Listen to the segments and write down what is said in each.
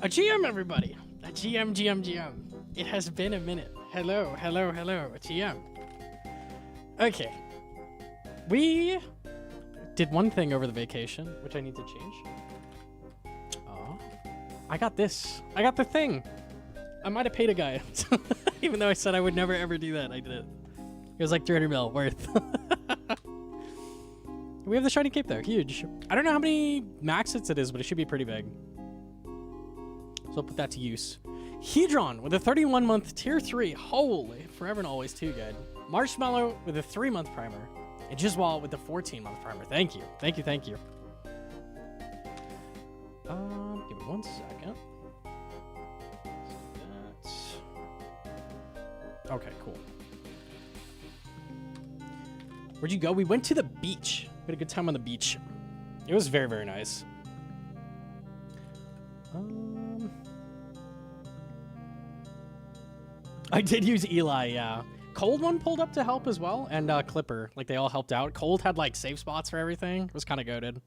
A GM, everybody. A GM. It has been a minute. Hello. A GM. Okay. We did one thing over the vacation, which I need to change. Oh, I got this. I got the thing. I might have paid a guy. Even though I said I would never ever do that, I did it. It was like 300 mil worth. We have the shiny cape though, huge. I don't know how many max hits it is, but it should be pretty big. So I'll put that to use. Hedron with a 31-month tier 3. Holy, forever and always too good. Marshmallow with a 3-month primer. And Jizwal with the 14-month primer. Thank you. Thank you. Give me 1 second. Okay, cool. Where'd you go? We went to the beach. We had a good time on the beach. It was very, very nice. I did use Eli, yeah. Cold one pulled up to help as well, and Clipper. Like, they all helped out. Cold had, like, safe spots for everything. It was kind of goated.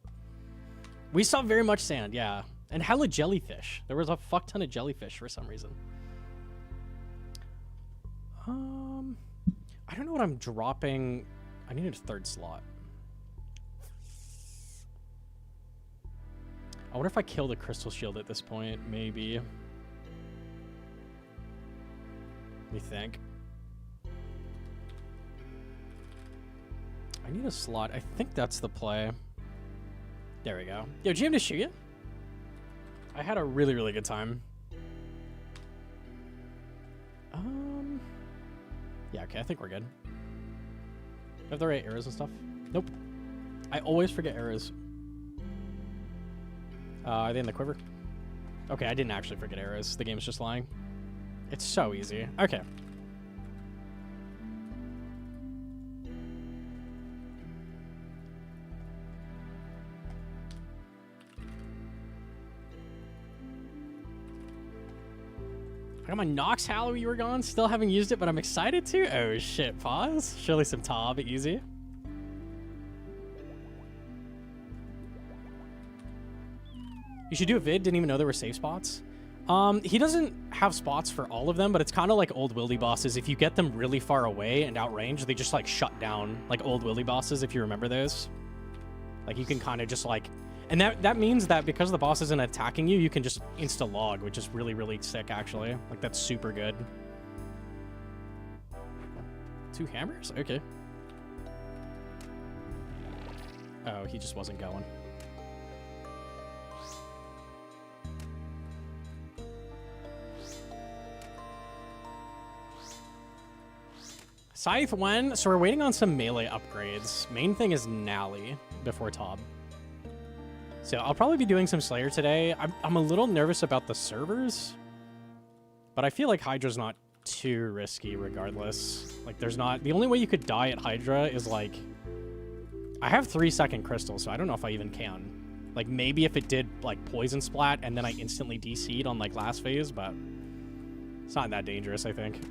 We saw very much sand, yeah. And hella jellyfish. There was a fuck ton of jellyfish for some reason. I don't know what I'm dropping. I needed a 3rd slot. I wonder if I kill the crystal shield at this point. Maybe. Let me think. I need a slot. I think that's the play. There we go. Yo, GM to shoot you? I had a really, really good time. Yeah, okay, I think we're good. Have the right arrows and stuff? Nope. I always forget arrows. Are they in the quiver? Okay, I didn't actually forget arrows. The game's just lying. It's so easy. Okay. I got my Nox Hallow you were gone. Still haven't used it, but I'm excited to. Oh shit, pause. Surely some Tob, easy. You should do a vid. Didn't even know there were safe spots. He doesn't have spots for all of them, but it's kind of like old wildy bosses. If you get them really far away and outrange, they just like shut down, like old wildy bosses, if you remember those. Like you can kind of just like, and that means that because the boss isn't attacking you, you can just insta-log, which is really, really sick, actually. Like, that's super good. 2 hammers? Okay. Oh, he just wasn't going. Scythe when? So we're waiting on some melee upgrades. Main thing is Nally before Tob. So I'll probably be doing some Slayer today. I'm a little nervous about the servers, but I feel like Hydra's not too risky regardless. Like there's not, the only way you could die at Hydra is like, I have 3-second crystals, so I don't know if I even can. Like maybe if it did like poison splat and then I instantly DC'd on like last phase, but it's not that dangerous, I think.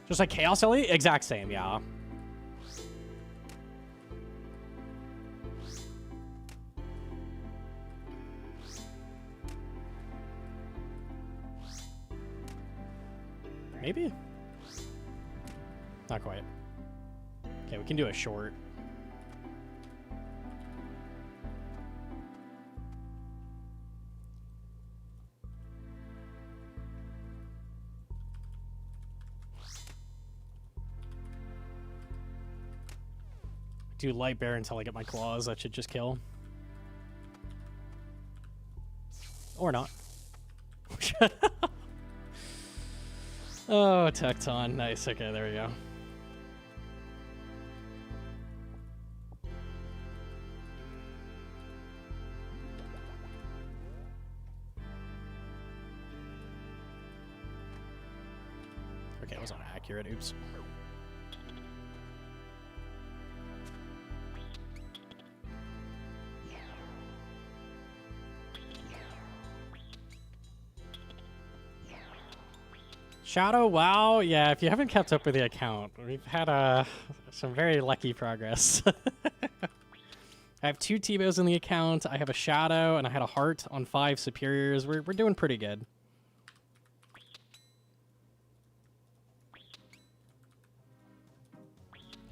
Just like Chaos Ellie? Exact same, yeah. Maybe? Not quite. Okay, we can do a short. Do light bear until I get my claws. That should just kill. Or not. Oh, Tecton. Nice. Okay, there we go. Okay, it was not accurate. Oops. Shadow, wow. Yeah, if you haven't kept up with the account, we've had some very lucky progress. I have 2 T-bows in the account. I have a shadow, and I had a heart on 5 superiors. We're doing pretty good.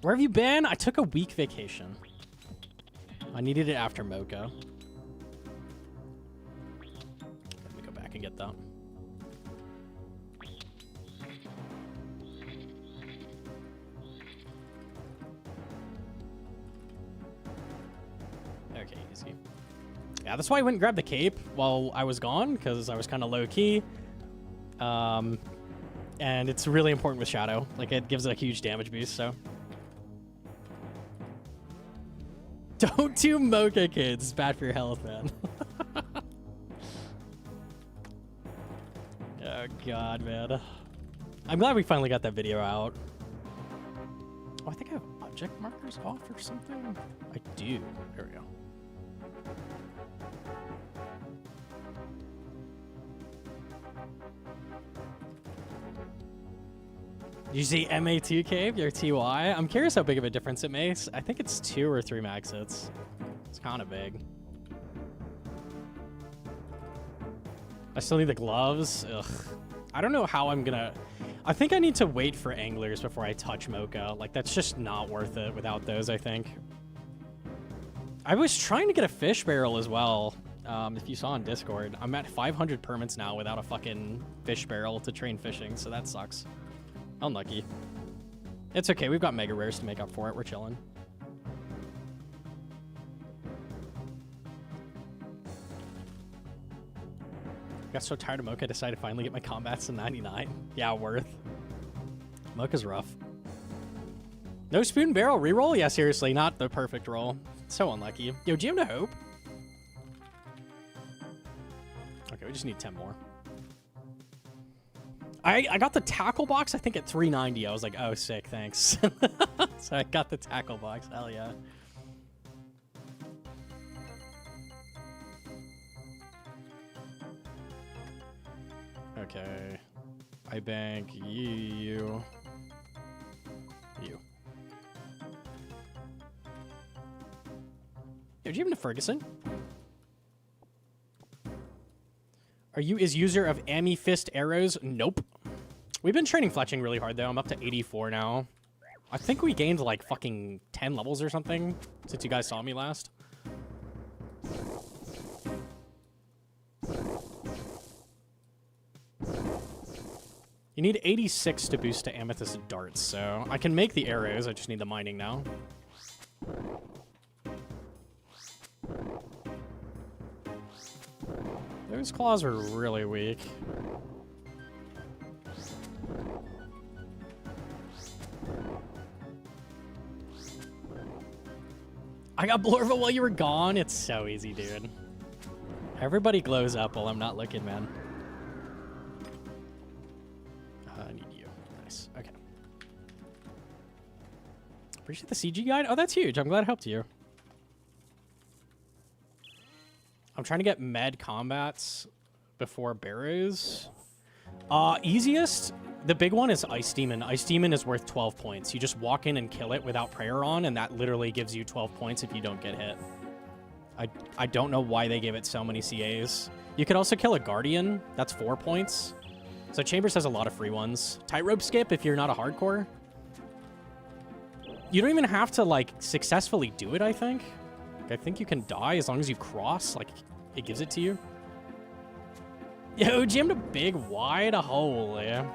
Where have you been? I took a week vacation. I needed it after Mocha. Let me go back and get that. Okay, easy. Yeah, that's why I went and grabbed the cape while I was gone, because I was kind of low-key. And it's really important with Shadow. Like, it gives it a huge damage boost, so... Don't do Mocha, kids. It's bad for your health, man. Oh, God, man. I'm glad we finally got that video out. Oh, I think I have object markers off or something. I do. There we go. Did you see MA2 cave, your TY? I'm curious how big of a difference it makes. I think it's 2 or 3 max hits. It's kind of big. I still need the gloves. Ugh. I don't know how I'm gonna... I think I need to wait for anglers before I touch Mocha. Like, that's just not worth it without those, I think. I was trying to get a fish barrel as well. If you saw on Discord. I'm at 500 permits now without a fucking fish barrel to train fishing, so that sucks. Unlucky. It's okay, we've got mega rares to make up for it. We're chilling. Got so tired of Mocha, I decided to finally get my combats to 99. Yeah, worth. Mocha's rough. No spoon barrel reroll? Yeah, seriously, not the perfect roll. So unlucky. Yo, GM to hope. Okay, we just need 10 more. I got the tackle box, I think, at 390. I was like, oh, sick, thanks. So I got the tackle box. Hell yeah. Okay. I bank you. Yo, did you have a Ferguson? Are you is user of Amethyst arrows? Nope. We've been training fletching really hard, though. I'm up to 84 now. I think we gained, like, fucking 10 levels or something since you guys saw me last. You need 86 to boost to Amethyst darts, so I can make the arrows. I just need the mining now. Those claws are really weak. I got Blorva while you were gone. It's so easy, dude. Everybody glows up while I'm not looking, man. I need you. Nice. Okay. Appreciate the CG guide. Oh, that's huge. I'm glad it helped you. I'm trying to get med combats before barrows. Easiest, the big one is Ice Demon. Ice Demon is worth 12 points. You just walk in and kill it without prayer on, and that literally gives you 12 points if you don't get hit. I don't know why they gave it so many CAs. You could also kill a Guardian. That's 4 points. So Chambers has a lot of free ones. Tightrope skip if you're not a hardcore. You don't even have to, like, successfully do it, I think. I think you can die as long as you cross, like, it gives it to you. Yo, jammed a big wide hole, yeah.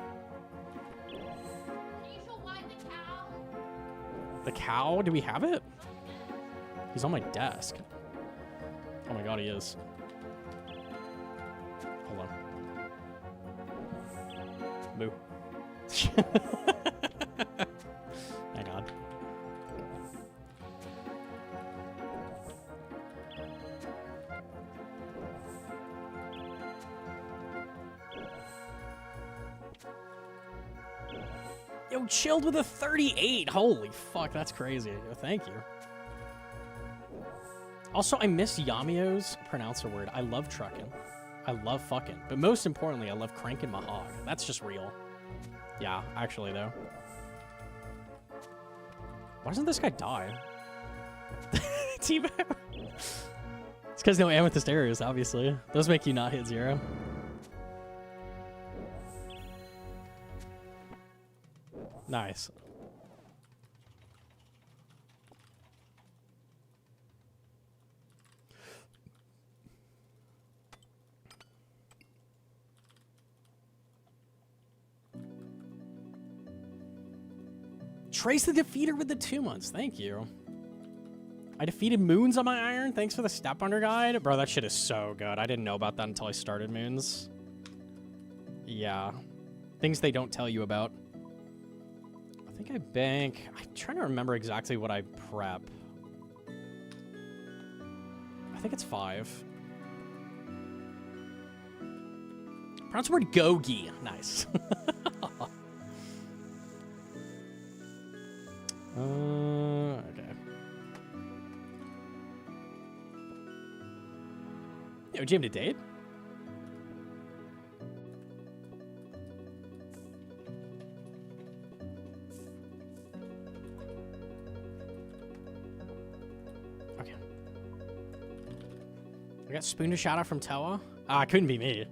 The cow? Do we have it? He's on my desk. Oh my god, he is. Hold on. Moo. Hang on. Yo, chilled with a 38. Holy fuck, that's crazy. Yo, thank you. Also, I miss Yamio's pronouncer word. I love trucking. I love fucking. But most importantly, I love cranking my hog. That's just real. Yeah, actually, though. Why doesn't this guy die? T-Bow. It's because no amethyst arrows, obviously. Those make you not hit 0. Nice. Trace the defeater with the 2 months. Thank you. I defeated Moons on my iron. Thanks for the step under guide. Bro, that shit is so good. I didn't know about that until I started Moons. Yeah. Things they don't tell you about. I think I bank. I'm trying to remember exactly what I prep. I think it's 5. Pronounce the word Gogi. Nice. Okay. Yo, Jim to date? Okay. I got Spoon to shout out from Toa. Ah, it couldn't be me.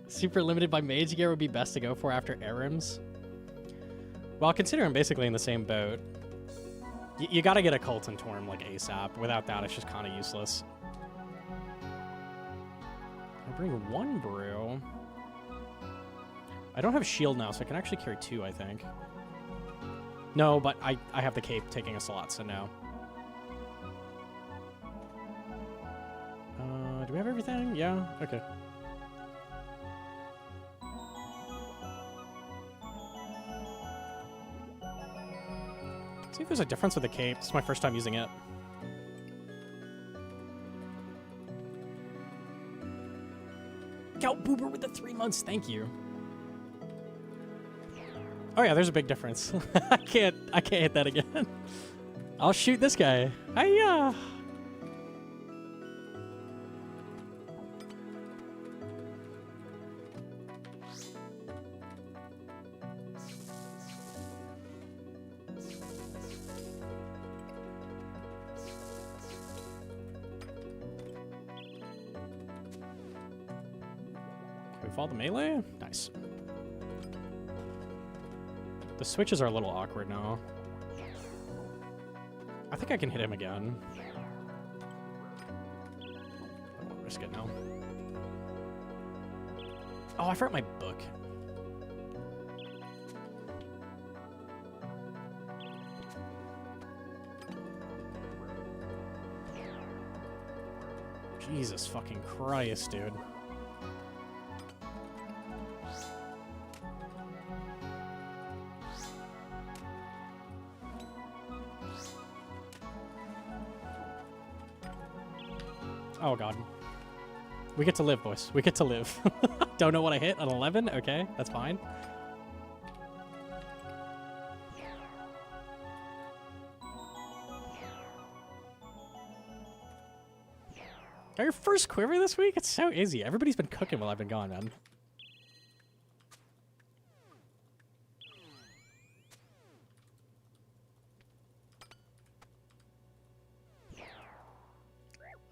Super limited by mage gear would be best to go for after Arims. Well, consider I'm basically in the same boat. You gotta get a Cult and Torm like ASAP. Without that, it's just kind of useless. I bring 1 brew. I don't have shield now, so I can actually carry 2, I think. No, but I have the cape taking a slot, so no. Do we have everything? Yeah? Okay. See if there's a difference with the cape. It's my first time using it. Gout Boober with the 3 months. Thank you. Oh yeah, there's a big difference. I can't hit that again. I'll shoot this guy. Hiya! Follow the melee? Nice. The switches are a little awkward now. I think I can hit him again. I won't risk it now. Oh, I forgot my book. Jesus fucking Christ, dude. Oh, God. We get to live, boys. We get to live. Don't know what I hit. An 11? Okay, that's fine. Got your first quiver this week? It's so easy. Everybody's been cooking while I've been gone, man.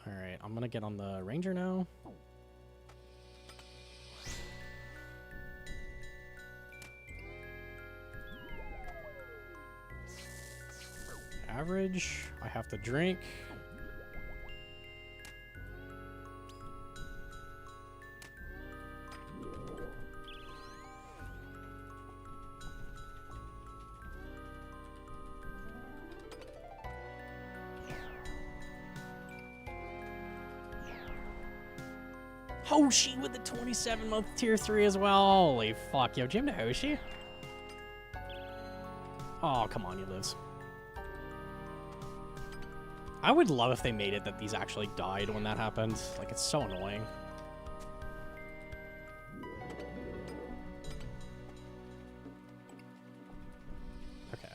Alright, I'm gonna get on the ranger now. Average. I have to drink. Hoshi with the 27-month tier 3 as well. Holy fuck. Yo, Jim to Hoshi. Oh, come on, he lives. I would love if they made it that these actually died when that happened. Like, it's so annoying. Okay.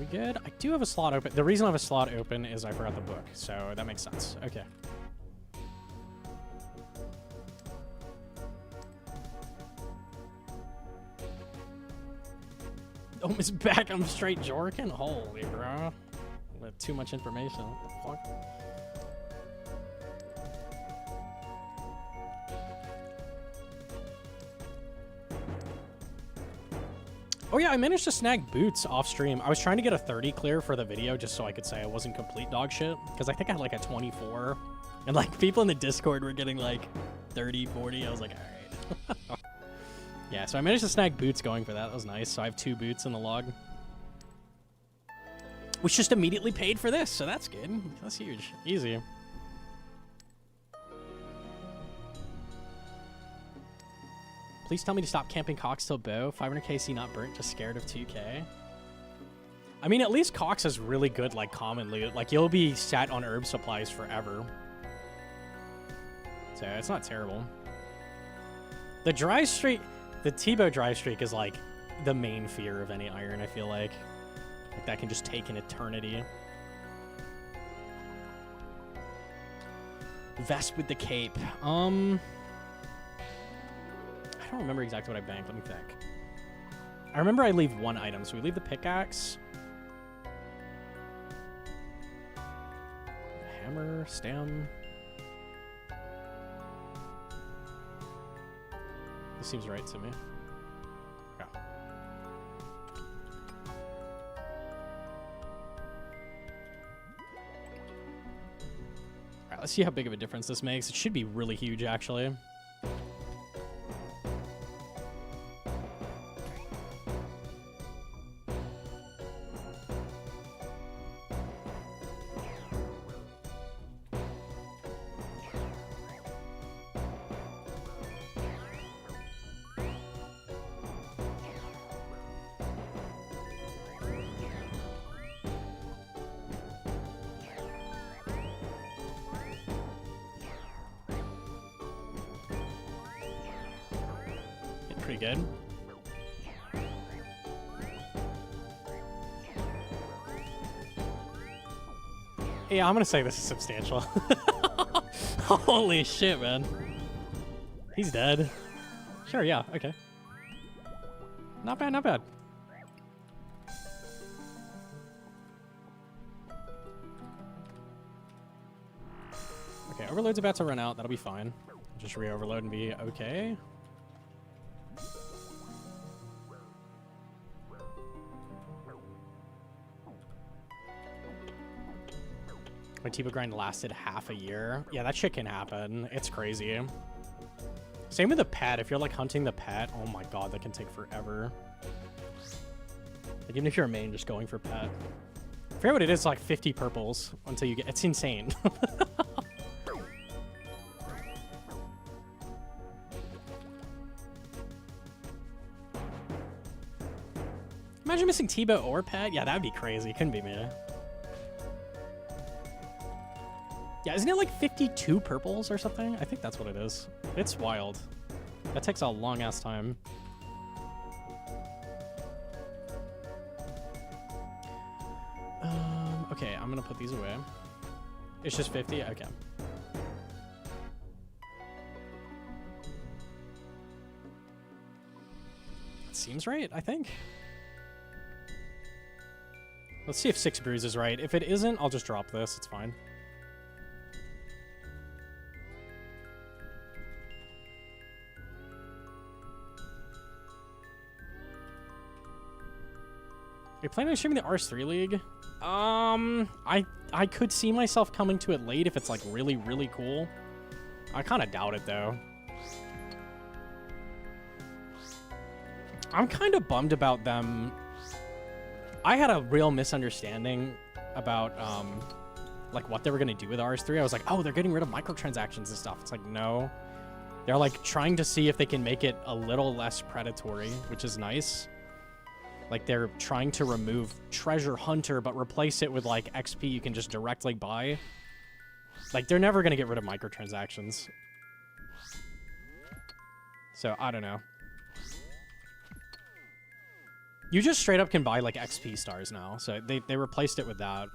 We good? I do have a slot open. The reason I have a slot open is I forgot the book, so that makes sense. Okay. Almost back. I'm straight Jorkin. Holy bro. Too much information. What the fuck? Oh yeah, I managed to snag boots off stream. I was trying to get a 30 clear for the video just so I could say I wasn't complete dog shit. Because I think I had like a 24. And like people in the Discord were getting like 30, 40. I was like, all right. Yeah, so I managed to snag boots going for that. That was nice. So I have 2 boots in the log. Which just immediately paid for this, so that's good. That's huge. Easy. Please tell me to stop camping Cox till bow. 500k C not burnt, just scared of 2k. I mean, at least Cox is really good, like, common loot. Like, you'll be sat on herb supplies forever. So, it's not terrible. The dry streak, the Tebow dry streak is, like, the main fear of any iron, I feel like. Like, that can just take an eternity. Vest with the cape. I don't remember exactly what I banked. Let me think. I remember I leave 1 item. So we leave the pickaxe. Hammer, stem. This seems right to me. Yeah. Alright, let's see how big of a difference this makes. It should be really huge, actually. Pretty good. Yeah, I'm gonna say this is substantial. Holy shit, man. He's dead. Sure, yeah, okay. Not bad, not bad. Okay, Overload's about to run out. That'll be fine. Just re-overload and be okay. My Tebow grind lasted half a year. Yeah, that shit can happen. It's crazy. Same with the pet. If you're like hunting the pet, oh my god, that can take forever. Like, even if you're a main, just going for pet. I forget what it is, like 50 purples until you get. It's insane. Imagine missing Tebow or pet. Yeah, that'd be crazy. Couldn't be me. Yeah, isn't it like 52 purples or something? I think that's what it is. It's wild. That takes a long-ass time. Okay, I'm gonna put these away. It's just 50? Okay. That seems right, I think. Let's see if 6 brews is right. If it isn't, I'll just drop this. It's fine. Are you planning on streaming the RS3 League? I could see myself coming to it late if it's like really, really cool. I kind of doubt it though. I'm kind of bummed about them. I had a real misunderstanding about like what they were gonna do with RS3. I was like, oh, they're getting rid of microtransactions and stuff. It's like, no. They're like trying to see if they can make it a little less predatory, which is nice. Like, they're trying to remove Treasure Hunter, but replace it with, like, XP you can just directly buy. Like, they're never going to get rid of microtransactions. So, I don't know. You just straight up can buy, like, XP stars now. So, they replaced it with that.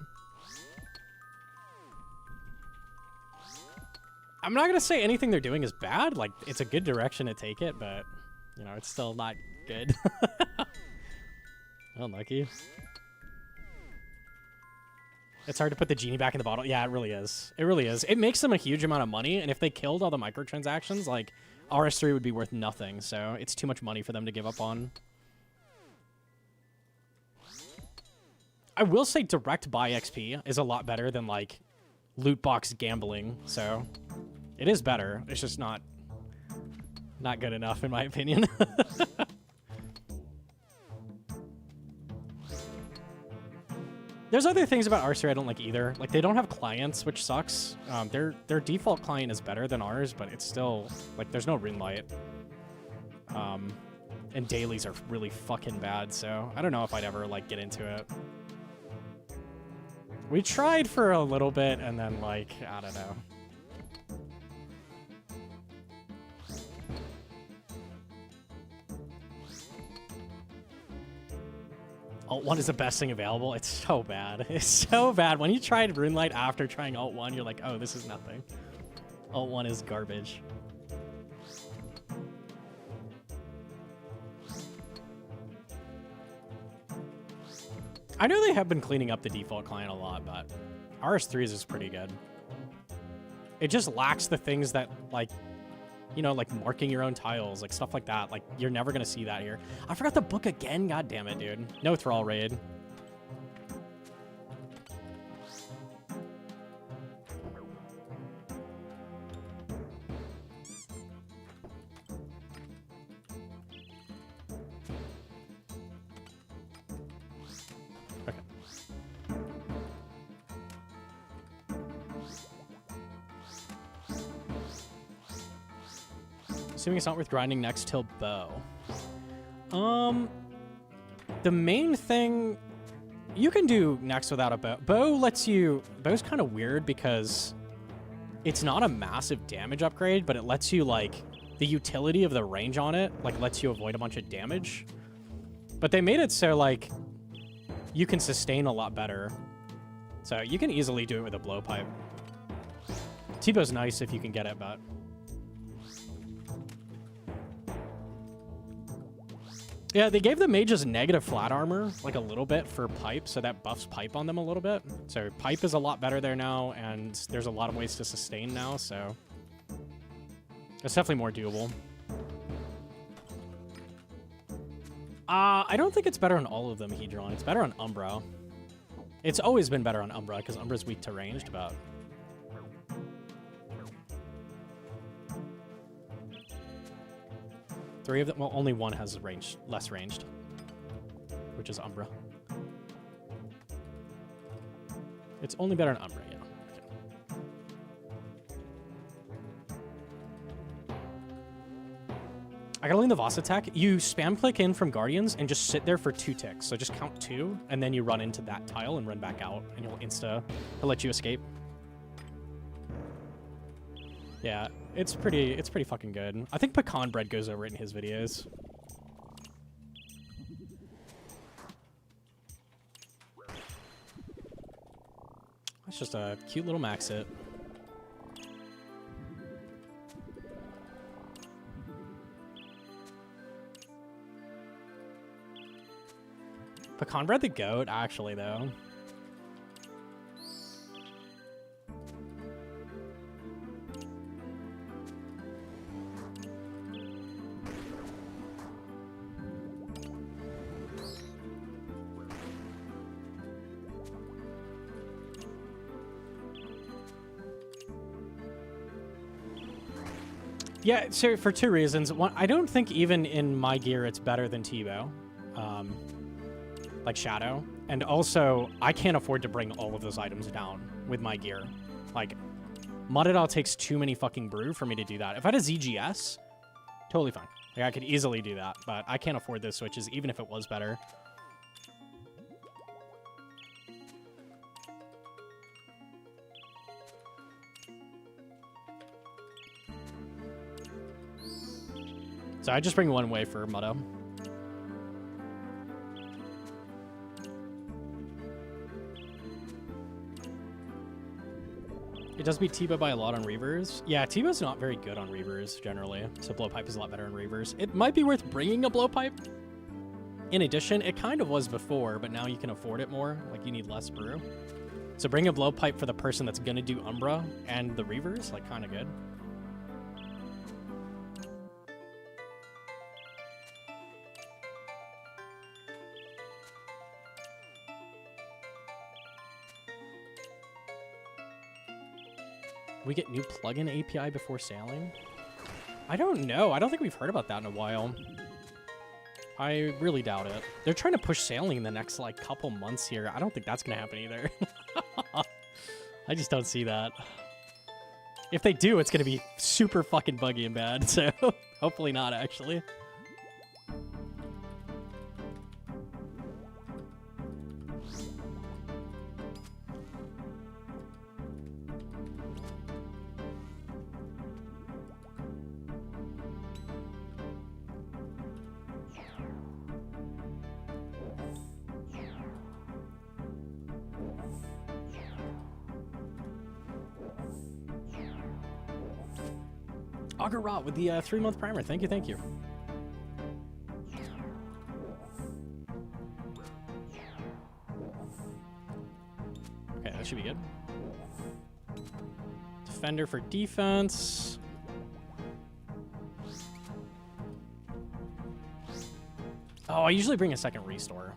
I'm not going to say anything they're doing is bad. Like, it's a good direction to take it, but, you know, it's still not good. Unlucky. It's hard to put the genie back in the bottle. Yeah, it really is. It really is. It makes them a huge amount of money, and if they killed all the microtransactions, like, RS3 would be worth nothing, so it's too much money for them to give up on. I will say direct buy XP is a lot better than, like, loot box gambling, so it is better. It's just not good enough, in my opinion. There's other things about RS3 I don't like either. Like, they don't have clients, which sucks. Their default client is better than ours, but it's still, like, there's no rune light. And dailies are really fucking bad, so I don't know if I'd ever, like, get into it. We tried for a little bit, and then, like, I don't know. Alt 1 is the best thing available. It's so bad. It's so bad. When you tried Runelight after trying Alt 1, you're like, oh, this is nothing. Alt 1 is garbage. I know they have been cleaning up the default client a lot, but RS3's is pretty good. It just lacks the things that, like, you know, like marking your own tiles, like stuff like that. Like, you're never going to see that here. I forgot the book again. God damn it, dude. No Thrall raid. Okay. Assuming it's not worth grinding next till bow. The main thing you can do next without a bow. Bow lets you... Bow's kind of weird because it's not a massive damage upgrade, but it lets you, like... The utility of the range on it, like, lets you avoid a bunch of damage. But they made it so, like, you can sustain a lot better. So you can easily do it with a blowpipe. T-bow's nice if you can get it, but... Yeah, they gave the mages negative flat armor, like a little bit for pipe, so that buffs pipe on them a little bit. So pipe is a lot better there now, and there's a lot of ways to sustain now, so... It's definitely more doable. I don't think it's better on all of them, Hedron. It's better on Umbra. It's always been better on Umbra, because Umbra's weak to ranged, but... Three of them, well, only one has range, less ranged, which is Umbra. It's only better on Umbra, yeah. I gotta learn the Voss attack. You spam click in from Guardians and just sit there for 2 ticks. So just count 2, and then you run into that tile and run back out, and he'll he'll let you escape. Yeah, it's pretty fucking good. I think Pecan Bread goes over it in his videos. That's just a cute little max hit. Pecan Bread the goat, actually, though. Yeah, so for 2 reasons. One, I don't think even in my gear it's better than T-bow. Like Shadow. And also, I can't afford to bring all of those items down with my gear. Like, Muddadal takes too many fucking brew for me to do that. If I had a ZGS, totally fine. Like, I could easily do that, but I can't afford those switches, even if it was better. So I just bring one way for Muddo. It does beat T-bow by a lot on Reavers. Yeah, T-bow's not very good on Reavers, generally. So Blowpipe is a lot better on Reavers. It might be worth bringing a Blowpipe. In addition, it kind of was before, but now you can afford it more. Like, you need less brew. So bring a blowpipe for the person that's going to do Umbra and the Reavers, like, kind of good. We get new plugin API before sailing? I don't know. I don't think we've heard about that in a while. I really doubt it. They're trying to push sailing in the next, like, couple months here. I don't think that's going to happen either. I just don't see that. If they do, it's going to be super fucking buggy and bad, so hopefully not, actually. Augur Rot with the 3-month primer. Thank you, thank you. Okay, that should be good. Defender for defense. Oh, I usually bring a second restore.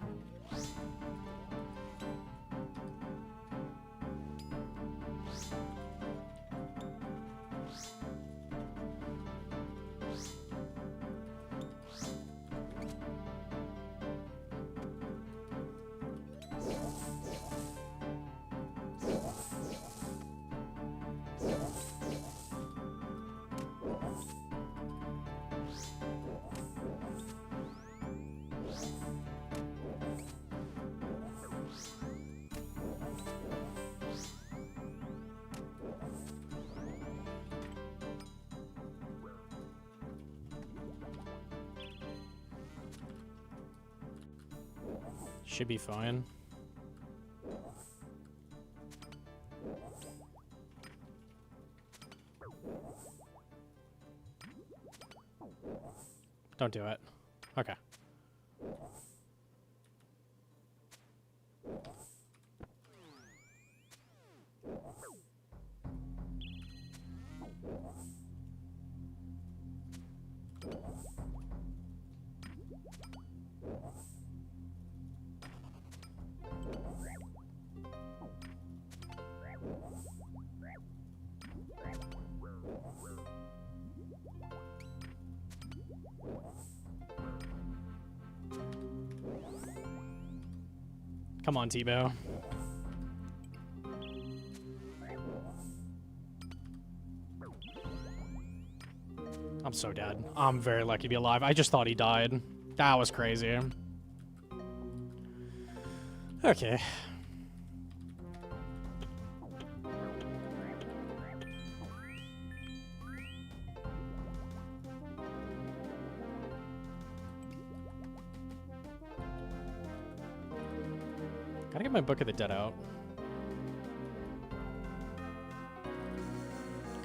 Should be fine. Don't do it. Okay. Come on, Tebow. I'm so dead. I'm very lucky to be alive. I just thought he died. That was crazy. Okay. Gotta get my Book of the Dead out.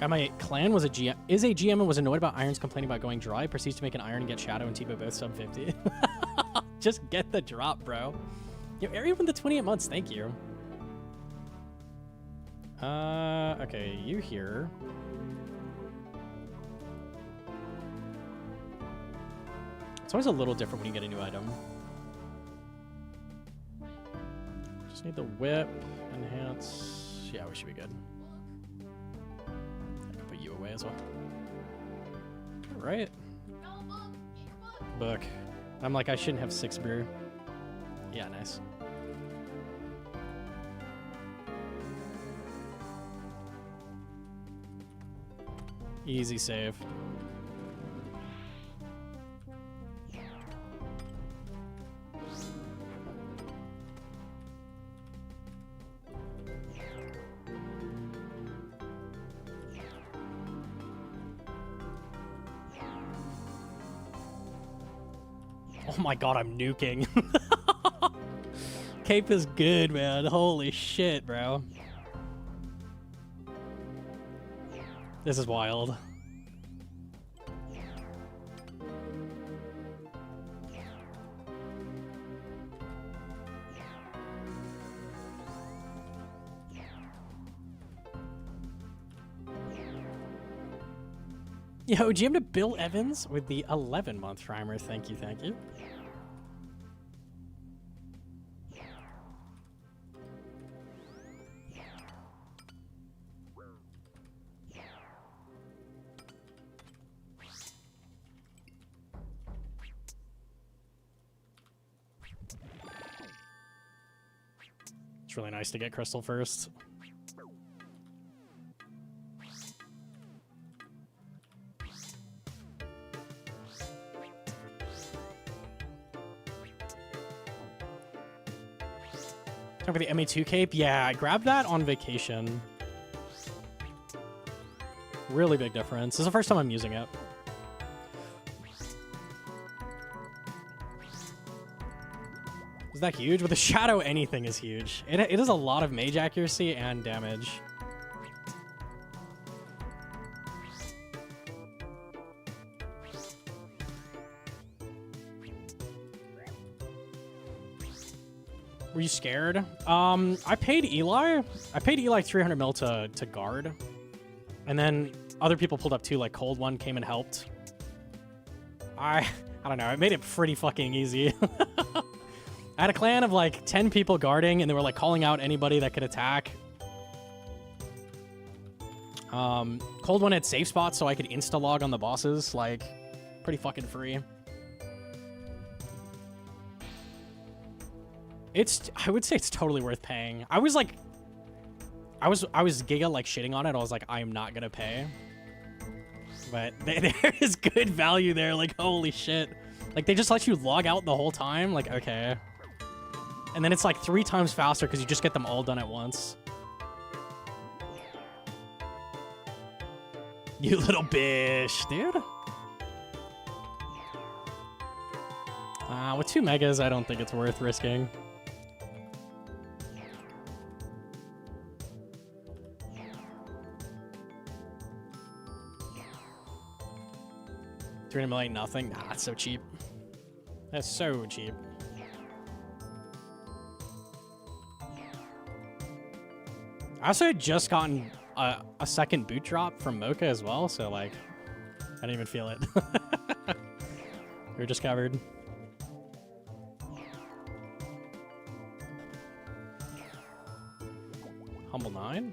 Got my clan was a GM, is a GM and was annoyed about irons complaining about going dry. Proceeds to make an iron and get Shadow and Tebow both sub 50. Just get the drop, bro. Yo, Ari with the 28 months, thank you. Okay, you here. It's always a little different when you get a new item. Just need the whip, enhance. Yeah, we should be good. Put you away as well. Right? Book. I'm like, I shouldn't have 6 brew. Yeah, nice. Easy save. Oh my god, I'm nuking. Cape is good, man. Holy shit, bro. This is wild. Yo, GM to Bill Evans with the 11-month primer. Thank you, thank you. It's really nice to get crystal first. Time for the MA2 cape? Yeah, I grabbed that on vacation. Really big difference. This is the first time I'm using it. Is that huge? With the shadow, anything is huge. It is a lot of mage accuracy and damage. Were you scared? I paid Eli 300 mil to guard. And then other people pulled up too, like Cold One came and helped. I don't know, it made it pretty fucking easy. I had a clan of like 10 people guarding and they were like calling out anybody that could attack. Cold One had safe spots so I could insta-log on the bosses, like pretty fucking free. I would say it's totally worth paying. I was giga like shitting on it. I was like, I am not gonna pay. But there is good value there. Like, holy shit. Like, they just let you log out the whole time. Like, okay. And then it's like 3 times faster because you just get them all done at once. You little bitch, dude. With 2 megas, I don't think it's worth risking. $300 million, nothing? Nah, that's so cheap. That's so cheap. I also had just gotten a second boot drop from Mocha as well, so like, I didn't even feel it. We were just covered. Humble 9?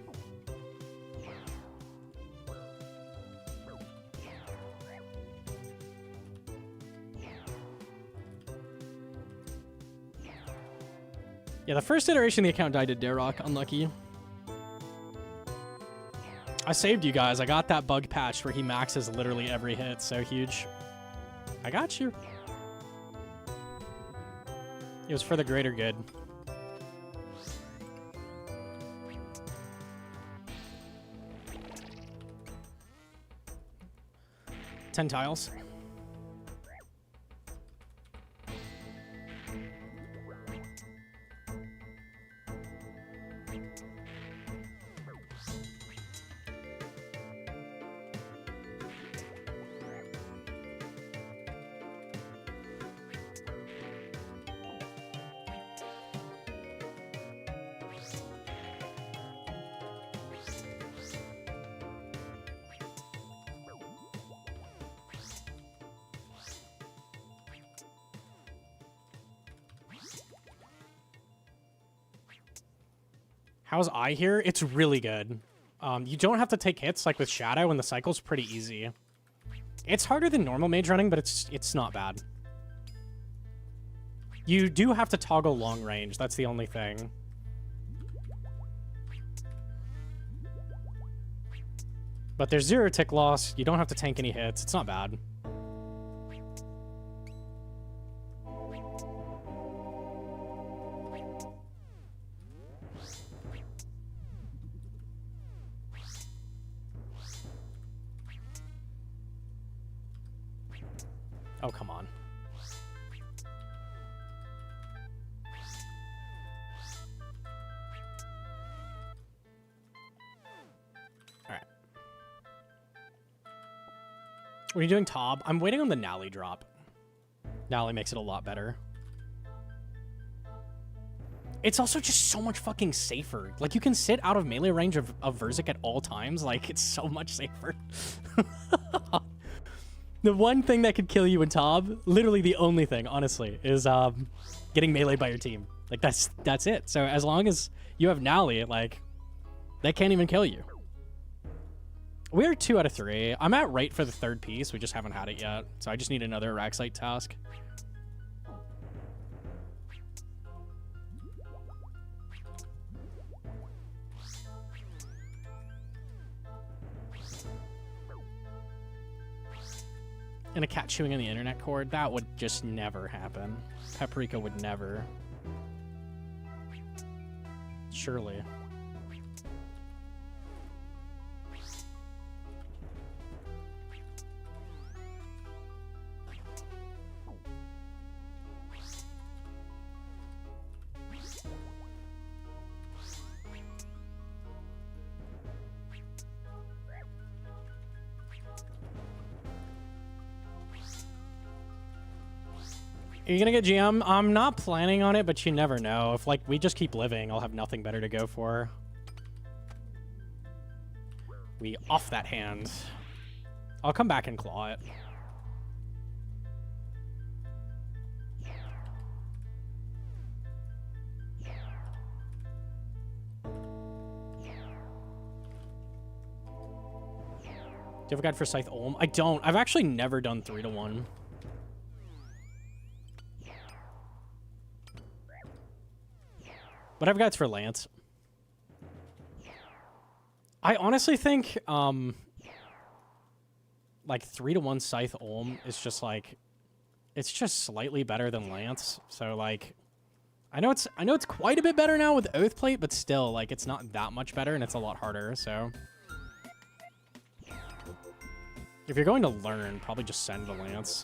Yeah, the first iteration of the account died to Darrock. Unlucky. I saved you guys. I got that bug patch where he maxes literally every hit. So huge. I got you. It was for the greater good. Ten tiles. How's I here? It's really good. You don't have to take hits like with Shadow, and the cycle's pretty easy. It's harder than normal mage running, but it's not bad. You do have to toggle long range. That's the only thing. But there's 0 tick loss. You don't have to tank any hits. It's not bad. Oh, come on. All right. What are you doing, Tob? I'm waiting on the Nally drop. Nally makes it a lot better. It's also just so much fucking safer. Like, you can sit out of melee range of Xeric at all times. Like, it's so much safer. The one thing that could kill you in Tob, literally the only thing, honestly, is getting meleeed by your team. Like, that's it. So as long as you have Nally, like, they can't even kill you. We are 2 out of 3. I'm at right for the 3rd piece. We just haven't had it yet. So I just need another rack site task. And a cat chewing on the internet cord, that would just never happen. Paprika would never. Surely. Are you gonna get GM? I'm not planning on it, but you never know. If, like, we just keep living, I'll have nothing better to go for. We off that hand. I'll come back and claw it. Do you have a guide for Scythe Olm? I don't. I've actually never done 3-to-1. But I've guides for Lance. I honestly think, like, 3-to-1 Scythe Olm is just, like, it's just slightly better than Lance. So, like, I know it's quite a bit better now with Oathplate, but still, like, it's not that much better, and it's a lot harder, so. If you're going to learn, probably just send the Lance.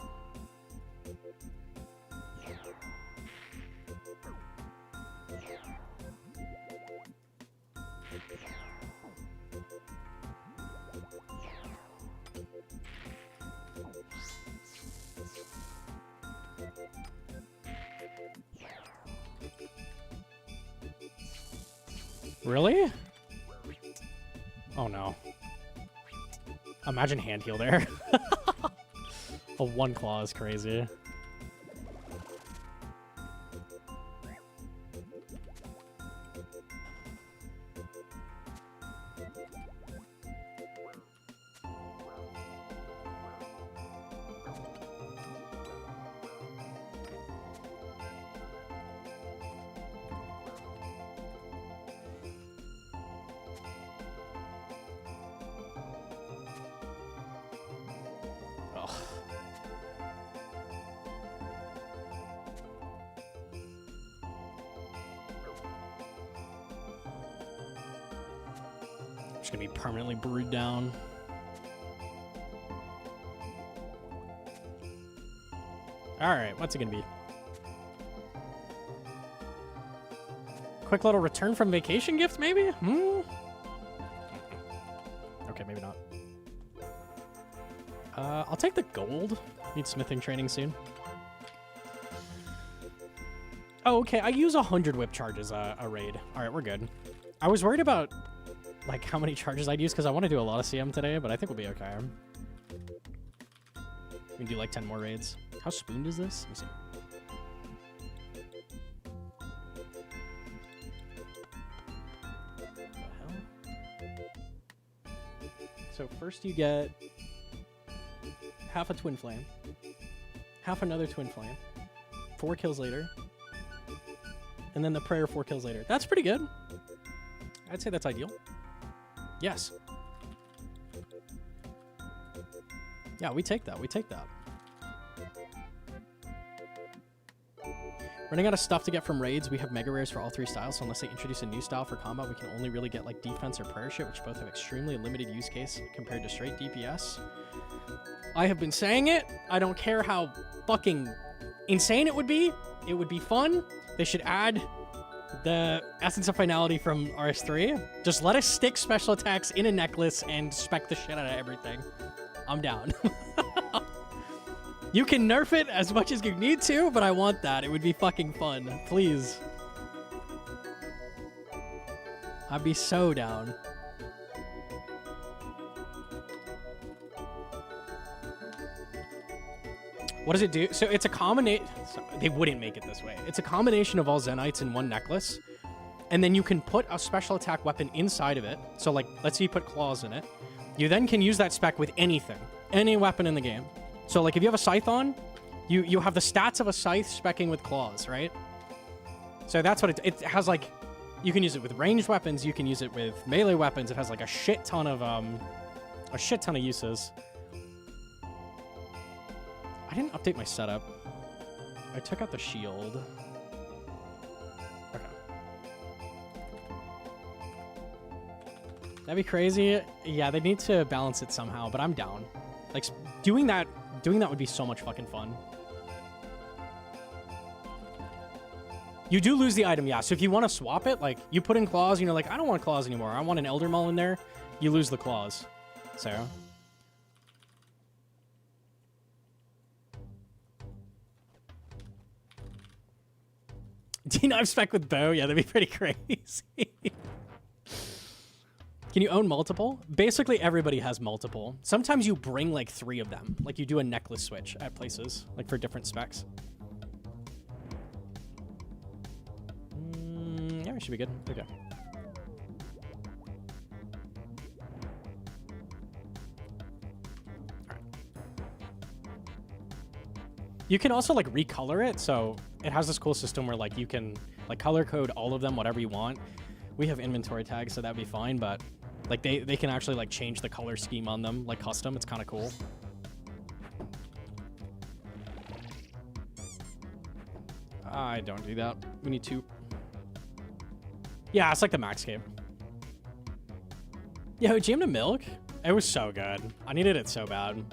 Really? Oh no. Imagine hand heal there. A 1 claw is crazy. Gonna be permanently brewed down. All right, what's it gonna be? Quick little return from vacation gift, maybe? Okay, maybe not. I'll take the gold. Need smithing training soon. Oh, okay, I use 100 whip charges a raid. All right, we're good. I was worried about like how many charges I'd use because I want to do a lot of CM today, but I think we'll be okay. We can do like 10 more raids. How spooned is this? Let me see. What the hell? So first you get half a twin flame, half another twin flame, 4 kills later, and then the prayer 4 kills later. That's pretty good. I'd say that's ideal. Yes. Yeah, we take that. We take that. Running out of stuff to get from raids, we have mega rares for all 3 styles, so unless they introduce a new style for combat, we can only really get like defense or prayer shit, which both have extremely limited use case compared to straight DPS. I have been saying it. I don't care how fucking insane it would be. It would be fun. They should add the Essence of Finality from RS3. Just let us stick special attacks in a necklace and spec the shit out of everything. I'm down. You can nerf it as much as you need to, but I want that. It would be fucking fun. Please. I'd be so down. What does it do? So it's a combination. They wouldn't make it this way. It's a combination of all Zenites in one necklace. And then you can put a special attack weapon inside of it. So, like, let's say you put claws in it. You then can use that spec with anything. Any weapon in the game. So, like, if you have a scythe on, you have the stats of a scythe specking with claws, right? So that's what it has, like... You can use it with ranged weapons. You can use it with melee weapons. It has, like, a shit ton of uses. I didn't update my setup. I took out the shield. Okay. That'd be crazy. Yeah, they need to balance it somehow, but I'm down. Like, doing that would be so much fucking fun. You do lose the item, yeah. So if you want to swap it, like, you put in claws, and you're like, I don't want claws anymore. I want an Elder Maul in there. You lose the claws. So... D9 spec with bow? Yeah, that'd be pretty crazy. Can you own multiple? Basically, everybody has multiple. Sometimes you bring, like, 3 of them. Like, you do a necklace switch at places, like, for different specs. Yeah, we should be good. Okay. Alright. You can also, like, recolor it, so it has this cool system where, like, you can, like, color code all of them, whatever you want. We have inventory tags, so that'd be fine, but, like, they can actually, like, change the color scheme on them, like, custom. It's kind of cool. I don't do that. We need 2. Yeah, it's like the max game. Yeah, Jam to Milk? It was so good. I needed it so bad.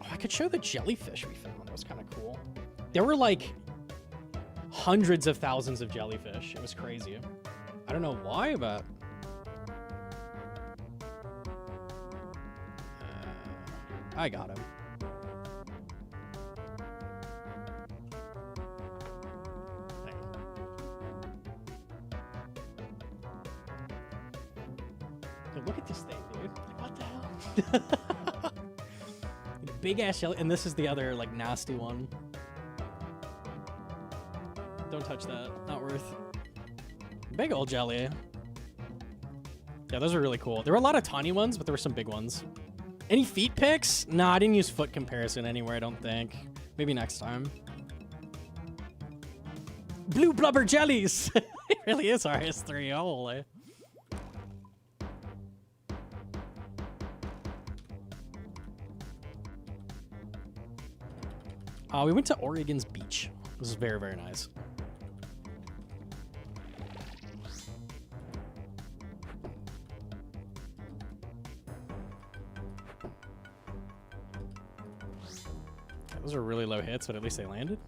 Oh, I could show the jellyfish we found. That was kind of cool. There were, like, hundreds of thousands of jellyfish. It was crazy. I don't know why, but... I got him. Look at this thing, dude. What the hell? Big ass jelly, and this is the other, like, nasty one. Don't touch that. Not worth. Big old jelly. Yeah, those are really cool. There were a lot of tiny ones, but there were some big ones. Any feet picks? Nah, I didn't use foot comparison anywhere, I don't think. Maybe next time. Blue blubber jellies! It really is RS3, holy. We went to Oregon's beach. This is very, very nice. Those are really low hits, but at least they landed.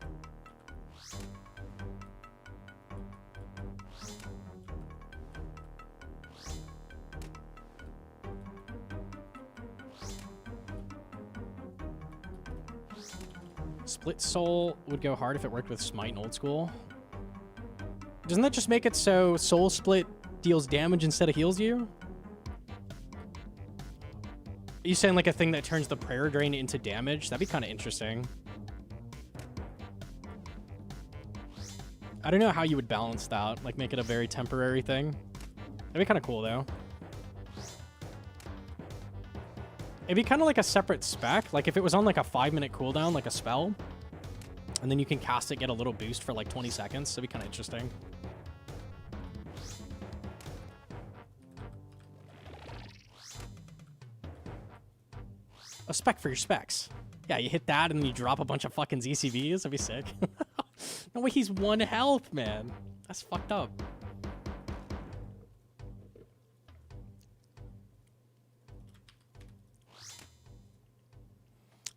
Split Soul would go hard if it worked with Smite and Old School. Doesn't that just make it so Soul Split deals damage instead of heals you? Are you saying like a thing that turns the Prayer Drain into damage? That'd be kind of interesting. I don't know how you would balance that. Like make it a very temporary thing. That'd be kind of cool though. It'd be kind of like a separate spec. Like if it was on like a 5-minute cooldown, like a spell, and then you can cast it, get a little boost for like 20 seconds. That'd be kind of interesting. A spec for your specs. Yeah, you hit that and then you drop a bunch of fucking ZCVs. That'd be sick. No way, he's 1 health, man. That's fucked up.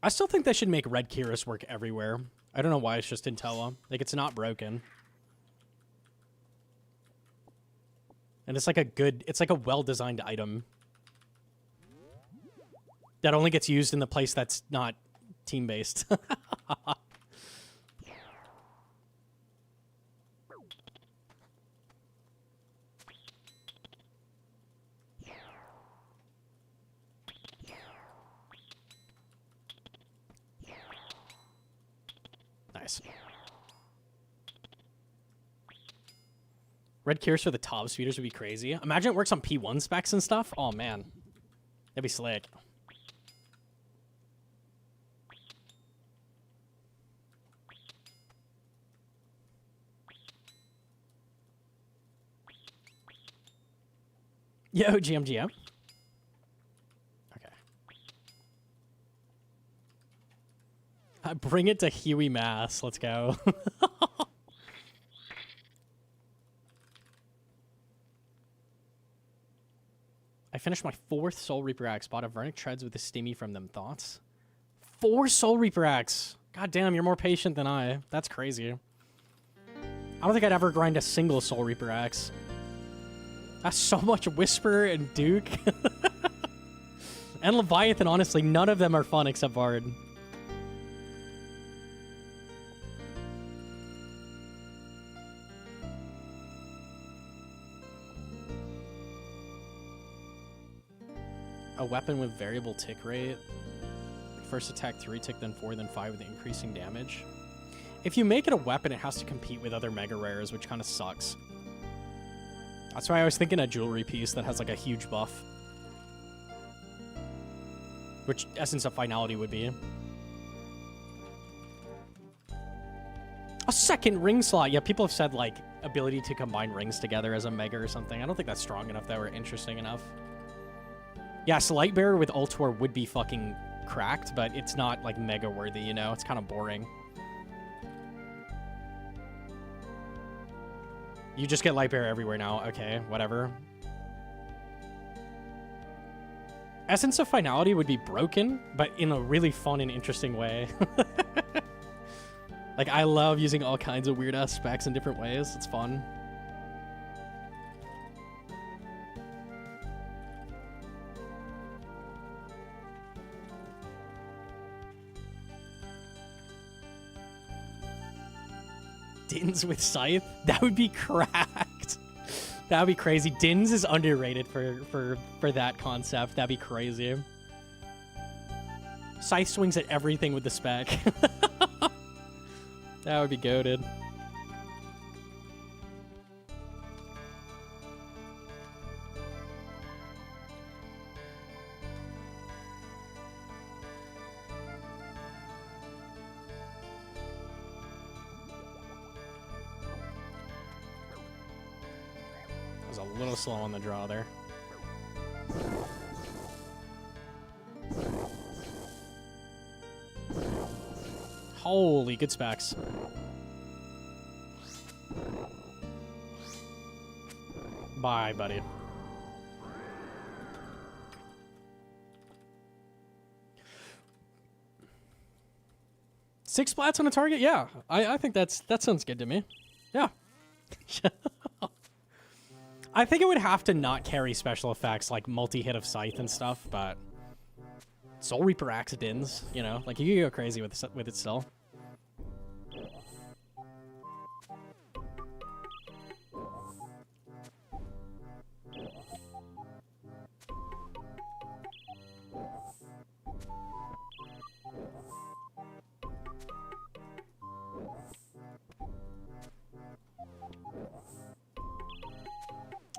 I still think they should make Red Kyrus work everywhere. I don't know why it's just in Tella. Like, it's not broken. And it's like a good... It's like a well-designed item. That only gets used in the place that's not team-based. Nice. Red cures for the top speeders would be crazy. Imagine it works on P1 specs and stuff. Oh, man. That'd be slick. Yo, GMGM. Okay. Bring it to Huey Mass. Let's go. I finished my 4th Soul Reaper axe. Bought a Vernic Treads with the Stimmy from them. Thoughts? 4 Soul Reaper axe. God damn, you're more patient than I. That's crazy. I don't think I'd ever grind a single Soul Reaper axe. That's so much Whisper and Duke. And Leviathan, honestly, none of them are fun except Bard. A weapon with variable tick rate. First attack 3 tick, then 4, then 5 with increasing damage. If you make it a weapon, it has to compete with other mega rares, which kind of sucks. That's why I was thinking a jewelry piece that has like a huge buff. Which Essence of Finality would be. A second ring slot. Yeah, people have said like ability to combine rings together as a mega or something. I don't think that's strong enough though, or interesting enough. Yeah, Lightbearer with Ultor would be fucking cracked, but it's not like mega worthy, you know? It's kind of boring. You just get Lightbearer everywhere now. Okay, whatever. Essence of Finality would be broken, but in a really fun and interesting way. Like, I love using all kinds of weird-ass specs in different ways. It's fun. Dins with Scythe? That would be cracked. That would be crazy. Dins is underrated for that concept. That'd be crazy. Scythe swings at everything with the spec. That would be goated. A little slow on the draw there. Holy, good specs. Bye, buddy. Six splats on a target? Yeah, I think that sounds good to me. Yeah. I think it would have to not carry special effects like multi-hit of Scythe and stuff, but Soul Reaper Axe Dins, you know, like you can go crazy with it still.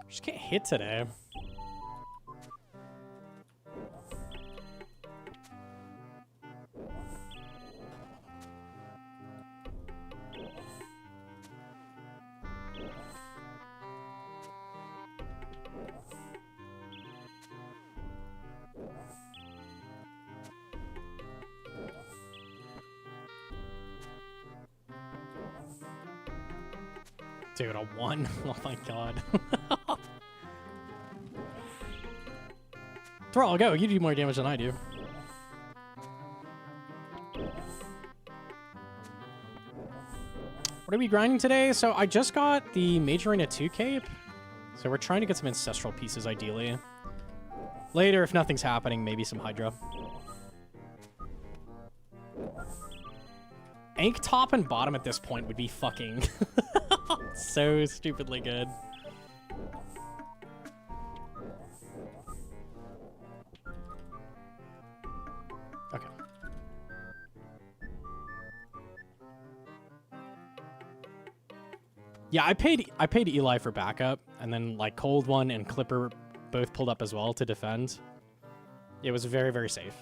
Just can't hit today. Dude, a 1? Oh my god. Thrall, go. You do more damage than I do. What are we grinding today? So I just got the Mage Arena 2 cape. So we're trying to get some Ancestral pieces, ideally. Later, if nothing's happening, maybe some Hydra. Ank top and bottom at this point would be fucking so stupidly good. Okay. Yeah, I paid Eli for backup, and then like Cold One and Clipper both pulled up as well to defend. It was very, very safe.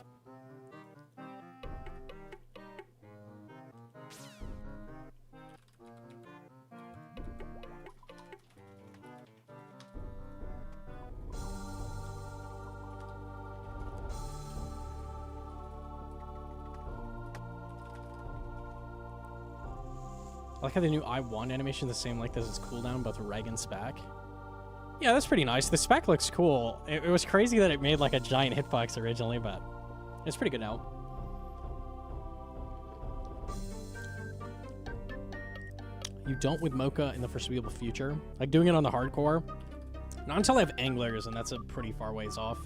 I like how the new I1 animation is the same length as its cooldown, both reg and spec. Yeah, that's pretty nice. The spec looks cool. It was crazy that it made like a giant hitbox originally, but it's pretty good now. You don't with Mocha in the foreseeable future. Like doing it on the hardcore. Not until I have anglers, and that's a pretty far ways off.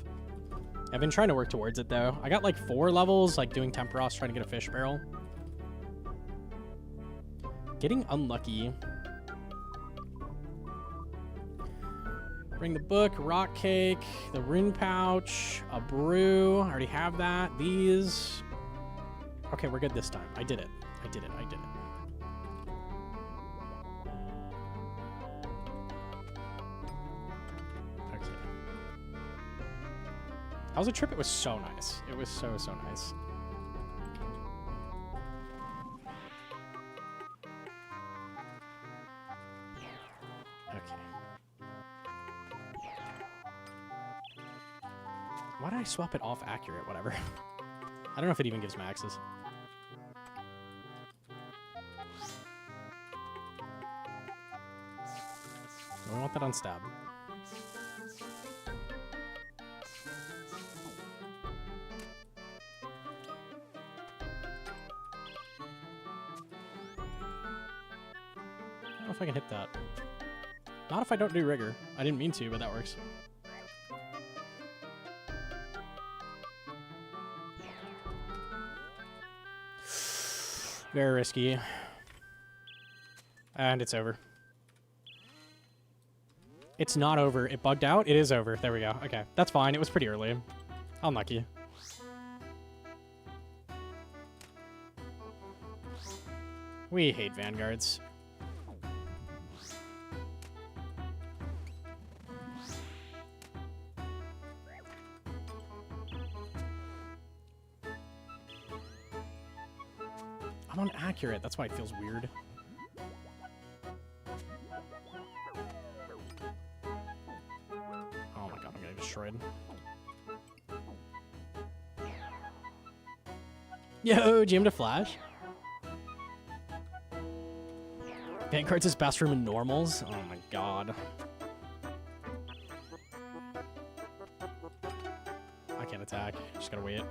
I've been trying to work towards it though. I got like 4 levels, like doing Temperos, trying to get a fish barrel. Getting unlucky. Bring the book, rock cake, the rune pouch, a brew. I already have that. These. Okay, we're good this time. I did it. I did it. I did it. Okay. That was a trip. It was so nice. It was so, so nice. Why did I swap it off accurate? Whatever. I don't know if it even gives maxes. We want that on stab. I don't know if I can hit that. Not if I don't do rigor. I didn't mean to, but that works. Very risky. And it's over. It's not over. It bugged out. It is over. There we go. Okay. That's fine. It was pretty early. Unlucky. We hate vanguards. I'm on accurate. That's why it feels weird. Oh my god, I'm getting destroyed. Yo, GM to flash. Vanguard's his best room in normals? Oh my god. I can't attack. Just gotta wait.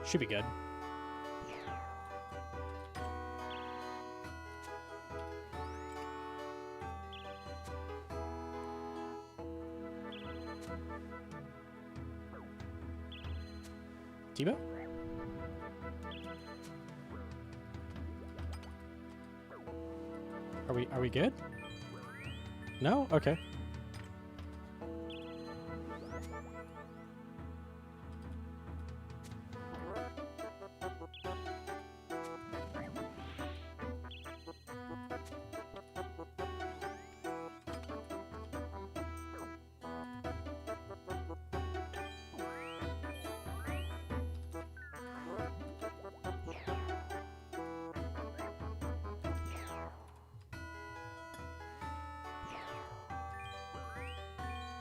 Should be good. Tebow? Are we good? No? Okay.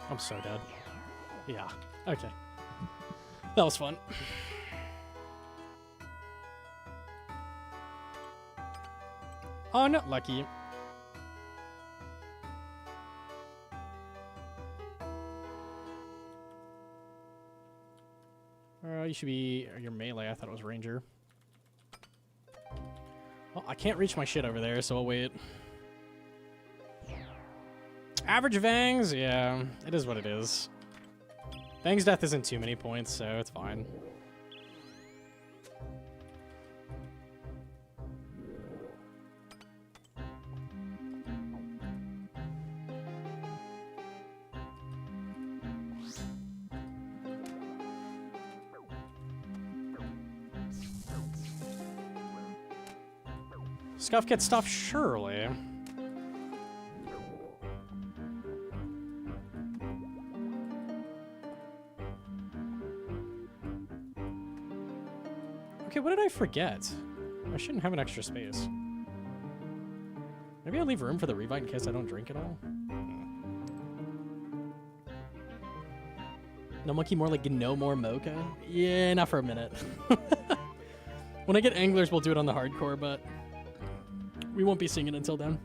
I'm so dead. Yeah. Okay. That was fun. Oh, not lucky. You should be your melee. I thought it was ranger. Well, I can't reach my shit over there, so I'll wait. Average Vangs? Yeah, it is what it is. Vang's death isn't too many points, so it's fine. Scuff gets stuff, surely. Okay, what did I forget? I shouldn't have an extra space. Maybe I'll leave room for the Revite in case I don't drink it all. Gnomonkey more like Gnomore Mocha? Yeah, not for a minute. When I get anglers, we'll do it on the hardcore, but we won't be seeing it until then.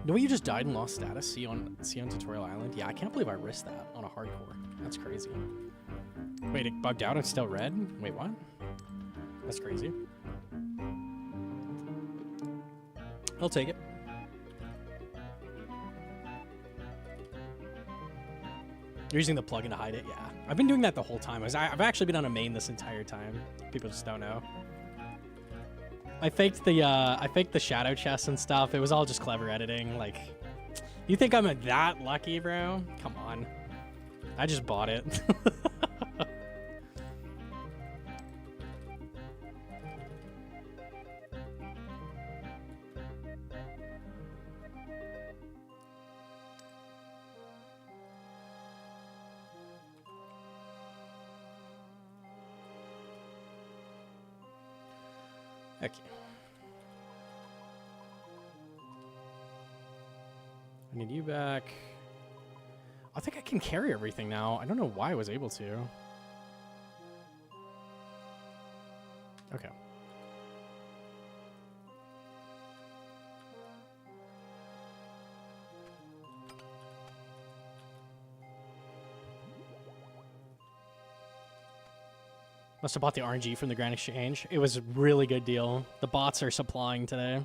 No way you just died and lost status? See you on Tutorial Island? Yeah, I can't believe I risked that on a hardcore. That's crazy. Wait, it bugged out and still red? Wait, what? That's crazy. I'll take it. You're using the plugin to hide it? Yeah. I've been doing that the whole time. I've actually been on a main this entire time. People just don't know. I faked the shadow chest and stuff. It was all just clever editing. Like, you think I'm that lucky, bro? Come on. I just bought it. Okay. I need you back. I think I can carry everything now. I don't know why I was able to. Okay. Must have bought the RNG from the Grand Exchange. It was a really good deal. The bots are supplying today.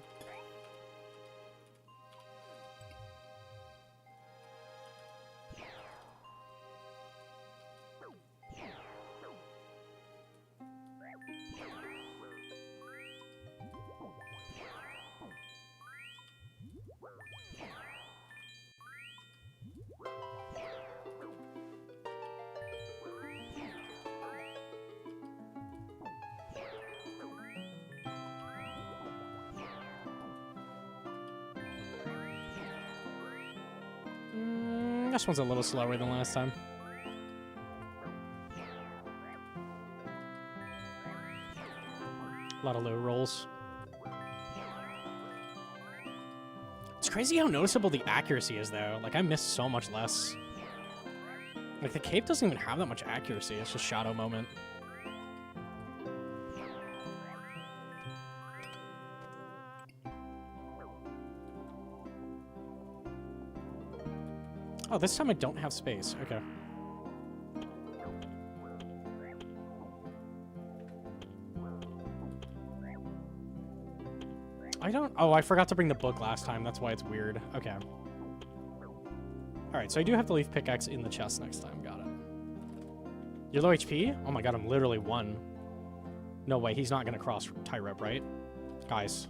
This one's a little slower than last time. A lot of low rolls. It's crazy how noticeable the accuracy is, though. Like, I missed so much less. Like, the cape doesn't even have that much accuracy. It's just shadow moment. Oh, this time I don't have space. Okay. I don't... Oh, I forgot to bring the book last time. That's why it's weird. Okay. Alright, so I do have the leaf pickaxe in the chest next time. Got it. You're low HP? Oh my god, I'm literally 1. No way, he's not going to cross tightrope, right? Guys.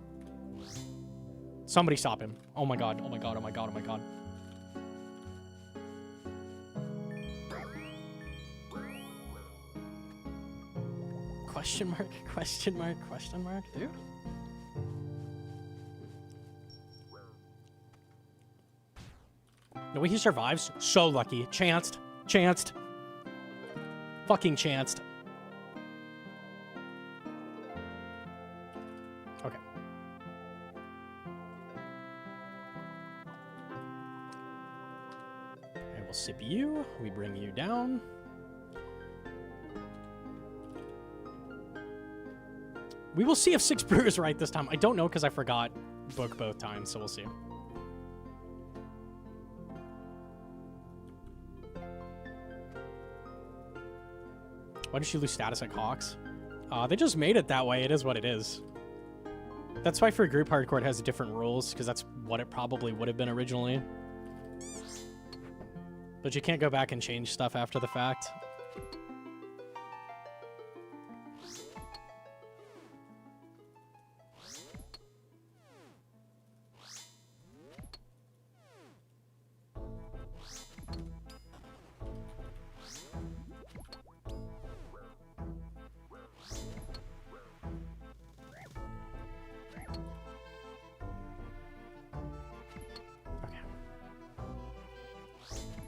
Somebody stop him. Oh my god, oh my god, oh my god, oh my god. Question mark, question mark, question mark, dude? No way he survives? So lucky. Chanced. Chanced. Fucking chanced. Okay. I will sip you. We bring you down. We will see if 6 Brew is right this time. I don't know because I forgot book both times, so we'll see. Why did she lose status at Cox? They just made it that way. It is what it is. That's why for group hardcore it has different rules, because that's what it probably would have been originally. But you can't go back and change stuff after the fact.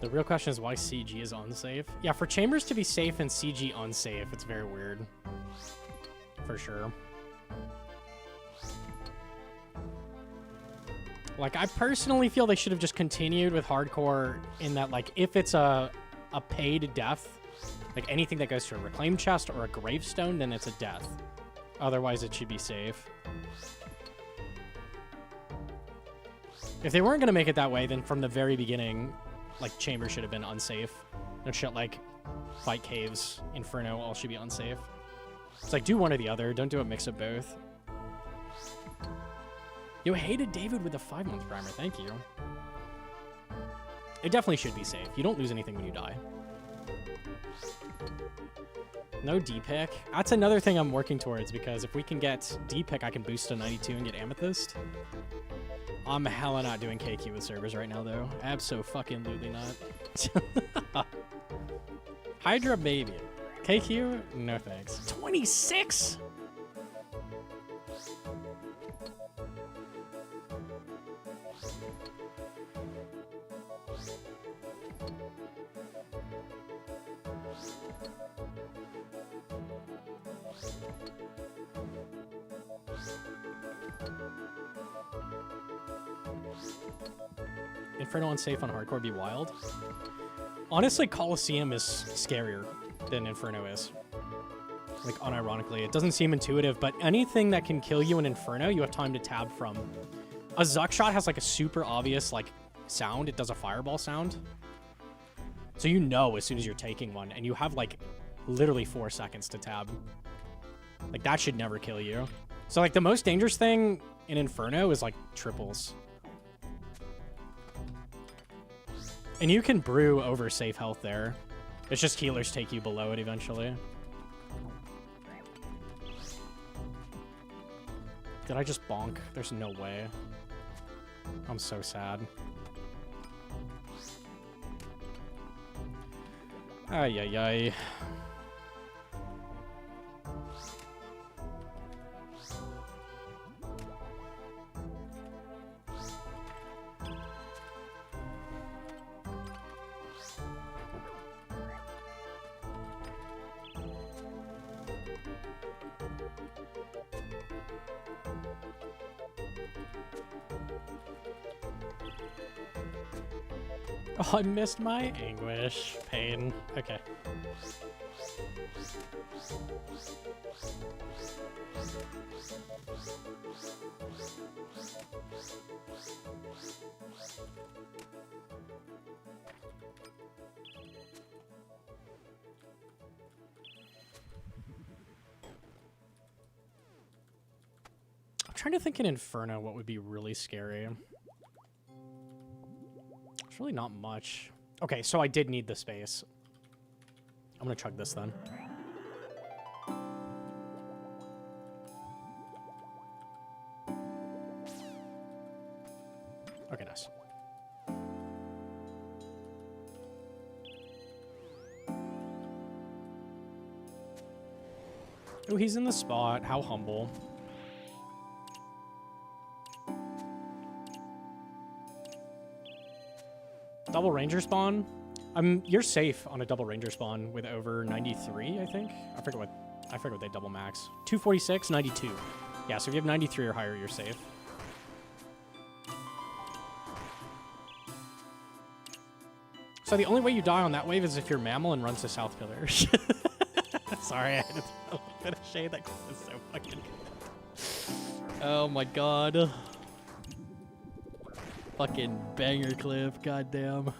The real question is why CG is unsafe. Yeah, for chambers to be safe and CG unsafe, it's very weird. For sure. Like, I personally feel they should have just continued with hardcore in that, like, if it's a paid death, like anything that goes to a reclaimed chest or a gravestone, then it's a death. Otherwise, it should be safe. If they weren't going to make it that way, then from the very beginning, like, chamber should have been unsafe. No shit like fight caves, Inferno, all should be unsafe. It's like, do one or the other. Don't do a mix of both. You hated David with the 5-month primer. Thank you. It definitely should be safe. You don't lose anything when you die. No D-pick. That's another thing I'm working towards, because if we can get D-pick, I can boost to 92 and get Amethyst. I'm hella not doing KQ with servers right now, though. Abso-fucking-lutely not. Hydra, maybe. KQ? No thanks. 26?! Inferno unsafe on hardcore be wild. Honestly, Coliseum is scarier than Inferno is. Like, unironically. It doesn't seem intuitive, but anything that can kill you in Inferno, you have time to tab from. A Zuck shot has, like, a super obvious, like, sound. It does a fireball sound. So you know as soon as you're taking one, and you have, like, literally 4 seconds to tab. Like, that should never kill you. So, like, the most dangerous thing in Inferno is, like, triples. And you can brew over safe health there. It's just healers take you below it eventually. Did I just bonk? There's no way. I'm so sad. Ay, ay, ay. Oh, I missed my anguish. Pain. Okay. I'm trying to think in Inferno what would be really scary. It's really not much. Okay, so I did need the space. I'm gonna chug this then. Okay, nice. Oh, he's in the spot. How humble. Double ranger spawn. You're safe on a double ranger spawn with over 93, I think. I forget what they double max. 246, 92. Yeah, so if you have 93 or higher, you're safe. So the only way you die on that wave is if you're mammal and runs to South Pillar. Sorry, I had to throw a little bit of shade. That clip is so fucking good. Oh my god. Fucking banger clip, goddamn.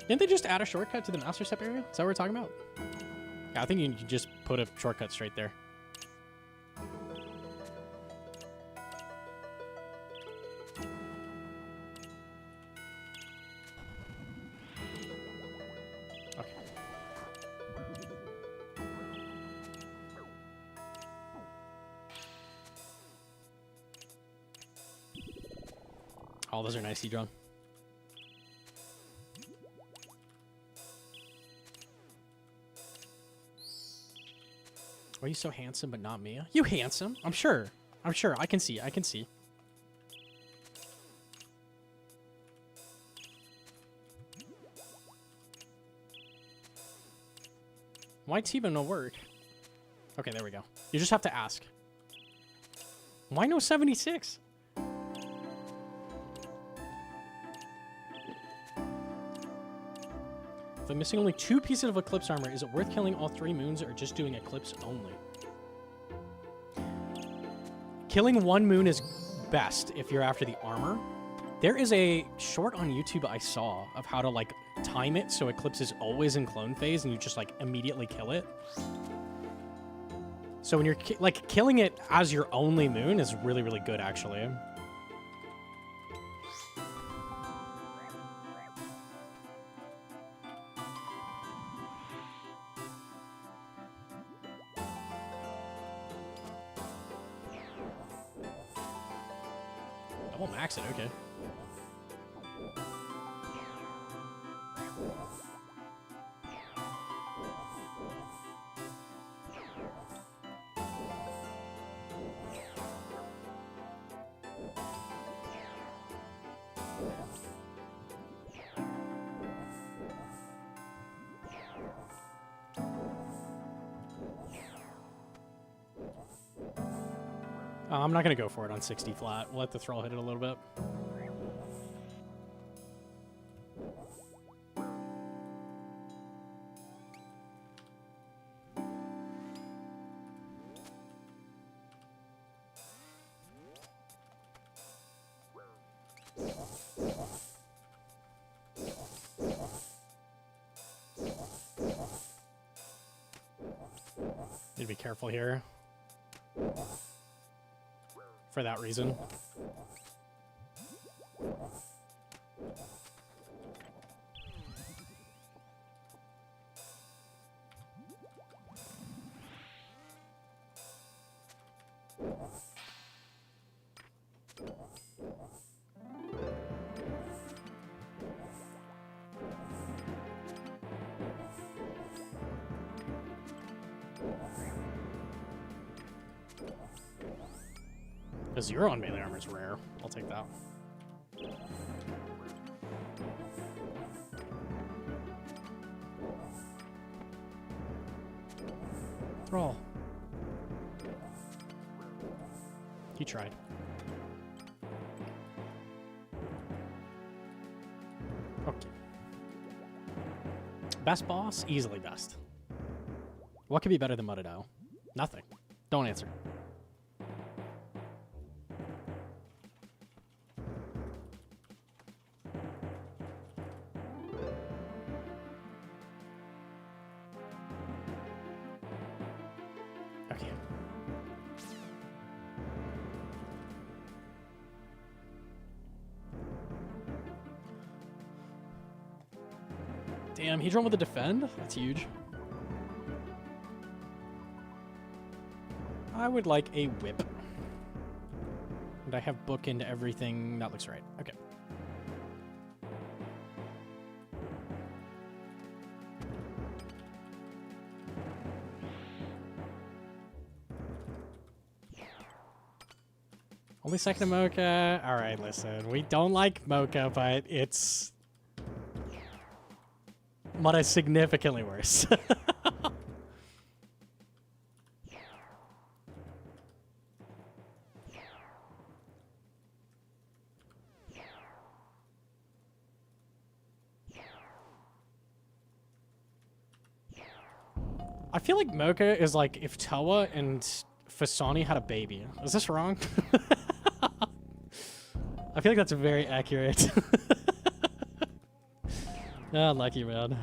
Didn't they just add a shortcut to the master step area? Is that what we're talking about? Yeah, I think you can just put a shortcut straight there. Oh, those are nice, Hedron. Why are you so handsome but not me? You handsome? I'm sure. I'm sure. I can see. I can see. Why T-bone no work? Okay, there we go. You just have to ask. Why no 76? If I'm missing only 2 pieces of Eclipse armor, is it worth killing all 3 moons or just doing Eclipse only? Killing 1 moon is best if you're after the armor. There is a short on YouTube I saw of how to, like, time it so Eclipse is always in clone phase and you just, like, immediately kill it. So when you're, like, killing it as your only moon is really, really good, actually. Double max it, okay. I'm not going to go for it on 60 flat. We'll let the thrall hit it a little bit. Need to be careful here. For that reason. A 0 on melee armor is rare. I'll take that. Thrall. He tried. Okay. Best boss? Easily best. What could be better than Mudadao? Nothing. Don't answer. Okay. Damn, he drawn with a defend? That's huge. I would like a whip. And I have book into everything. That looks right. Okay. Only second to Mocha. All right, listen. We don't like Mocha, but it's... Mudda significantly worse. I feel like Mocha is like if Toa and Fasani had a baby. Is this wrong? I feel like that's very accurate. Ah, lucky man.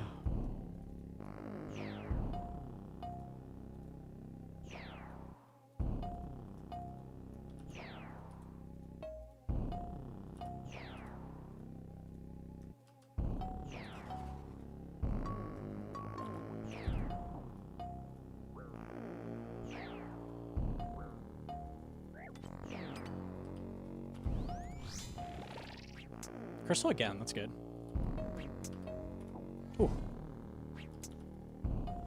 Crystal again, that's good. Ooh.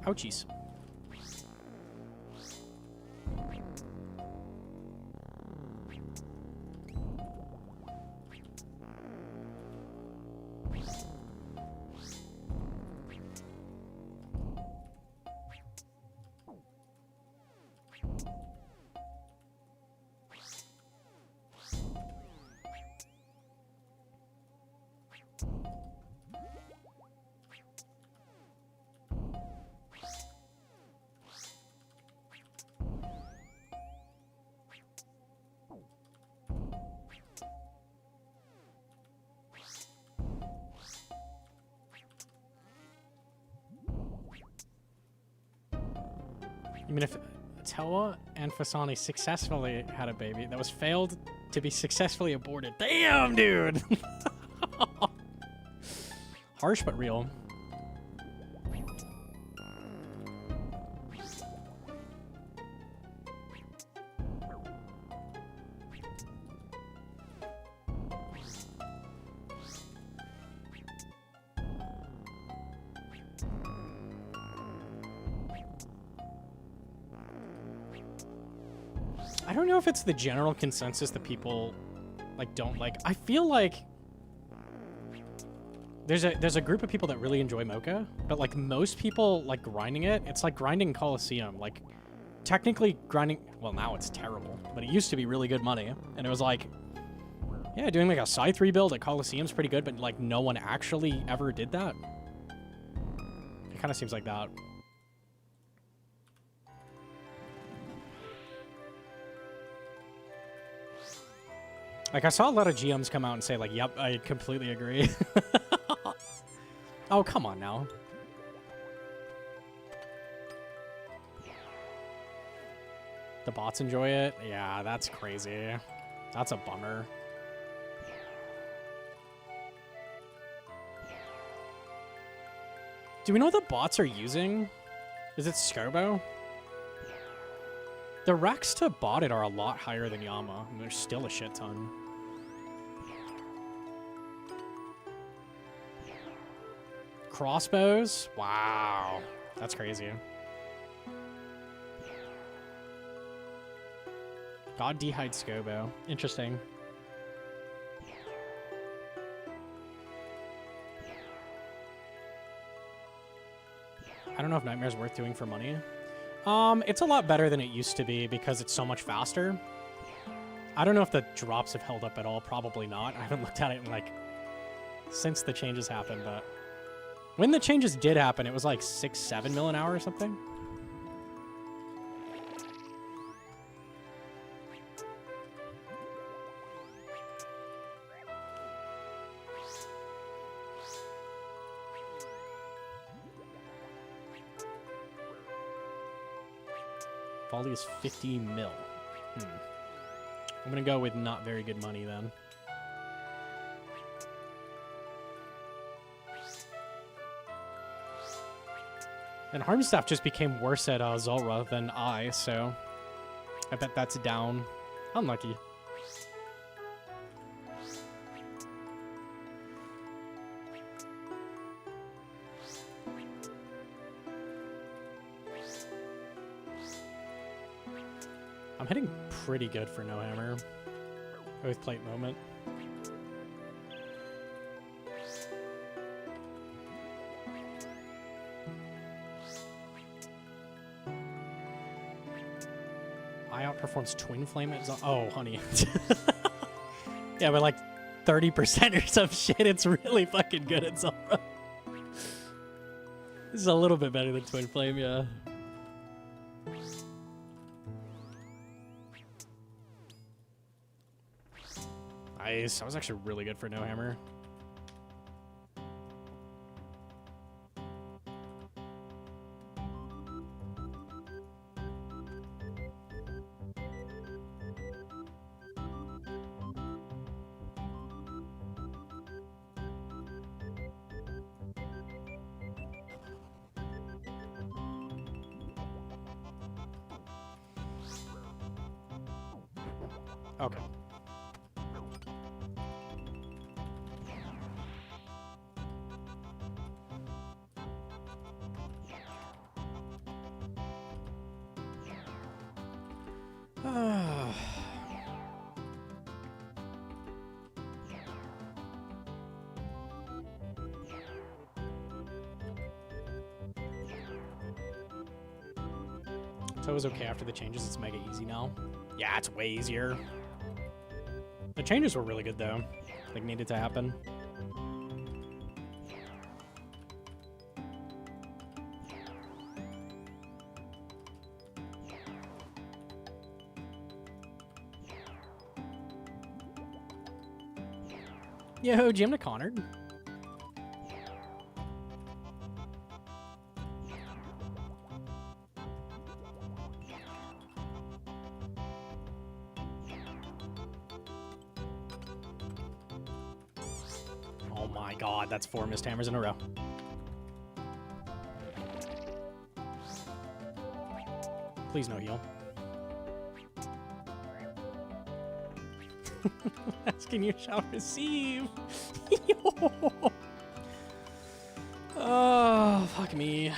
Ouchies. I mean, if Tewa and Fasani successfully had a baby that was failed to be successfully aborted. Damn, dude! Harsh but real. I don't know if it's the general consensus that people like don't like. I feel like there's a group of people that really enjoy Mocha, but like most people like grinding it. It's like grinding Coliseum. Like technically grinding. Well, now it's terrible, but it used to be really good money, and it was like, yeah, doing like a Scythe rebuild at Coliseum's pretty good, but like no one actually ever did that. It kind of seems like that. Like, I saw a lot of GMs come out and say, like, yep, I completely agree. Oh, come on now. The bots enjoy it? Yeah, that's crazy. That's a bummer. Do we know what the bots are using? Is it Scarbo? The Rex to bot it are a lot higher than Yama, and there's still a shit ton. Crossbows? Wow. That's crazy. God Dehide Scobo. Interesting. I don't know if Nightmare's worth doing for money. It's a lot better than it used to be because it's so much faster. I don't know if the drops have held up at all. Probably not. I haven't looked at it in, like, since the changes happened, but when the changes did happen, it was like 6-7 mil an hour or something. Volley is 50 mil. I'm gonna go with not very good money then. And Harmstaff just became worse at Zulrah than I, so I bet that's down. Unlucky. I'm hitting pretty good for no hammer. With plate moment. I outperforms Twin Flame at oh, honey. Yeah, but like 30% or some shit, it's really fucking good at Zulrah. This is a little bit better than Twin Flame, yeah. Nice. That was actually really good for no hammer. Okay. So it was okay after the changes. It's mega easy now. Yeah, it's way easier. The changes were really good though. Like needed to happen. Yo, Jim to Connard. Oh my god, that's 4 missed hammers in a row. Please no heal. Asking you shall receive. Oh, fuck me.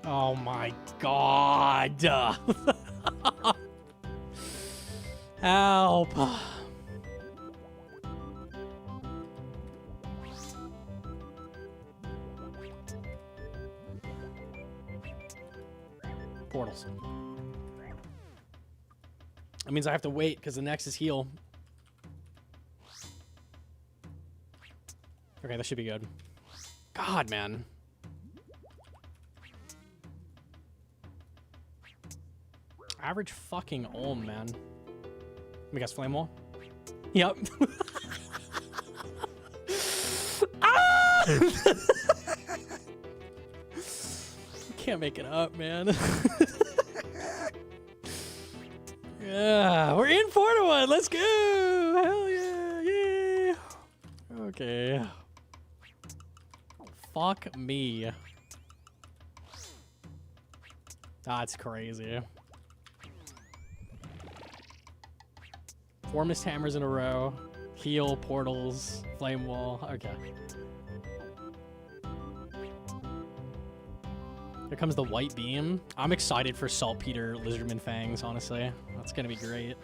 Oh my god. Help. Portals. That means I have to wait because the next is heal. Okay, that should be good. God, man. Average fucking Olm, man. Let me guess, Flame Wall? Yep. Ah! Can't make it up, man. Yeah, we're in 4-1. Let's go. Hell yeah. Yeah. Okay. Fuck me. That's crazy. 4 missed hammers in a row. Heal, portals, flame wall. Okay. Here comes the white beam. I'm excited for Saltpeter Lizardman Fangs, honestly. That's gonna be great.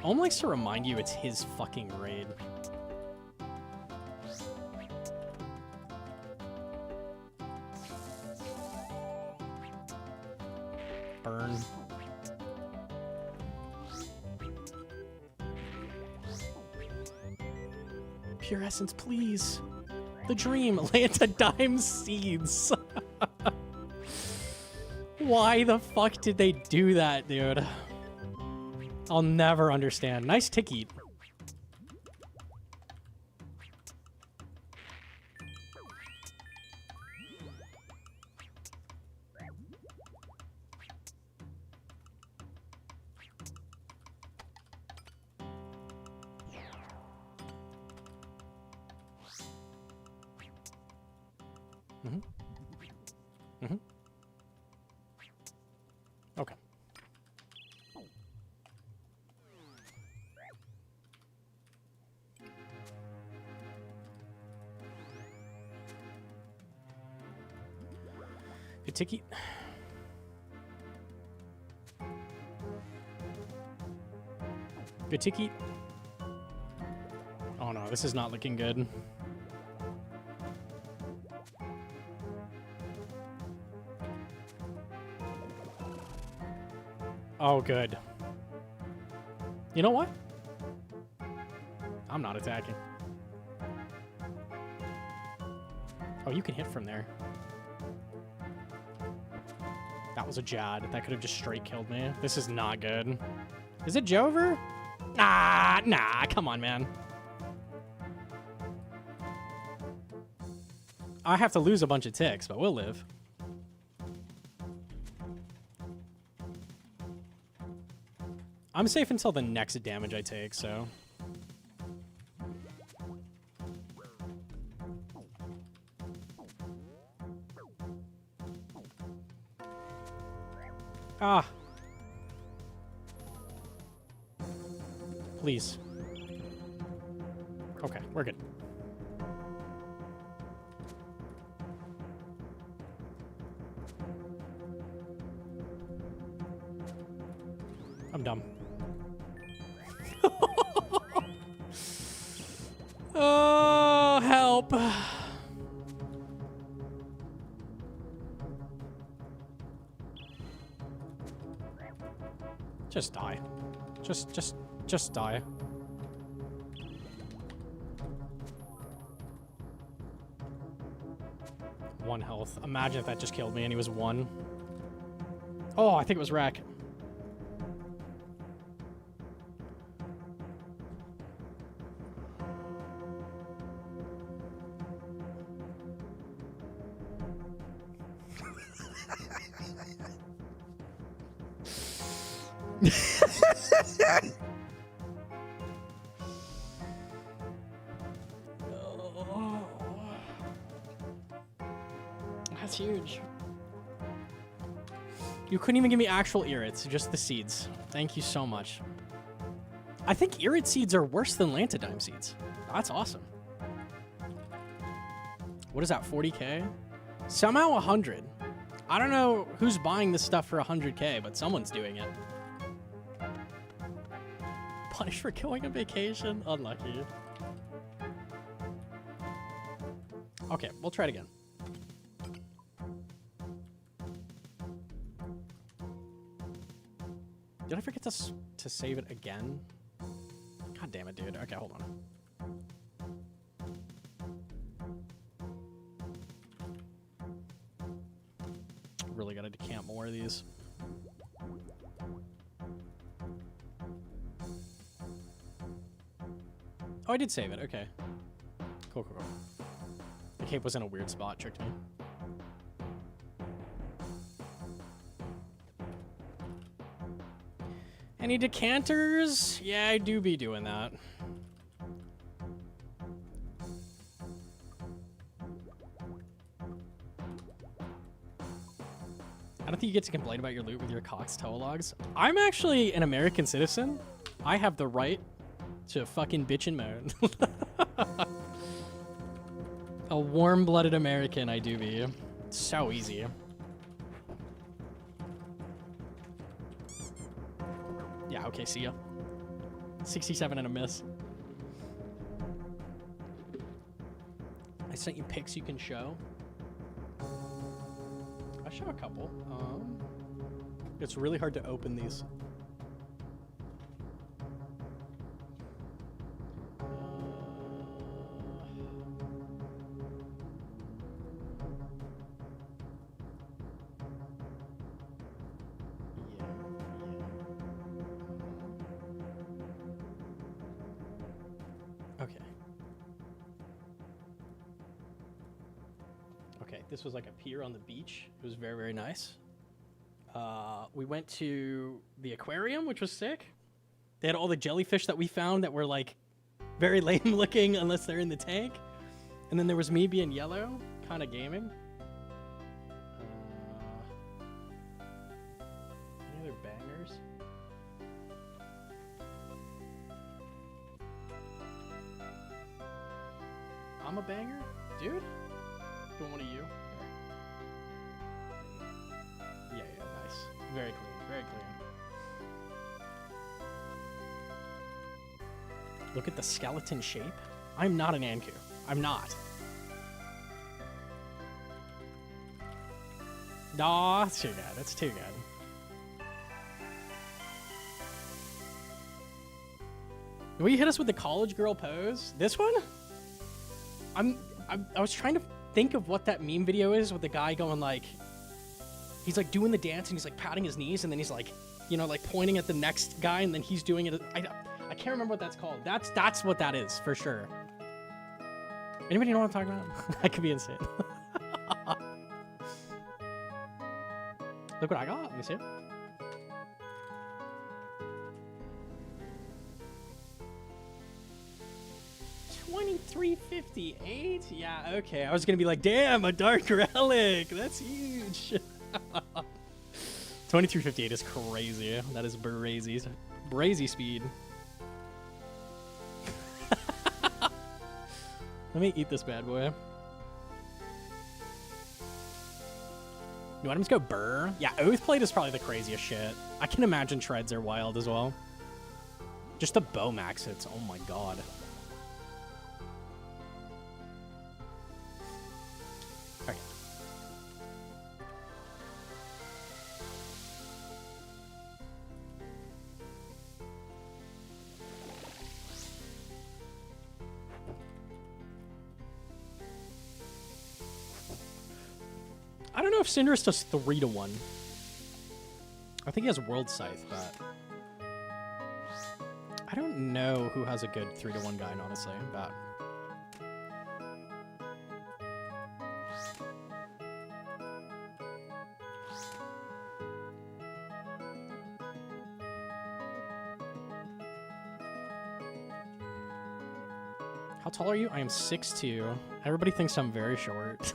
Ohm likes to remind you it's his fucking raid. Burn. Pure essence, please. The dream. Lanta Dime Seeds. Why the fuck did they do that, dude? I'll never understand. Nice ticket. Okay. Good ticket. Good ticket. Oh no, this is not looking good. Oh, good. You know what? I'm not attacking. Oh, you can hit from there. That was a Jad. That could have just straight killed me. This is not good. Is it Jover? Nah, come on, man. I have to lose a bunch of ticks, but we'll live. I'm safe until the next damage I take, so. Ah. Please. Okay, we're good. I'm dumb. Oh, help. Just die. Just die. One health. Imagine if that just killed me and he was one. Oh, I think it was Rack. That's huge. You couldn't even give me actual irrits, just the seeds. Thank you so much. I think irrit seeds are worse than Lantidime seeds. That's awesome. What is that, 40K? Somehow 100. I don't know who's buying this stuff for 100K, but someone's doing it. Punished for going on vacation? Unlucky. Okay, we'll try it again. Did I forget to save it again? God damn it, dude. Okay, hold on. Really gotta decamp more of these. Oh, I did save it. Okay. Cool, cool, cool. The cape was in a weird spot. Tricked me. Any decanters? Yeah, I do be doing that. I don't think you get to complain about your loot with your Cox toe logs. I'm actually an American citizen. I have the right to fucking bitch and moan. A warm-blooded American, I do be. It's so easy. Yeah, okay, see ya. 67 and a miss. I sent you pics you can show. I show a couple. It's really hard to open these. This was like a pier on the beach. It was very, very nice. We went to the aquarium, which was sick. They had all the jellyfish that we found that were like very lame looking unless they're in the tank. And then there was me being yellow, kind of gaming. Any other bangers? I'm a banger? Dude? Doing one of you? Yeah, nice. Very clean, very clean. Look at the skeleton shape. I'm not an Anku. I'm not. Nah, that's too good. That's too good. Will you hit us with the college girl pose? This one? I was trying to think of what that meme video is with the guy going like, he's like doing the dance and he's like patting his knees and then he's like, you know, like pointing at the next guy and then he's doing it. I can't remember what that's called. That's what that is for sure. Anybody know what I'm talking about? That could be insane. Look what I got. Let me see it. $23.58. Yeah, okay. I was gonna be like, damn, a dark relic. That's huge. $23.58 is crazy. That is brazy. Brazy speed. Let me eat this bad boy. New items go burr. Yeah, Oathplate is probably the craziest shit. I can imagine Shreds are wild as well. Just the bow max hits. Oh my god. Okay. I don't know if Cinderace does 3-1. I think he has World Scythe, but I don't know who has a good 3-1 guide, honestly, but how tall are you? I am 6'2". Everybody thinks I'm very short.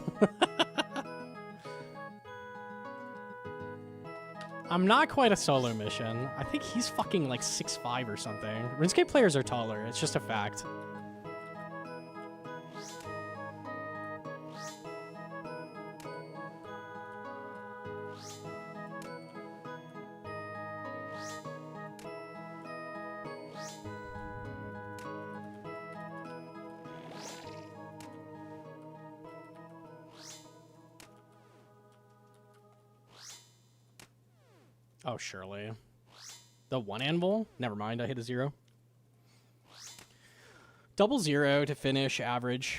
I'm not quite a solo mission. I think he's fucking like 6'5" or something. RuneScape players are taller. It's just a fact. Oh, surely. The 1 anvil? Never mind, I hit a 0. Double 0 to finish average.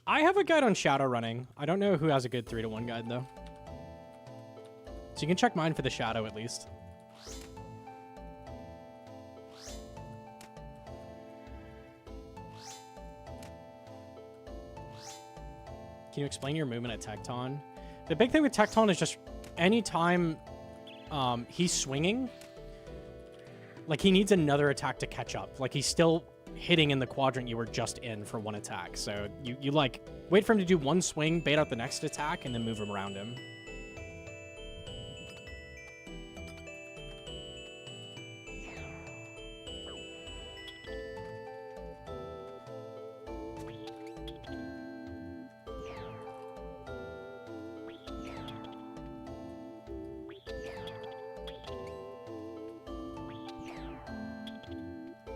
I have a guide on shadow running. I don't know who has a good 3-1 guide, though. So you can check mine for the shadow, at least. Can you explain your movement at Tecton? The big thing with Tecton is just anytime he's swinging, like he needs another attack to catch up. Like he's still hitting in the quadrant you were just in for 1 attack. So you like wait for him to do 1 swing, bait out the next attack, and then move him around him.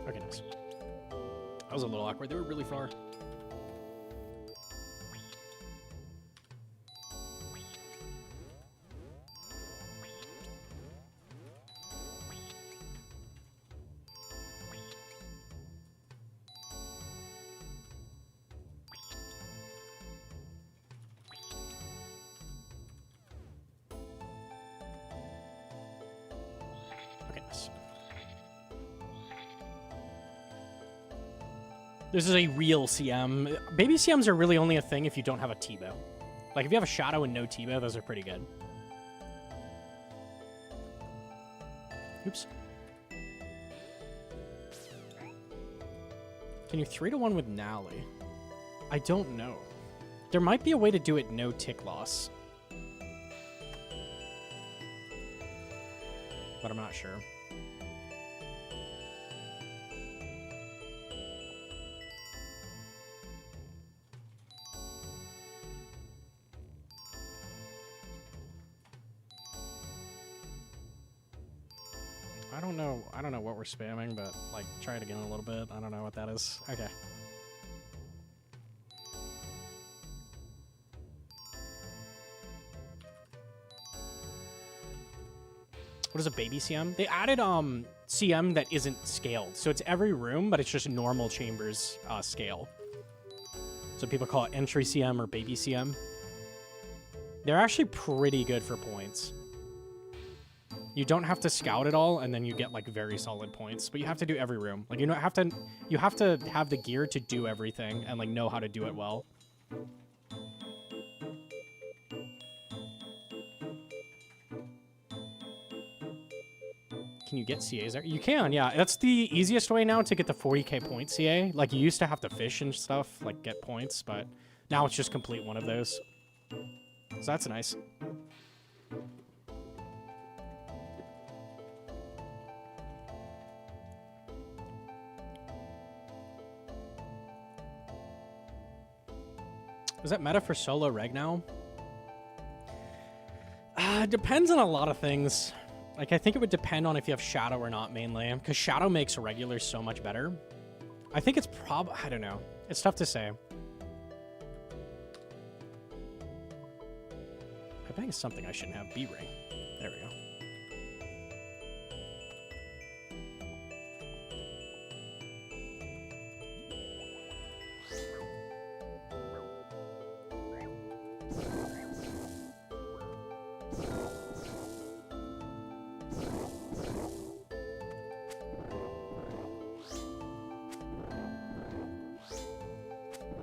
Okay, nice. That was a little awkward. They were really far. Okay, nice. This is a real CM. Baby CMs are really only a thing if you don't have a T-bow. Like, if you have a Shadow and no T-bow, those are pretty good. Oops. Can you 3-1 with Nally? I don't know. There might be a way to do it no tick loss. But I'm not sure. I don't know what we're spamming, but like try it again a little bit. I don't know what that is. Okay. What is a baby CM? They added CM that isn't scaled. So it's every room, but it's just normal chambers scale. So people call it entry CM or baby CM. They're actually pretty good for points. You don't have to scout it all, and then you get like very solid points. But you have to do every room. Like you have to have the gear to do everything and like know how to do it well. Can you get CAs there? You can, yeah. That's the easiest way now to get the 40k point CA. Like you used to have to fish and stuff, like get points, but now it's just complete one of those. So that's nice. Is that meta for solo reg now? Depends on a lot of things. Like, I think it would depend on if you have Shadow or not, mainly. Because Shadow makes regular so much better. I think it's I don't know. It's tough to say. I think it's something I shouldn't have. B-ring. There we go.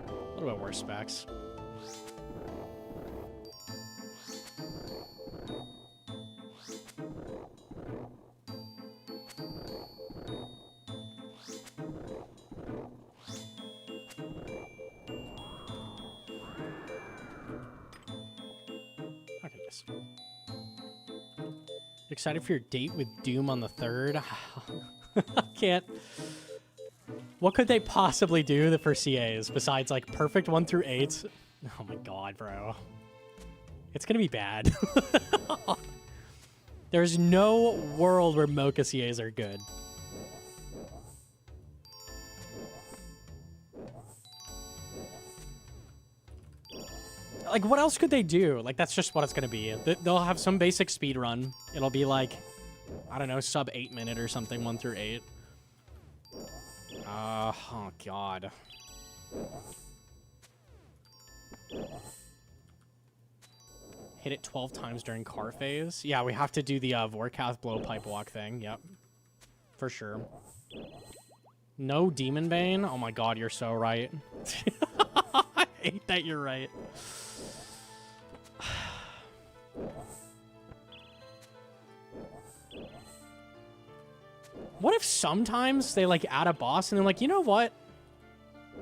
A little bit worse specs. Excited for your date with Doom on the 3rd? I can't. What could they possibly do for CAs besides like perfect 1 through 8? Oh my god, bro. It's gonna be bad. There's no world where Mocha CAs are good. Like, what else could they do? Like, that's just what it's going to be. They'll have some basic speed run. It'll be like, I don't know, sub 8 minute or something, 1 through 8. Oh, God. Hit it 12 times during car phase. Yeah, we have to do the Vorkath blowpipe walk thing. Yep. For sure. No Demon Bane? Oh my god, you're so right. I hate that you're right. What if sometimes they, like, add a boss and they're like, you know what?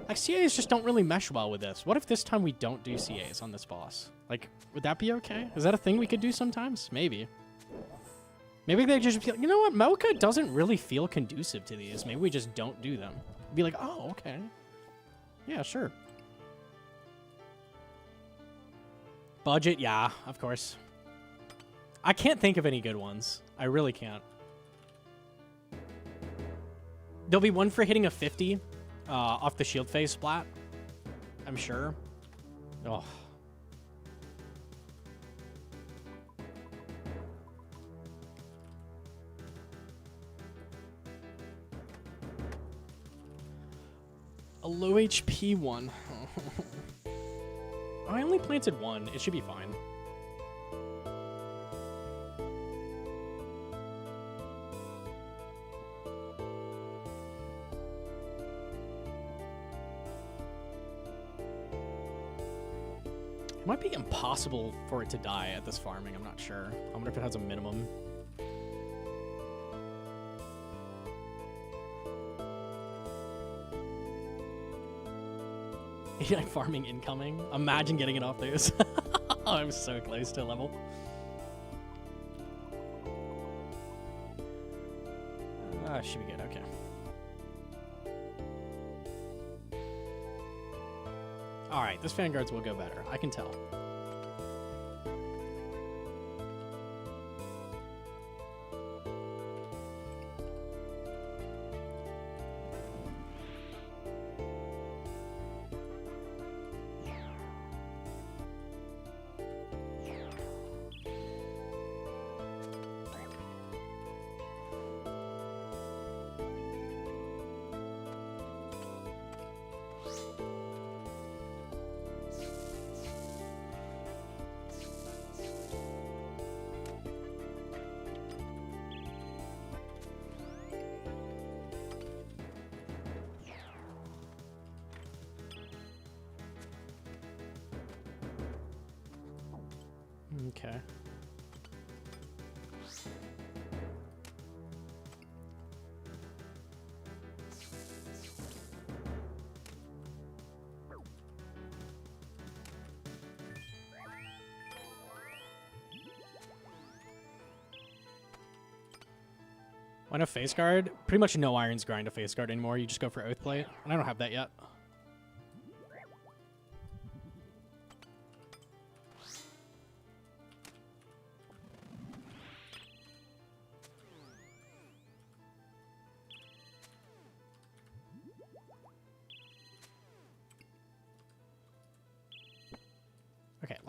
Like, CAs just don't really mesh well with this. What if this time we don't do CAs on this boss? Like, would that be okay? Is that a thing we could do sometimes? Maybe. Maybe they just feel, you know what? Mocha doesn't really feel conducive to these. Maybe we just don't do them. Be like, oh, okay. Yeah, sure. Budget, yeah, of course. I can't think of any good ones. I really can't. There'll be one for hitting a 50 off the shield phase splat. I'm sure. Oh. A low HP one. I only planted one. It should be fine. It might be impossible for it to die at this farming. I'm not sure. I wonder if it has a minimum. AI farming incoming. Imagine getting it off those. Oh, I'm so close to level. Should be good. Okay. All right, this Vanguards will go better. I can tell. Okay. Why no face guard? Pretty much no irons grind a face guard anymore. You just go for oath plate. And I don't have that yet.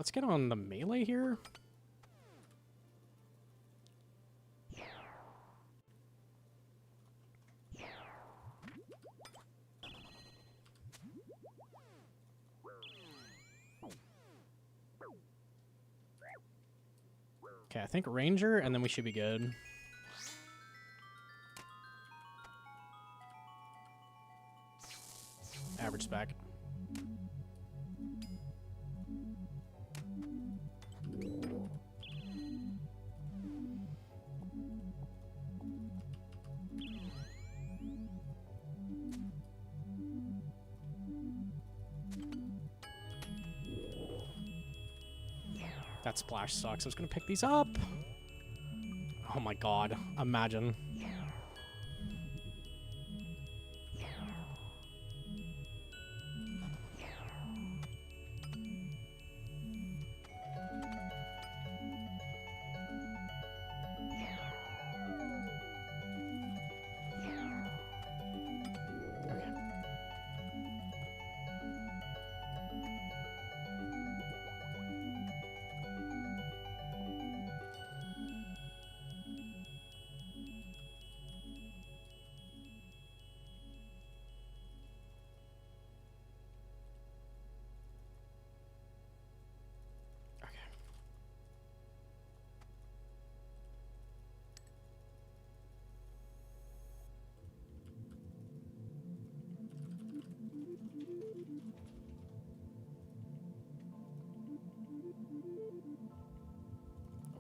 let's get on the melee here. Okay, I think Ranger, and then we should be good. Average spec. That splash sucks. I was gonna pick these up. Oh my god. Imagine.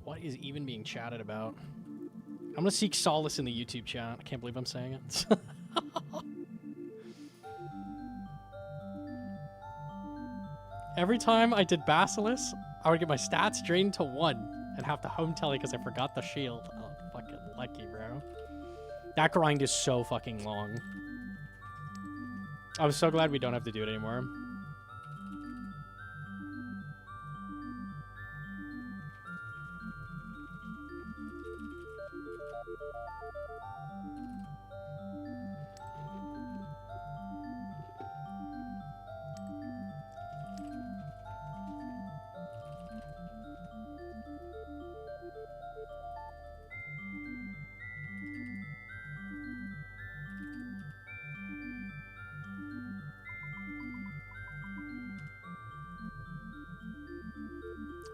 What is even being chatted about? I'm gonna seek solace in the YouTube chat. I can't believe I'm saying it. Every time I did Basilisk, I would get my stats drained to 1 and have to home telly because I forgot the shield. Oh, fucking lucky, bro. That grind is so fucking long. I'm so glad we don't have to do it anymore.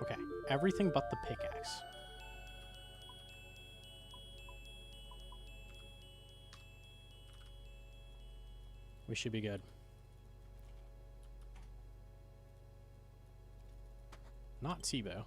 Okay, everything but the pickaxe. We should be good. Not T-bow.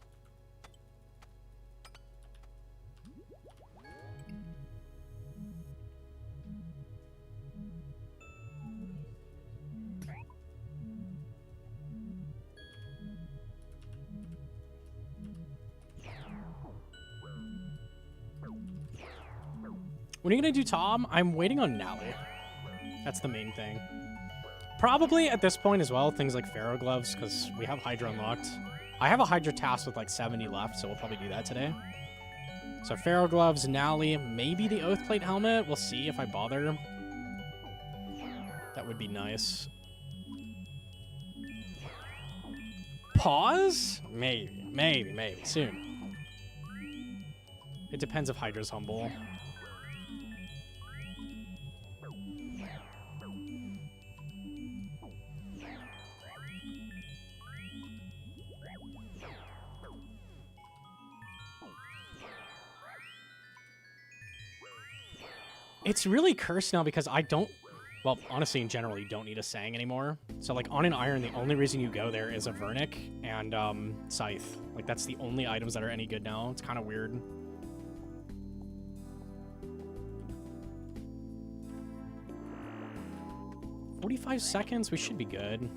When are you gonna do Tom? I'm waiting on Nally. That's the main thing. Probably at this point as well, things like Pharaoh Gloves, because we have Hydra unlocked. I have a Hydra task with like 70 left, so we'll probably do that today. So Pharaoh Gloves, Nally, maybe the Oathplate Helmet. We'll see if I bother. That would be nice. Pause? Maybe, soon. It depends if Hydra's humble. It's really cursed now because I don't... Well, honestly, in general, you don't need a Sang anymore. So, like, on an Iron, the only reason you go there is a Vernic and Scythe. Like, that's the only items that are any good now. It's kind of weird. "45 seconds? We should be good.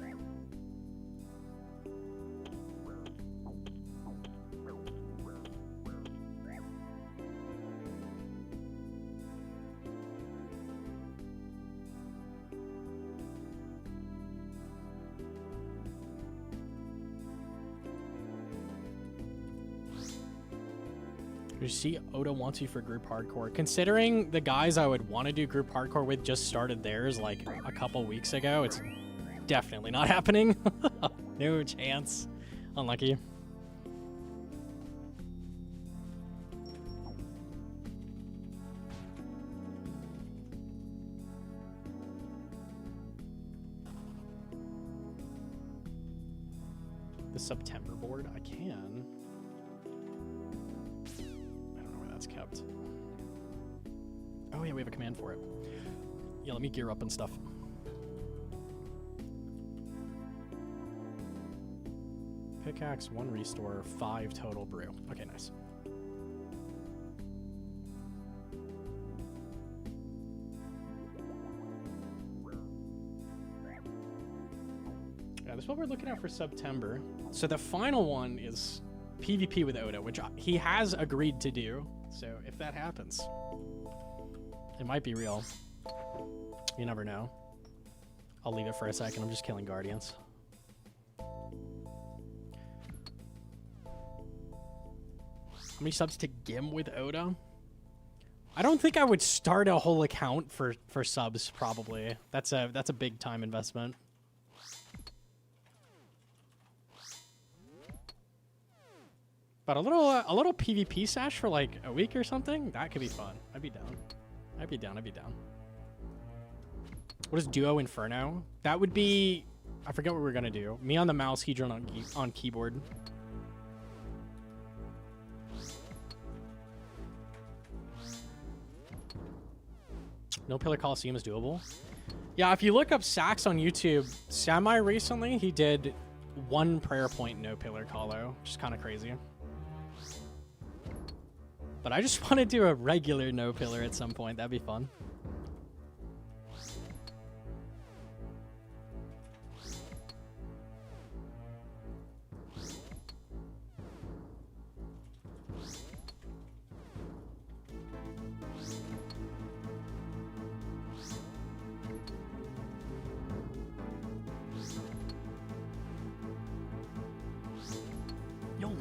You see, Oda wants you for group hardcore. Considering the guys I would want to do group hardcore with just started theirs like a couple weeks ago, it's definitely not happening. No chance. Unlucky. the September board? I can. I don't know where that's kept. Oh yeah, we have a command for it. Yeah, let me gear up and stuff. Pickaxe, 1 restore, 5 total brew. Okay, nice. Yeah, this is what we're looking at for September. So the final one is PvP with Oda, which he has agreed to do. So if that happens, it might be real. You never know. I'll leave it for a second. I'm just killing Guardians. How many subs to Gim with Oda? I don't think I would start a whole account for subs, probably. That's a big time investment. But a little PvP sash for like a week or something, that could be fun. I'd be down. I'd be down. What is Duo Inferno? That would be, I forget what we're gonna do. Me on the mouse, Hedron on keyboard. No Pillar Coliseum is doable. Yeah, if you look up Sax on YouTube, semi-recently, he did 1 prayer point no Pillar Colo, which is kind of crazy. But I just want to do a regular no Pillar at some point. That'd be fun.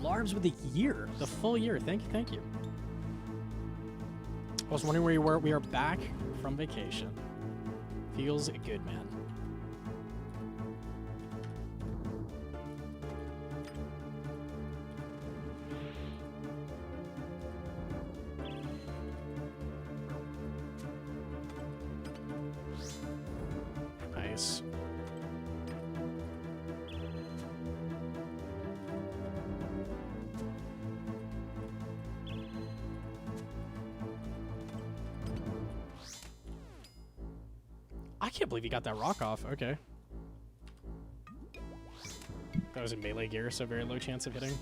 Larbs with a year, the full year. Thank you. I was wondering where you were. We are back from vacation. Feels good, man. Nice. I can't believe he got that rock off. Okay. That was in melee gear, so very low chance of hitting.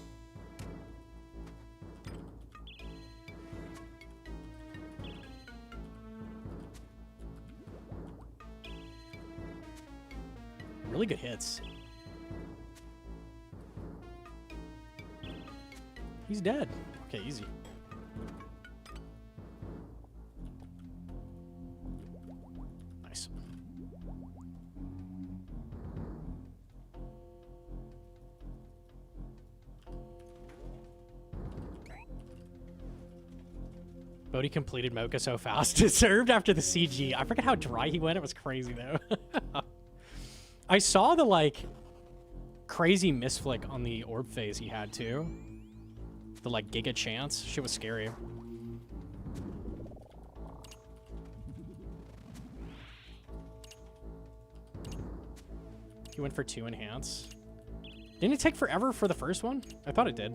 Really good hits. He's dead. Okay, easy. Nice. Bodhi completed Mocha so fast. It served after the CG. I forget how dry he went. It was crazy, though. I saw the, like, crazy misflick on the orb phase he had, too. The, like, giga chance. Shit was scary. He went for 2 enhance. Didn't it take forever for the first one? I thought it did.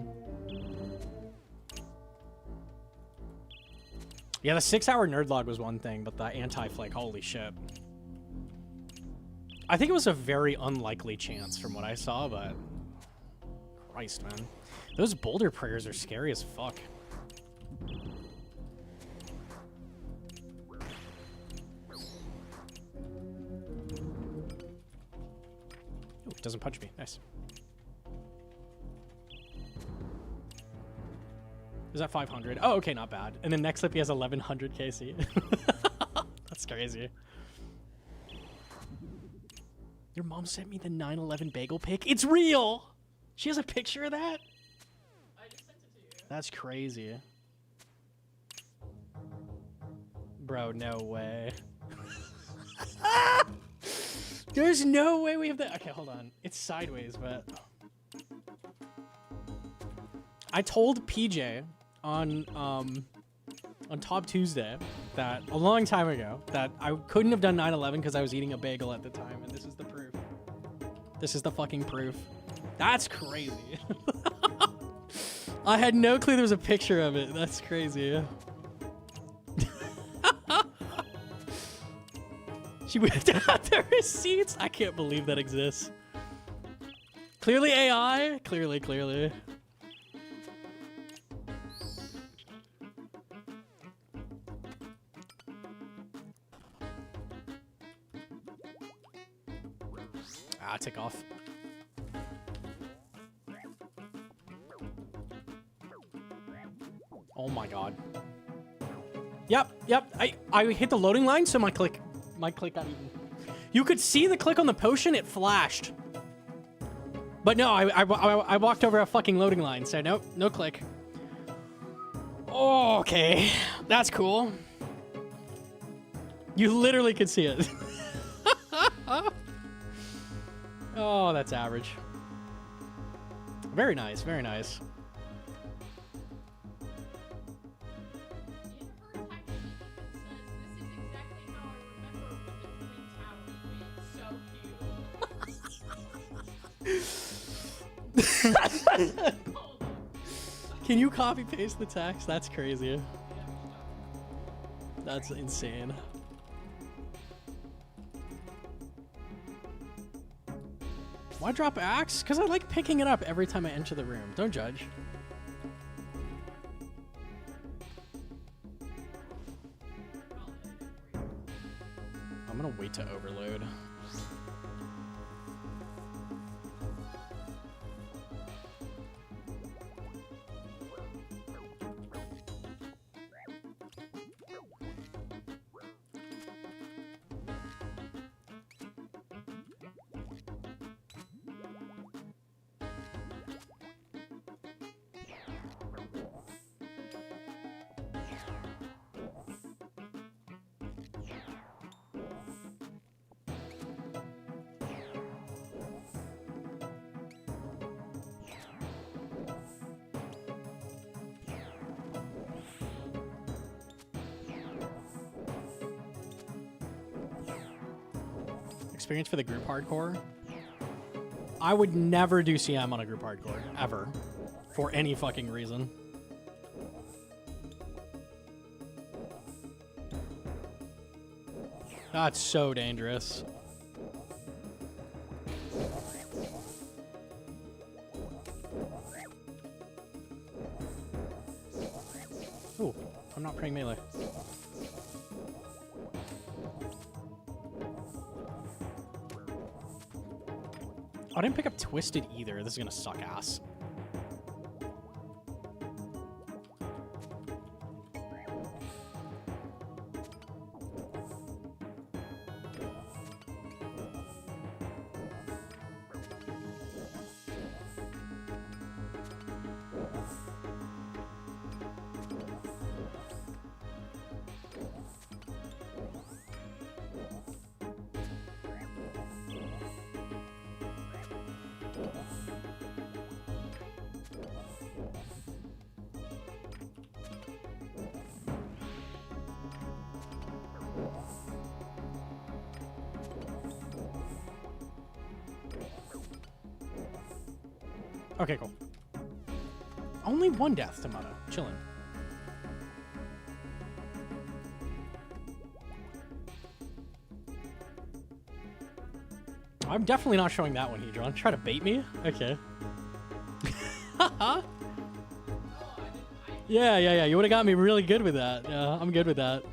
Yeah, the 6-hour nerd log was one thing, but the anti-flake, holy shit. I think it was a very unlikely chance from what I saw, but Christ, man. Those boulder prayers are scary as fuck. Ooh, it doesn't punch me. Nice. Is that 500? Oh, okay, not bad. And then next up he has 1100 KC. That's crazy. Your mom sent me the 9/11 bagel pic. It's real! She has a picture of that? I just sent it to you. That's crazy. Bro, no way. There's no way we have that. Okay, hold on. It's sideways, but... I told PJ on Top Tuesday that a long time ago that I couldn't have done 9/11 because I was eating a bagel at the time, and this is the proof. This is the fucking proof. That's crazy. I had no clue there was a picture of it. That's crazy. She whipped out the receipts. I can't believe that exists. Clearly AI. Clearly. Ah, tick off. Oh my god. Yep. I hit the loading line, so my click got eaten. You could see the click on the potion, it flashed. But no, I walked over a fucking loading line, so nope, no click. Oh, okay. That's cool. You literally could see it. Oh, that's average. Very nice, very nice. Can you copy paste the text? That's crazy. That's insane. Why drop axe? Because I like picking it up every time I enter the room. Don't judge. I'm gonna wait to overload. Experience for the group hardcore. I would never do CM on a group hardcore, ever. For any fucking reason. That's so dangerous. Ooh, I'm not praying melee. I didn't pick up Twisted either. This is gonna suck ass. Okay, cool. Only one death to Mocha. Chillin'. I'm definitely not showing that one, Hedron. Try to bait me? Okay. Yeah. You would have got me really good with that. Yeah, I'm good with that.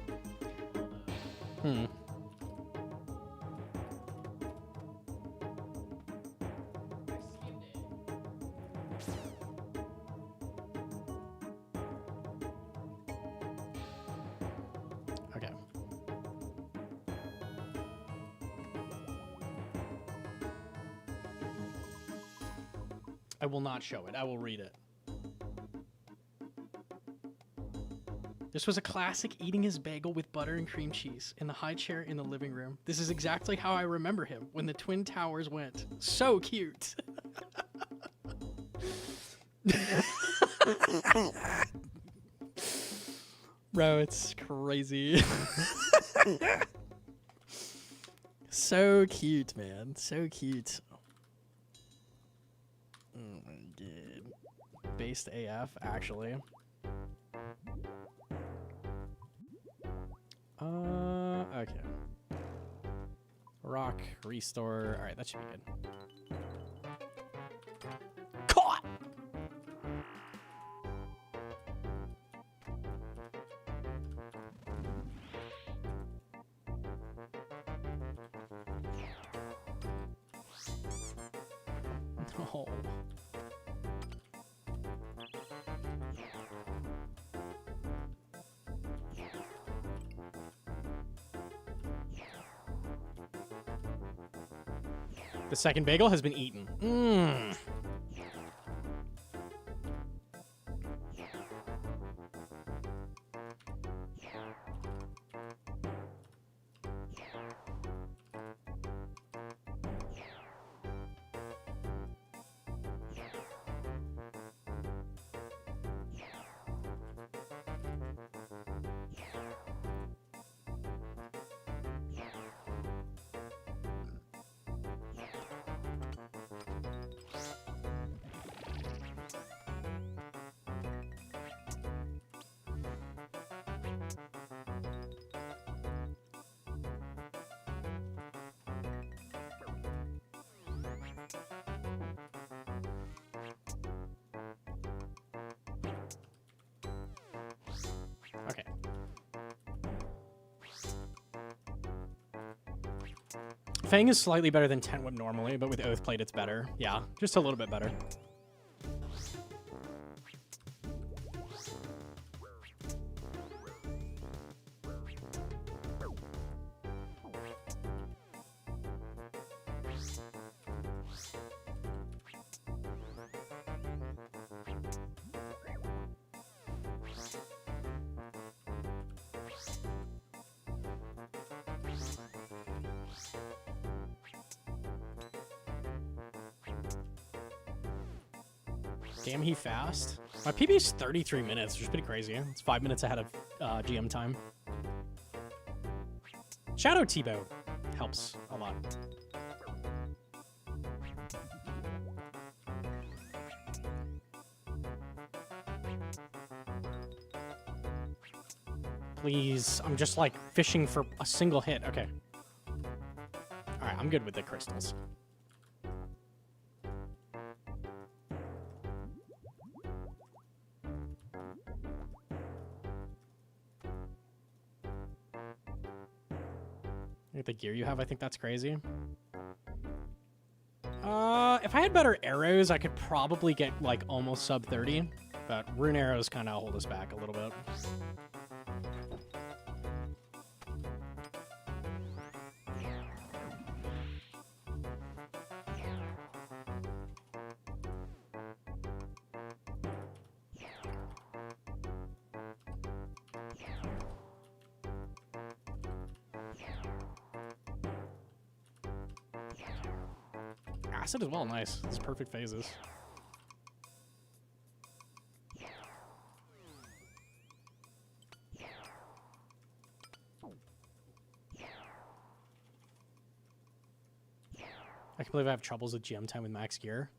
Okay. I will not show it. I will read it. This was a classic eating his bagel with butter and cream cheese in the high chair in the living room. This is exactly how I remember him when the Twin Towers went. So cute. Bro, it's crazy. So cute, man. So cute. based AF, actually. Okay. Rock, restore. All right, that should be good. Caught! No. The second bagel has been eaten. Mmm. Okay. Fang is slightly better than Tent Whip normally, but with Oathplate it's better. Yeah, just a little bit better. Damn, he fast. My PB is 33 minutes, which is pretty crazy. It's 5 minutes ahead of GM time. Shadow T-Bow helps a lot. Please, I'm just like fishing for a single hit. Okay. All right, I'm good with the crystals. The gear you have, I think that's crazy. If I had better arrows, I could probably get like almost sub 30, but rune arrows kind of hold us back a little bit. Acid as well, nice. It's perfect phases. I can believe I have troubles with GM time with max gear.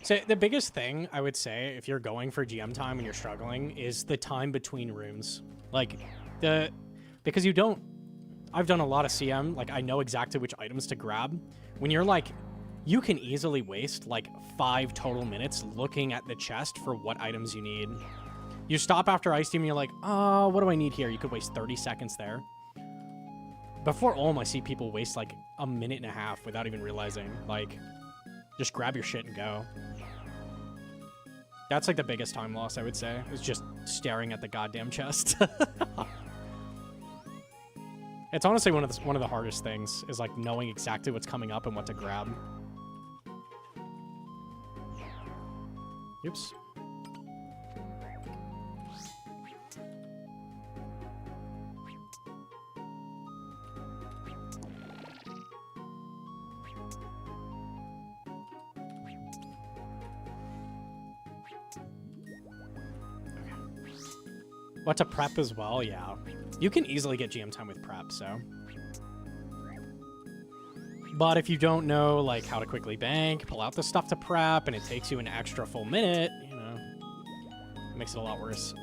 So the biggest thing I would say if you're going for GM time and you're struggling is the time between rooms. Like because you don't, I've done a lot of CM, like I know exactly which items to grab. When you're like, you can easily waste like 5 total minutes looking at the chest for what items you need. You stop after Ice Team and you're like, oh, what do I need here? You could waste 30 seconds there. Before Ulm, I see people waste like a minute and a half without even realizing. Like, just grab your shit and go. That's like the biggest time loss, I would say, is just staring at the goddamn chest. It's honestly one of the hardest things, is like knowing exactly what's coming up and what to grab. Oops. What to prep as well? Yeah. You can easily get GM time with prep, so. But if you don't know like how to quickly bank, pull out the stuff to prep, and it takes you an extra full minute, you know, It makes it a lot worse.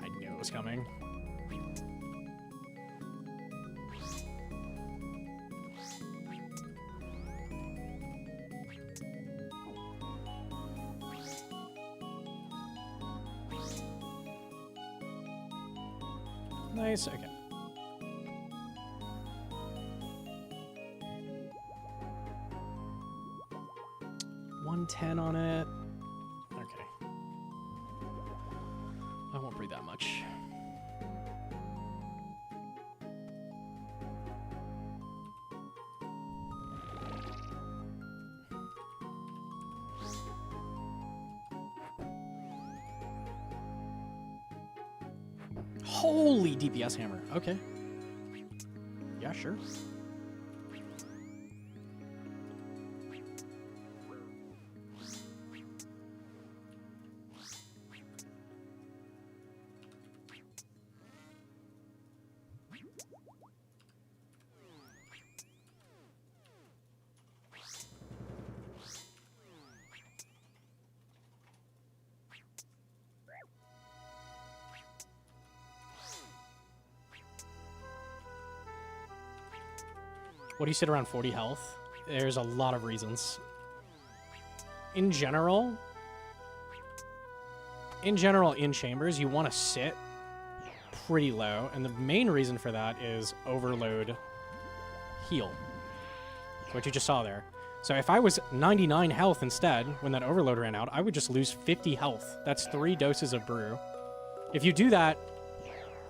I knew it was coming. Nice, okay. $110 on it. Okay. I won't breathe that much. Holy DPS hammer. Okay. Yeah, sure. What do you sit around 40 health? There's a lot of reasons. In general, in chambers, you want to sit pretty low, and the main reason for that is overload heal. What you just saw there. So if I was 99 health instead, when that overload ran out, I would just lose 50 health. That's 3 doses of brew. If you do that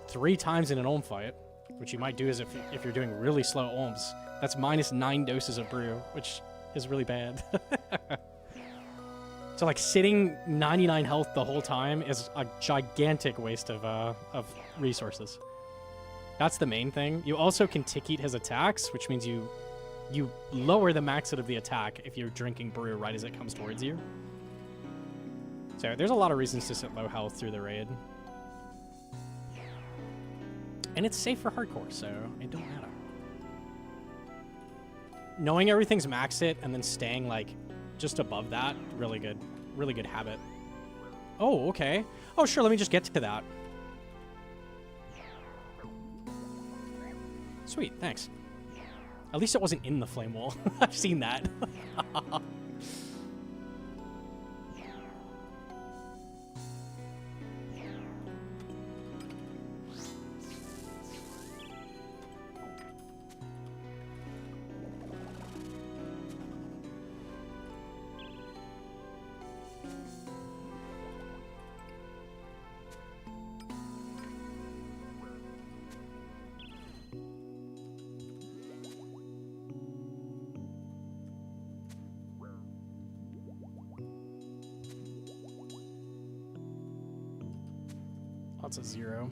3 times in an Olm fight, which you might do is if you're doing really slow Olms, that's minus 9 doses of brew, which is really bad. So like sitting 99 health the whole time is a gigantic waste of resources. That's the main thing. You also can tick-eat his attacks, which means you lower the max out of the attack if you're drinking brew right as it comes towards you. So there's a lot of reasons to sit low health through the raid. And it's safe for hardcore, so it don't matter. Knowing everything's max it and then staying like just above that, really good habit. Oh, okay. Oh, sure, let me just get to that. Sweet, thanks. At least it wasn't in the flame wall. I've seen that. That's a 0.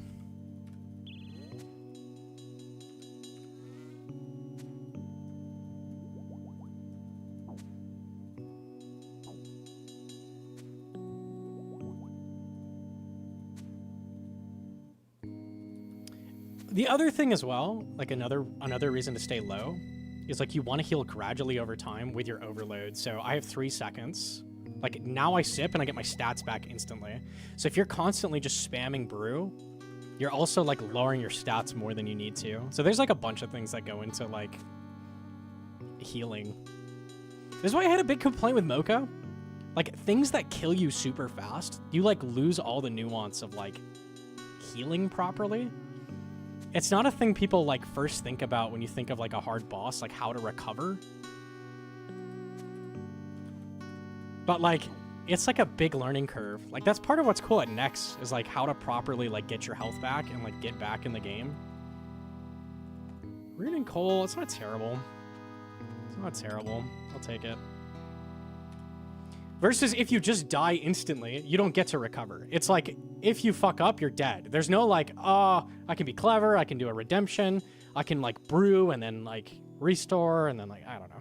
The other thing as well, like another reason to stay low, is like you want to heal gradually over time with your overload. So I have 3 seconds. Like now I sip and I get my stats back instantly. So if you're constantly just spamming brew, you're also like lowering your stats more than you need to. So there's like a bunch of things that go into like healing. This is why I had a big complaint with Mocha. Like things that kill you super fast, you like lose all the nuance of like healing properly. It's not a thing people like first think about when you think of like a hard boss, like how to recover. But like, it's like a big learning curve. Like that's part of what's cool at Nex is like how to properly like get your health back and like get back in the game. Rune and Coal, it's not terrible. It's not terrible. I'll take it. Versus if you just die instantly, you don't get to recover. It's like, if you fuck up, you're dead. There's no like, oh, I can be clever, I can do a redemption, I can like brew and then like restore and then like, I don't know.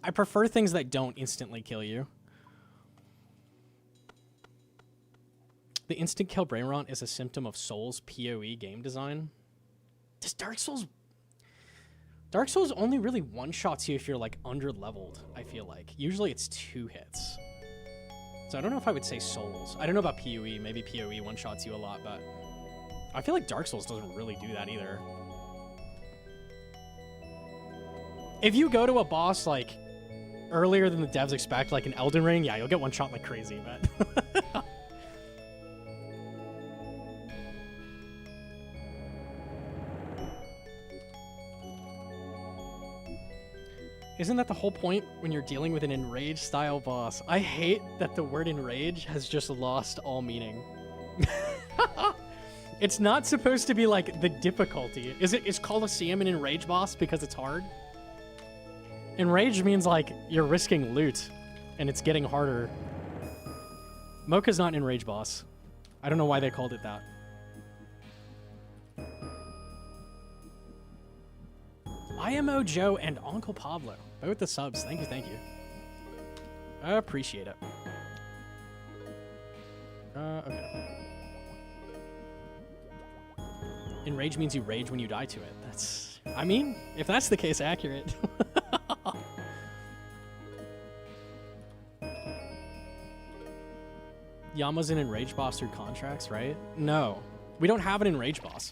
I prefer things that don't instantly kill you. The instant kill brain rot is a symptom of Souls PoE game design. Does Dark Souls only really one-shots you if you're, like, under-leveled, I feel like. Usually it's 2 hits. So I don't know if I would say Souls. I don't know about PoE. Maybe PoE one-shots you a lot, but I feel like Dark Souls doesn't really do that either. If you go to a boss, like, earlier than the devs expect, like an Elden Ring, yeah, you'll get one-shot like crazy, but... Isn't that the whole point when you're dealing with an enraged style boss? I hate that the word enrage has just lost all meaning. It's not supposed to be like the difficulty. Is Colosseum an enraged boss because it's hard? Enraged means like you're risking loot and it's getting harder. Mocha's not an enraged boss. I don't know why they called it that. IMO Joe and Uncle Pablo. Both the subs. Thank you, thank you. I appreciate it. Okay. Enrage means you rage when you die to it. That's... I mean, if that's the case, accurate. Yama's an enraged boss through contracts, right? No. We don't have an enraged boss.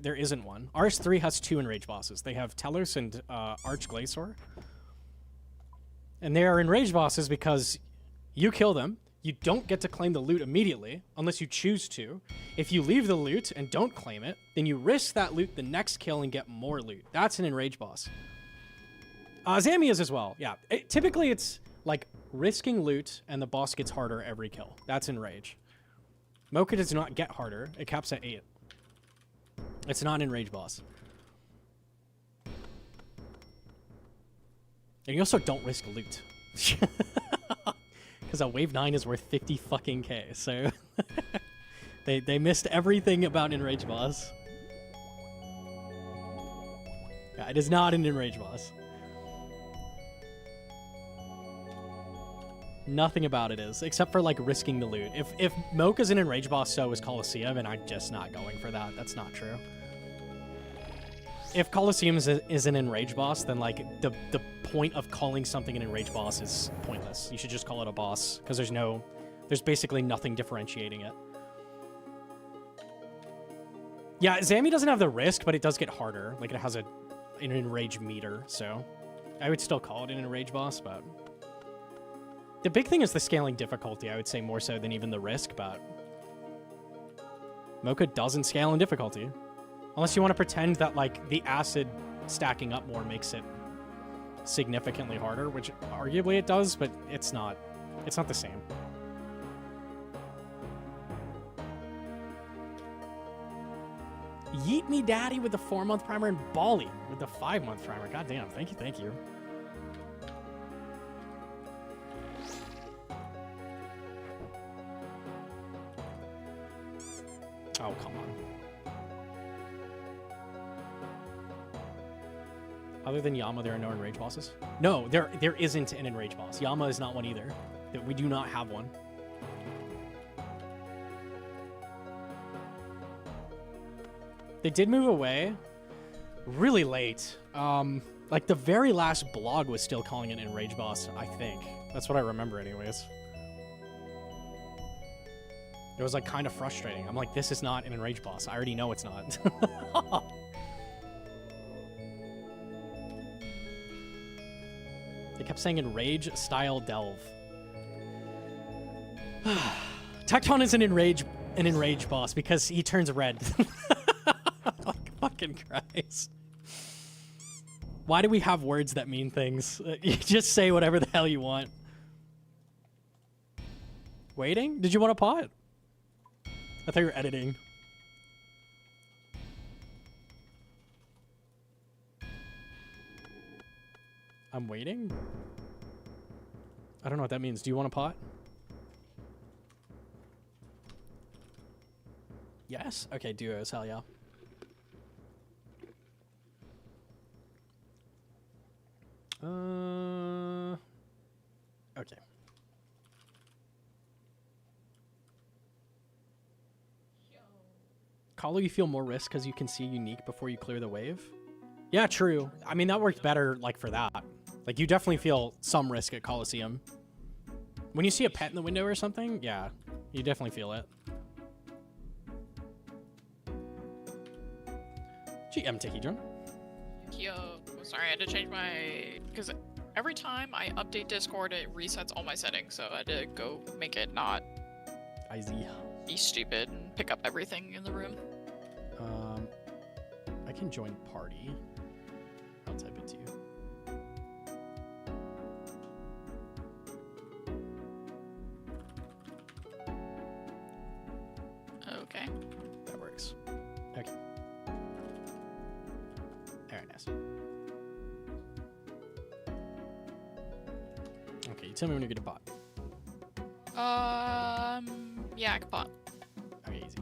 There isn't one. RS3 has 2 enraged bosses. They have Telos and Archglacior. And they are enraged bosses because you kill them. You don't get to claim the loot immediately, unless you choose to. If you leave the loot and don't claim it, then you risk that loot the next kill and get more loot. That's an enraged boss. Zamia's as well, yeah. Typically it's like risking loot and the boss gets harder every kill. That's enrage. Mocha does not get harder. It caps at 8. It's not an enraged boss. And you also don't risk loot. Because a wave 9 is worth 50 fucking K, so... they missed everything about an enraged boss. Yeah, it is not an enraged boss. Nothing about it is, except for, like, risking the loot. If Mocha's an enraged boss, so is Colosseum, and I'm just not going for that. That's not true. If Colosseum is an enraged boss, then, like, the point of calling something an enraged boss is pointless. You should just call it a boss, because there's basically nothing differentiating it. Yeah, Zami doesn't have the risk, but it does get harder. Like, it has an enrage meter, so I would still call it an enraged boss, but... The big thing is the scaling difficulty, I would say, more so than even the risk, but... Mocha doesn't scale in difficulty. Unless you want to pretend that, like, the acid stacking up more makes it significantly harder, which arguably it does, but it's not. It's not the same. Yeet me daddy with the 4-month primer and Bali with the 5-month primer. God damn, thank you, thank you. Oh, come on. Other than Yama, there are no enrage bosses? No, there isn't an enrage boss. Yama is not one either. We do not have one. They did move away really late. Like, the very last blog was still calling it an enrage boss, I think. That's what I remember anyways. It was, like, kind of frustrating. I'm like, this is not an enrage boss. I already know it's not. They kept saying enrage style delve. Tecton is an enrage boss because he turns red. Like, fucking Christ. Why do we have words that mean things? You just say whatever the hell you want. Waiting? Did you want a pot? I thought you were editing. I'm waiting? I don't know what that means. Do you want a pot? Yes? Okay, duos. Hell yeah. Okay. Hollow, you feel more risk because you can see unique before you clear the wave. Yeah, true. I mean, that worked better, like, for that. Like, you definitely feel some risk at Coliseum. When you see a pet in the window or something, yeah, you definitely feel it. GM Tahedron. Yo, sorry, I had to change my... Because every time I update Discord, it resets all my settings, so I had to go make it not Easy. be stupid and pick up everything in the room. I can join party. I'll type it to you. Okay. That works. Okay. Very nice. Okay, you tell me when you're gonna pot. Yeah, I can pot. Okay, easy.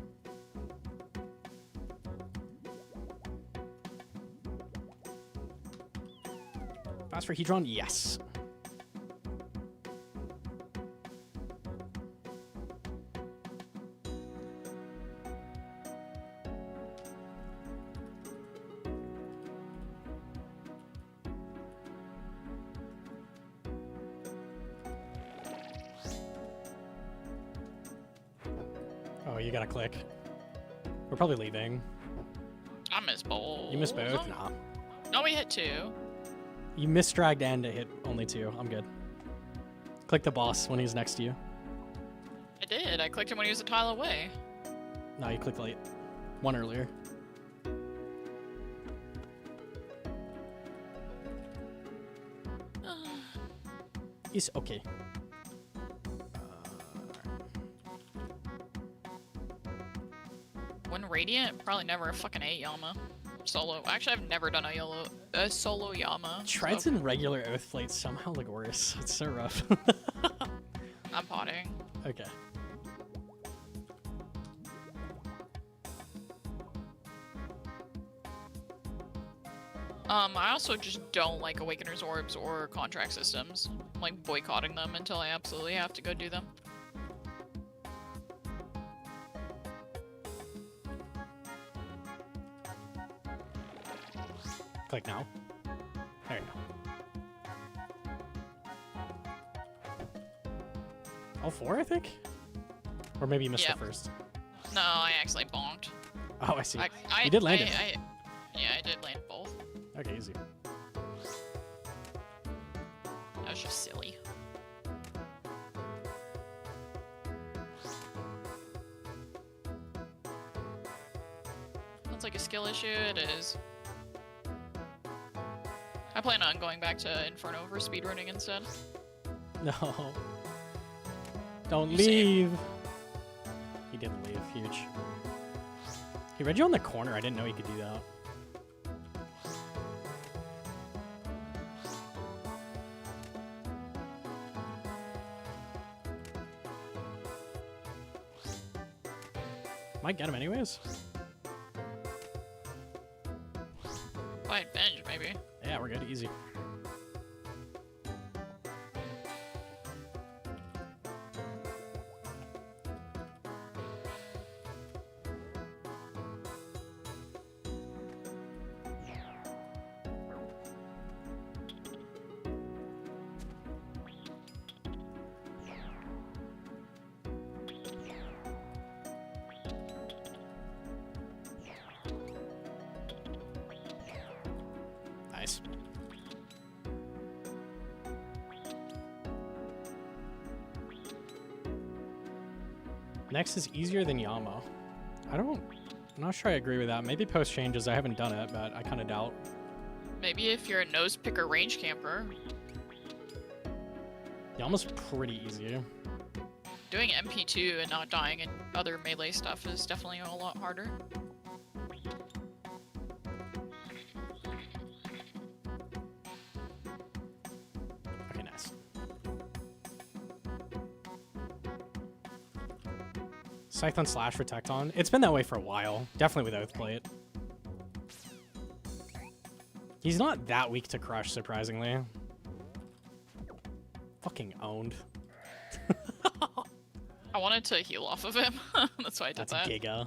Fast for Hedron? Yes. Oh, you gotta click. We're probably leaving. I missed both. You missed both? Nah. No, we hit 2. You misdragged and it hit only 2. I'm good. Click the boss when he's next to you. I did. I clicked him when he was a tile away. No, you clicked late. One earlier. It's okay. When Radiant, probably never a fucking 8 Yama. Solo. Actually, I've never done a solo Yama. Treads so and regular Oath Plates somehow look worse. It's so rough. I'm potting. Okay. I also just don't like Awakener's Orbs or contract systems. I'm like boycotting them until I absolutely have to go do them. Click now. There you go. All 4, I think? Or maybe you missed Yeah. the first. No, I actually bonked. Oh, I see. I You did land it. Yeah, I did land both. Okay, easy. That was just silly. That's like a skill issue. It is. I plan on going back to Inferno for speedrunning instead. No. Don't You leave. He didn't leave. Huge. He read you on the corner. I didn't know he could do that. Might get him anyways. By bench, maybe. Yeah, we're good. Easy. Nice. Next is easier than Yama. I'm not sure I agree with that. Maybe post changes. I haven't done it, but I kind of doubt. Maybe if you're a nose picker range camper. Yama's pretty easy. Doing MP2 and not dying in other melee stuff is definitely a lot harder. Okay, nice. Scython slash for Tecton. It's been that way for a while. Definitely with Oathplate. He's not that weak to crush, surprisingly. Fucking owned. I wanted to heal off of him. That's why I did That's that. Giga.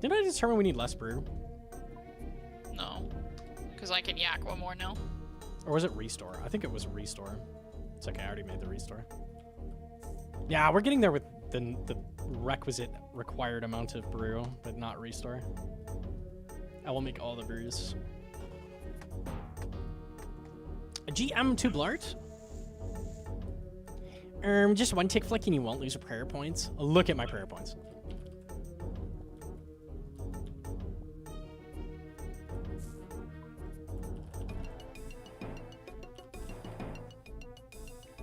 Didn't I determine we need less brew? No. Because I can yak one more now. Or was it restore? I think it was restore. It's okay, I already made the restore. Yeah, we're getting there with the requisite required amount of brew, but not restore. I will make all the brews. GM to Blart? Just one tick flick and you won't lose your prayer points. Look at my prayer points.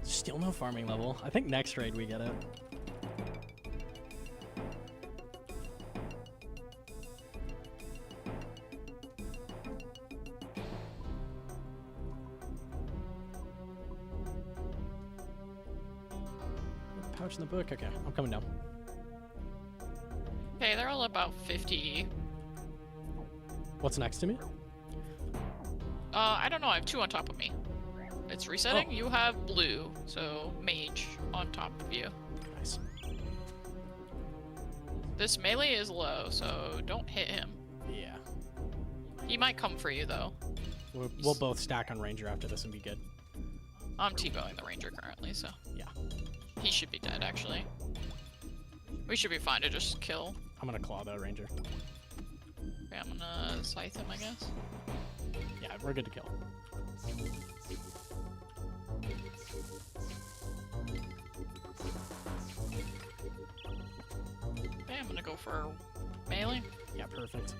Still no farming level. I think next raid we get it. Pouch in the book. Okay, I'm coming down. Okay, they're all about 50. What's next to me? I don't know. I have 2 on top of me. It's resetting. Oh. You have blue, so mage on top of you. Nice. This melee is low, so don't hit him. Yeah. He might come for you, though. We'll both stack on ranger after this and be good. I'm T-bowing the ranger currently, so... Yeah. He should be dead, actually. We should be fine to just kill. I'm gonna claw the ranger. Okay, I'm gonna scythe him, I guess. Yeah, we're good to kill. Okay, I'm gonna go for melee. Yeah, perfect.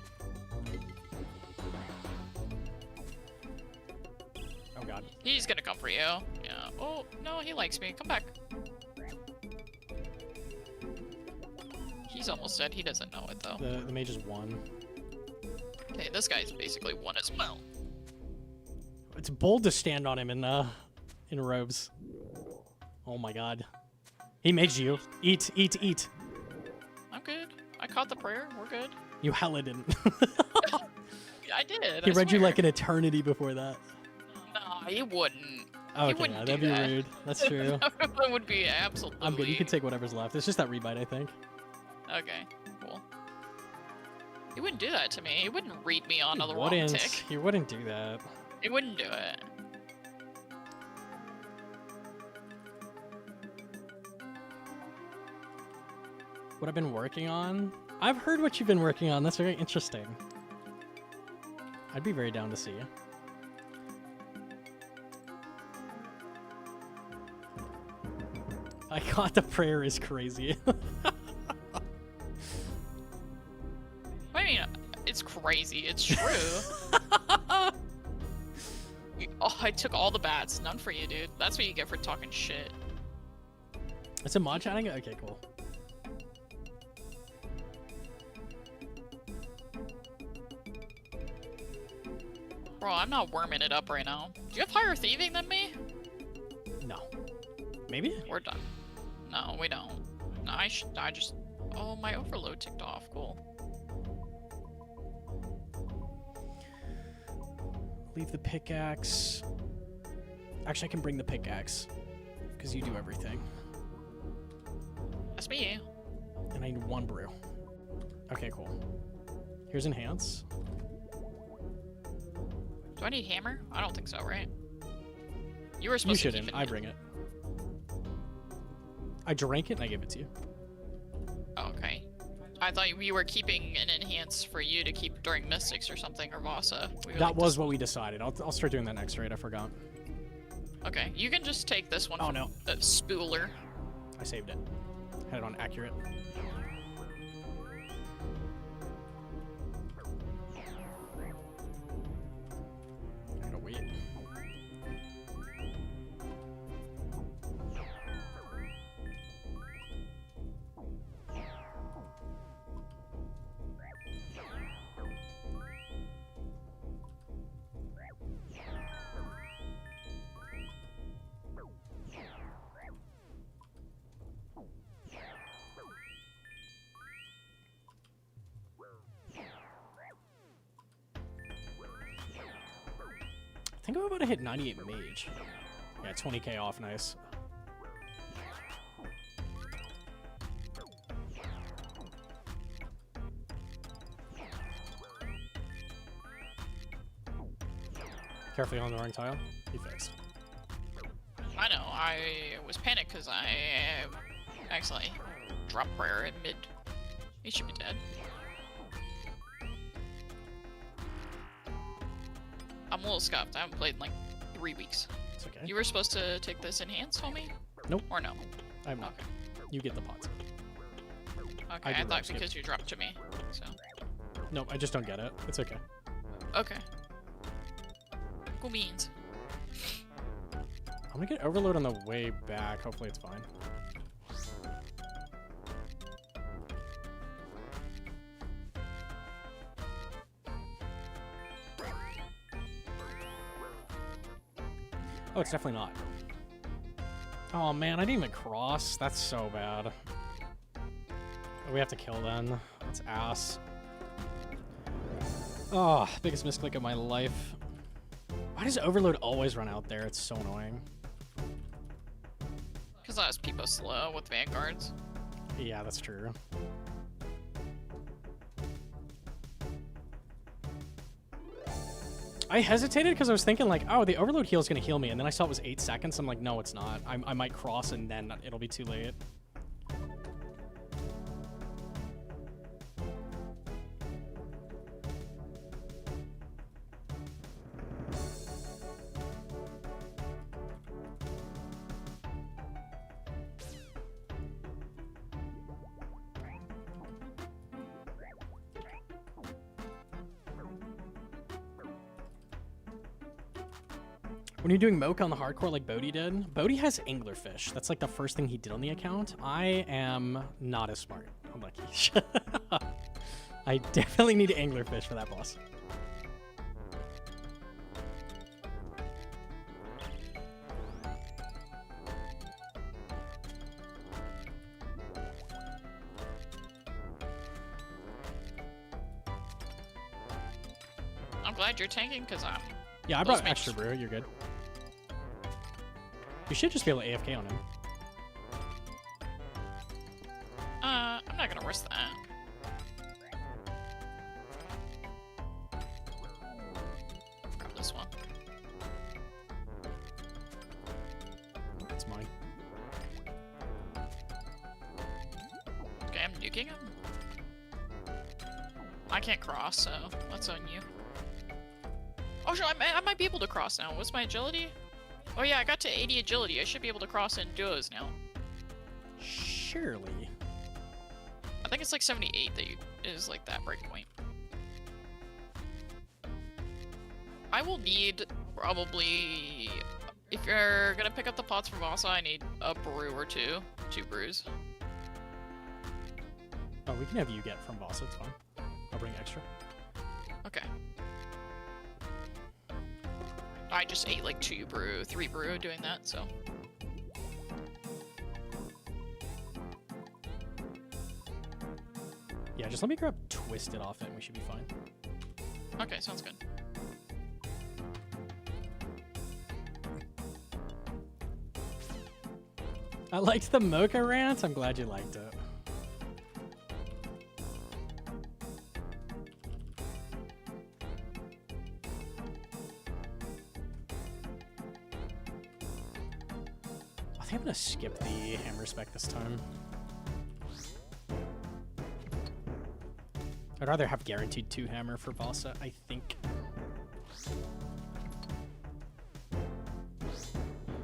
Oh god. He's gonna come for you. Yeah. Oh, no, he likes me. Come back. He's almost dead. He doesn't know it, though. The mage is 1. Okay, this guy's basically 1 as well. It's bold to stand on him in robes. Oh my god. He made you. Eat, eat, eat. I'm good. I caught the prayer. We're good. You hella didn't. I did. He read you like an eternity before that. Nah, he wouldn't. Oh, he okay, wouldn't that'd be rude. That's true. That would be absolutely... I'm good. You can take whatever's left. It's just that rebite, I think. Okay, cool. He wouldn't do that to me. He wouldn't read me on the wrong tick. He wouldn't do that. He wouldn't do it. What I've been working on? I've heard what you've been working on. That's very interesting. I'd be very down to see you. I got the prayer is crazy. I mean, it's crazy. It's true. Oh, I took all the bats. None for you, dude. That's what you get for talking shit. It's a mod chatting? Okay, cool. Bro, I'm not worming it up right now. Do you have higher thieving than me? No. Maybe? We're done. No, we don't. No, I just... Oh, my overload ticked off. Cool. Leave the pickaxe. Actually, I can bring the pickaxe. Because you do everything. That's me. And I need 1 brew. Okay, cool. Here's enhance. Do I need hammer? I don't think so, right? You were supposed to keep it. You shouldn't. I bring it. I drank it and I gave it to you. Okay. I thought we were keeping an enhance for you to keep during Mystics or something, or Vasa. That was what we decided. I'll start doing that next raid. I forgot. Okay, you can just take this one. Oh, no. Spooler. I saved it. Had it on accurate. I gotta wait. I think I'm about to hit 98 mage. Yeah, 20k off, nice. Carefully on the wrong tile. He fixed. I know, I was panicked because I accidentally dropped prayer in mid. He should be dead. I'm a little scuffed. I haven't played in like 3 weeks. It's okay. You were supposed to take this enhanced, homie? Nope. Or no? I'm not. Okay. You get the pots. Okay, I thought because you dropped to me, so. Nope, I just don't get it. It's okay. Okay. Cool beans. I'm gonna get overload on the way back. Hopefully it's fine. Oh, it's definitely not. Oh man, I didn't even cross. That's so bad. Oh, we have to kill then. That's ass. Oh, biggest misclick of my life. Why does overload always run out there? It's so annoying. Because I was people slow with vanguards. Yeah, that's true. I hesitated because I was thinking like, oh, the overload heal is going to heal me. And then I saw it was 8 seconds. I'm like, no, it's not. I might cross and then it'll be too late. When you're doing Mocha on the hardcore like Bodhi did, Bodhi has anglerfish. That's like the first thing he did on the account. I am not as smart. I'm lucky. I definitely need anglerfish for that boss. I'm glad you're tanking because I'm. Yeah, I brought extra brew. You're good. You should just be able to AFK on him. I'm not gonna risk that. Grab this one. It's mine. Okay, I'm nuking him. I can't cross, so that's on you. Oh, sure, I might be able to cross now. What's my agility? Oh yeah, I got to 80 agility. I should be able to cross in duos now. Surely. I think it's like 78 that is like that breakpoint. I will need probably, if you're gonna pick up the pots from Vasa, I need a brew or two. 2 brews. Oh, we can have you get from boss. It's fine. I'll bring extra. Okay. I just ate like 2 brew, 3 brew doing that, so. Yeah, just let me grab Twisted off it and we should be fine. Okay, sounds good. I liked the Mocha rant. I'm glad you liked it. I think I'm gonna skip the hammer spec this time. I'd rather have guaranteed 2 hammer for Vasa, I think.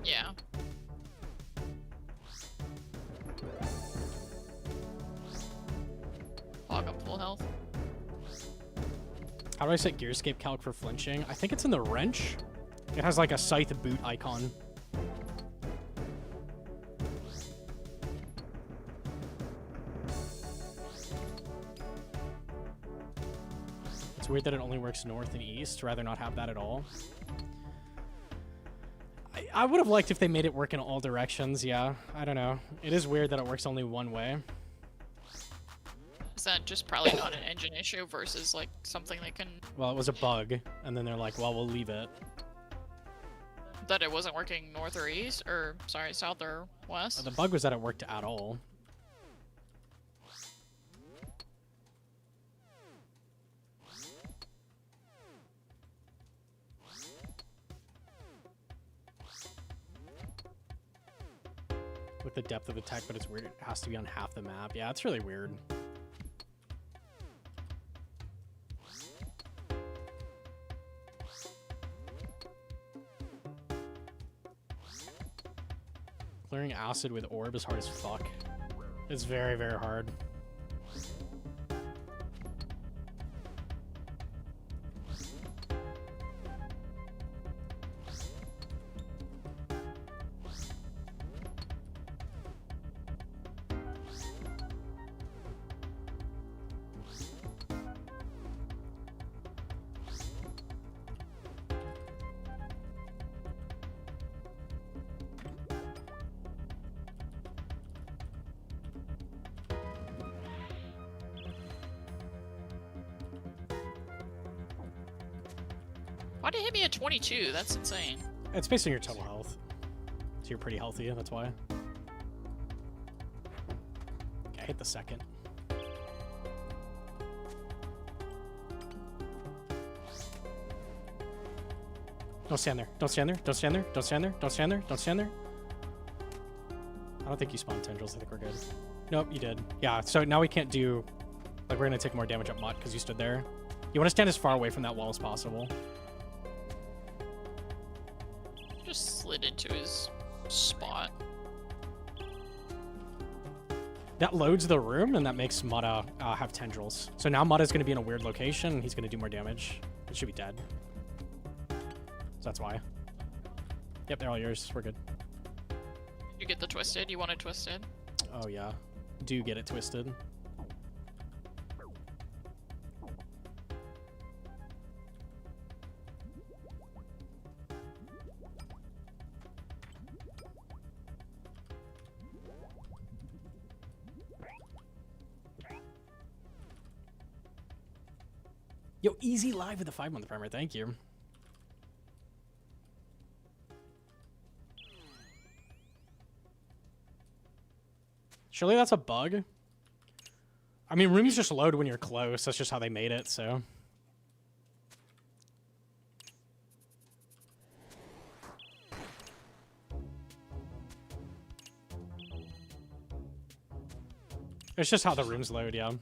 Yeah. Hog up full health. How do I set Gearscape calc for flinching? I think it's in the wrench. It has like a scythe boot icon. It's weird that it only works north and east. Rather not have that at all. I would have liked if they made it work in all directions, yeah. I don't know. It is weird that it works only one way. Is that just probably not an engine issue versus like something they can... Well, it was a bug, and then they're like, well, we'll leave it. That it wasn't working north or east? Or, sorry, south or west? The bug was that it worked at all. with the depth of attack, but it's weird. It has to be on half the map. Yeah, it's really weird. Clearing acid with orb is hard as fuck. It's very, very hard. Why'd it hit me at 22? That's insane. It's based on your total health. So you're pretty healthy, that's why. Okay, I hit the second. Don't stand there. Don't stand there. Don't stand there. Don't stand there. Don't stand there. Don't stand there. I don't think you spawned tendrils. I think we're good. Nope, you did. Yeah, so now we can't do... Like, we're going to take more damage up Mutt because you stood there. You want to stand as far away from that wall as possible. Just slid into his spot. That loads the room, and that makes Mutta have tendrils. So now Mutta's going to be in a weird location, and he's going to do more damage. It should be dead. So that's why. Yep, they're all yours. We're good. You get the twisted? You want it twisted? Oh, yeah. Do get it twisted. Yo, easy live with the 5-month primer. Thank you. Surely that's a bug? I mean, rooms just load when you're close. That's just how they made it, so... It's just how the rooms load, yeah.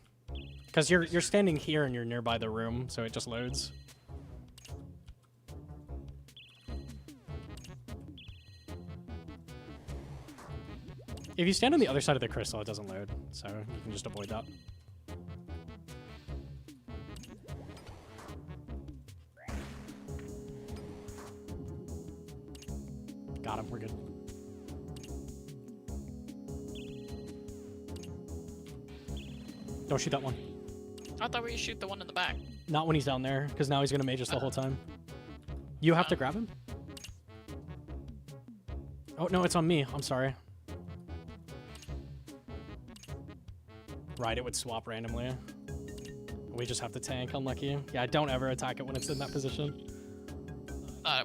Because you're standing here and you're nearby the room, so it just loads. If you stand on the other side of the crystal, it doesn't load, so you can just avoid that. Got him, we're good. Don't shoot that one. I thought we shoot the one in the back. Not when he's down there, because now he's going to mage us the whole time. You have to grab him? Oh, no, it's on me. I'm sorry. Right, it would swap randomly. We just have to tank. Unlucky. Yeah, don't ever attack it when it's in that position.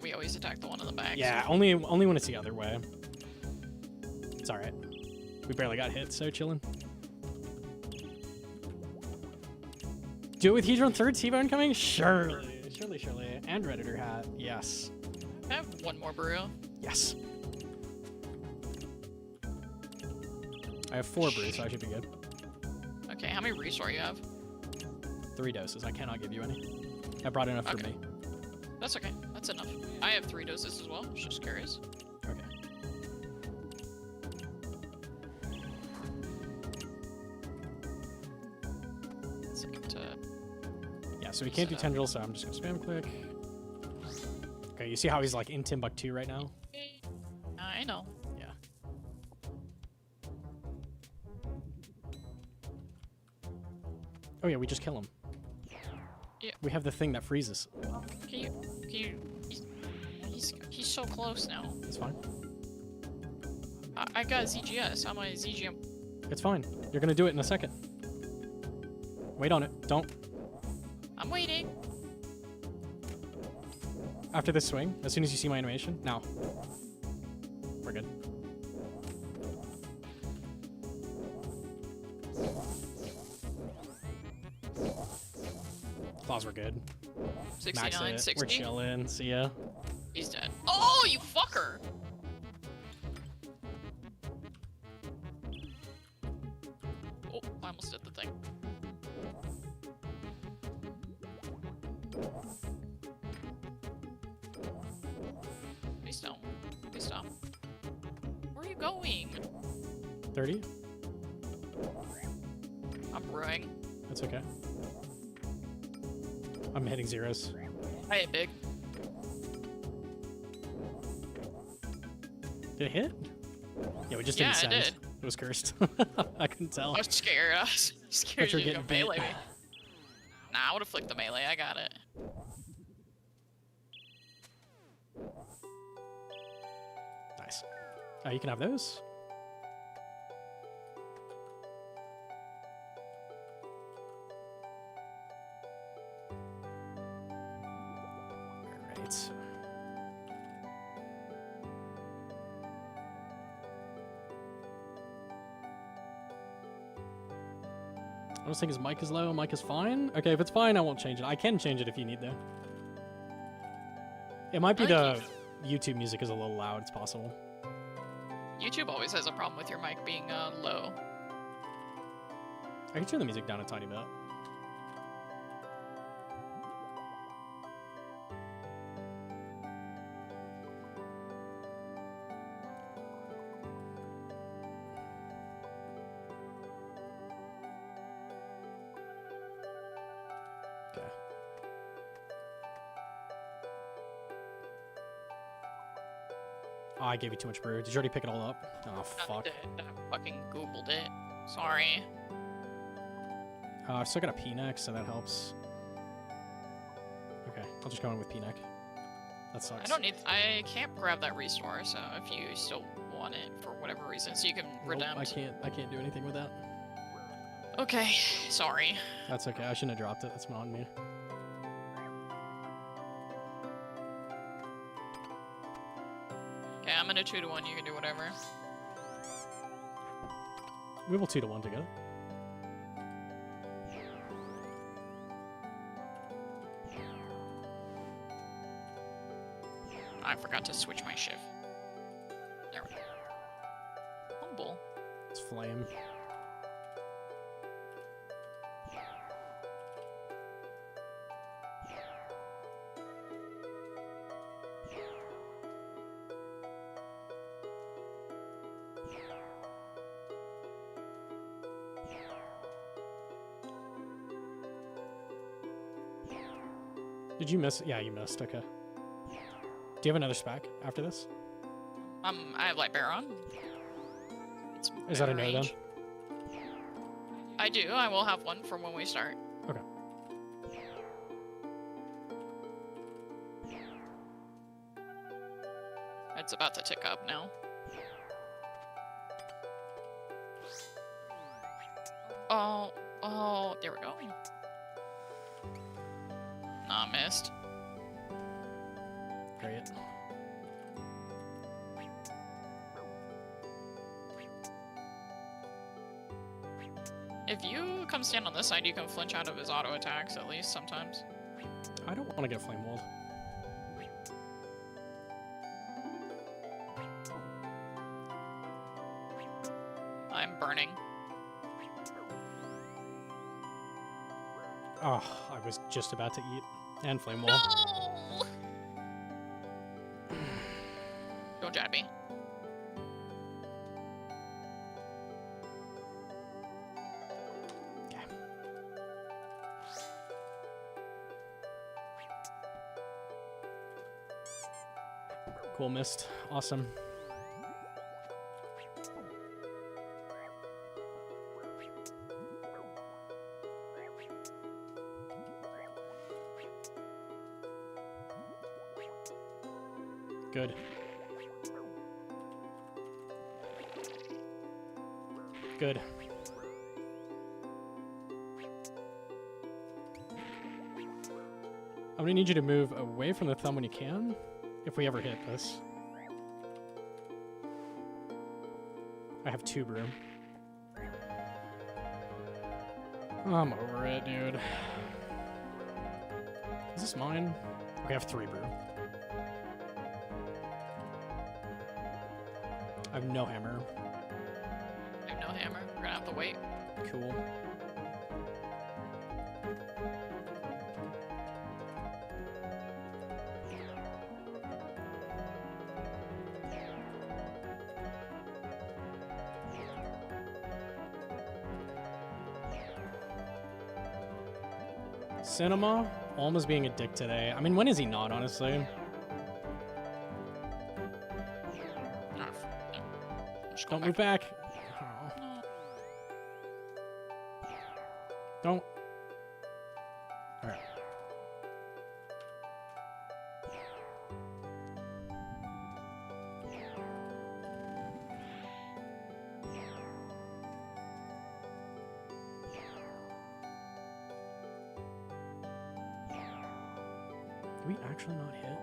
We always attack the one in the back. Yeah, so. only when it's the other way. It's all right. We barely got hit, so chilling. Do it with Hedron 3rd T-Bone coming? Surely. Surely. And Redditor hat. Yes. I have one more brew. Yes. I have 4 brews, so I should be good. Okay, how many restore you have? 3 doses. I cannot give you any. I brought enough for me. That's okay. That's enough. I have 3 doses as well. Just curious. Okay. Yeah, so we can't do tendrils, so I'm just gonna spam click. Okay, you see how he's like in Timbuktu right now? I know. Yeah. Oh yeah, we just kill him. Yeah. We have the thing that freezes. Can you? He's so close now. It's fine. I got ZGS. I'm a ZGM. It's fine. You're gonna do it in a second. Wait on it. Don't. I'm waiting. After this swing, as soon as you see my animation, now. We're good. Claws were good. 69, 60. We're chilling. See ya. He's dead. Oh, you fucker! I almost did the thing. Please don't. Please stop. Where are you going? 30? I'm brewing. That's okay. I'm hitting zeros. I hit big. Did it hit? Yeah, we just Yeah, didn't send. it did. It was cursed. I couldn't tell. I was scared. I was scared you're you were getting gonna bit. melee me. Nah, I would have flicked the melee. I got it. Nice. You can have those. Alright. I was thinking his mic is low, mic is fine. Okay, if it's fine, I won't change it. I can change it if you need though. It might be the YouTube music is a little loud, it's possible. YouTube always has a problem with your mic being low. I can turn the music down a tiny bit. Okay. Oh, I gave you too much brew. Did you already pick it all up? Oh, fuck. I fucking Googled it. Sorry. I still got a P-neck, so that helps. Okay, I'll just go in with P-neck. That sucks. I can't grab that restore, so if you still want it for whatever reason, so you can redeem. Nope, I can't do anything with that. Okay, sorry. That's okay. I shouldn't have dropped it. That's not on me. Okay, I'm in a 2-to-1. You can do whatever. We will 2-to-1 together. I forgot to switch my shift. There we go. Humble. It's flame. Did you miss? Yeah, you missed. Okay. Do you have another spec after this? I have Light Bear on. Is that a no then? I do. I will have one from when we start. Okay. It's about to tick up now. Oh, there we go. Nah, missed. Great. If you come stand on this side, you can flinch out of his auto attacks at least sometimes. I don't want to get flame walled. I'm burning. Oh, I was just about to eat. And flame wall. No! Don't jab me. Okay. Cool mist. Awesome. Good. Good. I'm gonna need you to move away from the thumb when you can, if we ever hit this. I have 2 brew. I'm over it, dude. Is this mine? Okay, I have 3 brew. I have no hammer. I have no hammer. We're gonna have to wait. Cool. Cinema? Alma's being a dick today. I mean, when is he not, honestly? Don't move back. Oh. Don't. Alright. Did we actually not hit?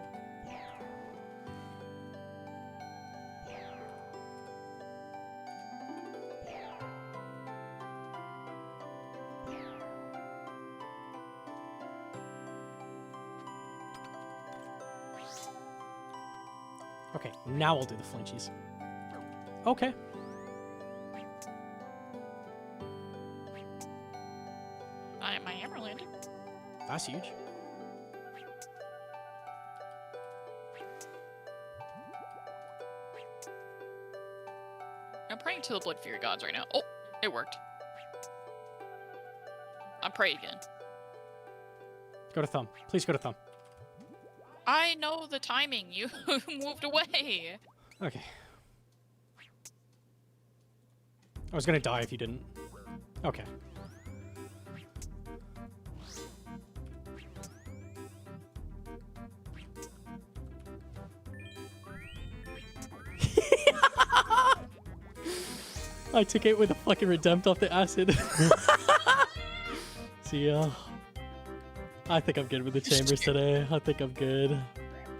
Okay, now we'll do the flinchies. Okay. My hammer landed. That's huge. I'm praying to the Blood Fury gods right now. Oh, it worked. I'm praying again. Go to thumb. Please go to thumb. I know the timing. You moved away. Okay. I was gonna die if you didn't. Okay. I took it with a fucking redempt off the acid. See ya. I think I'm good with the chambers today. I think I'm good.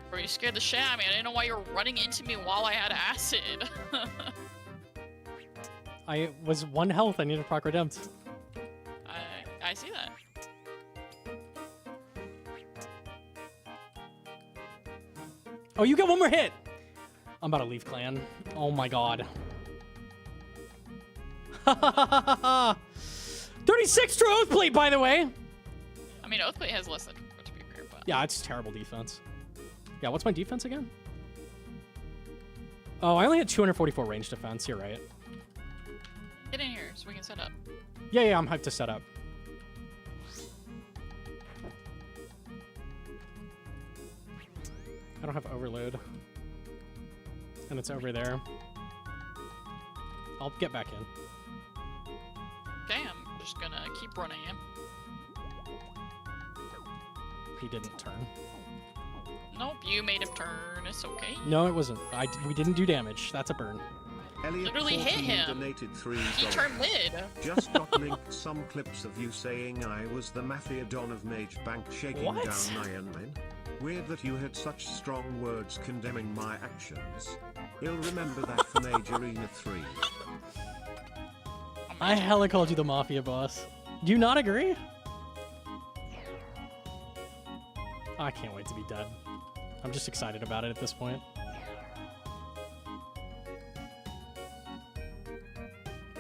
Bro, you scared the shit out of me. I didn't know why you were running into me while I had acid. I was 1 health. I needed proc redempt. I see that. Oh, you got 1 more hit! I'm about to leave clan. Oh my god. 36 to Oathplate, by the way! I mean, Oathplate has less than 4 to be fair, but... Yeah, it's terrible defense. Yeah, what's my defense again? Oh, I only had 244 range defense. You're right. Get in here so we can set up. Yeah, I'm hyped to set up. I don't have overload. And it's over there. I'll get back in. Okay, I'm just gonna keep running him. He didn't turn. Nope, you made him turn. It's okay. No, it wasn't. We didn't do damage. That's a burn. Elliot Literally hit 14 him. donated $3. He turned mid. Just got linked some clips of you saying I was the mafia don of Mage Bank shaking What? down Iron Man. Weird that you had such strong words condemning my actions. You'll remember that for Mage Arena 3. I hella called you the mafia boss. Do you not agree? I can't wait to be dead. I'm just excited about it at this point.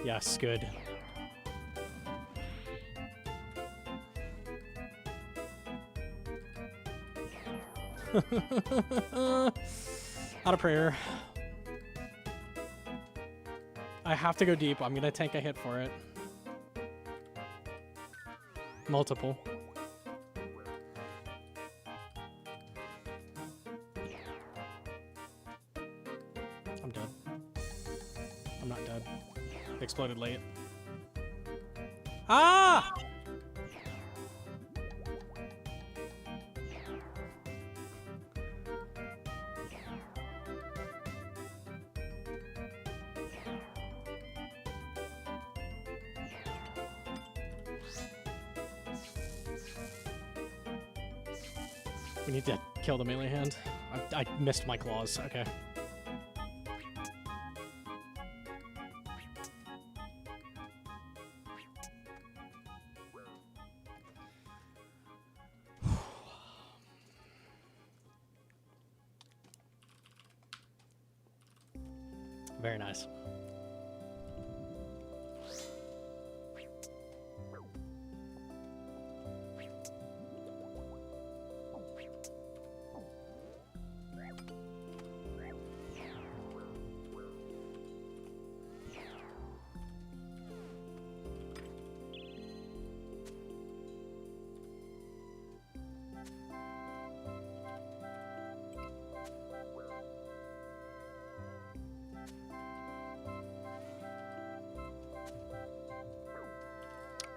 Yes, good. Out of prayer. I have to go deep. I'm gonna tank a hit for it. Multiple. I'm dead. I'm not dead. Exploded late. Ah! We need to kill the melee hand. I missed my claws. Okay. Very nice.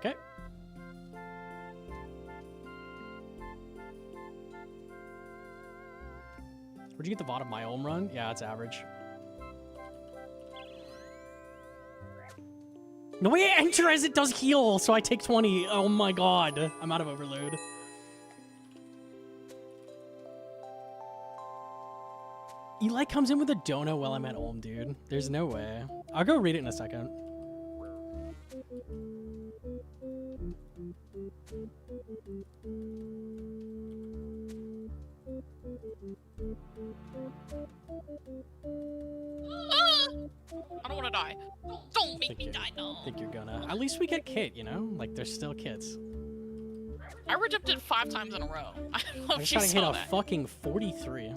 Okay. Where'd you get the VOD of my home run? Yeah, it's average. No way, enter as it does heal, so I take 20. Oh my god. I'm out of overload. Eli comes in with a donut while I'm at home, dude. There's no way. I'll go read it in a second. I don't want to die. Don't make me die, no. I think you're gonna. At least we get Kit, you know? Like, there's still kits. I rejected 5 times in a row. I don't know I'm if just you trying to hit saw a that. fucking 43.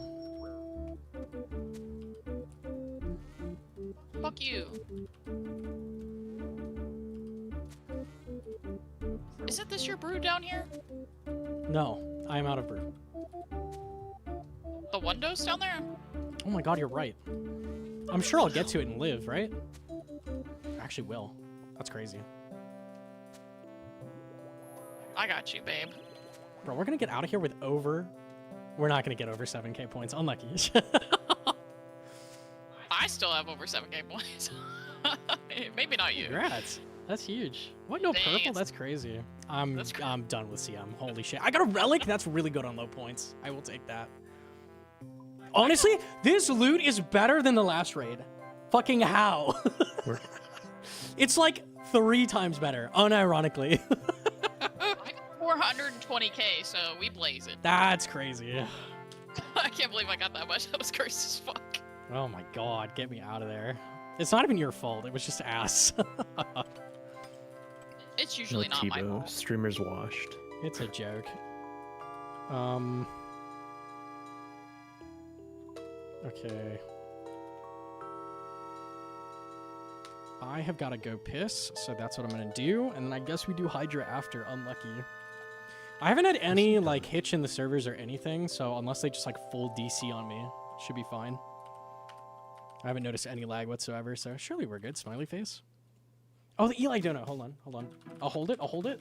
Fuck you. Isn't this your brew down here? No, I am out of brew. The windows down there? Oh my god, you're right. I'm sure I'll get to it and live, right? I actually will. That's crazy. I got you, babe. Bro, we're gonna get out of here with over... We're not gonna get over 7k points. Unlucky. I still have over 7k points. Maybe not you. Congrats. That's huge. What, no Thanks. purple? That's crazy. I'm That's done with CM. Holy shit. I got a relic? That's really good on low points. I will take that. Honestly, this loot is better than the last raid. Fucking how? It's like 3 times better, unironically. I got 420k, so we blaze it. That's crazy. I can't believe I got that much. That was cursed as fuck. Oh my god, get me out of there. It's not even your fault. It was just ass. It's usually not my fault. Streamers washed. It's a joke. Okay. I have got to go piss, so that's what I'm going to do. And then I guess we do Hydra after. Unlucky. I haven't had any, like, hitch in the servers or anything, so unless they just, like, full DC on me, it should be fine. I haven't noticed any lag whatsoever, so surely we're good. Smiley face. Oh, the Eli donut. Hold on, hold on. I'll hold it, I'll hold it.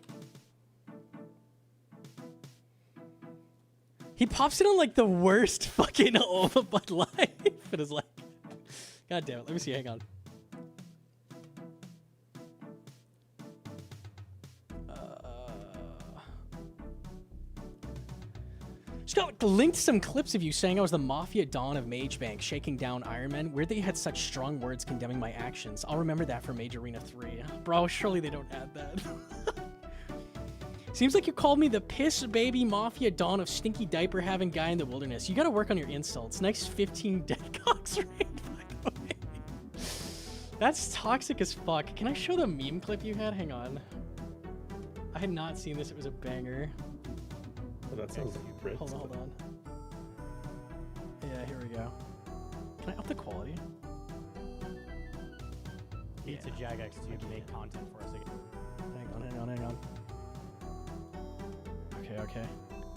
He pops it on, like, the worst fucking Bud Life. It is like... God damn it. Let me see. Hang on. Just got linked some clips of you saying I was the Mafia Don of Mage Bank, shaking down Iron Man. Weird that you had such strong words condemning my actions. I'll remember that for Mage Arena 3. Bro, surely they don't add that. Seems like you called me the piss baby Mafia Don of stinky diaper having guy in the wilderness. You gotta work on your insults. Nice 15 dead cocks raid, by the way. That's toxic as fuck. Can I show the meme clip you had? Hang on. I had not seen this. It was a banger. Oh, that sounds great. Hold on, hold on. Yeah, here we go. Can I up the quality? Pizza Jagex to make content for us again. Hang on, hang on, hang on. Okay, okay.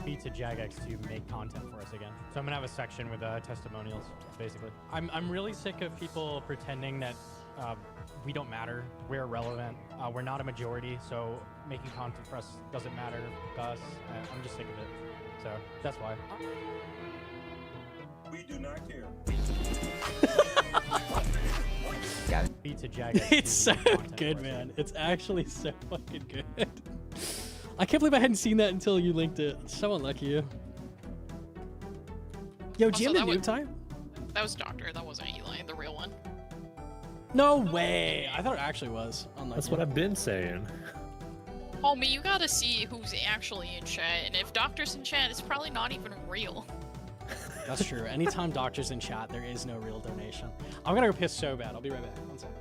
Pizza Jagex to make content for us again. So I'm gonna have a section with testimonials, basically. I'm really sick of people pretending that we don't matter. We're irrelevant. We're not a majority, so making content for us doesn't matter to us. I'm just sick of it. So that's why. We do not care. Pizza Jagex. It's so to make content good, for us man. again. It's actually so fucking good. I can't believe I hadn't seen that until you linked it. So unlucky you. Yo, do you Also, have the that noob time? That was Doctor. That wasn't Eli, the real one. No way. I thought it actually was. Unlucky. That's what I've been saying. Homie, you gotta see who's actually in chat, and if Doctor's in chat, it's probably not even real. That's true. Anytime Doctor's in chat, there is no real donation. I'm gonna go piss so bad. I'll be right back. One second.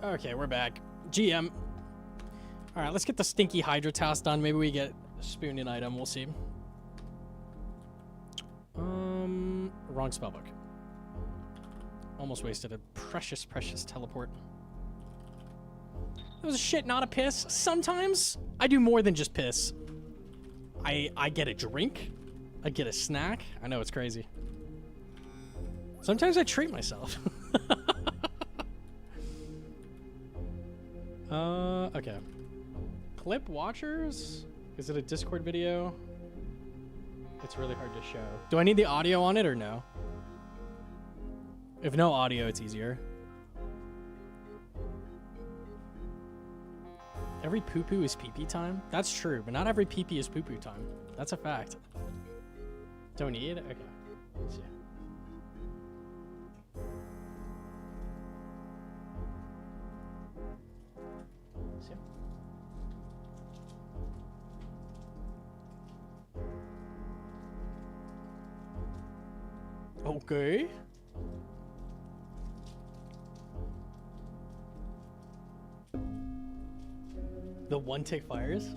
Okay, we're back. GM. All right, let's get the stinky Hydra task done. Maybe we get a spoon in item. We'll see. Wrong spellbook. Almost wasted a precious, precious teleport. That was a shit, not a piss. Sometimes I do more than just piss. I get a drink. I get a snack. I know, it's crazy. Sometimes I treat myself. Okay. Clip watchers? Is it a Discord video? It's really hard to show. Do I need the audio on it or no? If no audio, it's easier. Every poo-poo is pee-pee time? That's true, but not every pee-pee is poo-poo time. That's a fact. Don't need? Okay. Let's see. See. Okay. The one tick fires?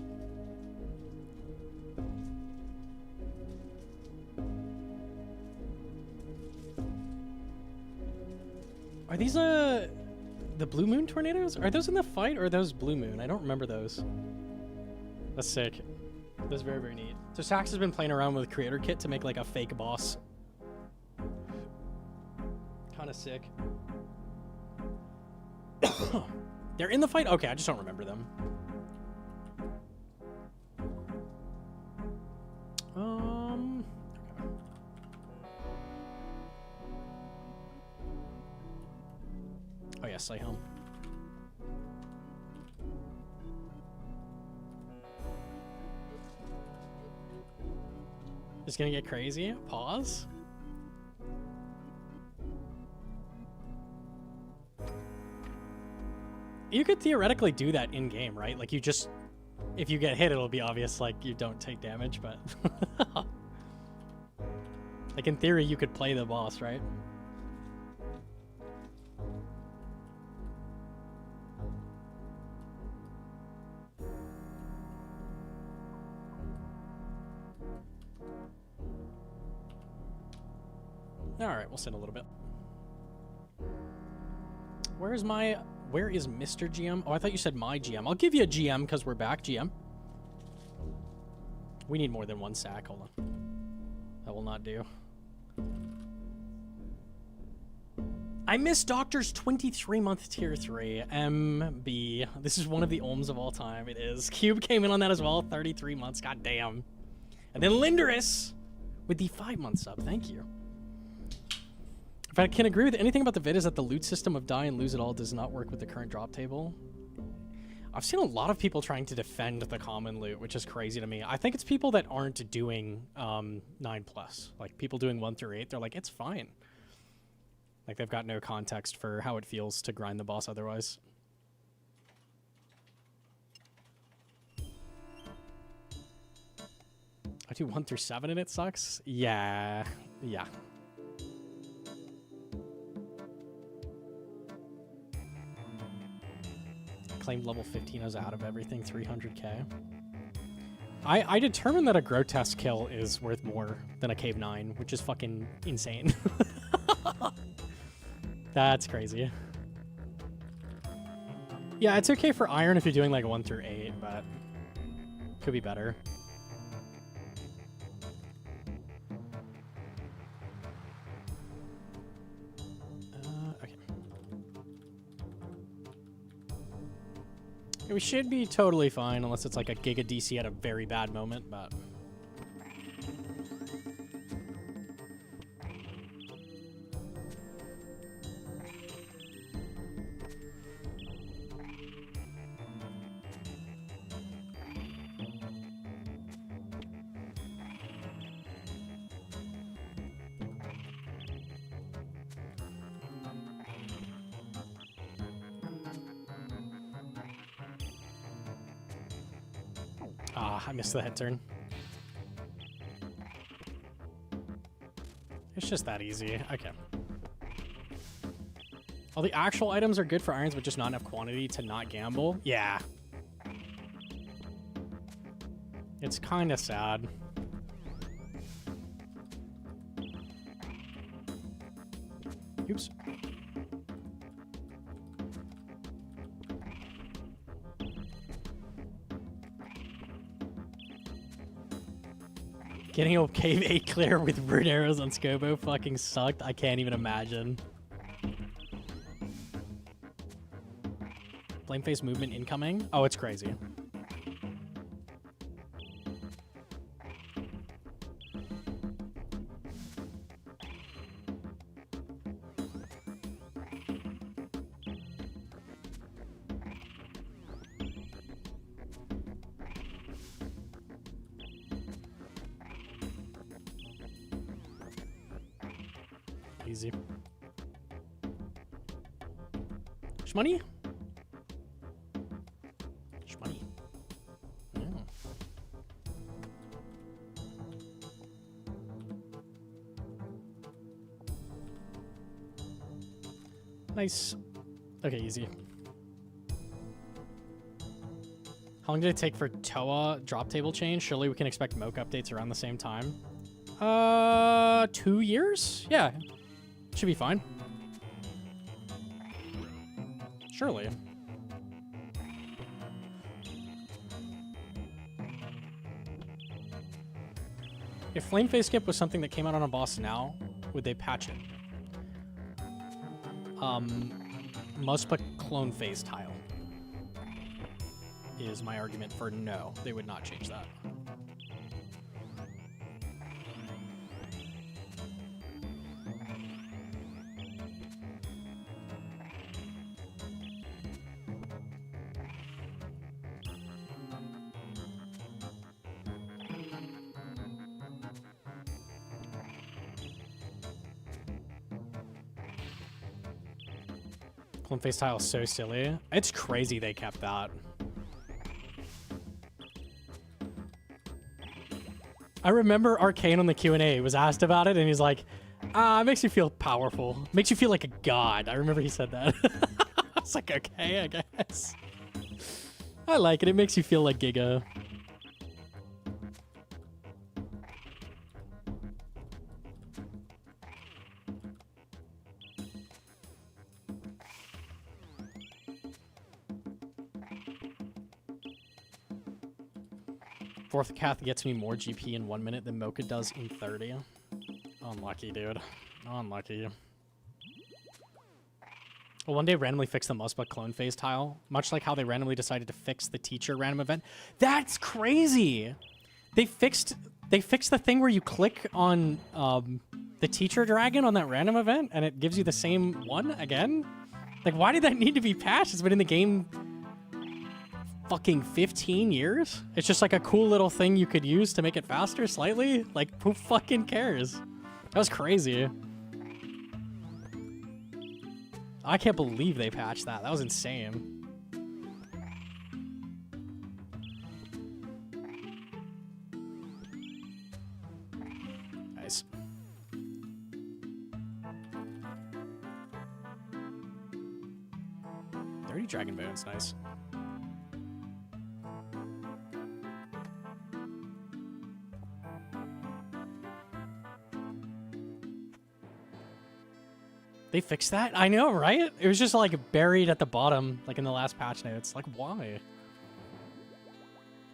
Are these the blue moon tornadoes? Are those in the fight or are those blue moon? I don't remember those. That's sick. That's very, very neat. So Sax has been playing around with Creator Kit to make like a fake boss. Kind of sick. They're in the fight? Okay, I just don't remember them. Okay. Oh yeah, stay home. It's gonna get crazy. Pause. You could theoretically do that in game, right? Like you just, if you get hit, it'll be obvious, like you don't take damage, but like in theory, you could play the boss, right? All right, we'll sit a little bit. Where is Mr. GM? Oh, I thought you said my GM. I'll give you a GM because we're back, GM. We need more than one sack. Hold on. That will not do. I miss Doctor's 23-month tier 3. MB. This is one of the Olms of all time. It is. Cube came in on that as well. 33 months. God damn. And then Linderus with the 5-month sub. Thank you. If I can agree with anything about the vid is that the loot system of die and lose it all does not work with the current drop table. I've seen a lot of people trying to defend the common loot, which is crazy to me. I think it's people that aren't doing 9+. Like people doing 1 through 8, they're like, it's fine. Like they've got no context for how it feels to grind the boss otherwise. I do 1 through 7 and it sucks? Yeah. Yeah. Claimed level 15 as out of everything, 300k. I determined that a grotesque kill is worth more than a cave 9, which is fucking insane. That's crazy. Yeah, it's okay for iron if you're doing like 1 through 8, but could be better. We should be totally fine unless it's like a Giga DC at a very bad moment, but... I missed the head turn. It's just that easy. Okay. All the actual items are good for irons, but just not enough quantity to not gamble. Yeah. It's kind of sad. Oops. Getting a cave 8 clear with rune arrows on Scobo fucking sucked. I can't even imagine. Flameface movement incoming. Oh, it's crazy. Easy. Shmoney? Shmoney. Yeah. Nice. Okay, easy. How long did it take for Toa drop table change? Surely we can expect Mocha updates around the same time. 2 years? Yeah. Should be fine. Surely. If Flameface Skip was something that came out on a boss now, would they patch it? Must put clone phase tile is my argument for no. They would not change that. Clone face tile is so silly. It's crazy they kept that. I remember Arcane on the Q&A was asked about it, and he's like, it makes you feel powerful. Makes you feel like a god. I remember he said that. I was like, okay, I guess. I like it. It makes you feel like Giga. Fourth Cath gets me more GP in 1 minute than Mocha does in 30. Unlucky, dude. Unlucky. Well, one day randomly fix the must-but clone phase tile, much like how they randomly decided to fix the teacher random event. That's crazy! They fixed the thing where you click on the teacher dragon on that random event, and it gives you the same one again? Like, why did that need to be patched? It's been in the game fucking 15 years? It's just like a cool little thing you could use to make it faster slightly? Like, who fucking cares? That was crazy. I can't believe they patched that. That was insane. Nice. Dirty Dragon Bone's nice. They fixed that? I know, right? It was just like buried at the bottom, like in the last patch notes. Like, why?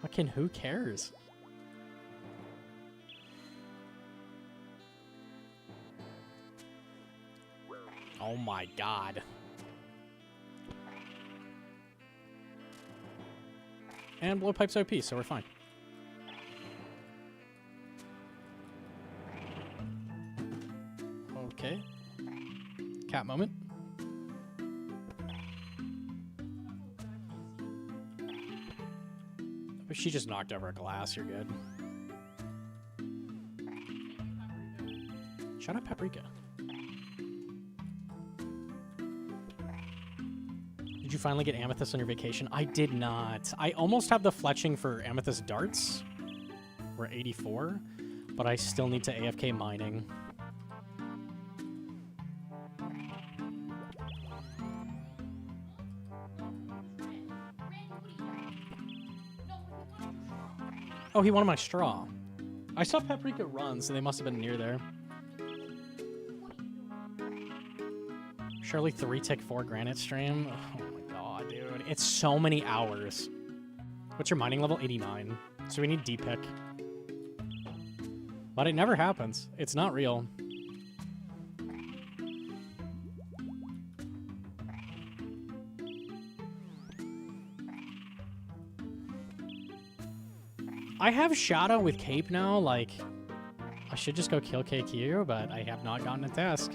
Fucking who cares? Oh my god. And blowpipe's OP, so we're fine. Okay. Cat moment. But she just knocked over a glass. You're good. Shut up, Paprika. Did you finally get Amethyst on your vacation? I did not. I almost have the fletching for Amethyst darts. We're 84, but I still need to AFK mining. Oh, he wanted my straw. I saw Paprika run, so they must have been near there. Surely 3-tick 4 granite stream. Oh my god, dude. It's so many hours. What's your mining level? 89. So we need D-pick. But it never happens. It's not real. I have Shadow with Cape now, like, I should just go kill KQ, but I have not gotten a task.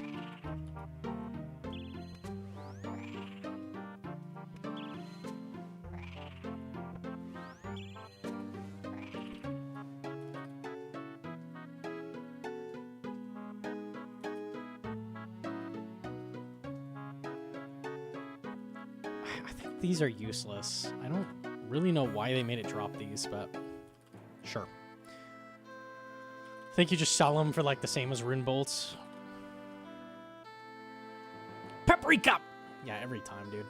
I think these are useless. I don't really know why they made it drop these, but sure. I think you just sell them for like the same as rune bolts. Paprika! Yeah, every time, dude.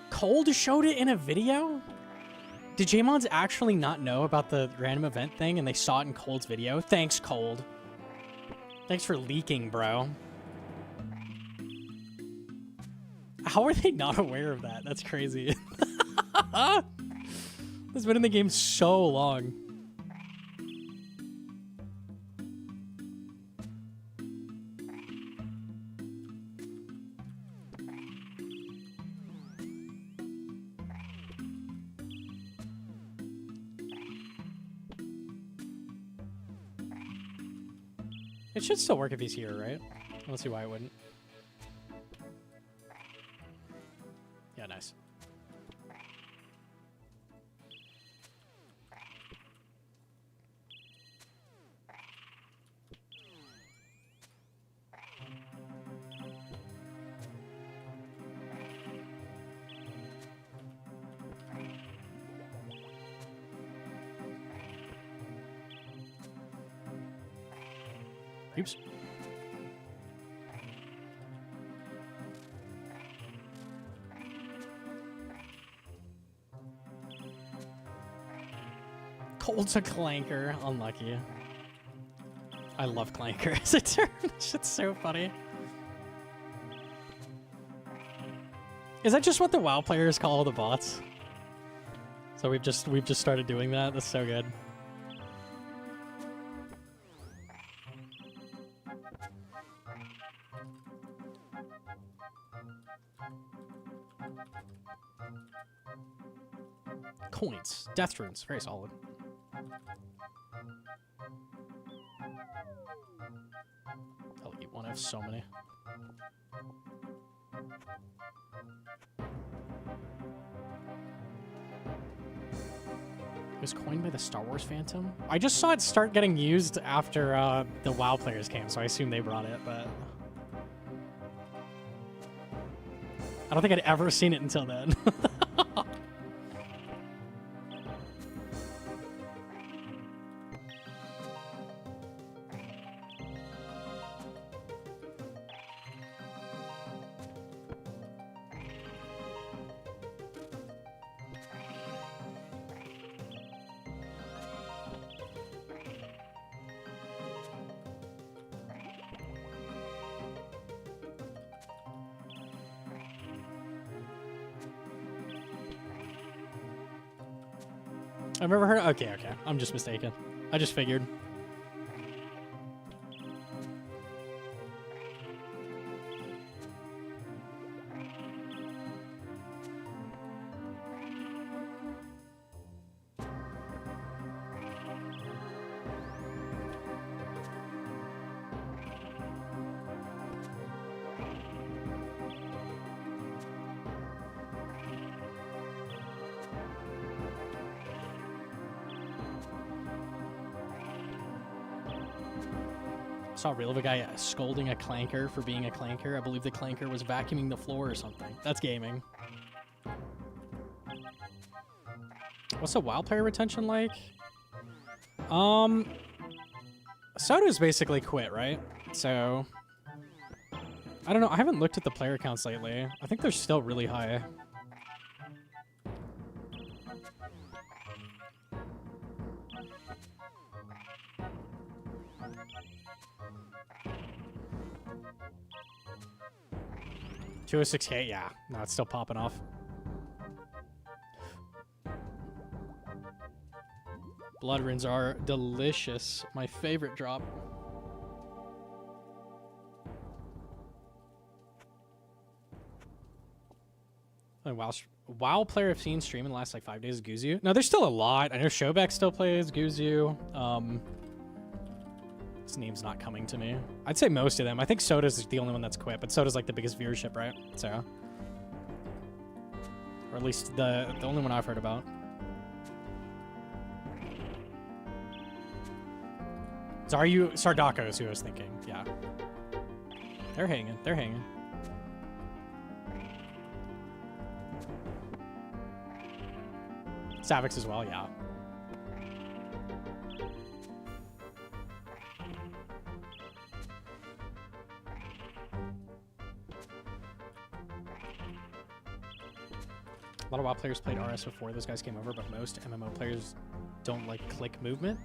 Cold showed it in a video? Did J-Mods actually not know about the random event thing and they saw it in Cold's video? Thanks, Cold. Thanks for leaking, bro. How are they not aware of that? That's crazy. It's been in the game so long. It should still work if he's here, right? I don't see why it wouldn't. Yeah, nice. Oops. Cold's a clanker. Unlucky. I love clanker as a term. Shit's so funny. Is that just what the WoW players call all the bots? So we've just started doing that. That's so good. Coins. Death runes. Very solid. I'll eat one. I have so many. It was coined by the Star Wars Phantom? I just saw it start getting used after the WoW players came, so I assume they brought it, but I don't think I'd ever seen it until then. I've never heard. Okay. I'm just mistaken. I just figured. Saw a reel of a guy scolding a clanker for being a clanker. I believe the clanker was vacuuming the floor or something. That's gaming. What's the WoW player retention like? Soda's basically quit, right? So I don't know. I haven't looked at the player counts lately. I think they're still really high. $206K, yeah. No, it's still popping off. Blood runes are delicious. My favorite drop. Oh, WoW player I've seen stream in the last like 5 days is Guzu. No, there's still a lot. I know Shobek still plays Guzu. His name's not coming to me. I'd say most of them. I think Soda's the only one that's quit, but Soda's like the biggest viewership, right? So, or at least the only one I've heard about. Sardako is who I was thinking. Yeah, they're hanging. They're hanging. Savix as well, yeah. A lot of WoW players played RS before those guys came over, but most MMO players don't like click movement.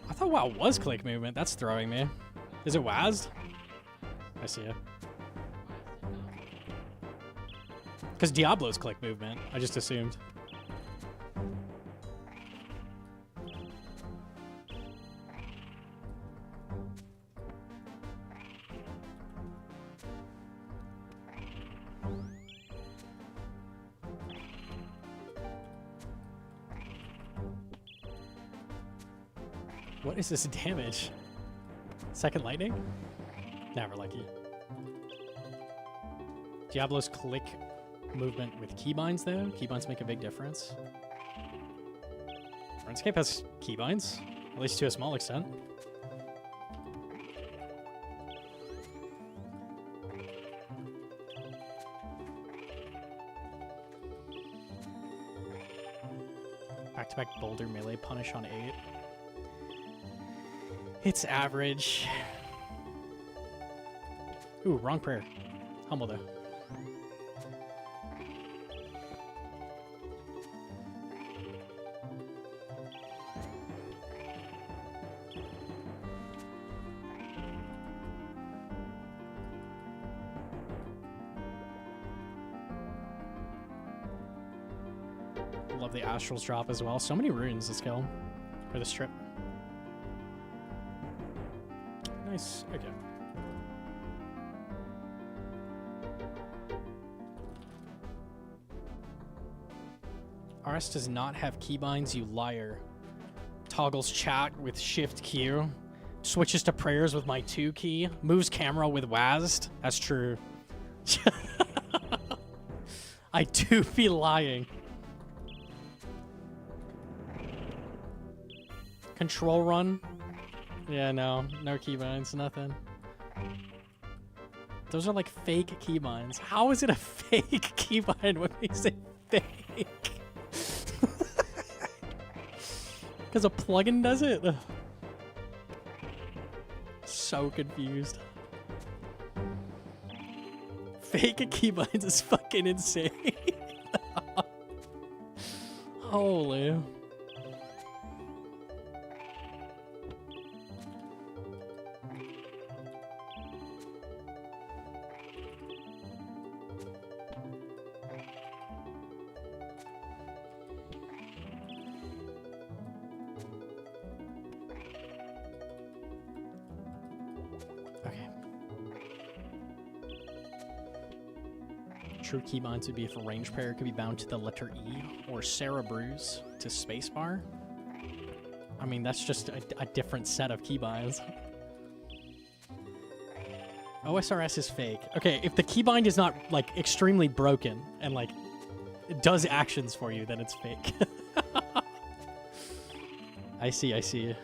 I thought WoW was click movement. That's throwing me. Is it WASD? I see it. Because Diablo's click movement. I just assumed. What is this damage? Second lightning? Never lucky. Diablo's click movement with keybinds though. Keybinds make a big difference. RuneScape has keybinds, at least to a small extent. Back-to-back boulder melee punish on 8. It's average. Ooh, wrong prayer. Humble though. Love the Astrals drop as well. So many runes this kill. For this trip. Nice. Okay. RS does not have keybinds, you liar. Toggles chat with Shift Q. Switches to prayers with my 2 key. Moves camera with WASD. That's true. I do be lying. Control run. Yeah, no keybinds, nothing. Those are like fake keybinds. How is it a fake keybind? What makes it fake? Because a plugin does it? Ugh. So confused. Fake keybinds is fucking insane. Holy. True keybinds would be if a range prayer could be bound to the letter E or Cerebrus to spacebar. I mean, that's just a different set of keybinds. OSRS is fake. Okay, if the keybind is not like extremely broken and like it does actions for you, then it's fake. I see, I see.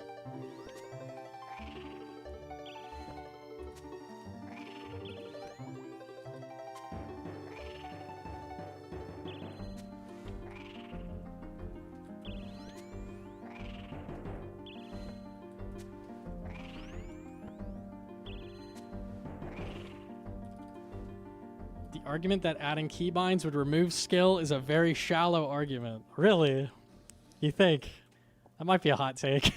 argument that adding keybinds would remove skill is a very shallow argument. Really? You think? That might be a hot take.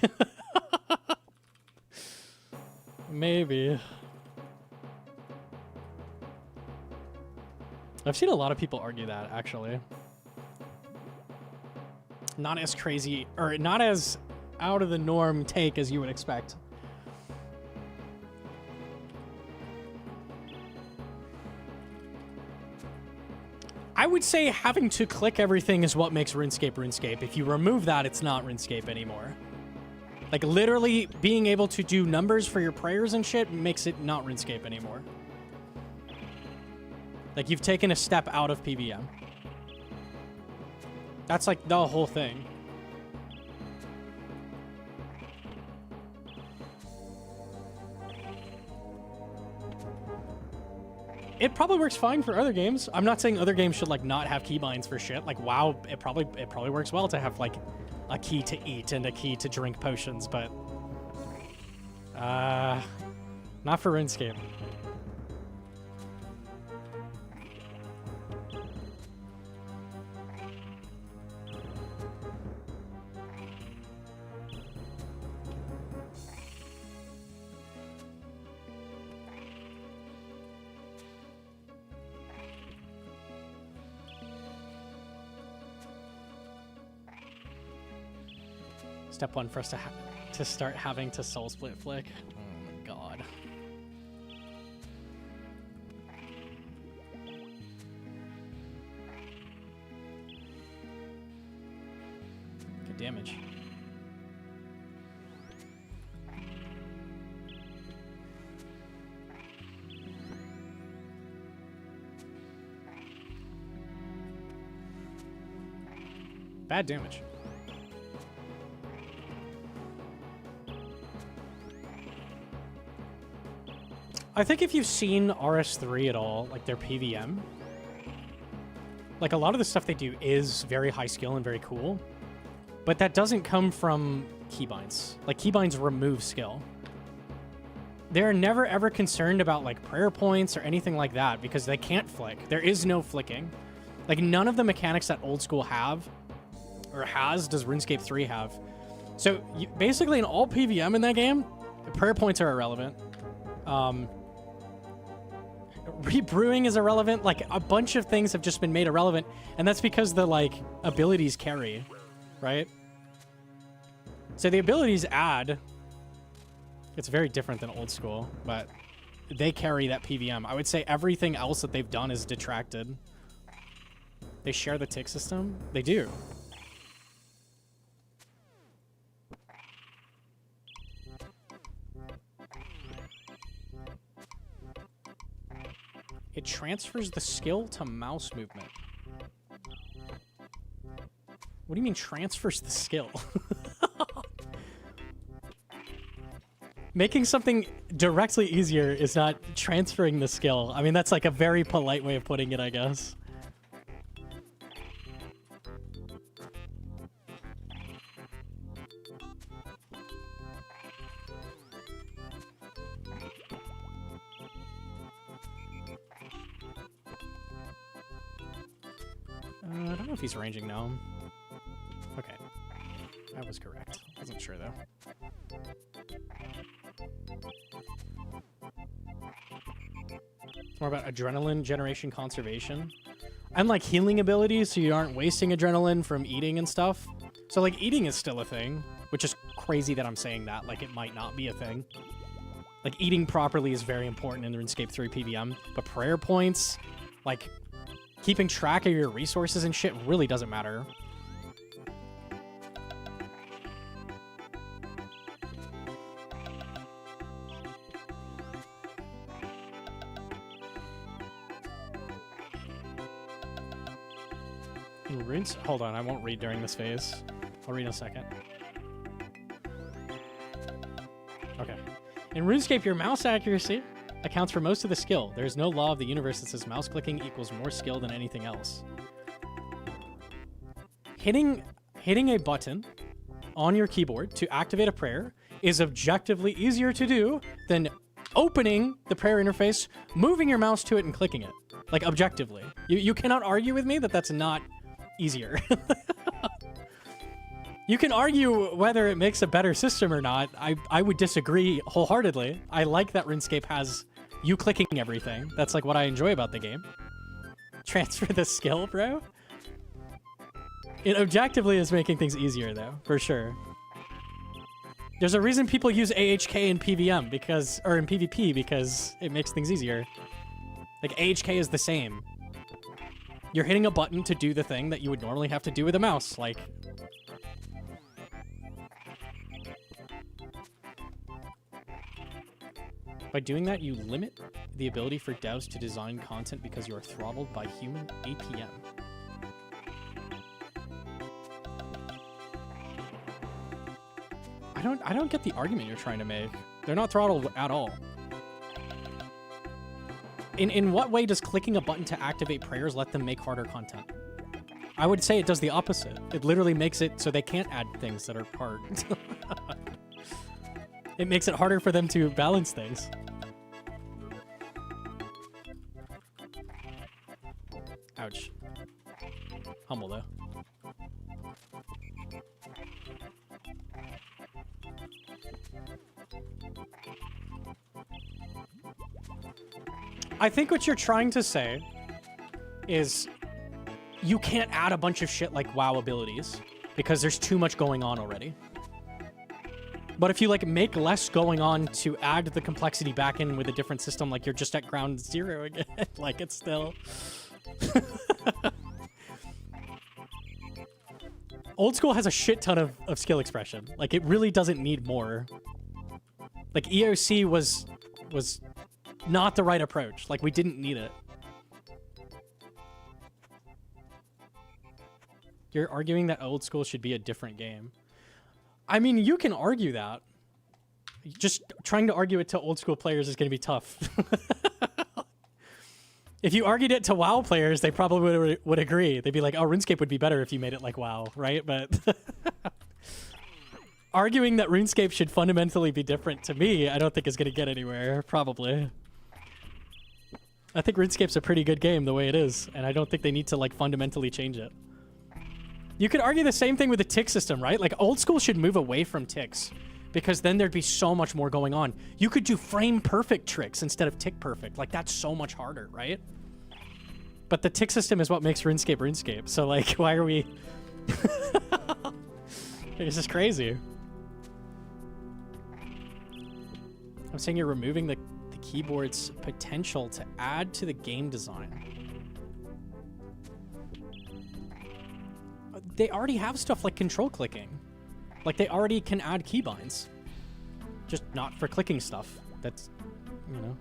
Maybe. I've seen a lot of people argue that, actually. Not as crazy, or not as out of the norm take as you would expect. I would say having to click everything is what makes RuneScape RuneScape. If you remove that, it's not RuneScape anymore. Like, literally being able to do numbers for your prayers and shit makes it not RuneScape anymore. Like, you've taken a step out of PVM. That's like the whole thing. It probably works fine for other games. I'm not saying other games should like not have keybinds for shit. Like WoW, it probably works well to have like a key to eat and a key to drink potions, but not for RuneScape. Step one for us to start having to soul split flick. Oh my god. Good damage. Bad damage. I think if you've seen RS3 at all, like their PVM, like a lot of the stuff they do is very high skill and very cool, but that doesn't come from keybinds. Like keybinds remove skill. They're never ever concerned about like prayer points or anything like that because they can't flick. There is no flicking. Like none of the mechanics that old school have or has does RuneScape 3 have. So basically in all PVM in that game, prayer points are irrelevant. Rebrewing is irrelevant. Like a bunch of things have just been made irrelevant, and that's because the like abilities carry, right? So the abilities add. It's very different than old school, but they carry that PVM. I would say everything else that they've done is detracted. They share the tick system. They do. It transfers the skill to mouse movement. What do you mean transfers the skill? Making something directly easier is not transferring the skill. I mean, that's like a very polite way of putting it, I guess. I don't know if he's ranging gnome. Okay. I was correct. Wasn't sure, though. It's more about adrenaline generation conservation. And, like, healing abilities, so you aren't wasting adrenaline from eating and stuff. So, like, eating is still a thing, which is crazy that I'm saying that. Like, it might not be a thing. Like, eating properly is very important in the RuneScape 3 PVM. But prayer points, like... keeping track of your resources and shit really doesn't matter. In runes, hold on, I won't read during this phase. I'll read in a second. Okay. In RuneScape, your mouse accuracy accounts for most of the skill. There is no law of the universe that says mouse clicking equals more skill than anything else. Hitting a button on your keyboard to activate a prayer is objectively easier to do than opening the prayer interface, moving your mouse to it, and clicking it. Like, objectively. You cannot argue with me that that's not easier. You can argue whether it makes a better system or not. I would disagree wholeheartedly. I like that RuneScape has you clicking everything. That's like what I enjoy about the game. Transfer the skill, bro? It objectively is making things easier, though, for sure. There's a reason people use AHK in PVM because, or in PvP, because it makes things easier. Like, AHK is the same. You're hitting a button to do the thing that you would normally have to do with a mouse, like... By doing that, you limit the ability for devs to design content because you are throttled by human APM. I don't get the argument you're trying to make. They're not throttled at all. In what way does clicking a button to activate prayers let them make harder content? I would say it does the opposite. It literally makes it so they can't add things that are hard. It makes it harder for them to balance things. Ouch. Humble, though. I think what you're trying to say is you can't add a bunch of shit like WoW abilities because there's too much going on already. But if you like make less going on to add the complexity back in with a different system, like you're just at ground zero again, like it's still... Old school has a shit ton of skill expression. Like it really doesn't need more. Like EOC was not the right approach. Like we didn't need it. You're arguing that old school should be a different game. I mean, you can argue that. Just trying to argue it to old school players is going to be tough. If you argued it to WoW players, they probably would agree. They'd be like, oh, RuneScape would be better if you made it like WoW, right? But arguing that RuneScape should fundamentally be different to me, I don't think is going to get anywhere, probably. I think RuneScape's a pretty good game the way it is, and I don't think they need to like fundamentally change it. You could argue the same thing with the tick system, right? Like old school should move away from ticks because then there'd be so much more going on. You could do frame perfect tricks instead of tick perfect. Like that's so much harder, right? But the tick system is what makes RuneScape RuneScape. So like, why are we... This is crazy. I'm saying you're removing the keyboard's potential to add to the game design. They already have stuff like control clicking. Like they already can add keybinds. Just not for clicking stuff. That's, you know,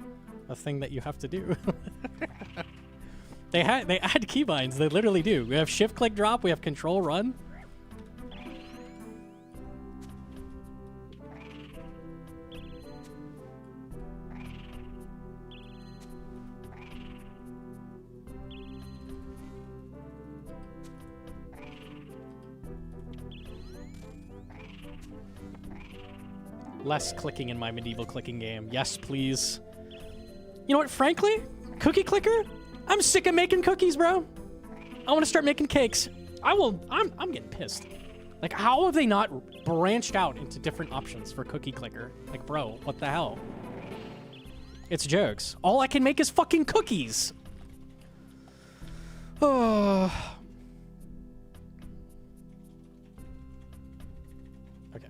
a thing that you have to do. They add keybinds. They literally do. We have shift click drop. We have control run. Less clicking in my medieval clicking game. Yes, please. You know what? Frankly, cookie clicker? I'm sick of making cookies, bro. I want to start making cakes. I'm getting pissed. Like, how have they not branched out into different options for cookie clicker? Like, bro, what the hell? It's jokes. All I can make is fucking cookies. Oh. Okay.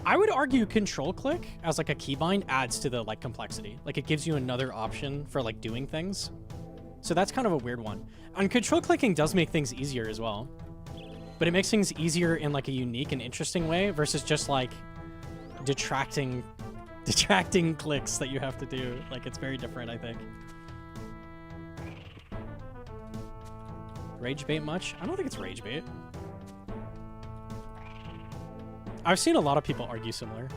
I would argue control click as like a keybind adds to the like complexity. Like it gives you another option for like doing things. So that's kind of a weird one. And control clicking does make things easier as well. But it makes things easier in like a unique and interesting way versus just like detracting clicks that you have to do. Like it's very different, I think. Rage bait much? I don't think it's rage bait. I've seen a lot of people argue similar.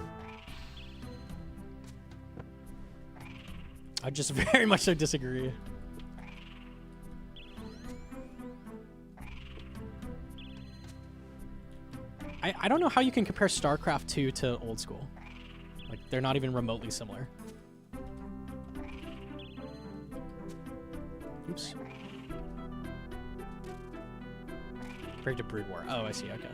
I just very much so disagree. I don't know how you can compare StarCraft 2 to old school. Like, they're not even remotely similar. Oops. Compared to Brood War. Oh, I see, okay.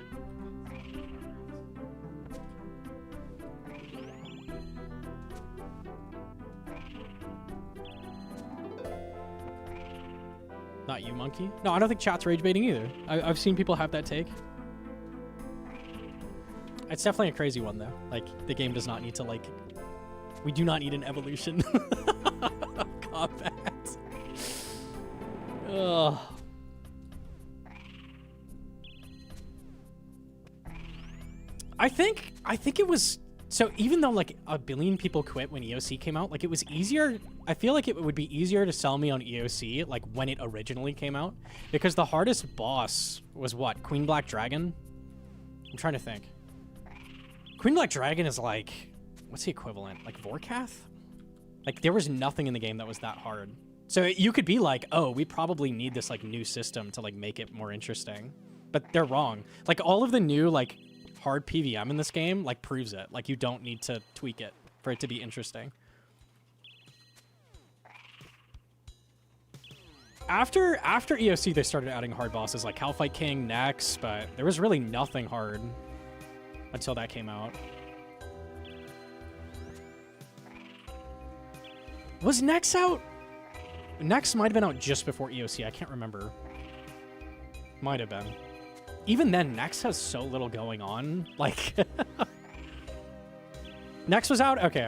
Not you, Monkey. No, I don't think chat's rage baiting either. I've seen people have that take. It's definitely a crazy one, though. Like, the game does not need to, like... We do not need an evolution of combat. Ugh. I think it was... So even though, like, a billion people quit when EOC came out, like, it was easier... I feel like it would be easier to sell me on EOC, like, when it originally came out. Because the hardest boss was what? Queen Black Dragon? I'm trying to think. Queen Black Dragon is like... What's the equivalent? Like, Vorkath? Like, there was nothing in the game that was that hard. So you could be like, oh, we probably need this, like, new system to, like, make it more interesting. But they're wrong. Like, all of the new, like, hard PVM in this game, like, proves it. Like, you don't need to tweak it for it to be interesting. After EOC, they started adding hard bosses like Hellfight King, Nex, but there was really nothing hard until that came out. Was Nex out? Nex might have been out just before EOC. I can't remember. Might have been. Even then, Nex has so little going on. Like, Nex was out? Okay.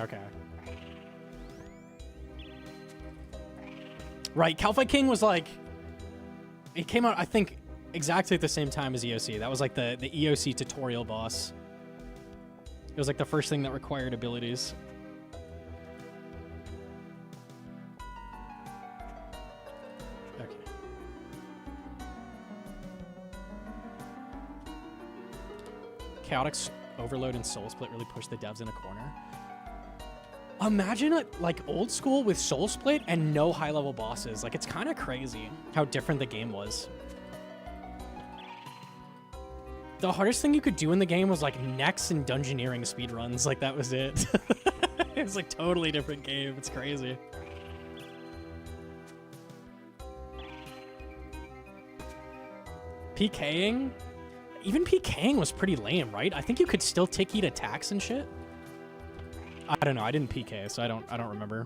Right, Hellfight King was like... It came out, I think, exactly at the same time as EOC. That was like the EOC tutorial boss. It was like the first thing that required abilities. Okay. Chaotic Overload and Soul Split really pushed the devs in a corner. Imagine like old school with Soul Split and no high-level bosses. Like, it's kind of crazy how different the game was. The hardest thing you could do in the game was like Nex and Dungeoneering speedruns. Like, that was it. It was like totally different game. It's crazy. PKing? Even PKing was pretty lame, right? I think you could still tick-eat attacks and shit. I don't know. I didn't PK, so I don't remember.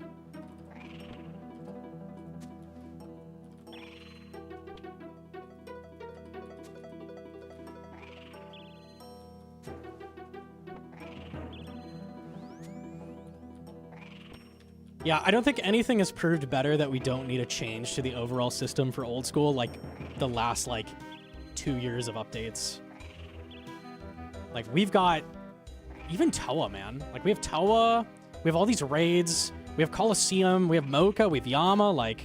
Yeah, I don't think anything has proved better that we don't need a change to the overall system for old school, like the last, like, 2 years of updates. Like, we've got even Toa, man. Like, we have Toa, we have all these raids, we have Colosseum, we have Mocha, we have Yama, like...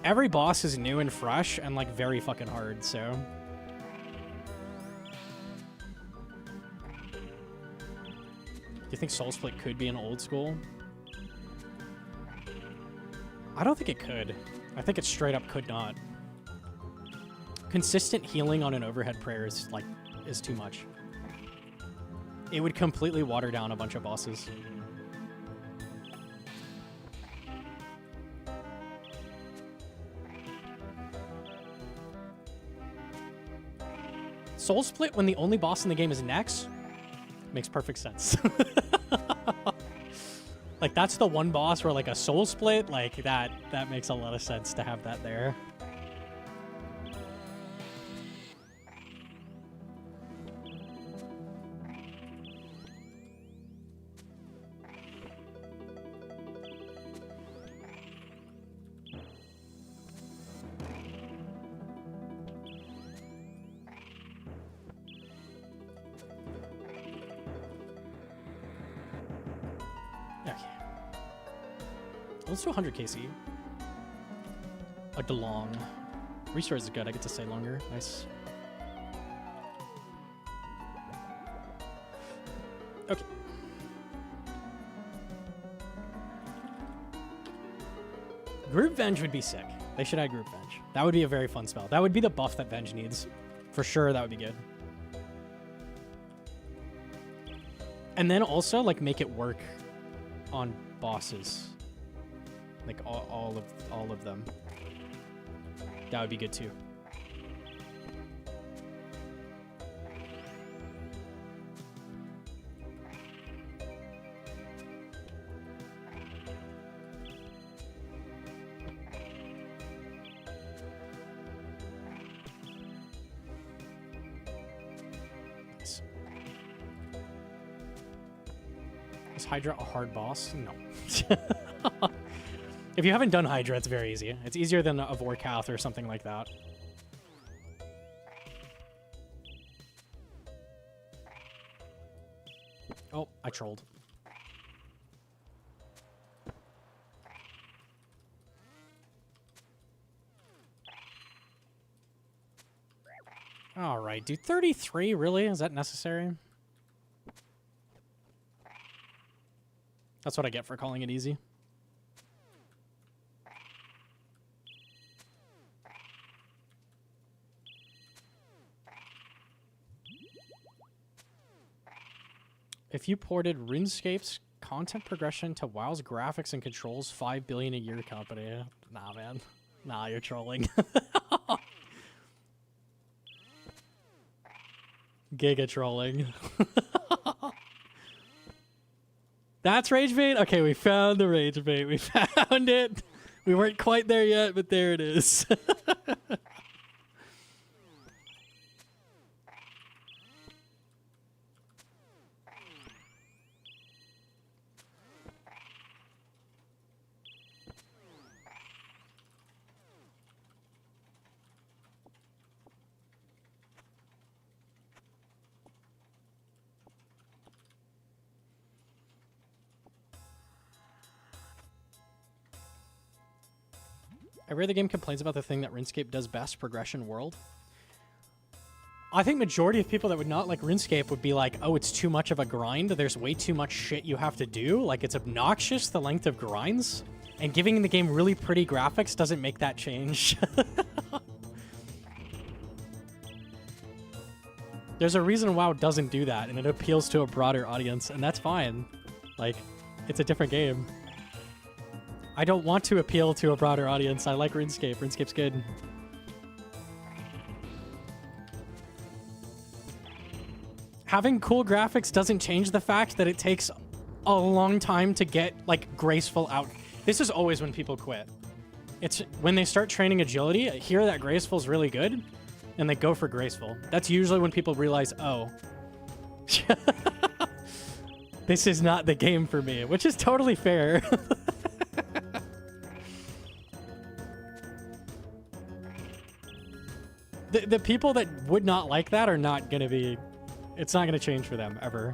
Every boss is new and fresh and, like, very fucking hard, so... Do you think Soul Split could be an old school? I don't think it could. I think it straight up could not. Consistent healing on an overhead prayer is, like, is too much. It would completely water down a bunch of bosses. Soul Split when the only boss in the game is Nex? Makes perfect sense. Like, that's the one boss where, like, a Soul Split, like, that makes a lot of sense to have that there. Let's do 100 KC. Like the long. Restore is good. I get to stay longer. Nice. Okay. Group Venge would be sick. They should add group Venge. That would be a very fun spell. That would be the buff that Venge needs. For sure, that would be good. And then also, like, make it work on bosses. Like, all of them. That would be good, too. Is Hydra a hard boss? No. If you haven't done Hydra, it's very easy. It's easier than a Vorkath or something like that. Oh, I trolled. All right, dude. 33, really? Is that necessary? That's what I get for calling it easy. If you ported RuneScape's content progression to WoW's graphics and controls, $5 billion a year company. Nah, man. Nah, you're trolling. Giga trolling. That's rage bait? Okay, we found the rage bait. We found it. We weren't quite there yet, but there it is. I read the game complains about the thing that RuneScape does best, progression world. I think majority of people that would not like RuneScape would be like, oh, it's too much of a grind. There's way too much shit you have to do. Like, it's obnoxious, the length of grinds. And giving the game really pretty graphics doesn't make that change. There's a reason WoW doesn't do that, and it appeals to a broader audience, and that's fine. Like, it's a different game. I don't want to appeal to a broader audience. I like RuneScape. RuneScape's good. Having cool graphics doesn't change the fact that it takes a long time to get, like, graceful out. This is always when people quit. It's when they start training agility, hear that graceful is really good, and they go for graceful. That's usually when people realize, oh, this is not the game for me, which is totally fair. The people that would not like that are not going to be... It's not going to change for them, ever.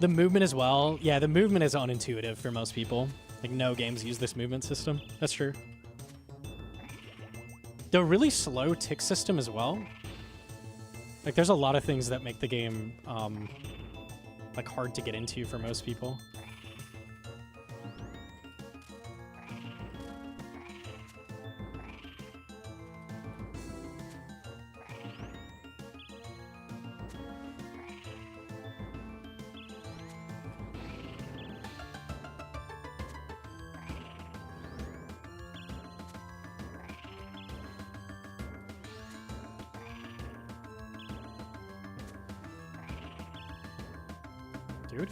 The movement as well. Yeah, the movement is unintuitive for most people. Like, no games use this movement system. That's true. The really slow tick system as well. Like, there's a lot of things that make the game, like, hard to get into for most people. Dude.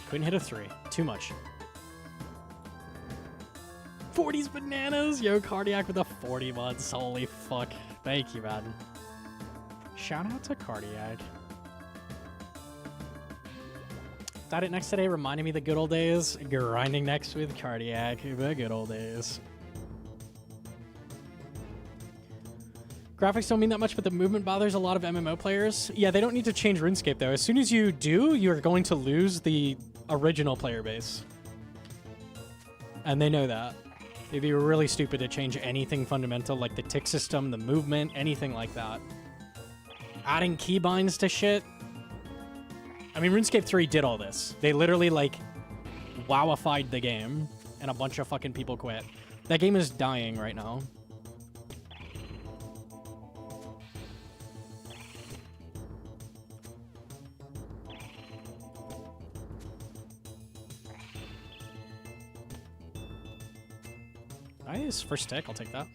Couldn't hit a 3. Too much. 40's bananas! Yo, Cardiac with a 40 months. Holy fuck. Thank you, man. Shout out to Cardiac. Thought it next today reminded me of the good old days. Grinding next with Cardiac. The good old days. Graphics don't mean that much, but the movement bothers a lot of MMO players. Yeah, they don't need to change RuneScape, though. As soon as you do, you're going to lose the original player base. And they know that. It'd be really stupid to change anything fundamental, like the tick system, the movement, anything like that. Adding keybinds to shit. I mean, RuneScape 3 did all this. They literally, like, wowified the game, and a bunch of fucking people quit. That game is dying right now. Nice, first stick, I'll take that.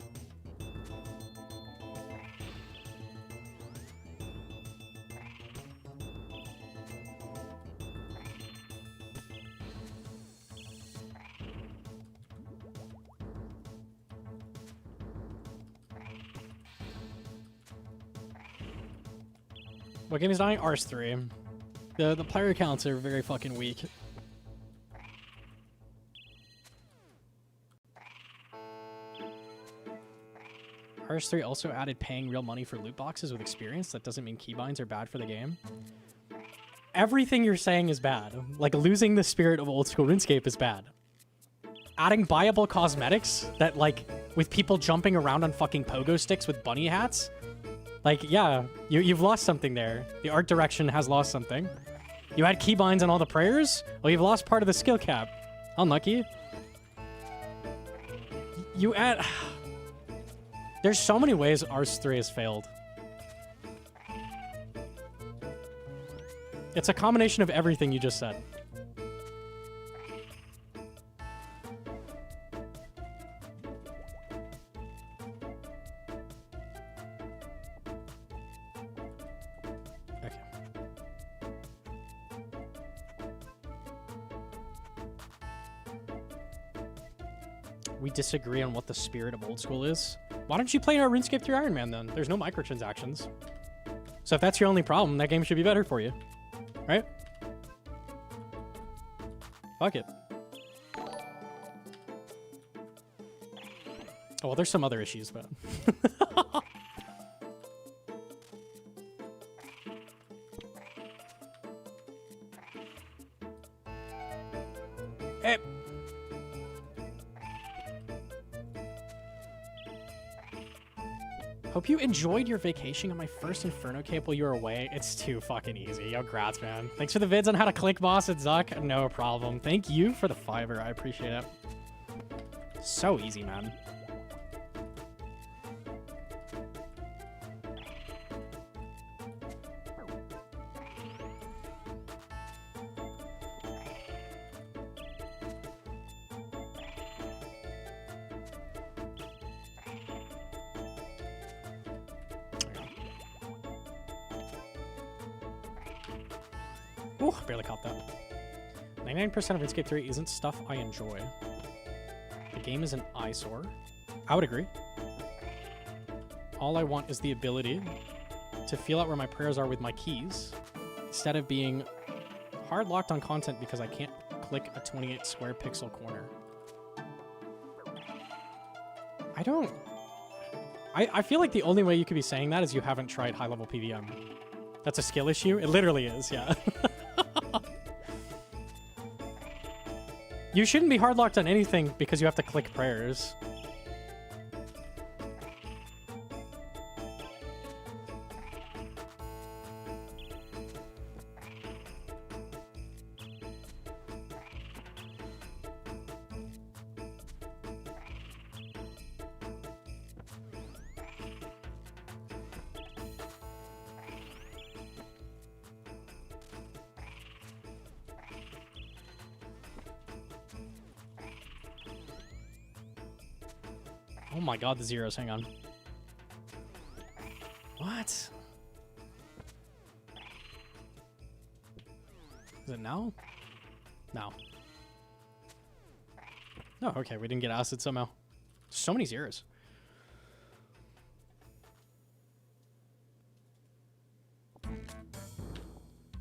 What game is dying? RS3. The player counts are very fucking weak. RS3 also added paying real money for loot boxes with experience. That doesn't mean keybinds are bad for the game. Everything you're saying is bad. Like, losing the spirit of old school RuneScape is bad. Adding buyable cosmetics that, like, with people jumping around on fucking pogo sticks with bunny hats. Like, yeah, you've lost something there. The art direction has lost something. You had keybinds on all the prayers? Well, you've lost part of the skill cap. Unlucky. You add... There's so many ways RS3 has failed. It's a combination of everything you just said. Okay. We disagree on what the spirit of old school is. Why don't you play our RuneScape 3 Iron Man then? There's no microtransactions. So if that's your only problem, that game should be better for you. Right? Fuck it. Oh, well, there's some other issues, but... Hey. Hope you enjoyed your vacation on my first Inferno cape while you were away. It's too fucking easy. Yo, grats, man. Thanks for the vids on how to click boss at Zuck. No problem. Thank you for the $5. I appreciate it. So easy, man. Ooh, barely caught that. 99% of RuneScape 3 isn't stuff I enjoy. The game is an eyesore. I would agree. All I want is the ability to feel out where my prayers are with my keys, instead of being hard locked on content because I can't click a 28 square pixel corner. I feel like the only way you could be saying that is you haven't tried high-level PVM. That's a skill issue? It literally is, yeah. You shouldn't be hard locked on anything because you have to click prayers. Oh my god, the zeros, hang on. What? Is it now? No. No, okay, we didn't get acid somehow. So many zeros.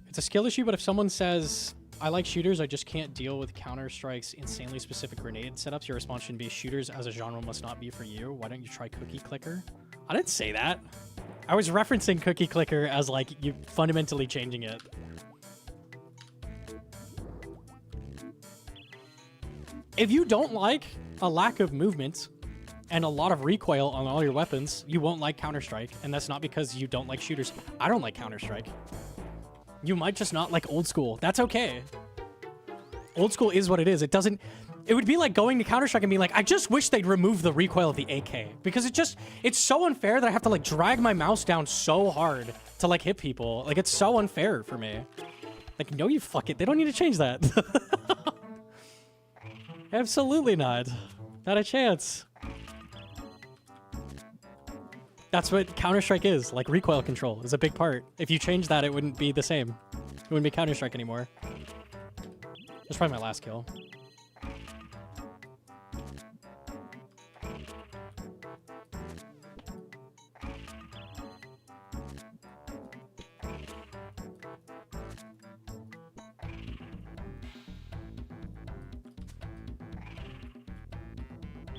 It's a skill issue, but if someone says, I like shooters, I just can't deal with Counter-Strike's insanely specific grenade setups, your response should be, shooters as a genre must not be for you. Why don't you try Cookie Clicker? I didn't say that. I was referencing Cookie Clicker as, like, you fundamentally changing it. If you don't like a lack of movement and a lot of recoil on all your weapons, you won't like Counter-Strike, and that's not because you don't like shooters. I don't like Counter-Strike. You might just not like old school. That's okay. Old school is what it is. It doesn't... It would be like going to Counter-Strike and being like, I just wish they'd remove the recoil of the AK. Because it's so unfair that I have to, like, drag my mouse down so hard to, like, hit people. Like, it's so unfair for me. Like, no, you fuck it. They don't need to change that. Absolutely not. Not a chance. That's what Counter-Strike is. Like, recoil control is a big part. If you change that, it wouldn't be the same. It wouldn't be Counter-Strike anymore. That's probably my last kill.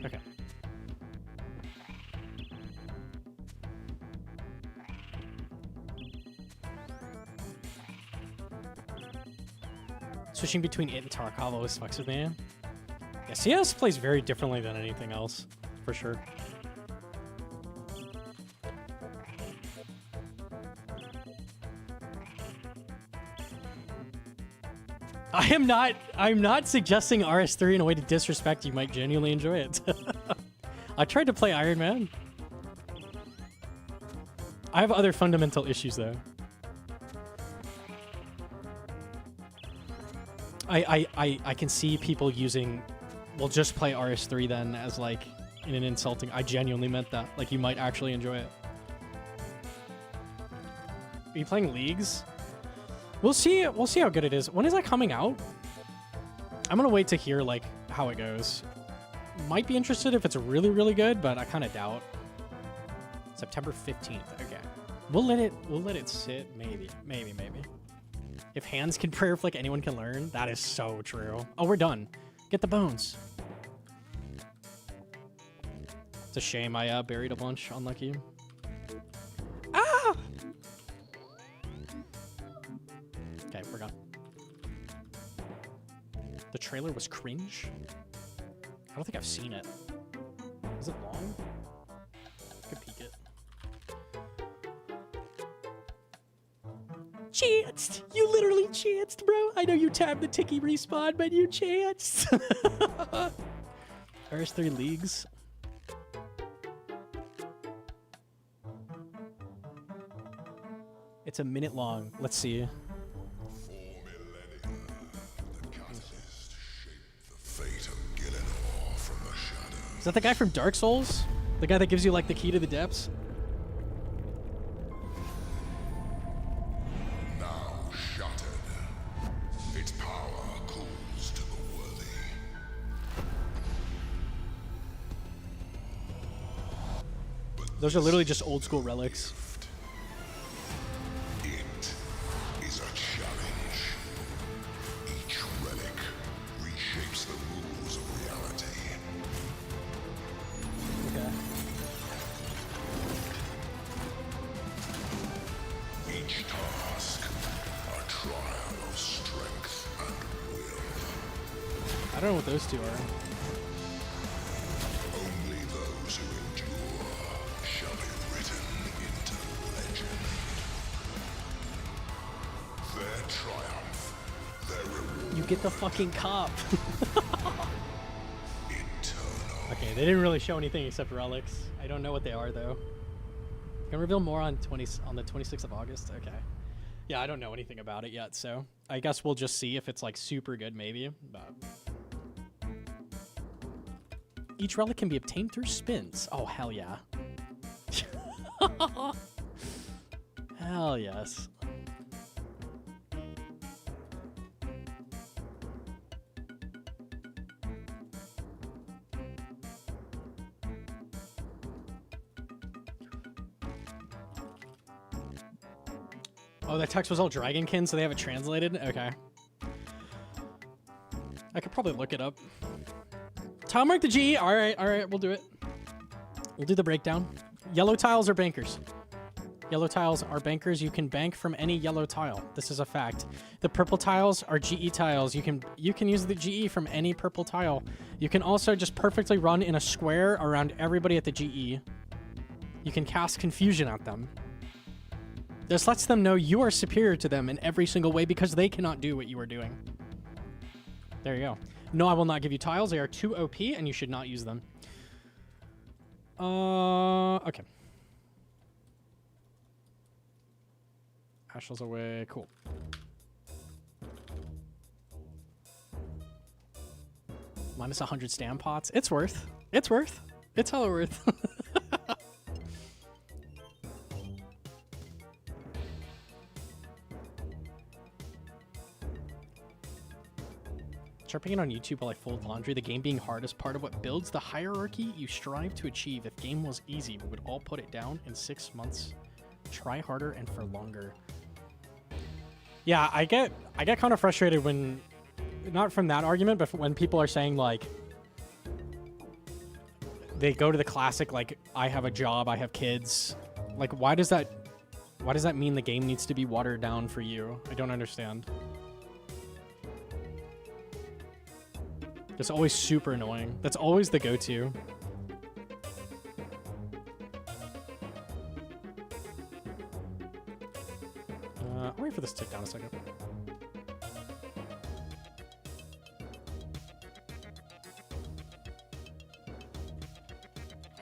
Okay. Switching between it and Tarkov always fucks with me. Yeah, CS plays very differently than anything else, for sure. I'm not suggesting RS3 in a way to disrespect. You might genuinely enjoy it. I tried to play Iron Man. I have other fundamental issues though. I can see people using, well, just play RS3 then as like in an insulting. I genuinely meant that. Like you might actually enjoy it. Are you playing leagues? We'll see how good it is. When is that coming out? I'm gonna wait to hear like how it goes. Might be interested if it's really, really good, but I kind of doubt. September 15th. Okay. We'll let it sit. Maybe. If hands can prayer flick, anyone can learn. That is so true. Oh, we're done. Get the bones. It's a shame I buried a bunch. Unlucky. Ah! Okay, we're gone. The trailer was cringe? I don't think I've seen it. Is it long? I could peek it. Chanced! You literally chanced, bro! I know you tabbed the ticky respawn, but you chanced! RS3 leagues. It's a minute long. Let's see. Is that the guy from Dark Souls? The guy that gives you like the key to the depths? Now shattered, its power cools to the worthy. Those are literally just old school relics. It is a challenge. Each relic reshapes the rules of reality. Okay. Each task, a trial of strength and will. I don't know what those two are. Only those who endure shall be written into legend. Their triumph, their reward, You get the fucking cop. eternal. Okay, they didn't really show anything except relics. I don't know what they are though. Can reveal more on the 26th of August. Okay. Yeah, I don't know anything about it yet, so I guess we'll just see if it's like super good maybe. But each relic can be obtained through spins. Oh hell yeah. Hell yes. Oh, that text was all Dragonkin, so they have it translated? Okay. I could probably look it up. Tile mark the G. Alright, we'll do it. We'll do the breakdown. Yellow tiles or bankers? Yellow tiles are bankers. You can bank from any yellow tile. This is a fact. The purple tiles are GE tiles. You can use the GE from any purple tile. You can also just perfectly run in a square around everybody at the GE. You can cast confusion at them. This lets them know you are superior to them in every single way because they cannot do what you are doing. There you go. No, I will not give you tiles. They are too OP and you should not use them. Okay. Ashel's away. Cool. Minus 100 stam pots. It's worth. It's worth. It's hella worth. Sharpening on YouTube while I fold laundry. The game being hard is part of what builds the hierarchy you strive to achieve. If game was easy, we would all put it down in 6 months. Try harder and for longer. Yeah, I get kind of frustrated when, not from that argument, but when people are saying like, they go to the classic like, I have a job, I have kids. Like, why does that mean the game needs to be watered down for you? I don't understand. It's always super annoying. That's always the go-to. I'll wait for this to tick down a second.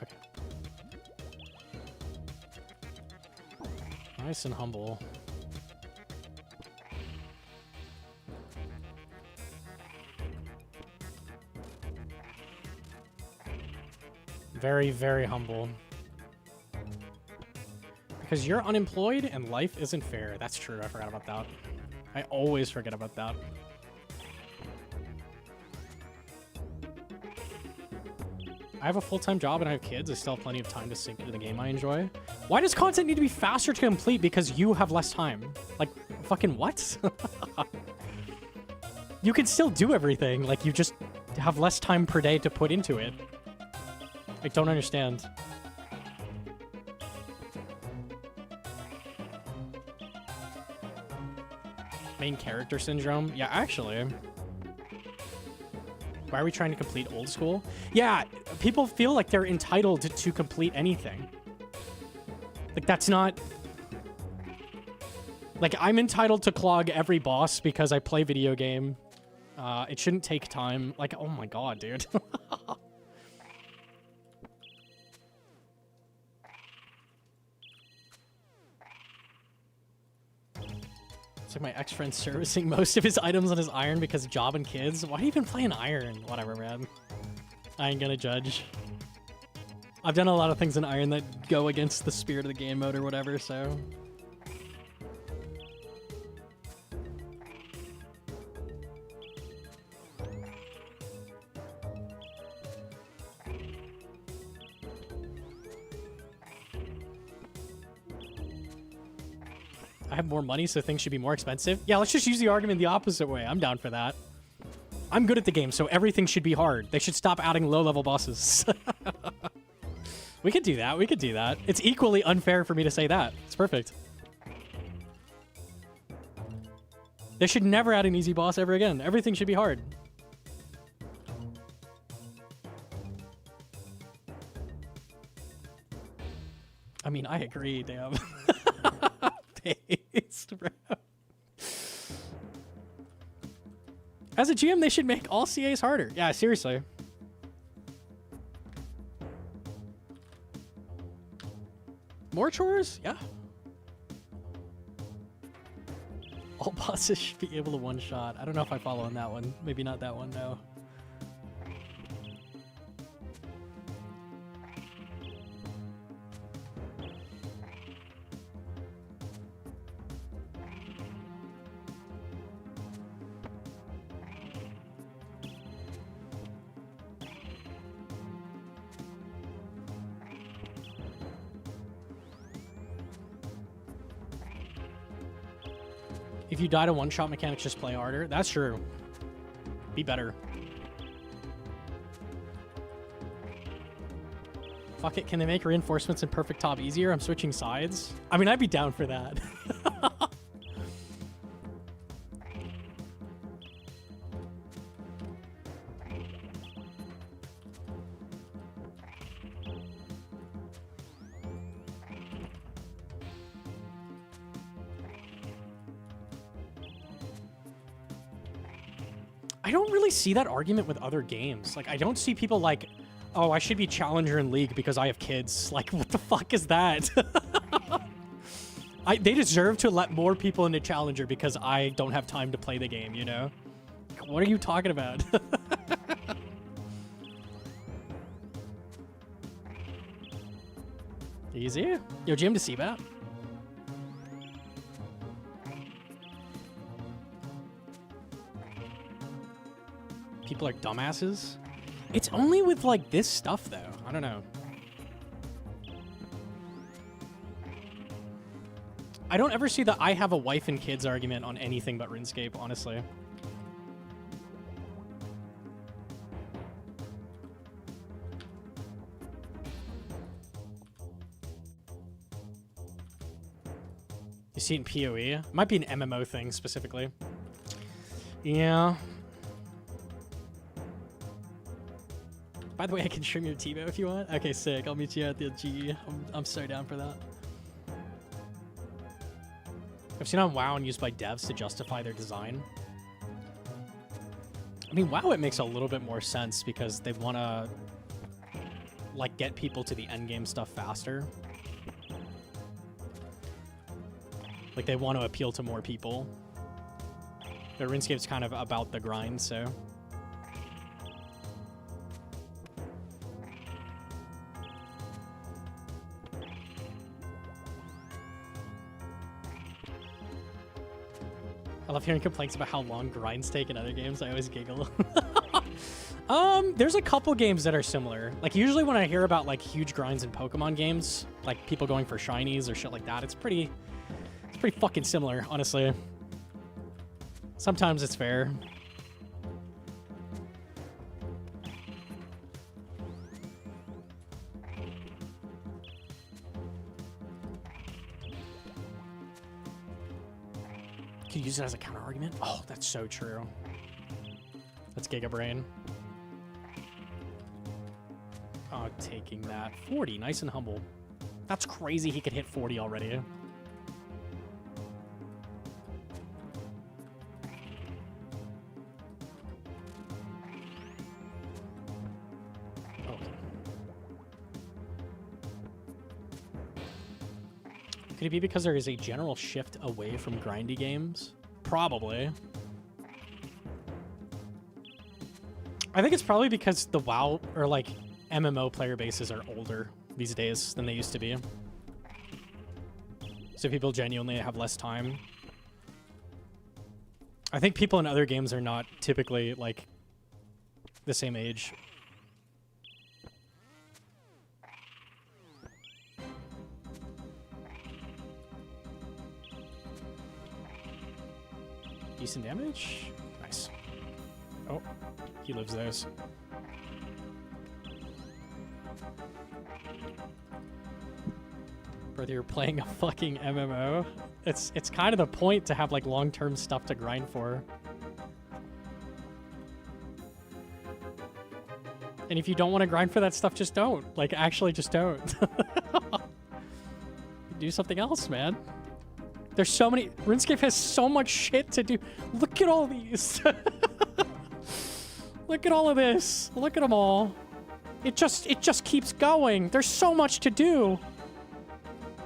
Okay. Nice and humble. Very, very humble. Because you're unemployed and life isn't fair. That's true. I forgot about that. I always forget about that. I have a full-time job and I have kids. I still have plenty of time to sink into the game I enjoy. Why does content need to be faster to complete because you have less time? Like, fucking what? You can still do everything. Like, you just have less time per day to put into it. I don't understand. Main character syndrome? Yeah, actually. Why are we trying to complete old school? Yeah, people feel like they're entitled to complete anything. Like, that's not... Like, I'm entitled to clog every boss because I play video game. It shouldn't take time. Like, oh my god, dude. It's like my ex-friend servicing most of his items on his iron because of job and kids. Why do you even play an iron? Whatever, man. I ain't gonna judge. I've done a lot of things in iron that go against the spirit of the game mode or whatever, so... I have more money, so things should be more expensive. Yeah, let's just use the argument the opposite way. I'm down for that. I'm good at the game, so everything should be hard. They should stop adding low-level bosses. We could do that. We could do that. It's equally unfair for me to say that. It's perfect. They should never add an easy boss ever again. Everything should be hard. I mean, I agree, damn. Based, bro. As a GM, they should make all CAs harder. Yeah, seriously. More chores? Yeah. All bosses should be able to one-shot. I don't know if I follow on that one. Maybe not that one, no. If you die to one-shot mechanics, just play harder. That's true. Be better. Fuck it, can they make reinforcements in Perfect Top easier? I'm switching sides. I mean, I'd be down for that. I don't really see that argument with other games. Like, I don't see people like, oh, I should be challenger in League because I have kids. Like, what the fuck is that? They deserve to let more people into challenger because I don't have time to play the game, you know? What are you talking about? Easy. Yo, Jim to see that. People are dumbasses. It's only with like this stuff though. I don't know. I don't ever see the I have a wife and kids argument on anything but RuneScape, honestly. You see it in PoE? It might be an MMO thing specifically. Yeah. By the way, I can trim your TiVo if you want. Okay, sick. I'll meet you at the GE. I'm so down for that. I've seen on WoW and used by devs to justify their design. I mean, WoW, it makes a little bit more sense because they want to, like, get people to the endgame stuff faster. Like, they want to appeal to more people. But RuneScape's kind of about the grind, so... I love hearing complaints about how long grinds take in other games. I always giggle. There's a couple games that are similar. Like, usually when I hear about, like, huge grinds in Pokemon games, like, people going for shinies or shit like that, it's pretty fucking similar, honestly. Sometimes it's fair. Could use it as a counter argument. Oh, that's so true. That's Giga Brain. Oh, taking that. 40, nice and humble. That's crazy he could hit 40 already. Could it be because there is a general shift away from grindy games? Probably. I think it's probably because the WoW or like MMO player bases are older these days than they used to be. So people genuinely have less time. I think people in other games are not typically like the same age. Decent damage. Nice. Oh, he lives those. Whether you're playing a fucking MMO, it's kind of the point to have like long-term stuff to grind for. And if you don't want to grind for that stuff, just don't. Like, actually just don't. Do something else, man. There's so many... RuneScape has so much shit to do. Look at all these. Look at all of this. Look at them all. It just keeps going. There's so much to do.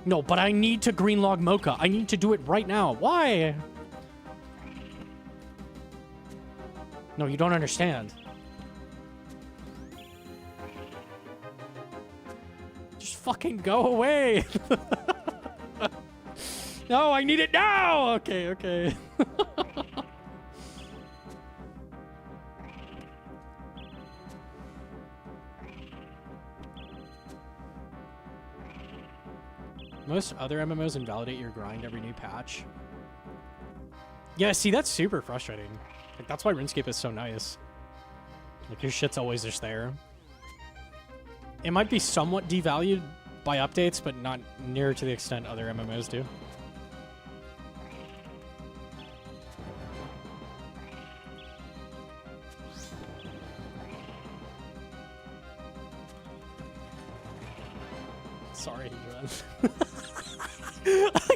No, but I need to green log Mocha. I need to do it right now. Why? No, you don't understand. Just fucking go away. No, I need it now! Okay, okay. Most other MMOs invalidate your grind every new patch. Yeah, see, that's super frustrating. Like, that's why RuneScape is so nice. Like, your shit's always just there. It might be somewhat devalued by updates, but not near to the extent other MMOs do. Sorry,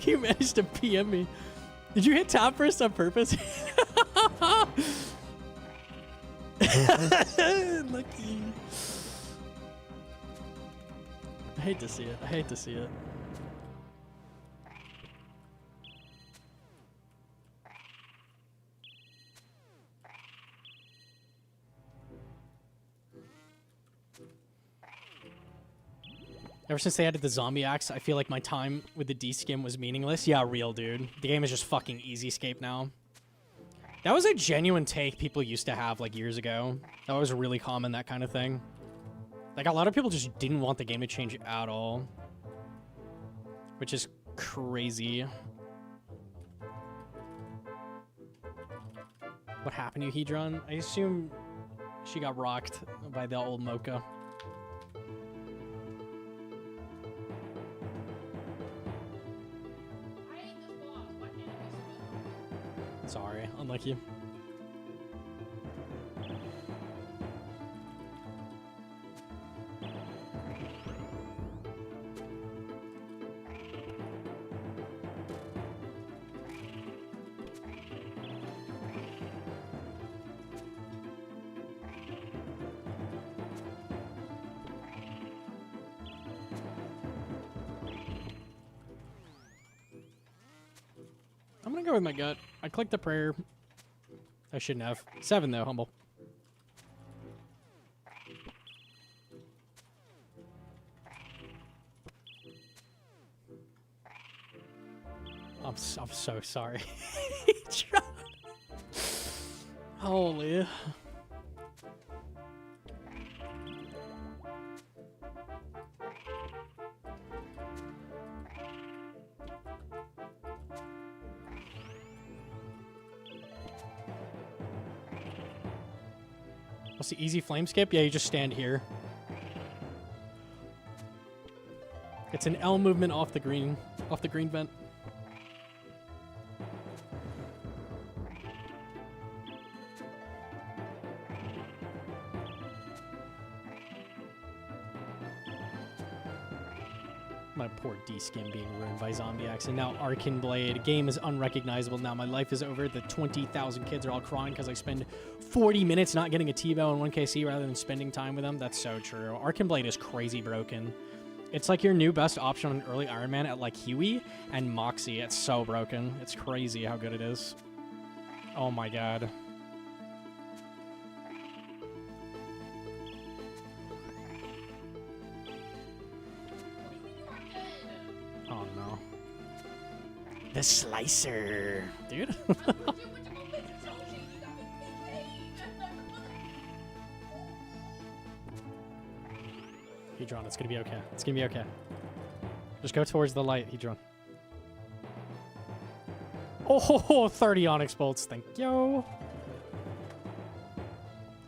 you managed to PM me. Did you hit tab first on purpose? Lucky. I hate to see it. I hate to see it. Ever since they added the zombie axe, I feel like my time with the D-skim was meaningless. Yeah, real, dude. The game is just fucking easy-scape now. That was a genuine take people used to have, like, years ago. That was really common, that kind of thing. Like, a lot of people just didn't want the game to change at all. Which is crazy. What happened to Hedron? I assume she got rocked by the old Mocha. Sorry, unlucky. I'm gonna go with my gut. I clicked the prayer. I shouldn't have. 7 though, humble. I'm so sorry. Holy. What's the easy flame skip? Yeah, you just stand here. It's an L movement off the green vent. My poor D-skin being ruined by zombie axe, and now Arcane Blade. Game is unrecognizable now. My life is over. The 20,000 kids are all crying because I spend 40 minutes not getting a T-bow and 1KC rather than spending time with them. That's so true. Arcane Blade is crazy broken. It's like your new best option on early Iron Man at like Huey and Moxie. It's so broken. It's crazy how good it is. Oh my god. Oh no. The slicer, dude. Hedron, it's gonna be okay. It's gonna be okay. Just go towards the light, Hedron. Oh, 30 Onyx Bolts, thank you. At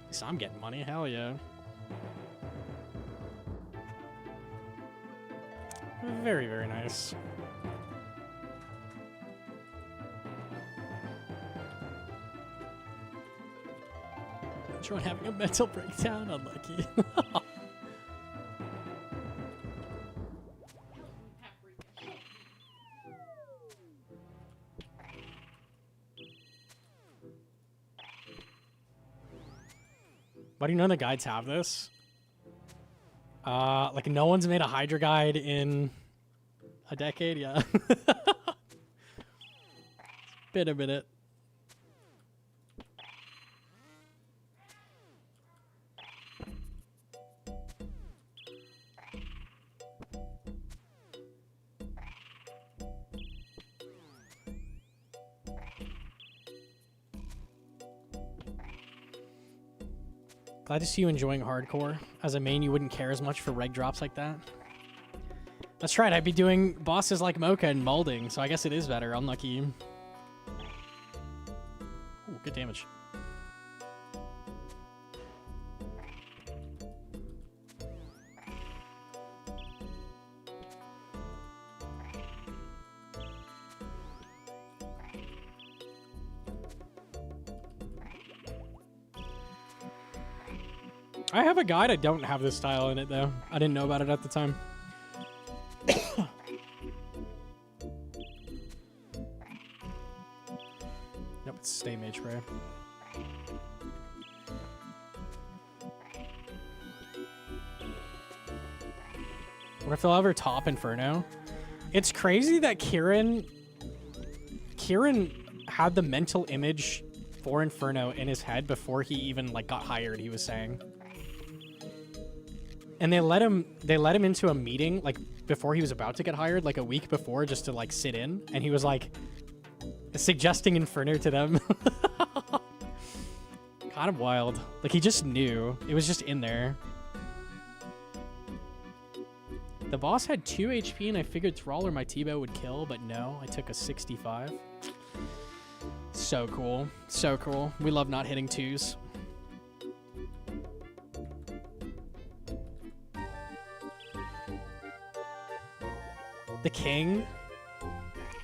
least I'm getting money, hell yeah. Very, very nice. Hedron having a mental breakdown, unlucky. Why do none of the guides have this? Like no one's made a Hydra guide in a decade, yeah. Been a minute. Glad to see you enjoying hardcore. As a main, you wouldn't care as much for reg drops like that. That's right, I'd be doing bosses like Mocha and molding, so I guess it is better. Unlucky. Ooh, good damage. I have a guide. I don't have this style in it, though. I didn't know about it at the time. Nope, it's stay mage spray. What if they'll ever top Inferno? It's crazy that Kieran had the mental image for Inferno in his head before he even like got hired, he was saying. And they let him into a meeting like before he was about to get hired, like a week before, just to like sit in, and he was like suggesting Inferno to them. Kind of wild. Like he just knew. It was just in there. The boss had 2 HP and I figured Thrall or my T-Bow would kill, but no, I took a 65. So cool. So cool. We love not hitting 2s. The king.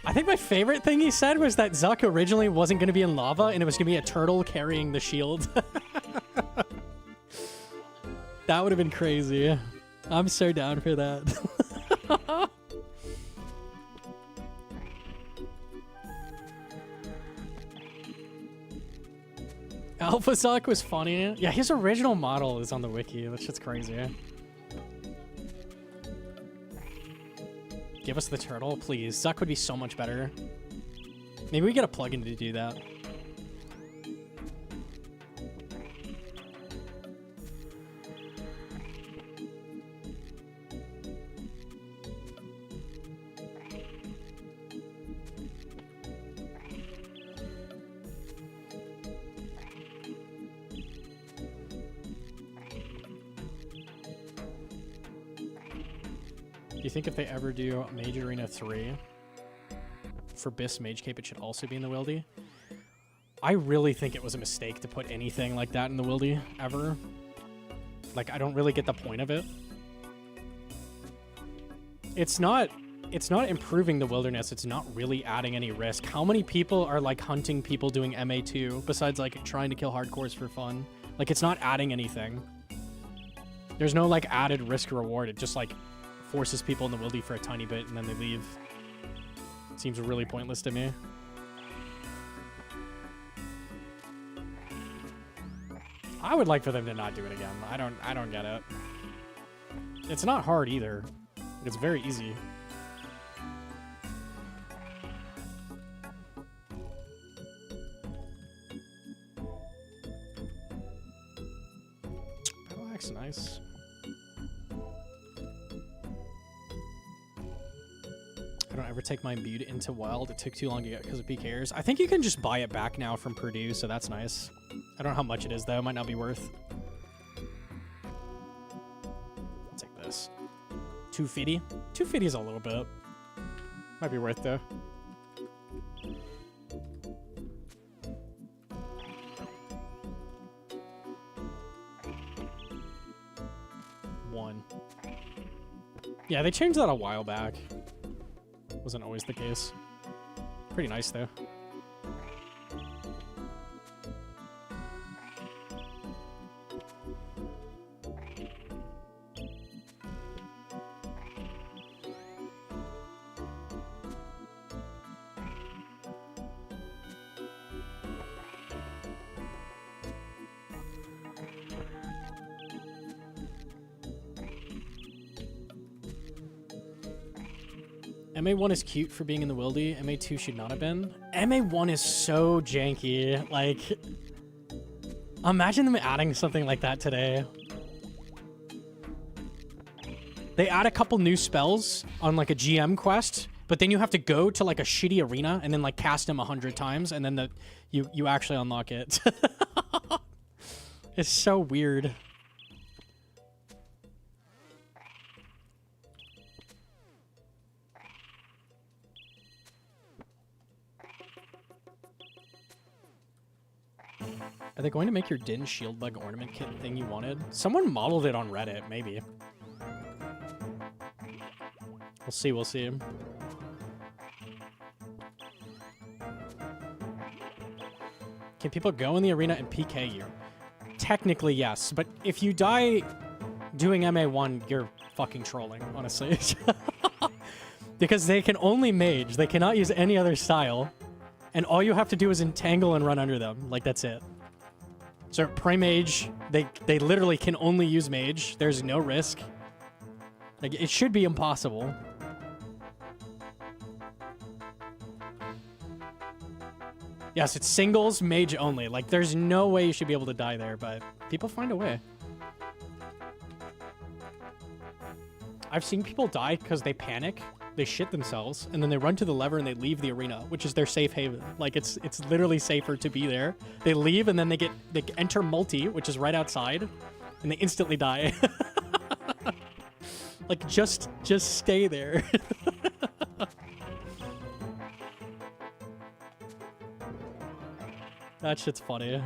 I think my favorite thing he said was that Zuck originally wasn't going to be in lava and it was going to be a turtle carrying the shield. That would have been crazy. I'm so down for that. Alpha Zuck was funny. Yeah, his original model is on the wiki. That shit's crazy. Give us the turtle, please. Zuck would be so much better. Maybe we get a plugin to do that. Do you think if they ever do Mage Arena 3 for Bis Mage Cape, it should also be in the Wildy? I really think it was a mistake to put anything like that in the Wildy, ever. Like, I don't really get the point of it. It's not improving the wilderness. It's not really adding any risk. How many people are, like, hunting people doing MA2 besides, like, trying to kill hardcores for fun? Like, it's not adding anything. There's no, like, added risk reward. It just, like, forces people in the wildy for a tiny bit and then they leave. It seems really pointless to me. I would like for them to not do it again. I don't get it. It's not hard either. It's very easy. That's nice. I don't ever take my Imbued into Wild. It took too long to get because of PKers. I think you can just buy it back now from Purdue, so that's nice. I don't know how much it is, though. It might not be worth. I'll take this. 250? 250 is a little bit. Might be worth, though. One. Yeah, they changed that a while back. Wasn't always the case. Pretty nice, though. MA1 is cute for being in the wildy. MA2 should not have been. MA1 is so janky. Like, imagine them adding something like that today. They add a couple new spells on like a GM quest, but then you have to go to like a shitty arena and then like cast them 100 times, and then you actually unlock it. It's so weird. Are they going to make your Din shield bug ornament kit thing you wanted? Someone modeled it on Reddit, maybe. We'll see, we'll see. Can people go in the arena and PK you? technically, yes. But if you die doing MA1, you're fucking trolling, honestly. Because they can only mage. They cannot use any other style. And all you have to do is entangle and run under them. Like, that's it. So pre-mage, they literally can only use mage. There's no risk. Like, it should be impossible. Yes, it's singles, mage only. Like, there's no way you should be able to die there, but people find a way. I've seen people die because they panic, they shit themselves, and then they run to the lever and they leave the arena, which is their safe haven. Like, it's literally safer to be there. They leave and then they enter multi, which is right outside, and they instantly die. Like, just stay there. That shit's funny.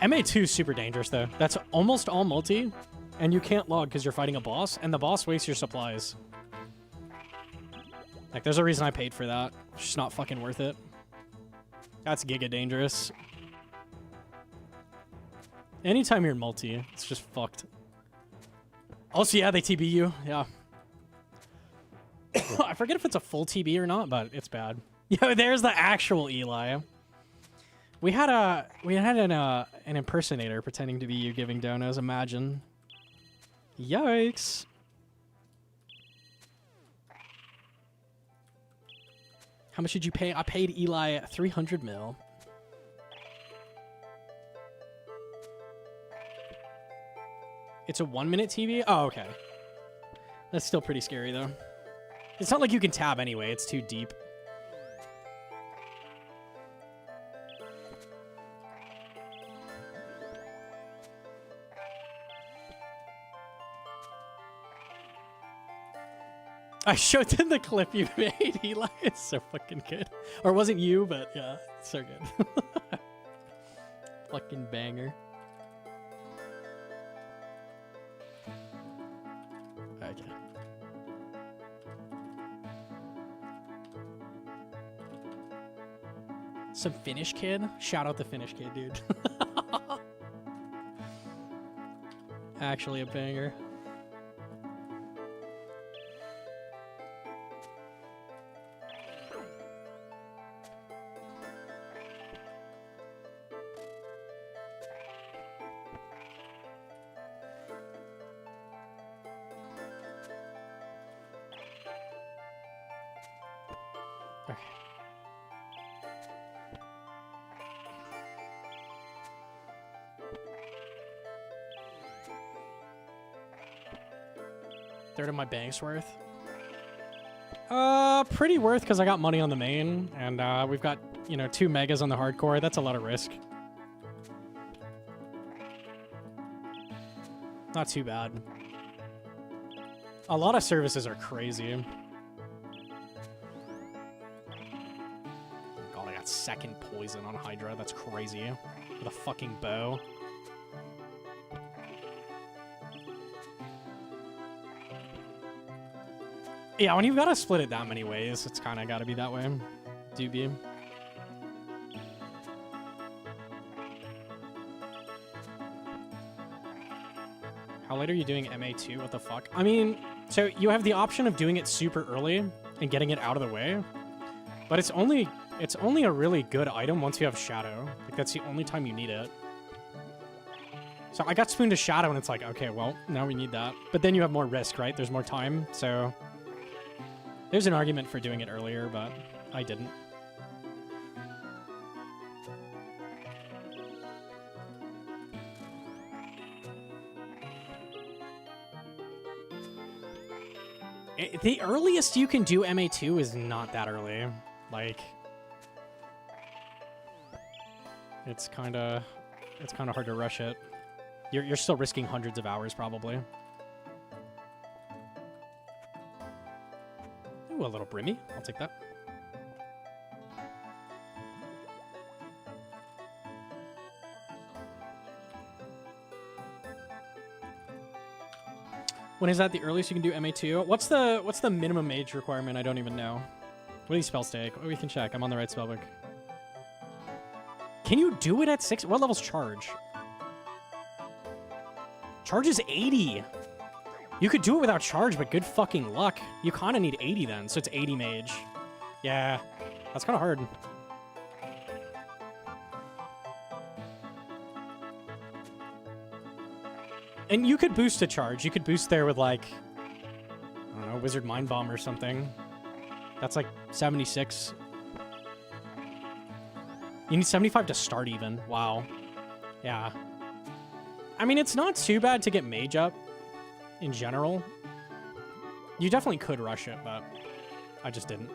MA2 is super dangerous, though. That's almost all multi, and you can't log because you're fighting a boss, and the boss wastes your supplies. Like, there's a reason I paid for that. It's just not fucking worth it. That's giga dangerous. Anytime you're in multi, it's just fucked. Also, yeah, they TB you. Yeah. I forget if it's a full TB or not, but it's bad. Yo, there's the actual Eli. We had an impersonator pretending to be you giving donos. Imagine. Yikes. How much did you pay? I paid Eli 300 mil. It's a 1-minute TV? Oh, okay. That's still pretty scary, though. It's not like you can tab anyway. It's too deep. I showed them the clip you made, Eli. It's so fucking good. Or it wasn't you, but yeah, it's so good. Fucking banger. Okay. Some Finnish kid? Shout out the Finnish kid, dude. Actually a banger. Third of my bank's worth. Pretty worth because I got money on the main, and we've got, you know, 2 megas on the hardcore. That's a lot of risk. Not too bad. A lot of services are crazy. God, I got 2nd poison on Hydra. That's crazy. With a fucking bow. Yeah, when you've got to split it that many ways, it's kind of got to be that way. Doobie. How late are you doing MA2? What the fuck? I mean, so you have the option of doing it super early and getting it out of the way, but it's only a really good item once you have Shadow. Like, that's the only time you need it. So I got Spoon to Shadow, and it's like, okay, well, now we need that. But then you have more risk, right? There's more time, so... There's an argument for doing it earlier, but I didn't. The earliest you can do MA2 is not that early. Like, it's kind of hard to rush it. You're still risking hundreds of hours probably. Ooh, a little brimmy. I'll take that. When is that the earliest you can do MA2? What's the minimum age requirement? I don't even know. What do these spells take? Oh, we can check. I'm on the right spellbook. Can you do it at 6? What level's charge? Charge is 80. You could do it without charge, but good fucking luck. You kind of need 80 then, so it's 80 mage. Yeah, that's kind of hard. And you could boost a charge. You could boost there with, like, I don't know, Wizard Mind Bomb or something. That's like 76. You need 75 to start even. Wow. Yeah. I mean, it's not too bad to get mage up in general. You definitely could rush it, but I just didn't.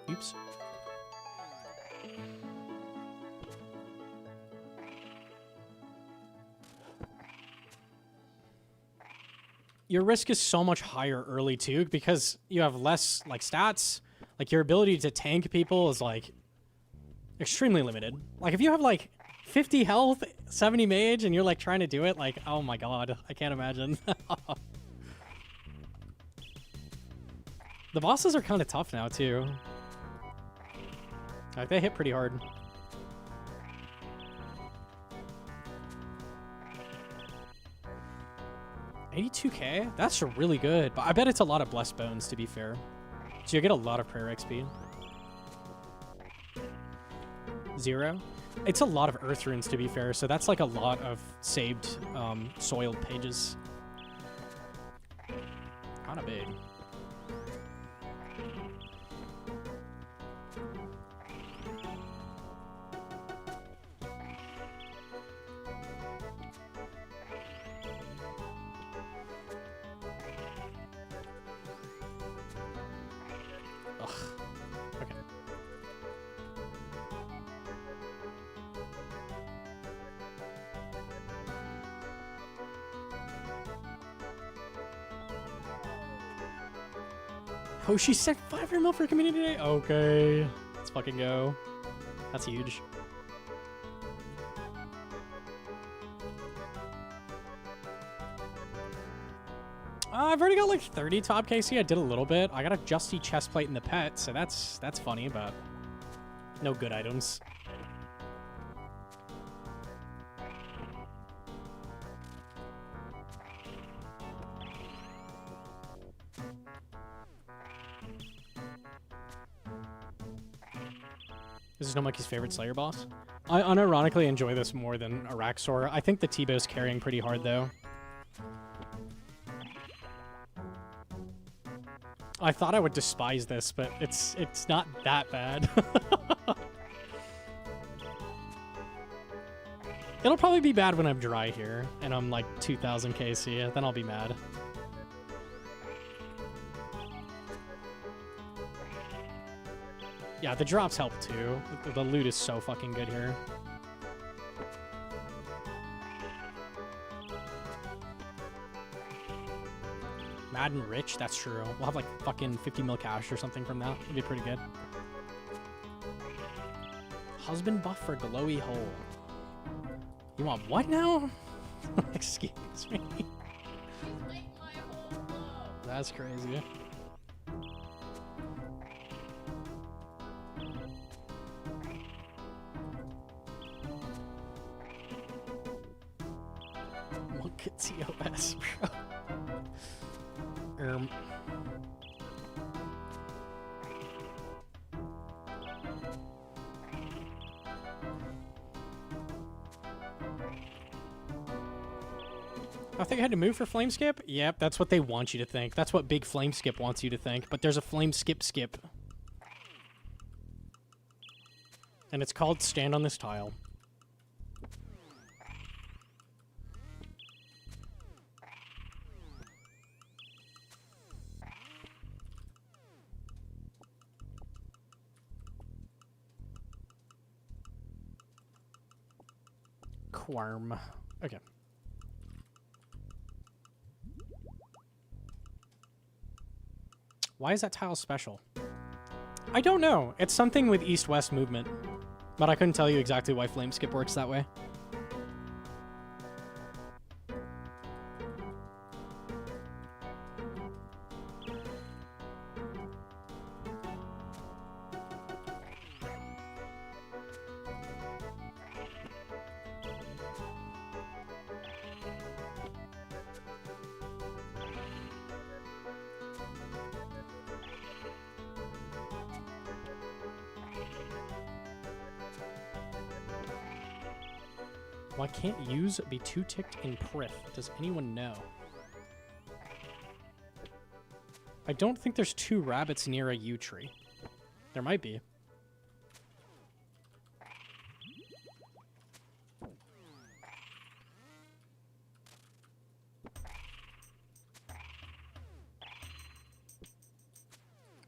Oops. Your risk is so much higher early too because you have less like stats. Like your ability to tank people is like extremely limited. Like if you have like 50 health, 70 mage, and you're like trying to do it, like, oh my god, I can't imagine. The bosses are kind of tough now too. Like they hit pretty hard. $82K? That's really good. But I bet it's a lot of blessed bones, to be fair. So you'll get a lot of prayer XP. 0. It's a lot of earth runes, to be fair. So that's like a lot of saved soiled pages. Kind of big. Oh, she set 500 mil for community day? Okay. Let's fucking go. That's huge. I've already got like 30 top KC. I did a little bit. I got a Justy chestplate in the pet, so that's funny, but no good items. This is Gnomonkey's favorite Slayer boss. I unironically enjoy this more than Araxor. I think the T-Bow's carrying pretty hard, though. I thought I would despise this, but it's not that bad. It'll probably be bad when I'm dry here, and I'm like 2,000 KC, then I'll be mad. Yeah, the drops help too. The loot is so fucking good here. Mad and rich, that's true. We'll have like fucking 50 mil cash or something from that. It'd be pretty good. Husband buff for glowy hole. You want what now? Excuse me. That's crazy. Look at TOS, bro. I think I had to move for flame skip? Yep, that's what they want you to think. That's what big flame skip wants you to think. But there's a flame skip. And it's called stand on this tile. Quarm. Okay. Why is that tile special? I don't know. It's something with east-west movement. But I couldn't tell you exactly why flame skip works that way. Why can't use be two-ticked in Prif? Does anyone know? I don't think there's 2 rabbits near a yew tree. There might be.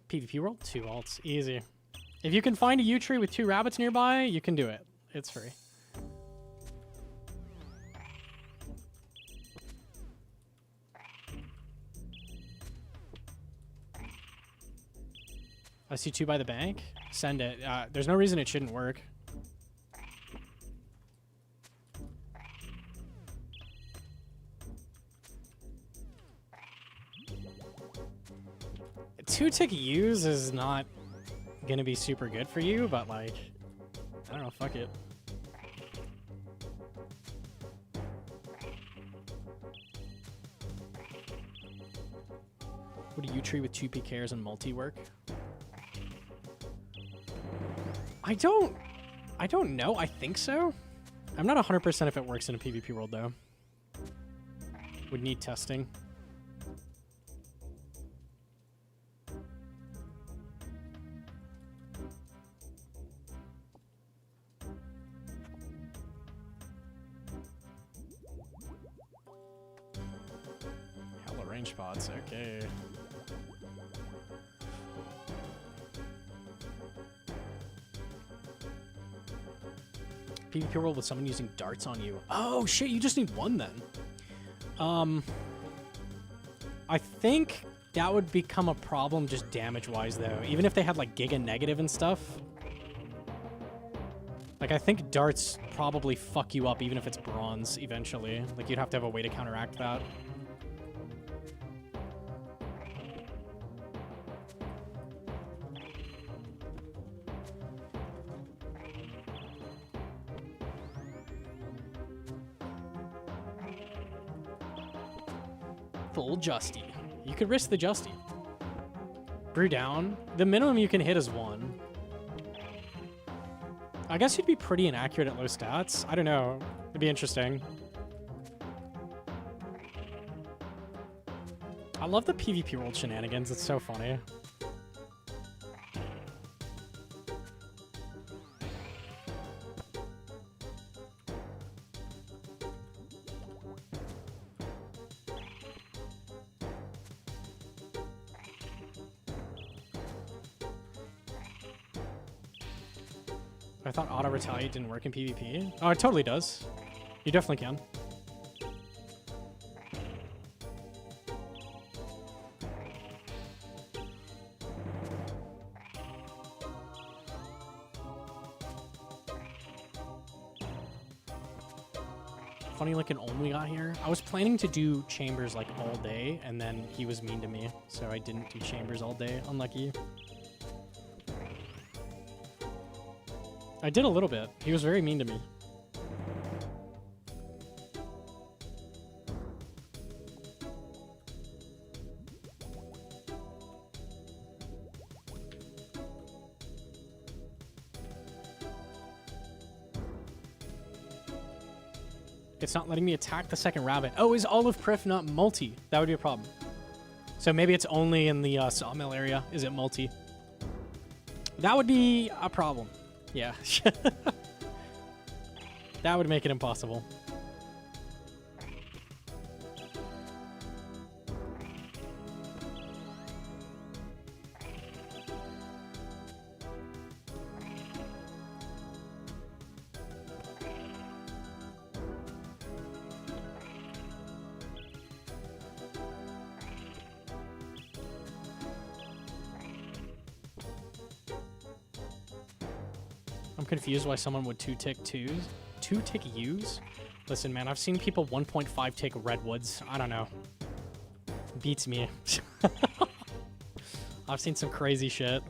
PvP world? 2 alts. Easy. If you can find a yew tree with 2 rabbits nearby, you can do it. It's free. I see 2 by the bank. Send it. There's no reason it shouldn't work. Two-tick use is not gonna be super good for you, but like, I don't know, fuck it. Would a yew tree with 2 PKers and multi work? I don't know. I think so. I'm not 100% if it works in a PvP world, though. Would need testing. Hella range spots. Okay. PvP world with someone using darts on you. Oh shit, you just need 1 then. I think that would become a problem just damage-wise though. Even if they had like Giga Negative and stuff. Like I think darts probably fuck you up even if it's bronze eventually. Like you'd have to have a way to counteract that. Full Justy. You could risk the Justy. Brew down. The minimum you can hit is 1. I guess you'd be pretty inaccurate at low stats. I don't know. It'd be interesting. I love the PvP world shenanigans. It's so funny. I thought auto retaliate didn't work in PvP. Oh, it totally does. You definitely can. Funny Lincoln only got here. I was planning to do chambers like all day, and then he was mean to me, so I didn't do chambers all day. Unlucky. I did a little bit. He was very mean to me. It's not letting me attack the second rabbit. Oh, is Olive Prif not multi? That would be a problem. So maybe it's only in the sawmill area. Is it multi? That would be a problem. Yeah. That would make it impossible. I'm confused why someone would 2-tick twos. 2-tick U's? Listen, man, I've seen people 1.5 tick redwoods. I don't know. Beats me. I've seen some crazy shit.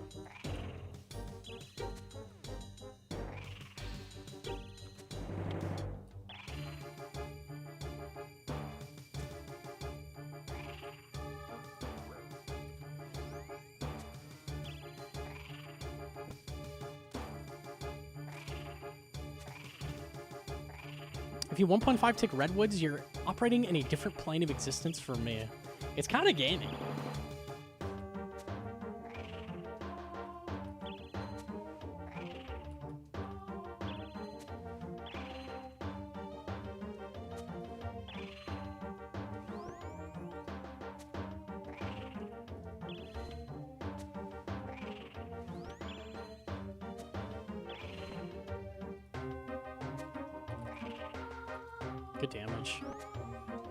If you 1.5 tick redwoods, you're operating in a different plane of existence for me. It's kind of gaming. Good damage.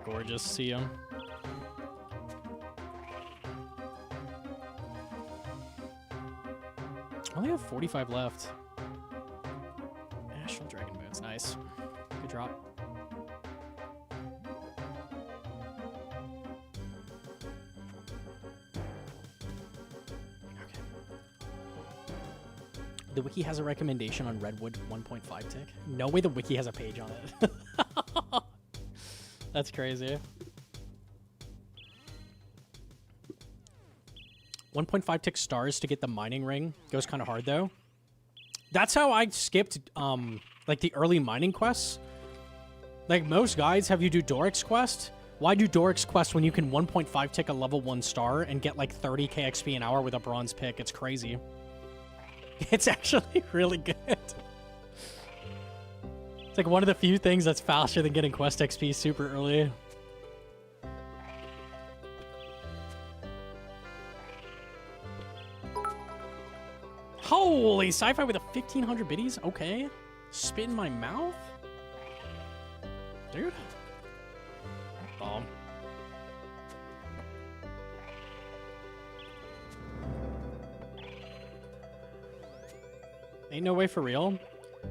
Gorgeous. See him. I only have 45 left. Astral Dragon Moon's nice. Good drop. Okay. The wiki has a recommendation on Redwood 1.5 tick. No way the wiki has a page on it. That's crazy. 1.5 tick stars to get the mining ring. Goes kind of hard though. That's how I skipped like the early mining quests. Like most guides have you do Doric's quest. Why do Doric's quest when you can 1.5 tick a level 1 star and get like 30k XP an hour with a bronze pick? It's crazy. It's actually really good. It's like one of the few things that's faster than getting quest XP super early. Holy sci-fi with a 1500 biddies? Okay. Spit in my mouth? Dude. Bomb. Ain't no way for real.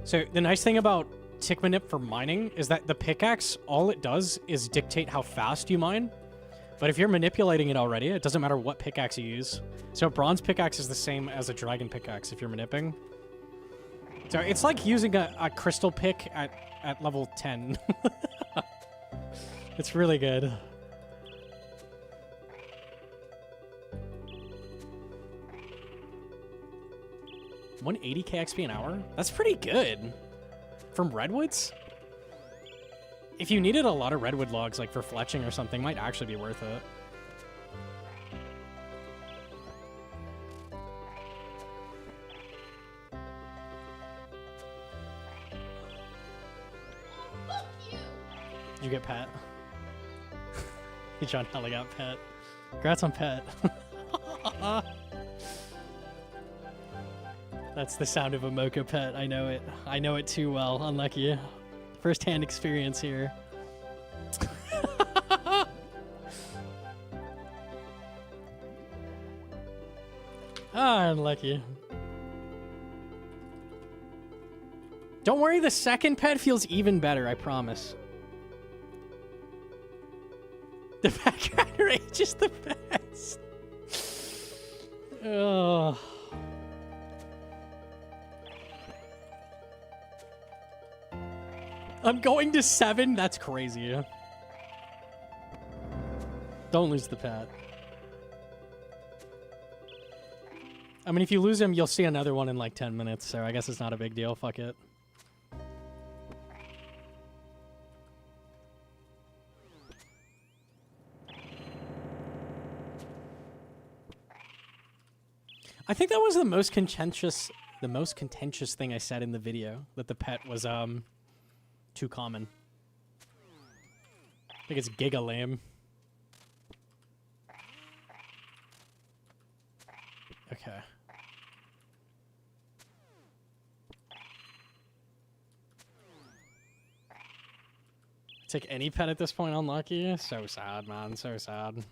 So the nice thing about tick manip for mining is that the pickaxe, all it does is dictate how fast you mine. But if you're manipulating it already, it doesn't matter what pickaxe you use. So a bronze pickaxe is the same as a dragon pickaxe if you're manipping. So it's like using a crystal pick at level 10. It's really good. $180k XP an hour? That's pretty good. From redwoods? If you needed a lot of redwood logs, like for fletching or something, might actually be worth it. Did you get pet? John hella got pet. Congrats on pet. That's the sound of a Mocha pet. I know it. I know it too well. Unlucky. First-hand experience here. Ah, unlucky. Don't worry, the second pet feels even better, I promise. The background rage is the best. Oh. I'm going to 7? That's crazy. Don't lose the pet. I mean, if you lose him, you'll see another one in like 10 minutes, so I guess it's not a big deal. Fuck it. I think that was the most contentious thing I said in the video, that the pet was too common. I think it's giga lame. Okay. Take any pet at this point, unlucky? So sad, man. So sad.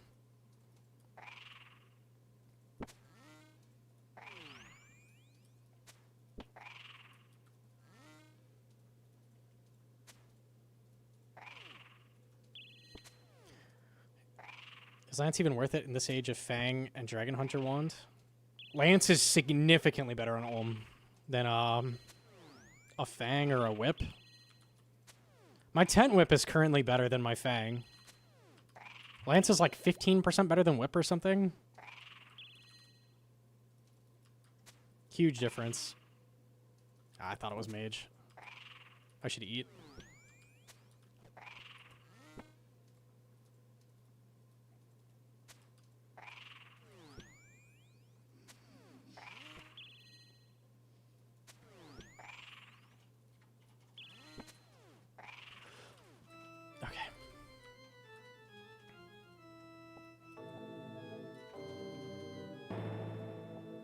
Is Lance even worth it in this age of Fang and Dragon Hunter wand? Lance is significantly better on Ulm than a Fang or a Whip. My Tent Whip is currently better than my Fang. Lance is like 15% better than Whip or something. Huge difference. I thought it was Mage. I should eat. Okay.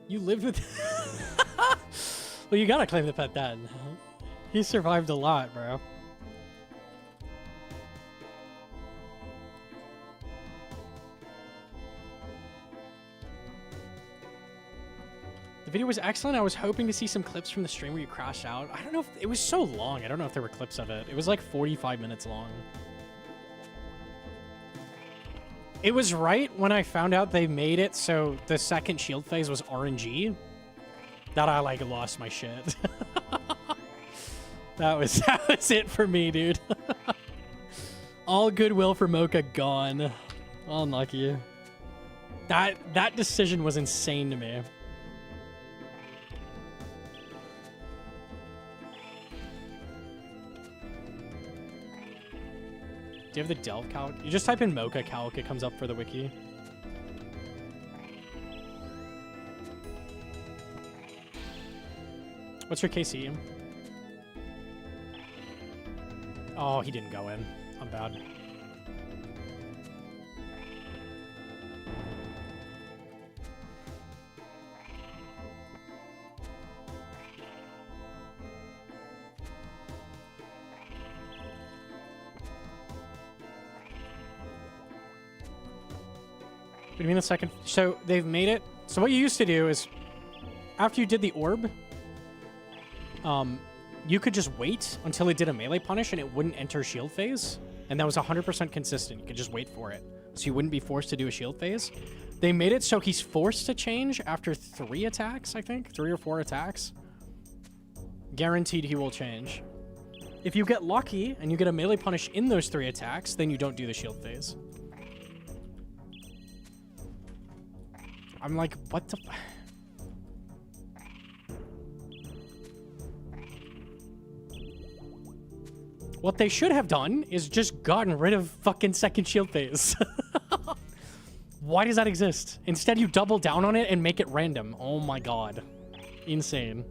You lived with... Well, you gotta claim the pet then. He survived a lot, bro. The video was excellent. I was hoping to see some clips from the stream where you crashed out. I don't know if... It was so long. I don't know if there were clips of it. It was like 45 minutes long. It was right when I found out they made it so the second shield phase was RNG that I, like, lost my shit. That was it for me, dude. All goodwill for Mocha gone. Unlucky. That decision was insane to me. Do you have the Delve calc? You just type in Mocha calc, it comes up for the wiki. What's your KC? Oh, he didn't go in. I'm bad. What do you mean the second? So they've made it. So what you used to do is, after you did the orb, you could just wait until it did a melee punish and it wouldn't enter shield phase. And that was 100% consistent. You could just wait for it. So you wouldn't be forced to do a shield phase. They made it so he's forced to change after 3 attacks, I think. 3 or 4 attacks. Guaranteed he will change. If you get lucky and you get a melee punish in those 3 attacks, then you don't do the shield phase. I'm like, what the... What they should have done is just gotten rid of fucking second shield phase. Why does that exist? Instead, you double down on it and make it random. Oh my god. Insane.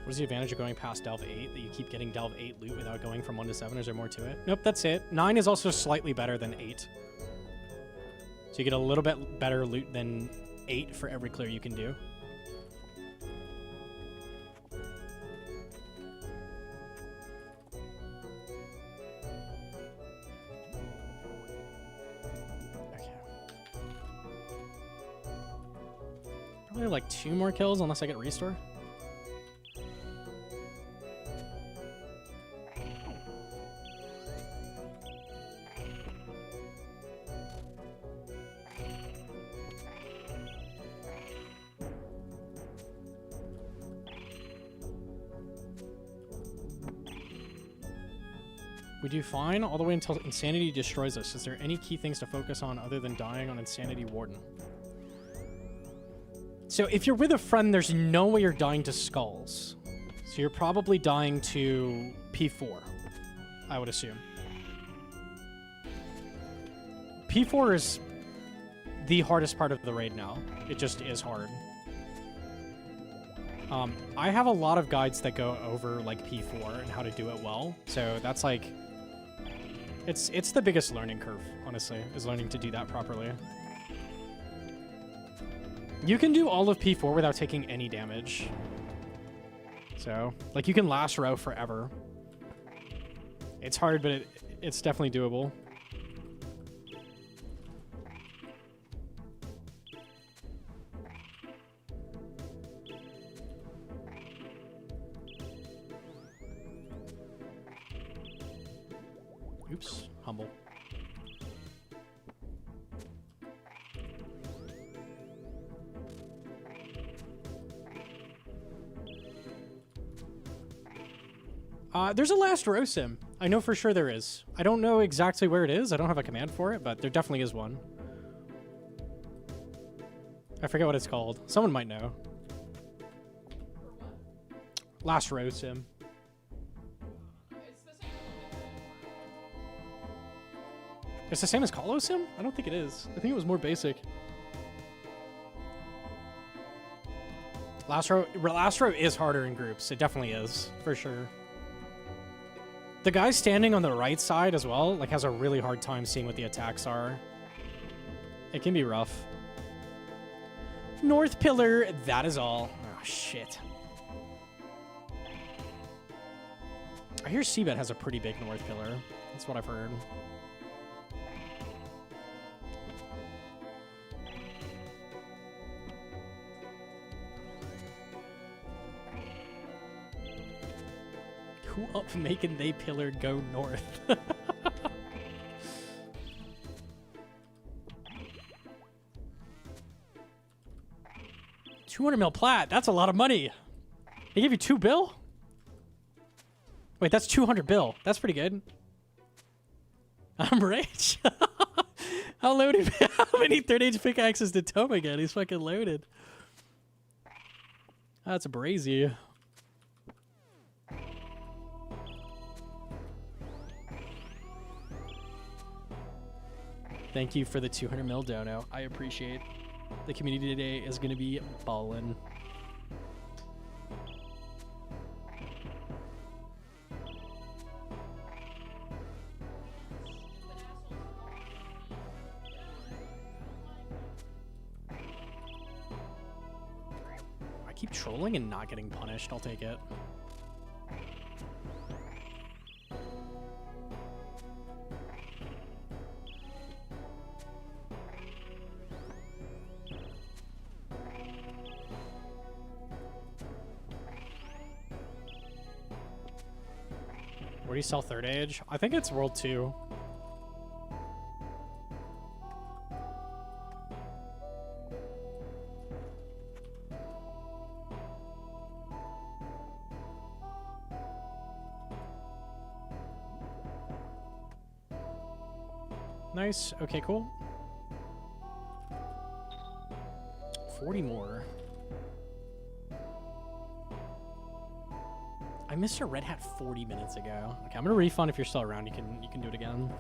What is the advantage of going past Delve 8? That you keep getting Delve 8 loot without going from 1 to 7? Is there more to it? Nope, that's it. 9 is also slightly better than 8. So you get a little bit better loot than 8 for every clear you can do. Okay. Probably like 2 more kills unless I get restore. We do fine all the way until Insanity destroys us. Is there any key things to focus on other than dying on Insanity Warden? So if you're with a friend, there's no way you're dying to Skulls. So you're probably dying to P4, I would assume. P4 is the hardest part of the raid now. It just is hard. I have a lot of guides that go over like P4 and how to do it well. So that's like... It's the biggest learning curve, honestly, is learning to do that properly. You can do all of P4 without taking any damage. So, like, you can last row forever. It's hard, but it's definitely doable. Just humble. There's a last row sim. I know for sure there is. I don't know exactly where it is. I don't have a command for it, but there definitely is one. I forget what it's called. Someone might know. Last row sim. It's the same as Colo sim? I don't think it is. I think it was more basic. Last row is harder in groups. It definitely is, for sure. The guy standing on the right side as well, like, has a really hard time seeing what the attacks are. It can be rough. North pillar, that is all. Oh, shit. I hear Seabed has a pretty big north pillar. That's what I've heard. Who up making they pillared go north? 200 mil plat. That's a lot of money. They give you 2 bill? Wait, that's 200 bill. That's pretty good. I'm rich. How loaded? How many third age pickaxes did Toma get? He's fucking loaded. That's brazy. Thank you for the 200 mil dono. I appreciate. The community today is going to be ballin'. I keep trolling and not getting punished. I'll take it. Where do you sell third age? I think it's World 2. Nice. Okay, cool. 40 more. I missed your red hat 40 minutes ago. Okay, I'm gonna refund. If you're still around, you can do it again.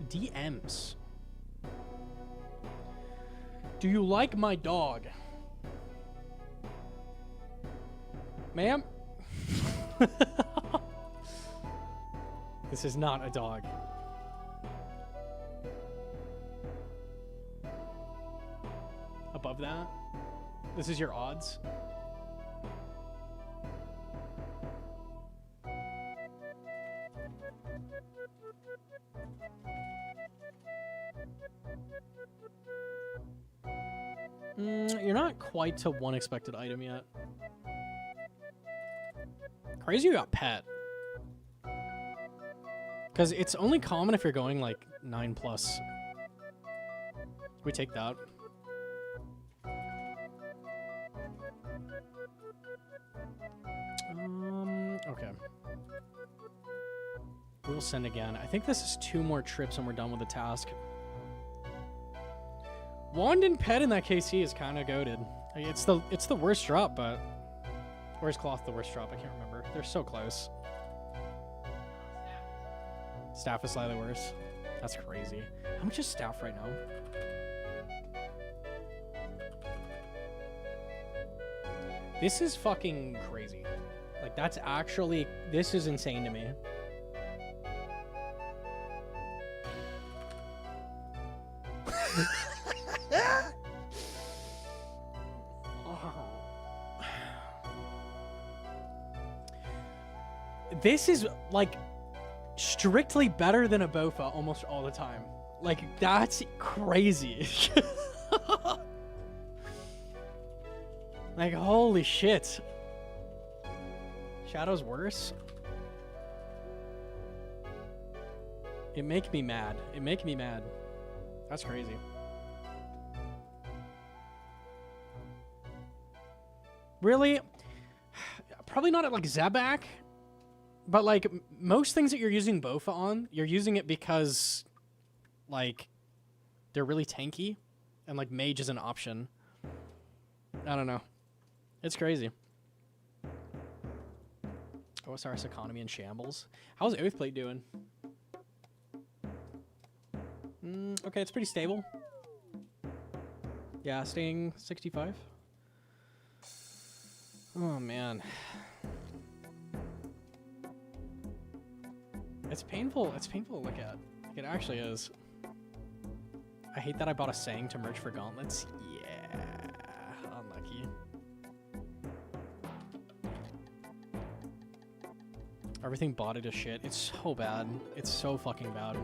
DMs. Do you like my dog? Ma'am? This is not a dog. Above that, this is your odds. You're not quite to one expected item yet. Crazy you got pet. Because it's only common if you're going like 9+. We take that. Okay. We'll send again. I think this is 2 more trips and we're done with the task. Wand and pet in that KC is kind of goated. It's the worst drop, but... Or is cloth the worst drop? I can't remember. They're so close. Staff is slightly worse. That's crazy. How much is staff right now? This is fucking crazy. Like, that's actually... This is insane to me. This is, like, strictly better than a Bofa almost all the time. Like, that's crazy. Like, holy shit. Shadow's worse? It make me mad. It make me mad. That's crazy. Really? Probably not at like Zebak, but like most things that you're using Bofa on, you're using it because like they're really tanky and like Mage is an option. I don't know. It's crazy. OSRS economy in shambles. How's Oathplate doing? Okay, it's pretty stable. Yeah, staying 65. Oh, man. It's painful. It's painful to look at. It actually is. I hate that I bought a saying to merch for gauntlets. Yeah. Unlucky. Everything botted to shit. It's so bad. It's so fucking bad.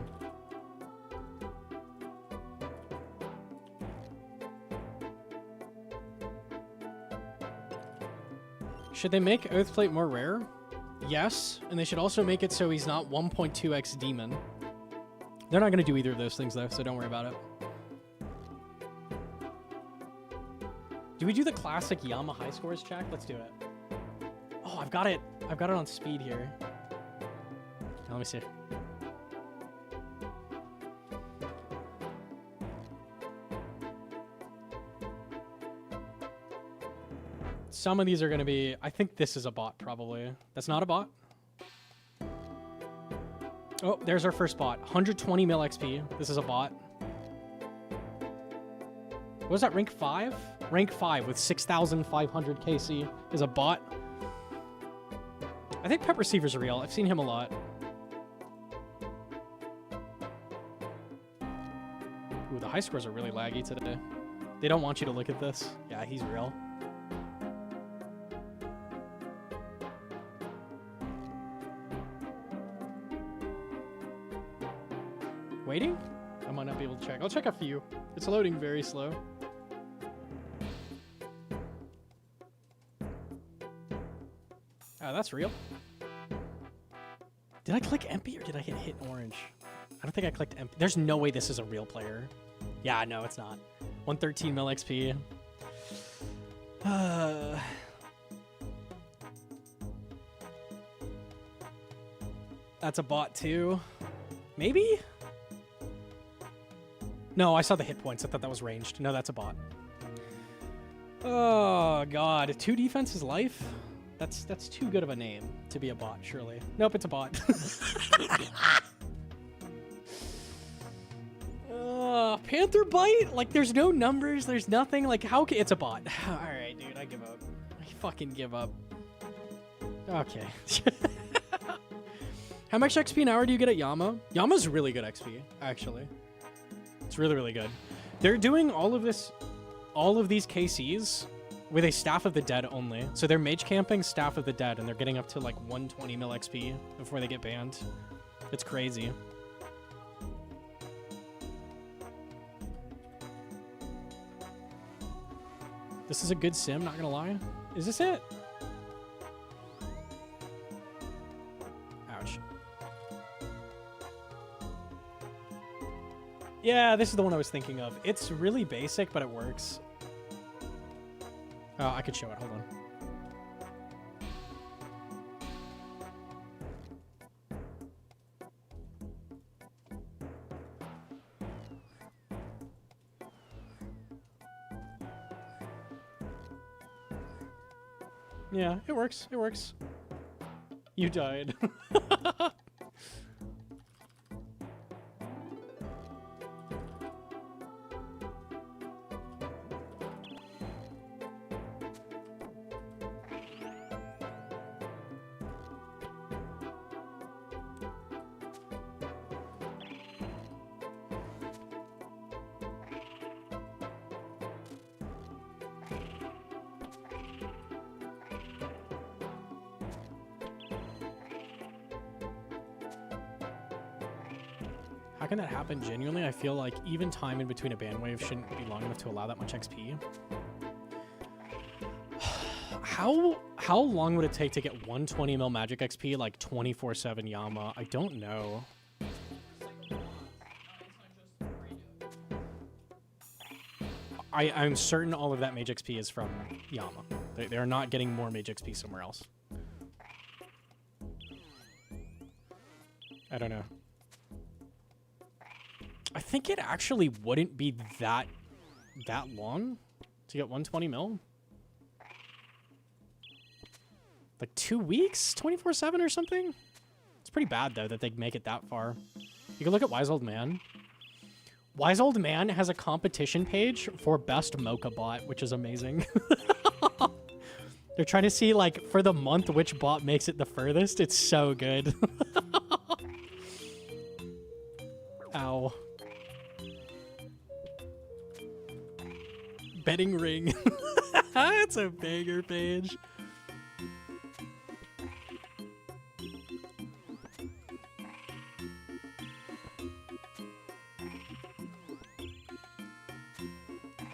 Should they make Oathplate more rare? Yes, and they should also make it so he's not 1.2x demon. They're not going to do either of those things, though, so don't worry about it. Do we do the classic Yama high scores check? Let's do it. Oh, I've got it. I've got it on speed here. Now, let me see. Some of these are going to be... I think this is a bot, probably. That's not a bot? Oh, there's our first bot. 120 mil XP. This is a bot. What was that, rank 5? Rank 5 with 6,500 KC is a bot. I think Pep Receiver's real. I've seen him a lot. Ooh, the high scores are really laggy today. They don't want you to look at this. Yeah, he's real. Waiting? I might not be able to check. I'll check a few. It's loading very slow. Oh, that's real. Did I click empty or did I hit orange? I don't think I clicked empty. There's no way this is a real player. Yeah, no, it's not. 113 mil XP. That's a bot too. Maybe? No, I saw the hit points. I thought that was ranged. No, that's a bot. Oh, God. 2 defense is life? That's too good of a name to be a bot, surely. Nope, it's a bot. Panther Bite? Like, there's no numbers. There's nothing. Like, how can... It's a bot. All right, dude. I give up. I fucking give up. Okay. How much XP an hour do you get at Yama? Yama's really good XP, actually. It's really, really good. They're doing all of these KCs with a Staff of the Dead only. So they're mage camping Staff of the Dead, and they're getting up to like 120 mil XP before they get banned. It's crazy. This is a good sim, not gonna lie. Is this it? Ouch. Yeah, this is the one I was thinking of. It's really basic, but it works. Oh, I could show it. Hold on. Yeah, it works. It works. You died. How can that happen genuinely? I feel like even time in between a ban wave shouldn't be long enough to allow that much XP. How long would it take to get 120 mil magic XP like 24/7 Yama? I don't know. I'm certain all of that Mage XP is from Yama. They're not getting more Mage XP somewhere else. I don't know. I think it actually wouldn't be that long to get 120 mil. Like 2 weeks? 24/7 or something? It's pretty bad, though, that they make it that far. You can look at Wise Old Man. Wise Old Man has a competition page for best Mocha bot, which is amazing. They're trying to see, like, for the month, which bot makes it the furthest. It's so good. Ow. Betting ring. It's a banger page.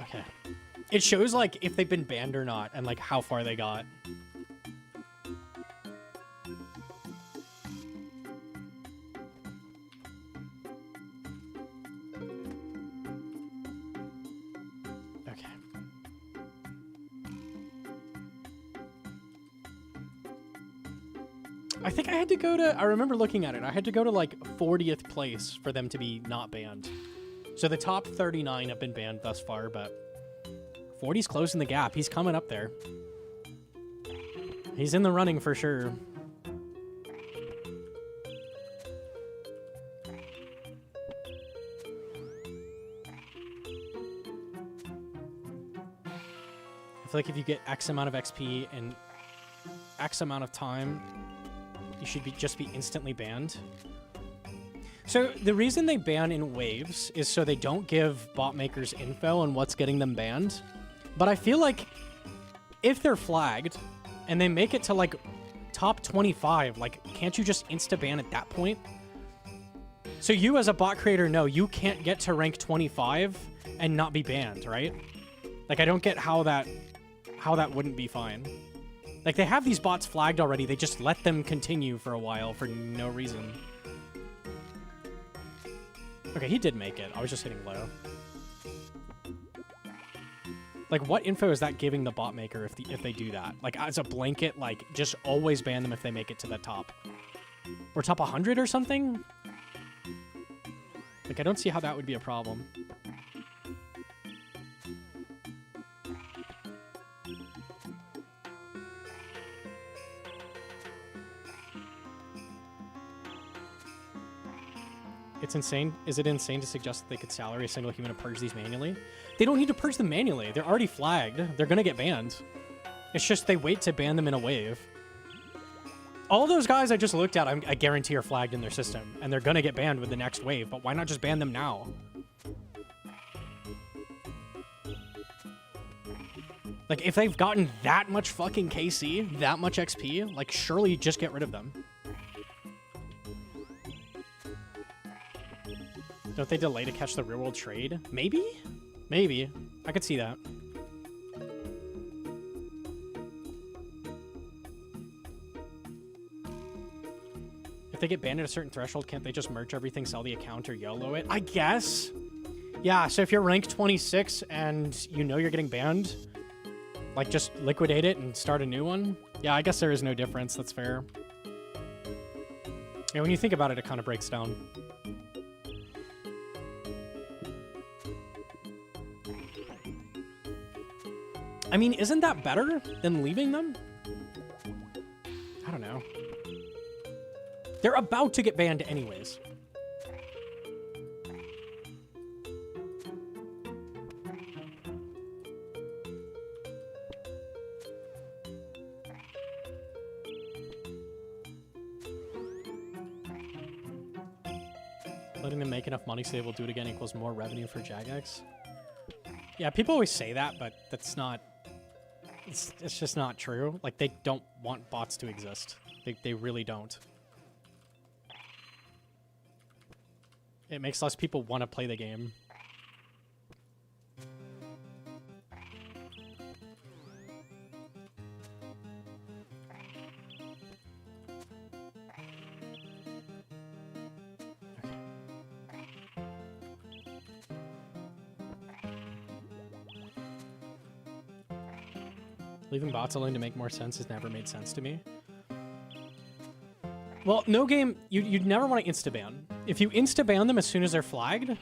Okay. It shows, like, if they've been banned or not, and, like, how far they got. Okay. I think I had to go to, I remember looking at it, I had to go to, like, 40th place for them to be not banned. So the top 39 have been banned thus far, but 40's closing the gap. He's coming up there. He's in the running for sure. I feel like if you get X amount of XP in X amount of time, you should just be instantly banned. So the reason they ban in waves is so they don't give bot makers info on what's getting them banned. But I feel like if they're flagged and they make it to like top 25, like can't you just insta-ban at that point? So you as a bot creator know you can't get to rank 25 and not be banned, right? Like I don't get how that wouldn't be fine. Like they have these bots flagged already, they just let them continue for a while for no reason. Okay, he did make it. I was just hitting low. Like, what info is that giving the bot maker if they do that? Like, as a blanket, like, just always ban them if they make it to the top. Or top 100 or something? Like, I don't see how that would be a problem. It's insane. Is it insane to suggest that they could salary a single human to purge these manually? They don't need to purge them manually. They're already flagged. They're going to get banned. It's just they wait to ban them in a wave. All those guys I just looked at, I guarantee are flagged in their system. And they're going to get banned with the next wave. But why not just ban them now? Like, if they've gotten that much fucking KC, that much XP, like, surely just get rid of them. Don't they delay to catch the real world trade? Maybe? Maybe. I could see that. If they get banned at a certain threshold, can't they just merge everything, sell the account, or YOLO it? I guess. Yeah, so if you're rank 26 and you know you're getting banned, like just liquidate it and start a new one? Yeah, I guess there is no difference. That's fair. Yeah, when you think about it, it kind of breaks down. I mean, isn't that better than leaving them? I don't know. They're about to get banned anyways. Letting them make enough money so they will do it again equals more revenue for Jagex. Yeah, people always say that, but that's not... It's just not true. Like, they don't want bots to exist. They really don't. It makes less people want to play the game. Leaving bots alone to make more sense has never made sense to me. Well, no game, you'd never want to insta-ban. If you insta-ban them as soon as they're flagged,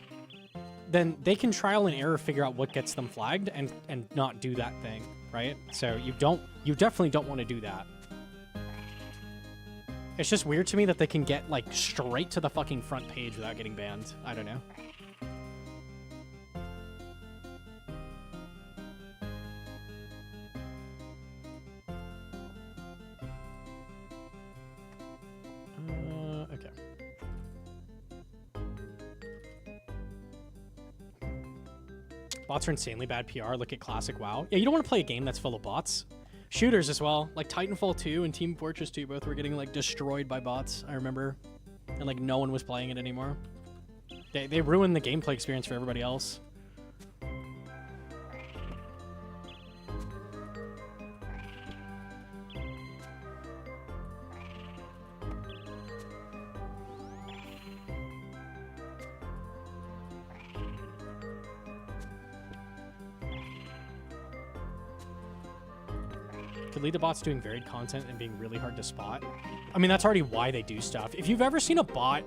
then they can trial and error figure out what gets them flagged and not do that thing, right? So you definitely don't want to do that. It's just weird to me that they can get like straight to the fucking front page without getting banned. I don't know. Okay. Bots are insanely bad PR. Look at classic WoW. Yeah, you don't want to play a game that's full of bots. Shooters as well. Like Titanfall 2 and Team Fortress 2 both were getting like destroyed by bots, I remember. And like no one was playing it anymore. They ruined the gameplay experience for everybody else. Could lead to bots doing varied content and being really hard to spot. I mean, that's already why they do stuff. If you've ever seen a bot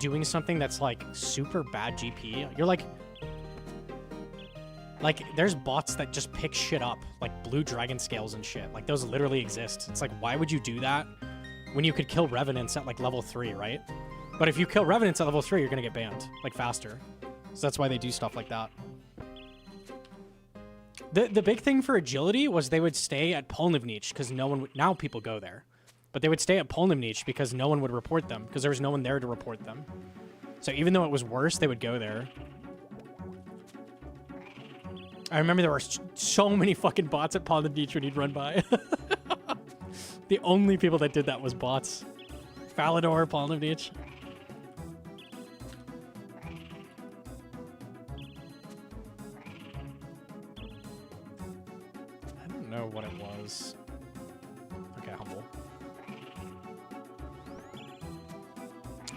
doing something that's like super bad GP, you're like there's bots that just pick shit up, like blue dragon scales and shit. Like those literally exist. It's like, why would you do that when you could kill revenants at like level 3, right? But if you kill revenants at level 3, you're gonna get banned like faster. So that's why they do stuff like that. The big thing for agility was they would stay at Polnivniche because no one would, now people go there, but they would stay at Polnivniche because no one would report them because there was no one there to report them. So even though it was worse, they would go there. I remember there were so many fucking bots at Polnivniche when you'd run by. The only people that did that was bots. Falador, Polnivniche. Know what it was. Okay, humble.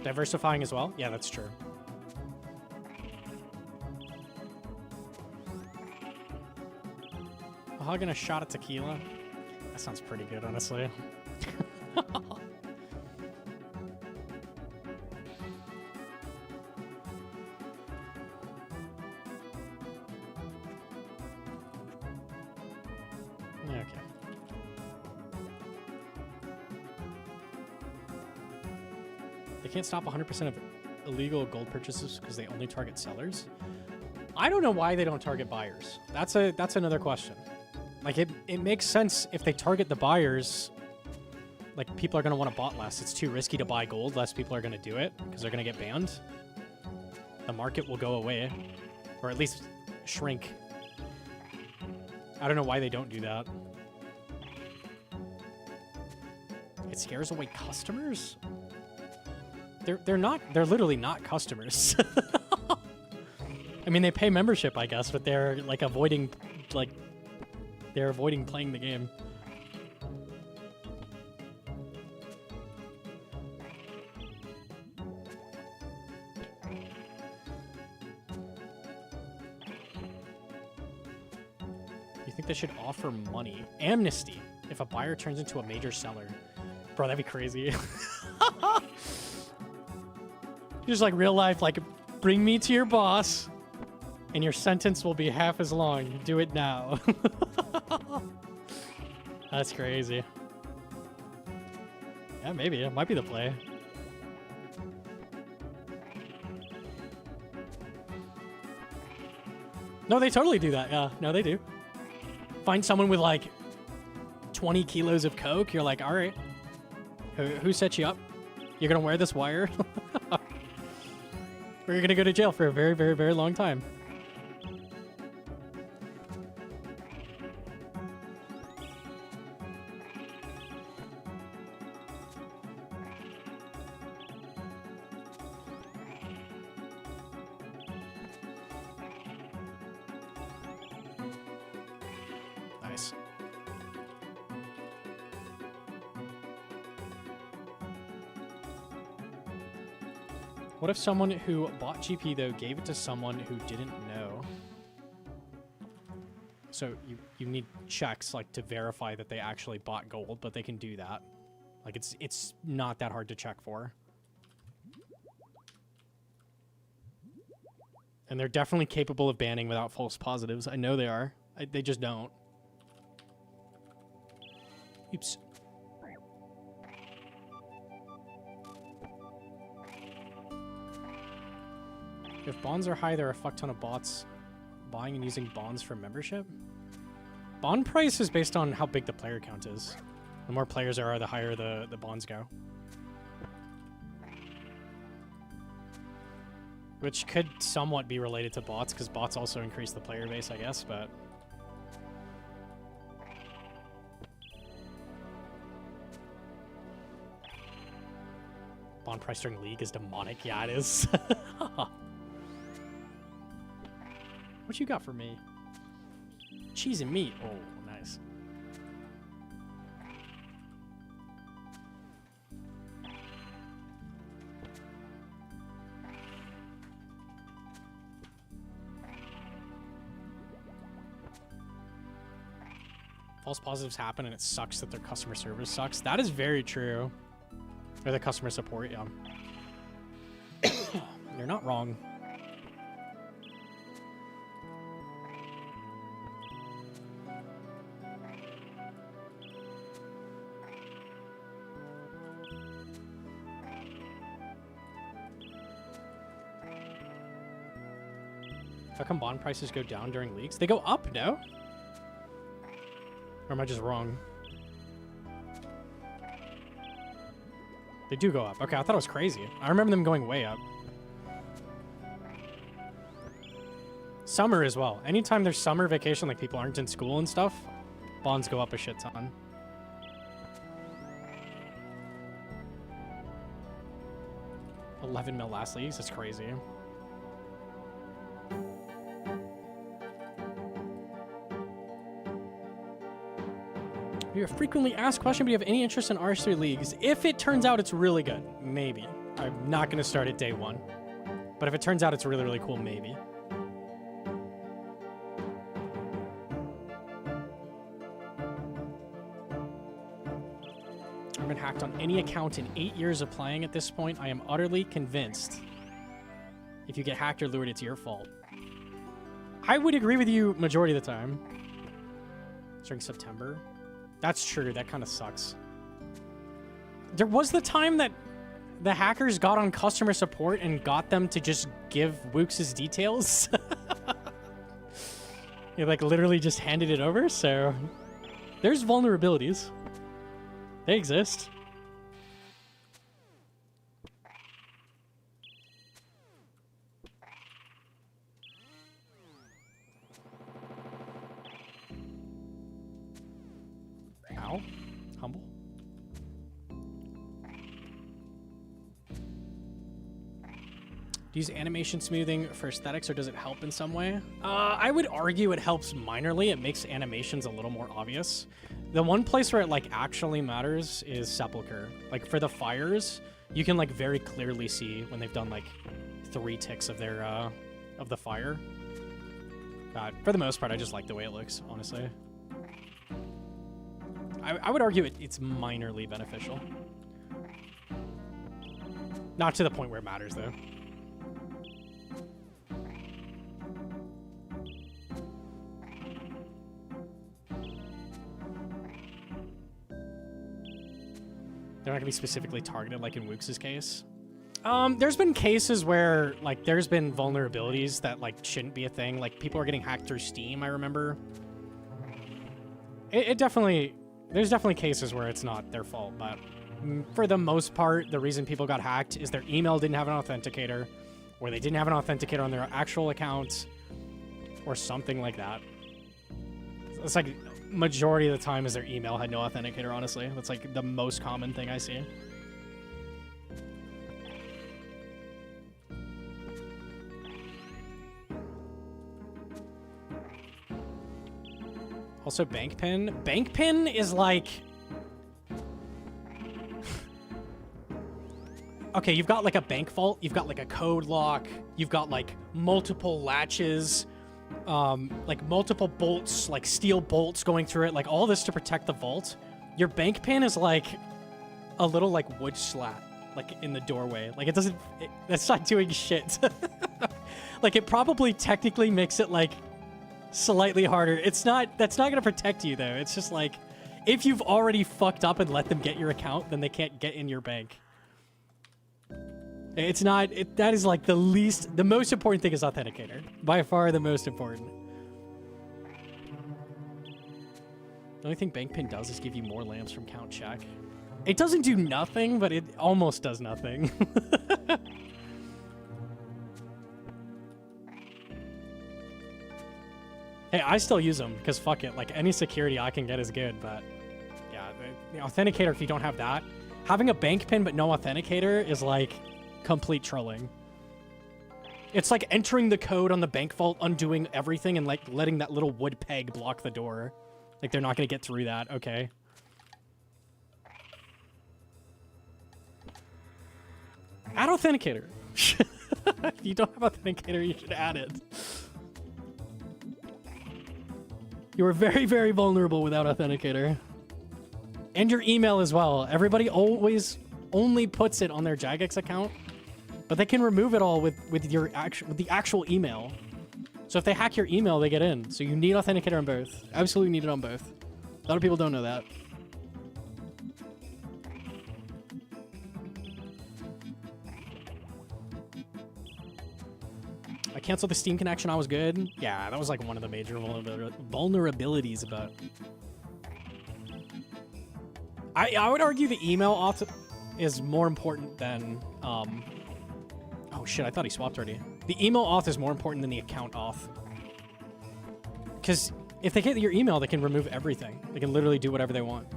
Diversifying as well? Yeah, that's true. A hug and a shot of tequila? That sounds pretty good, honestly. They can't stop 100% of illegal gold purchases because they only target sellers. I don't know why they don't target buyers. That's another question. Like it makes sense if they target the buyers. Like people are gonna want to bot less. It's too risky to buy gold. Less people are gonna do it because they're gonna get banned. The market will go away, or at least shrink. I don't know why they don't do that. It scares away customers? They're literally not customers. I mean, they pay membership, I guess, but they're like avoiding playing the game. You think they should offer money? Amnesty if a buyer turns into a major seller. Bro, that'd be crazy. Just like real life, like bring me to your boss and your sentence will be half as long. Do it now. That's crazy. Yeah, maybe. It might be the play. No, they totally do that. Yeah, no, they do. Find someone with like 20 kilos of coke. You're like, all right. Who set you up? You're going to wear this wire? Or you're going to go to jail for a very, very, very long time. Nice. What if someone who bought GP, though, gave it to someone who didn't know? So you need checks like to verify that they actually bought gold, but they can do that. Like it's not that hard to check for. And they're definitely capable of banning without false positives. I know they are. They just don't. Oops. If bonds are high, there are a fuck ton of bots buying and using bonds for membership. Bond price is based on how big the player count is. The more players there are, the higher the bonds go. Which could somewhat be related to bots, because bots also increase the player base, I guess, but... Bond price during League is demonic. Yeah, it is. What you got for me? Cheese and meat. Oh, nice. False positives happen and it sucks that their customer service sucks. That is very true. Or the customer support, yeah. You're not wrong. How come bond prices go down during leagues? They go up, no? Or am I just wrong? They do go up. Okay, I thought it was crazy. I remember them going way up. Summer as well. Anytime there's summer vacation, like people aren't in school and stuff, bonds go up a shit ton. $11 mil last leagues? That's crazy. Your frequently asked question, but do you have any interest in RS3 leagues? If it turns out it's really good, maybe. I'm not going to start at day one. But if it turns out it's really, really cool, maybe. I've been hacked on any account in 8 years of playing at this point. I am utterly convinced if you get hacked or lured, it's your fault. I would agree with you majority of the time. During September. That's true. That kind of sucks. There was the time that the hackers got on customer support and got them to just give Wooks' details. They like literally just handed it over. So there's vulnerabilities. They exist. Ow. Humble. Do you use animation smoothing for aesthetics, or does it help in some way? I would argue it helps minorly. It makes animations a little more obvious. The one place where it like actually matters is Sepulcher. Like for the fires, you can like very clearly see when they've done like 3 ticks of their of the fire. For the most part, I just like the way it looks, honestly. I would argue it's minorly beneficial. Not to the point where it matters, though. They're not going to be specifically targeted like in Wooks' case. There's been cases where, like, there's been vulnerabilities that, like, shouldn't be a thing. Like, people are getting hacked through Steam, I remember. It definitely... There's definitely cases where it's not their fault, but for the most part, the reason people got hacked is their email didn't have an authenticator, or they didn't have an authenticator on their actual account, or something like that. It's like majority of the time is their email had no authenticator, honestly. That's like the most common thing I see. Also, bank pin. Bank pin is like... Okay, you've got like a bank vault, you've got like a code lock, you've got like multiple latches, like multiple bolts, like steel bolts going through it, like all this to protect the vault. Your bank pin is like a little like wood slat, like in the doorway. Like it doesn't, that's not doing shit. Like it probably technically makes it like slightly harder. It's not, that's not gonna protect you though. It's just like, if you've already fucked up and let them get your account, then they can't get in your bank. It's not, that is like the most important thing is Authenticator. By far the most important. The only thing bank pin does is give you more lamps from count check. It doesn't do nothing, but it almost does nothing. Hey, I still use them, because fuck it. Like, any security I can get is good, but... Yeah, the Authenticator, if you don't have that... Having a bank pin but no Authenticator is, like, complete trolling. It's like entering the code on the bank vault, undoing everything, and, like, letting that little wood peg block the door. Like, they're not gonna get through that, okay? Add Authenticator. If you don't have Authenticator, you should add it. You are very, very vulnerable without Authenticator. And your email as well. Everybody always only puts it on their Jagex account, but they can remove it all with the actual email. So if they hack your email, they get in. So you need Authenticator on both. Absolutely need it on both. A lot of people don't know that. I canceled the Steam connection. I was good. Yeah, that was like one of the major vulnerabilities about. I would argue the email auth is more important than oh shit, I thought he swapped already. The email auth is more important than the account auth. Because if they get your email, they can remove everything. They can literally do whatever they want.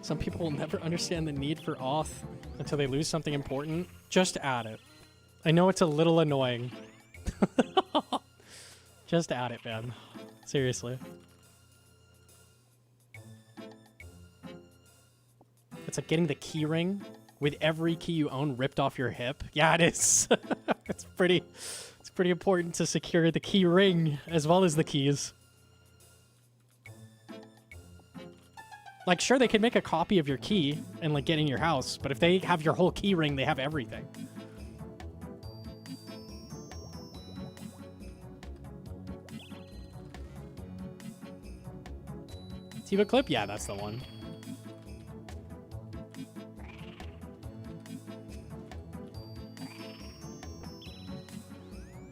Some people will never understand the need for auth until they lose something important. Just add it. I know it's a little annoying. Just add it, man. Seriously. It's like getting the key ring with every key you own ripped off your hip. Yeah, it is. It's pretty important to secure the key ring as well as the keys. Like, sure, they could make a copy of your key and, like, get in your house, but if they have your whole key ring, they have everything. Tiva clip? Yeah, that's the one.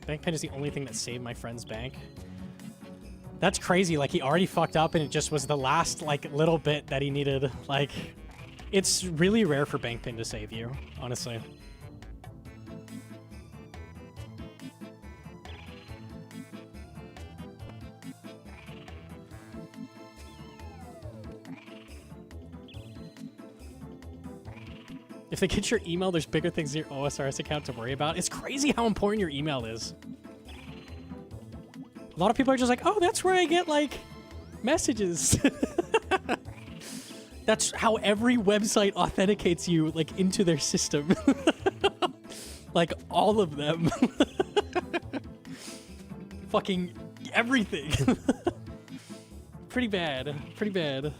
Bank pin is the only thing that saved my friend's bank. That's crazy. Like, he already fucked up and it just was the last, like, little bit that he needed. Like, it's really rare for bank pin to save you, honestly. If they get your email, there's bigger things in your OSRS account to worry about. It's crazy how important your email is. A lot of people are just like, oh, that's where I get, like, messages. That's how every website authenticates you, like, into their system. Like, all of them. Fucking everything. Pretty bad. Pretty bad.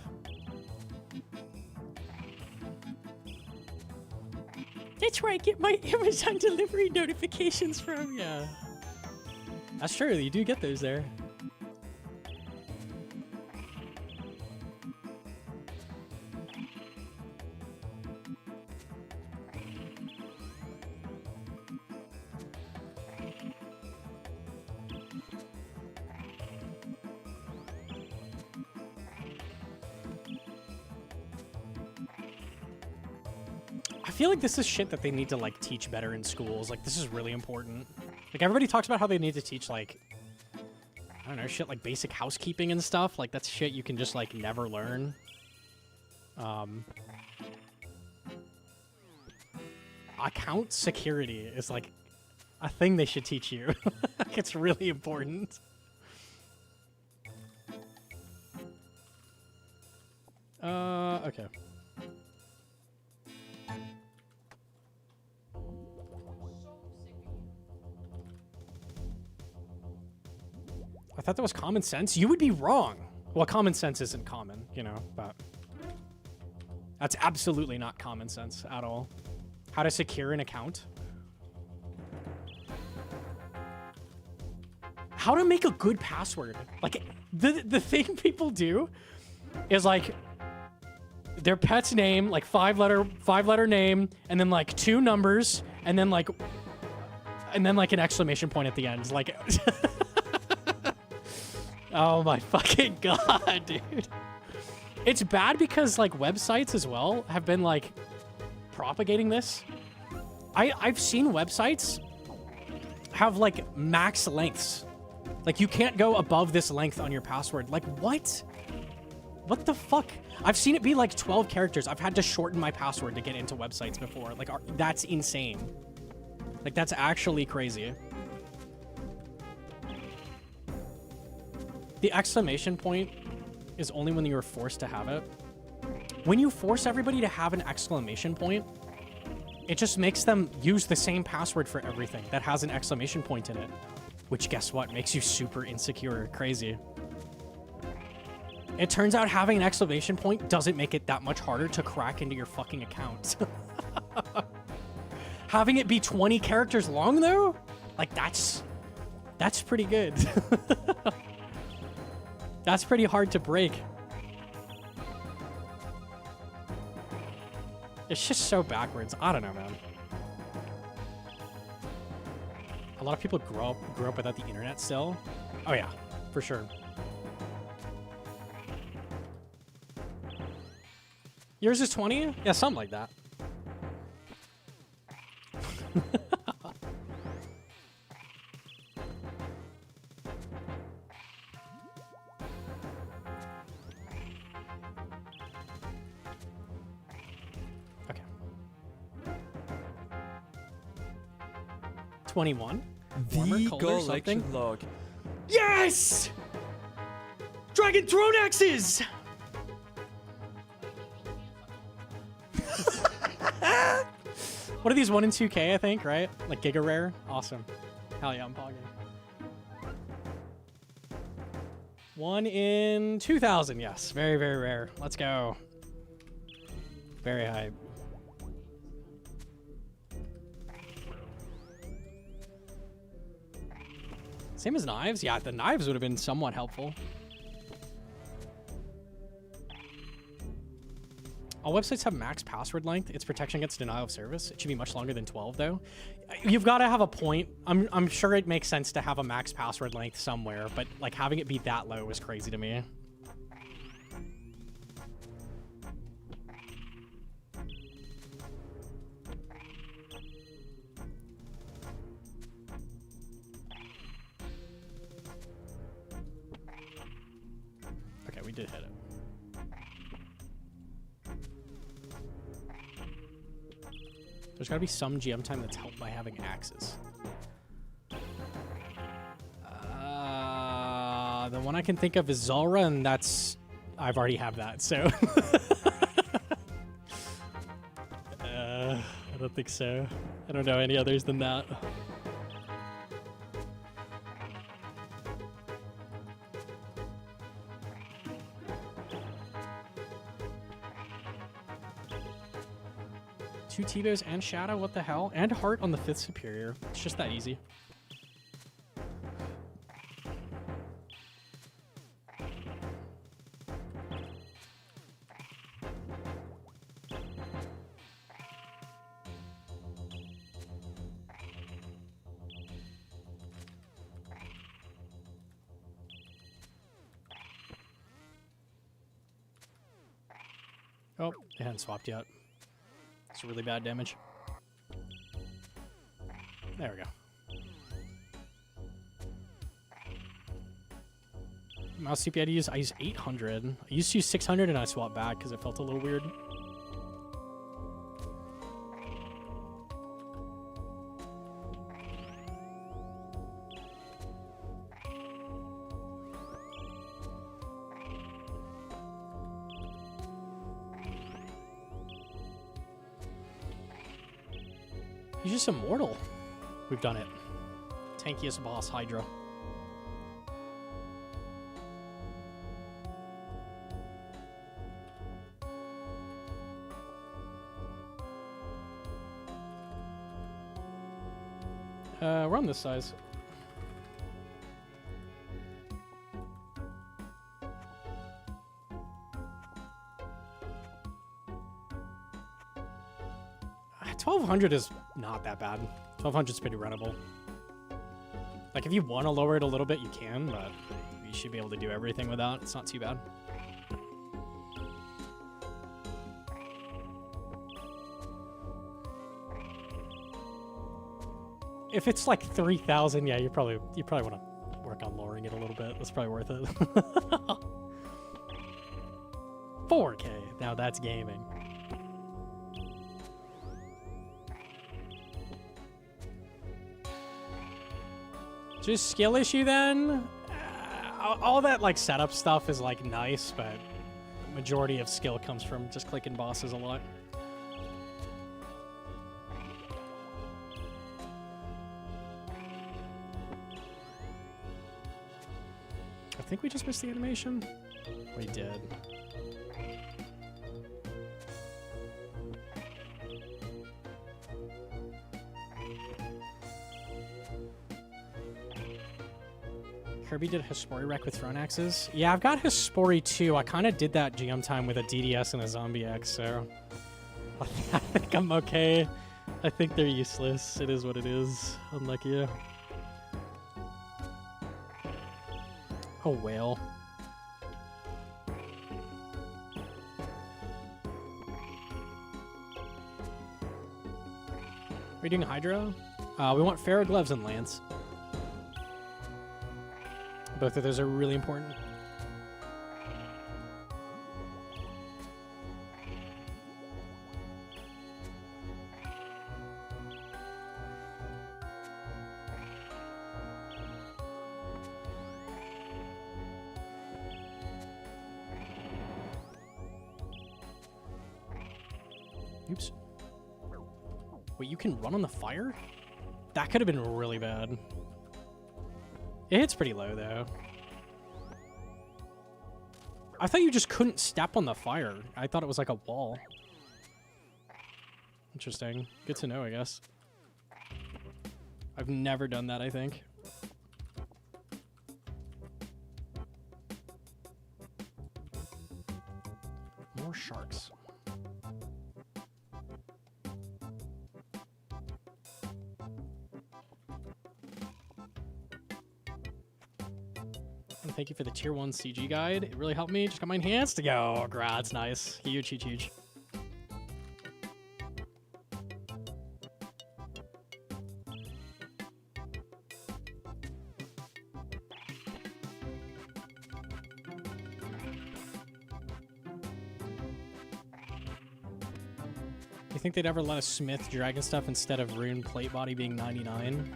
That's where I get my Amazon delivery notifications from. Yeah. That's true, you do get those there. I feel like this is shit that they need to, like, teach better in schools. Like, this is really important. Like, everybody talks about how they need to teach, like, I don't know, shit like basic housekeeping and stuff. Like, that's shit you can just, like, never learn. Account security is, like, a thing they should teach you. It's really important. Okay. I thought that was common sense. You would be wrong. Well, common sense isn't common, you know, but that's absolutely not common sense at all. How to secure an account. How to make a good password. Like, the thing people do is like their pet's name, like five letter name, and then like 2 numbers, and then like an exclamation point at the end. Like oh my fucking god, dude. It's bad because like websites as well have been like propagating this. I've seen websites have like max lengths. Like, you can't go above this length on your password. Like, what? What the fuck? I've seen it be like 12 characters. I've had to shorten my password to get into websites before. Like, that's insane. Like, that's actually crazy. The exclamation point is only when you're forced to have it. When you force everybody to have an exclamation point, it just makes them use the same password for everything that has an exclamation point in it. Which, guess what? Makes you super insecure. Crazy. It turns out having an exclamation point doesn't make it that much harder to crack into your fucking account. Having it be 20 characters long, though? Like, that's pretty good. That's pretty hard to break. It's just so backwards. I don't know, man. A lot of people grew up without the internet still. Oh yeah, for sure. Yours is 20? Yeah, something like that. Okay. 21? The Cold or something? collection log. Yes! Dragon Throne Axes! What are these 1 in 2K, I think, right? Like Giga Rare? Awesome. Hell yeah, I'm pogging. 1 in 2,000, yes. Very, very rare. Let's go. Very high. Same as knives? Yeah, the knives would have been somewhat helpful. All websites have max password length. It's protection against denial of service. It should be much longer than 12, though. You've got to have a point. I'm sure it makes sense to have a max password length somewhere, but like having it be that low is crazy to me. Okay, we did hit it. There's gotta be some GM time that's helped by having axes. The one I can think of is Zulrah, and that's... I've already have that, so... I don't think so. I don't know any others than that. Two T-bows and Shadow, what the hell? And Heart on the 5th Superior. It's just that easy. Oh, they hadn't swapped yet. It's really bad damage. There we go. Mouse CPU I use 800. I used to use 600 and I swapped back because it felt a little weird. He's just immortal. We've done it. Tankiest boss, Hydra. We're on this size. $1,200 is not that bad. 1,200 is pretty runnable. Like, if you want to lower it a little bit, you can, but you should be able to do everything without. It's not too bad. If it's like 3,000, yeah, you probably want to work on lowering it a little bit. That's probably worth it. 4K. Now that's gaming. Just skill issue then? All that like setup stuff is like nice, but the majority of skill comes from just clicking bosses a lot. I think we just missed the animation. We did. Kirby did Hespori Wreck with thrown axes. Yeah, I've got Hespori too. I kind of did that GM time with a DDS and a Zombie X, so I think I'm okay. I think they're useless. It is what it is. Unlucky. Oh, whale. Are we doing Hydra? We want Pharaoh Gloves and Lance. Both of those are really important. Oops. Wait, you can run on the fire? That could have been really bad. It hits pretty low, though. I thought you just couldn't step on the fire. I thought it was like a wall. Interesting. Good to know, I guess. I've never done that, I think. More sharks. Thank you for the tier 1 CG guide. It really helped me. Just got my enhanced to go. Oh, congrats. Nice. Huge, huge, huge. You think they'd ever let us smith dragon stuff instead of rune plate body being 99?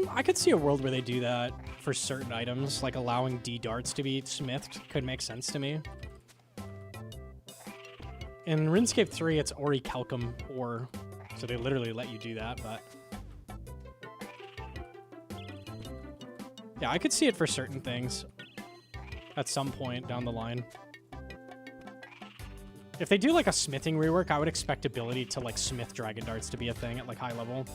I could see a world where they do that for certain items, like allowing D darts to be smithed could make sense to me. In RuneScape 3, it's Orichalcum ore, so they literally let you do that, but... yeah, I could see it for certain things at some point down the line. If they do like a smithing rework, I would expect ability to like smith dragon darts to be a thing at like high level.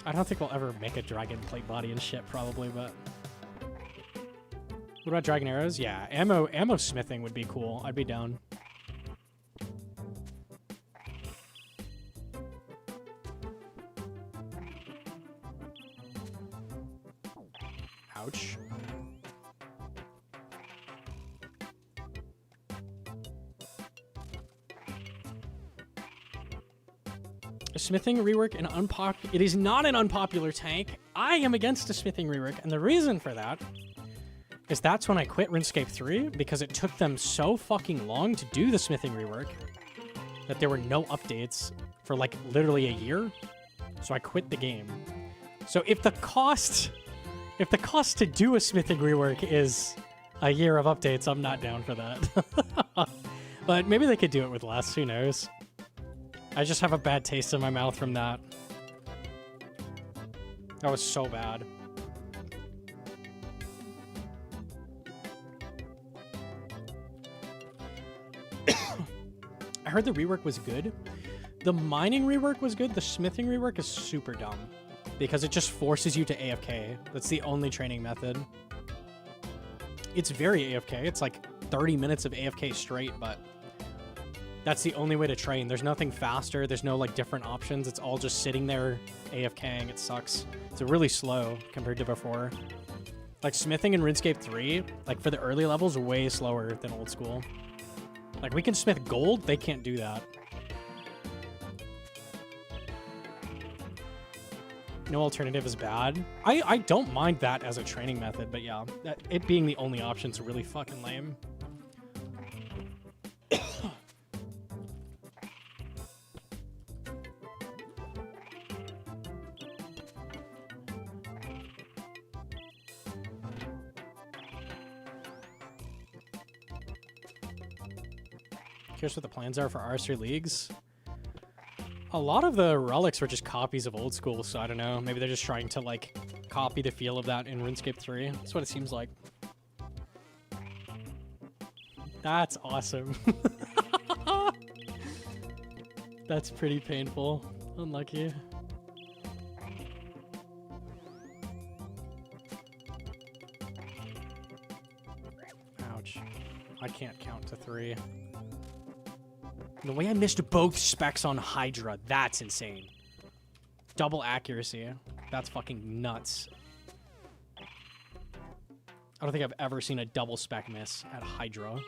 I don't think we'll ever make a dragon plate body and shit, probably, but... what about dragon arrows? Yeah, ammo smithing would be cool. I'd be down. Ouch. A smithing rework an it is not an unpopular tank. I am against a smithing rework, and the reason for that is that's when I quit RuneScape 3 because it took them so fucking long to do the smithing rework that there were no updates for like literally a year. So I quit the game. So if the cost to do a smithing rework is a year of updates, I'm not down for that. But maybe they could do it with less, who knows? I just have a bad taste in my mouth from that. That was so bad. I heard the rework was good. The mining rework was good. The smithing rework is super dumb because it just forces you to AFK. That's the only training method. It's very AFK. It's like 30 minutes of AFK straight, but that's the only way to train. There's nothing faster. There's no like different options. It's all just sitting there AFKing. It sucks. It's really slow compared to before. Like smithing in RuneScape 3, like for the early levels, way slower than old school. Like we can smith gold, they can't do that. No alternative is bad. I don't mind that as a training method, but yeah, it being the only option is really fucking lame. Curious what the plans are for RS3 leagues. A lot of the relics were just copies of old school, so I don't know. Maybe they're just trying to like copy the feel of that in RuneScape 3. That's what it seems like. That's awesome. That's pretty painful. Unlucky. Ouch. I can't count to 3. The way I missed both specs on Hydra, that's insane. Double accuracy. That's fucking nuts. I don't think I've ever seen a double spec miss at Hydra.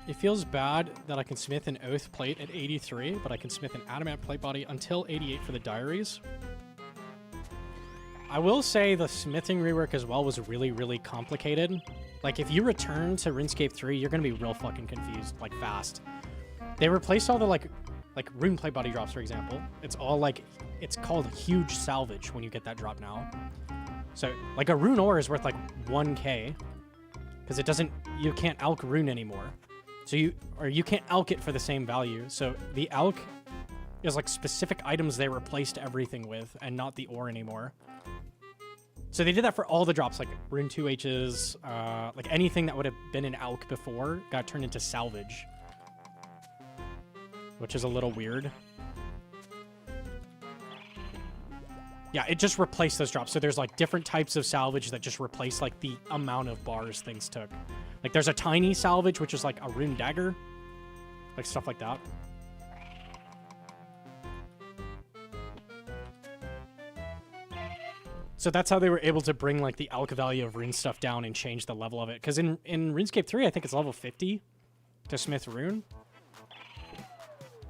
It feels bad that I can smith an oath plate at 83, but I can smith an adamant plate body until 88 for the diaries. I will say the smithing rework as well was really, really complicated. Like, if you return to RuneScape 3, you're gonna be real fucking confused, like, fast. They replaced all the, like rune plate body drops, for example. It's all, like, it's called huge salvage when you get that drop now. So, like, a rune ore is worth, like, 1k. Because it doesn't, you can't alch rune anymore. So you can't alch it for the same value. So the alch is like specific items they replaced everything with and not the ore anymore. So they did that for all the drops, like rune 2Hs, like anything that would have been an alch before got turned into salvage. Which is a little weird. Yeah, it just replaced those drops. So there's like different types of salvage that just replace like the amount of bars things took. Like there's a tiny salvage, which is like a rune dagger. Like stuff like that. So that's how they were able to bring like the alch value of rune stuff down and change the level of it. Because in RuneScape 3, I think it's level 50 to smith rune.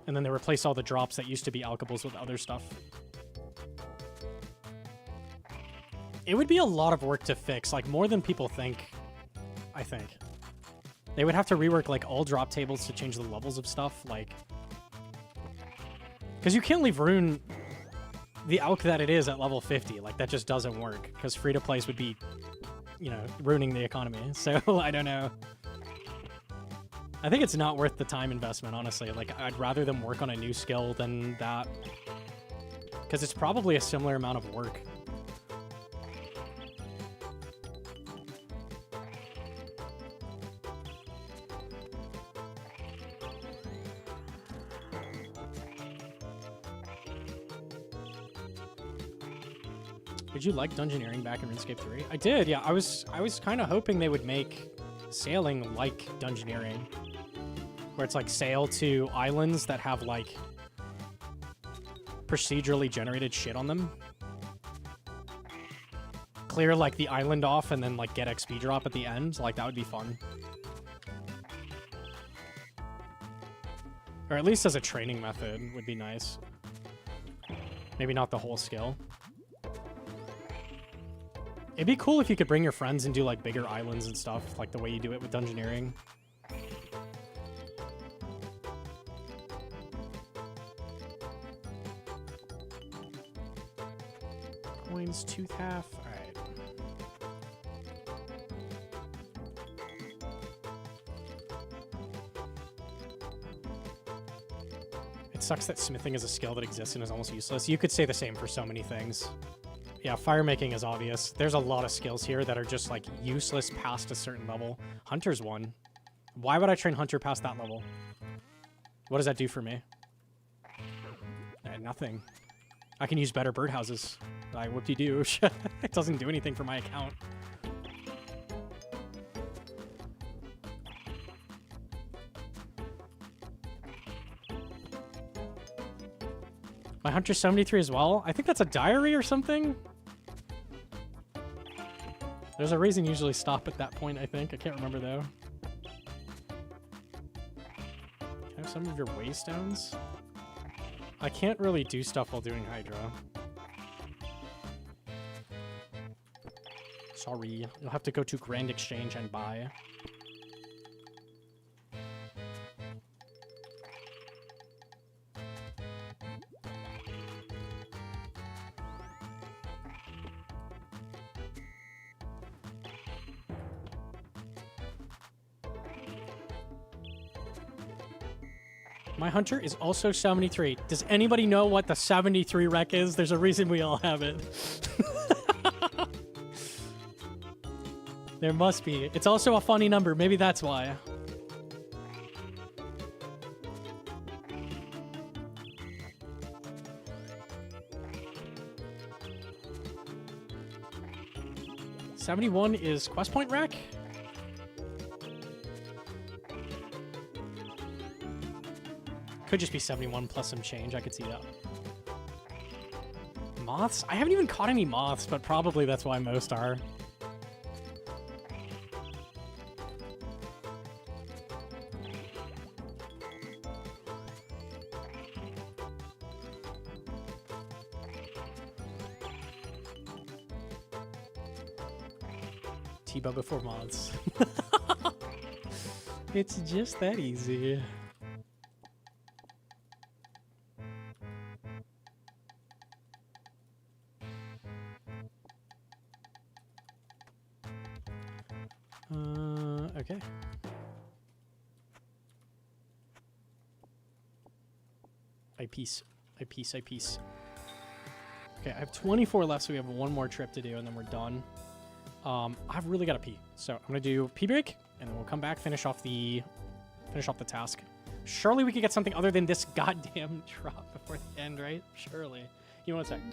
And then they replaced all the drops that used to be alchables with other stuff. It would be a lot of work to fix, like more than people think, I think. They would have to rework like all drop tables to change the levels of stuff, like... Because you can't leave rune the alch that it is at level 50, like that just doesn't work, because free-to-plays would be, you know, ruining the economy, so I don't know. I think it's not worth the time investment, honestly. Like, I'd rather them work on a new skill than that, because it's probably a similar amount of work. Did you like dungeoneering back in RuneScape 3? I did, yeah. I was kind of hoping they would make sailing like dungeoneering, where it's like sail to islands that have like procedurally generated shit on them. Clear like the island off and then like get XP drop at the end. Like that would be fun. Or at least as a training method would be nice. Maybe not the whole skill. It'd be cool if you could bring your friends and do like bigger islands and stuff, like the way you do it with dungeoneering. Coins, tooth half. All right. It sucks that smithing is a skill that exists and is almost useless. You could say the same for so many things. Yeah, fire making is obvious. There's a lot of skills here that are just like useless past a certain level. Hunter's one. Why would I train Hunter past that level? What does that do for me? Nothing. I can use better birdhouses. Whoop-de-doo. It doesn't do anything for my account. My Hunter's 73 as well? I think that's a diary or something. There's a reason you usually stop at that point, I think. I can't remember, though. Can I have some of your waystones? I can't really do stuff while doing Hydra. Sorry. You'll have to go to Grand Exchange and buy. My Hunter is also 73. Does anybody know what the 73 rec is? There's a reason we all have it. There must be. It's also a funny number. Maybe that's why. $71 is quest point rec? Could just be 71 plus some change. I could see that. Moths? I haven't even caught any moths, but probably that's why most are. T-Bow before moths. It's just that easy. Okay. I piece. Okay, I have 24 left, so we have one more trip to do, and then we're done. I've really got to pee, so I'm gonna do pee break, and then we'll come back, finish off the task. Surely we could get something other than this goddamn drop before the end, right? Surely. You know what I'm saying?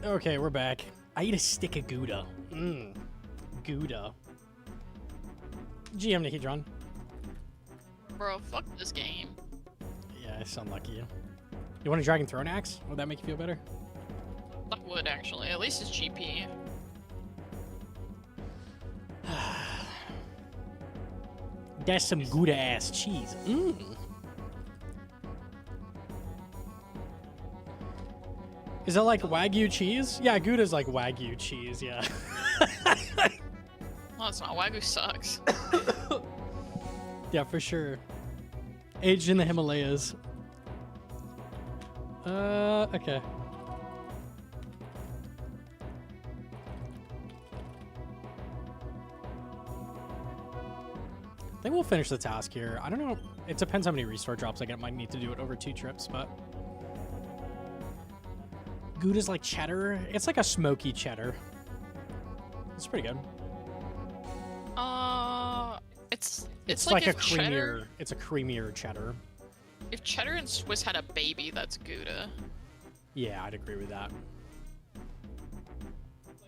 Okay, we're back. I eat a stick of Gouda. Mmm. Gouda. GM Nikki John. Bro, fuck this game. Yeah, I sound lucky. You want a Dragon Throne Axe? Would that make you feel better? That would actually. At least it's GP. That's some Gouda ass cheese. Mmm. Is that like Wagyu cheese? Yeah, Gouda's like Wagyu cheese, yeah. No, it's not. Wagyu sucks. Yeah, for sure. Aged in the Himalayas. Okay. I think we'll finish the task here. I don't know. It depends how many restore drops I get. Might need to do it over 2 trips, but... Gouda's like cheddar. It's like a smoky cheddar. It's pretty good. It's like a if creamier. cheddar, It's a creamier cheddar. if cheddar and Swiss had a baby, that's Gouda. Yeah, I'd agree with that.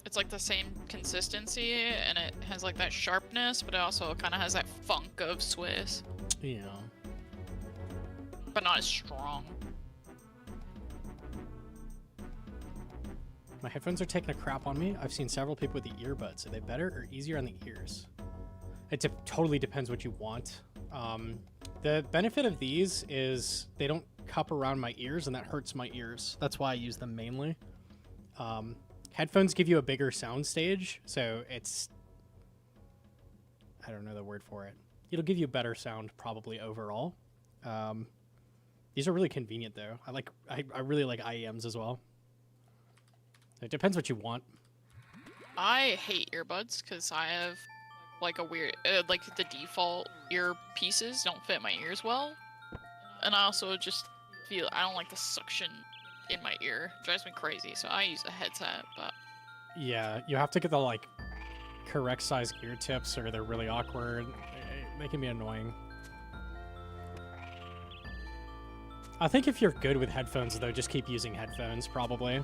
It's like the same consistency, and it has like that sharpness, but it also kind of has that funk of Swiss, Yeah. but not as strong. My headphones are taking a crap on me. I've seen several people with the earbuds. Are they better or easier on the ears? It totally depends what you want. The benefit of these is they don't cup around my ears, and that hurts my ears. That's why I use them mainly. Headphones give you a bigger sound stage, so it's... I don't know the word for it. It'll give you a better sound probably overall. These are really convenient though. I really like IEMs as well. It depends what you want. I hate earbuds because I have like a weird, like the default earpieces don't fit my ears well, and I also just feel I don't like the suction in my ear. It drives me crazy, so I use a headset. But Yeah, you have to get the like correct size ear tips, or they're really awkward. They can be annoying. I think if you're good with headphones, though, just keep using headphones, probably.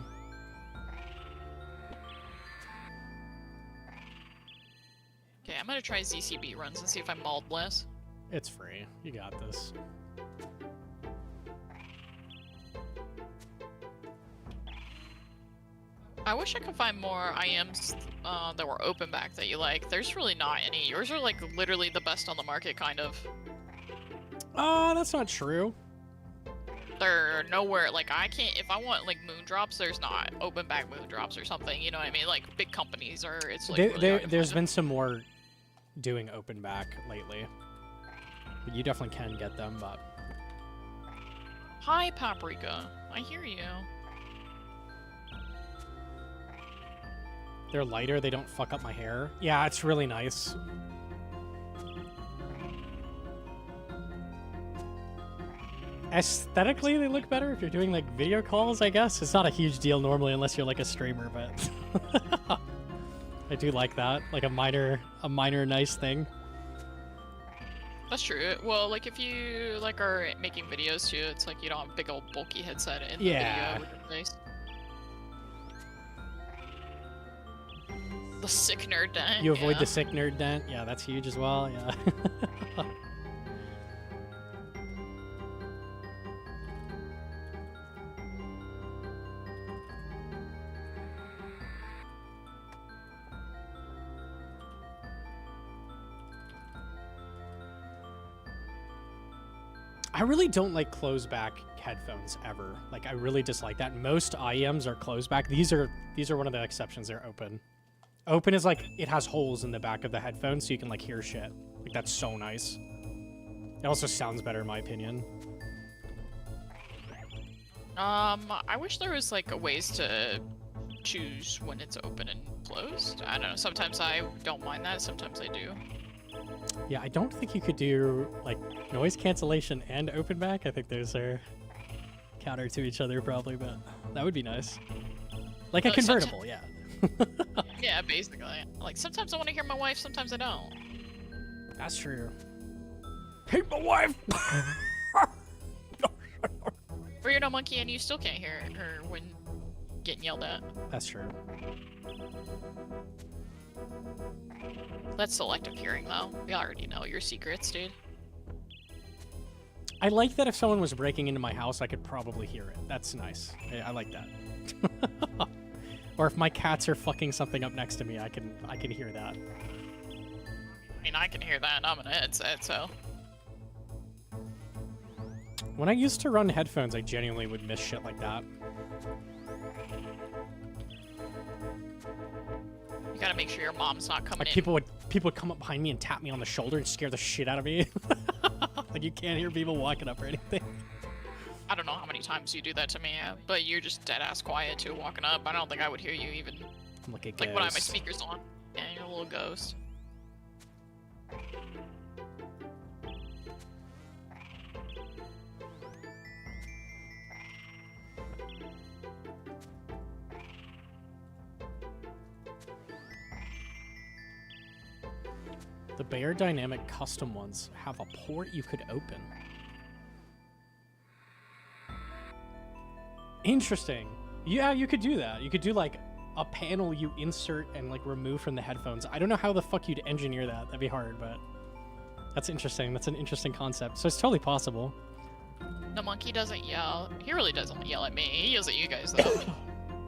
okay, I'm gonna try ZCB runs and see if I mauled less. It's free. You got this. I wish I could find more IMs that were open back that you like. There's really not any. Yours are like literally the best on the market, kind of. Oh, that's not true. They're nowhere, like I can't, if I want like moon drops, there's not open back moon drops or something, you know what I mean? Like big companies are, it's like really hard to There's find been some more doing open back lately. You definitely can get them, but... them. Hi, Paprika. I hear you. They're lighter, they don't fuck up my hair. Yeah, it's really nice. Aesthetically, they look better if you're doing like video calls, I guess. It's not a huge deal normally unless you're like a streamer, but I do like that. Like a minor nice thing. That's true. Well, like if you like are making videos too, it's like you don't have a big old bulky headset in the Yeah. video, which is nice. The sick nerd dent. You avoid yeah. the sick nerd dent. Yeah, that's huge as well. Yeah. I really don't like close back headphones ever. Like I really dislike that. Most IEMs are closed back. These are one of the exceptions. They're open. Open is like it has holes in the back of the headphones so you can like hear shit. Like that's so nice. It also sounds better in my opinion. I wish there was like a ways to choose when it's open and closed. I don't know. Sometimes I don't mind that. Sometimes I do. Yeah, I don't think you could do like noise cancellation and open back. I think those are counter to each other probably, but that would be nice. Like a No, convertible, yeah. Yeah, basically. Like sometimes I want to hear my wife, sometimes I don't. That's true. Hate my wife! Or you're Gnomonkey and you still can't hear her when getting yelled at. That's true. That's selective hearing, though. We already know your secrets, dude. I like that if someone was breaking into my house, I could probably hear it. That's nice. I like that. Or if my cats are fucking something up next to me, I can hear that. I mean, I can hear that, and I'm in a headset, so... When I used to run headphones, I genuinely would miss shit like that. You gotta make sure your mom's not coming Like in. people would come up behind me and tap me on the shoulder and scare the shit out of me. Like you can't hear people walking up or anything. I don't know how many times you do that to me, but you're just dead-ass quiet, too, walking up. I don't think I would hear you even... I'm like a ghost. Like, when I have my speakers on. Yeah, you're a little ghost. The Bayer Dynamic custom ones have a port you could open. Interesting. Yeah, you could do that. You could do like a panel you insert and like remove from the headphones. I don't know how the fuck you'd engineer that. That'd be hard, but that's interesting. That's an interesting concept. So it's totally possible. Gnomonkey doesn't yell. He really doesn't yell at me. He yells at you guys, though.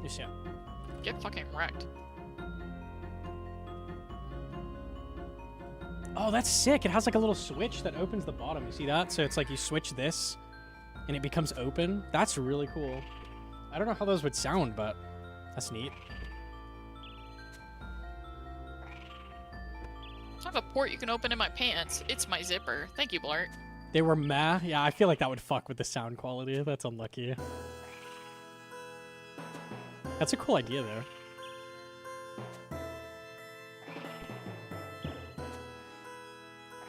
Just yeah. Get fucking wrecked. Oh, that's sick. It has like a little switch that opens the bottom. You see that? So it's like you switch this and it becomes open. That's really cool. I don't know how those would sound, but that's neat. I have a port you can open in my pants. It's my zipper. Thank you, Blart. They were meh. Yeah, I feel like that would fuck with the sound quality. That's unlucky. That's a cool idea, though.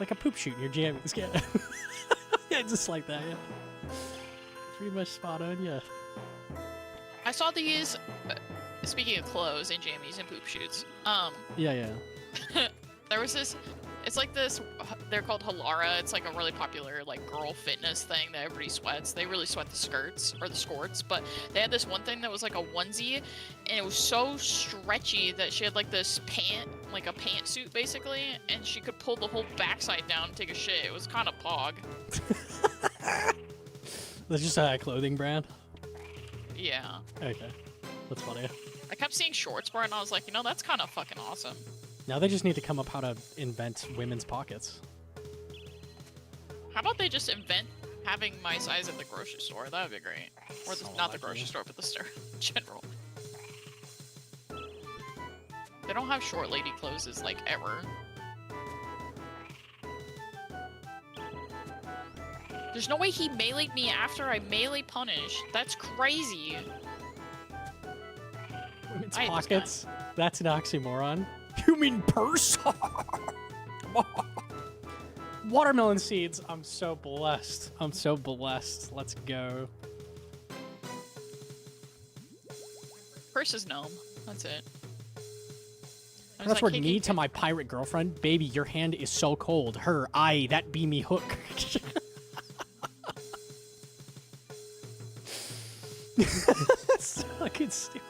Like a poop shoot in your jam. Yeah, just like that, yeah. Pretty much spot on, yeah. I saw these, speaking of clothes and jammies and poop shoots, Yeah. there was this, it's like this, they're called Halara. It's like a really popular like girl fitness thing that everybody sweats. They really sweat the skirts or the skirts, but they had this one thing that was like a onesie, and it was so stretchy that she had like this pant, like a pantsuit basically, and she could pull the whole backside down and take a shit. It was kind of pog. That's just a clothing brand? Yeah. Okay. That's funny. I kept seeing shorts for it, and I was like, you know, that's kind of fucking awesome. Now they just need to come up how to invent women's pockets. How about they just invent having my size at the grocery store? That would be great. Or the, So not the lucky. grocery store, but the store in general. They don't have short lady clothes like ever. There's no way he meleeed me after I melee punished. That's crazy. Women's I hate this pockets? That's an oxymoron. You mean purse? Watermelon seeds. I'm so blessed. I'm so blessed. Let's go. Purse is gnome. That's it. I was That's like, where hey, me to my pirate girlfriend. Baby, your hand is so cold. Her, aye, that be me hook. That's fucking stupid.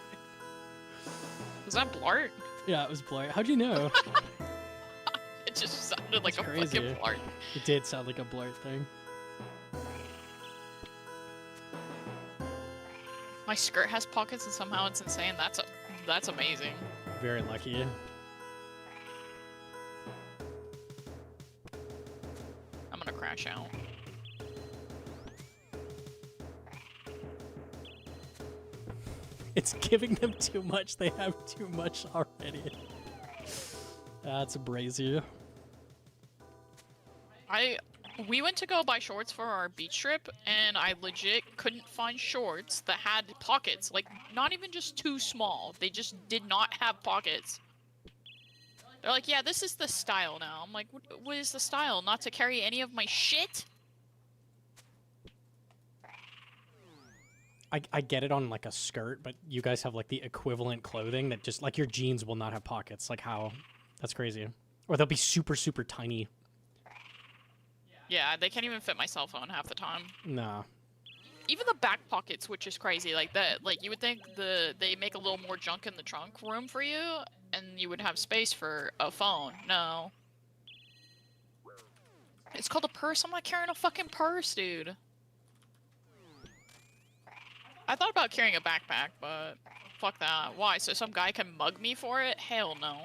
Was that Blart? Yeah, it was Blart. How'd you know? It just sounded like That's a crazy. fucking Blart. It did sound like a Blart thing. My skirt has pockets and somehow it's insane. That's amazing. Very lucky. I'm gonna crash out. It's giving them too much. They have too much already. That's brazy. We went to go buy shorts for our beach trip, and I legit couldn't find shorts that had pockets. Like, not even just too small. They just did not have pockets. They're like, yeah, this is the style now. I'm like, what is the style? Not to carry any of my shit? I get it on like a skirt, but you guys have like the equivalent clothing that just like your jeans will not have pockets. Like how? That's crazy. Or they'll be super, super tiny. Yeah, they can't even fit my cell phone half the time. Nah. even the back pockets, which is crazy. Like that, like you would think they make a little more junk in the trunk room for you, and you would have space for a phone. No. It's called a purse. I'm not carrying a fucking purse, dude. I thought about carrying a backpack, but fuck that. Why? So some guy can mug me for it? Hell no.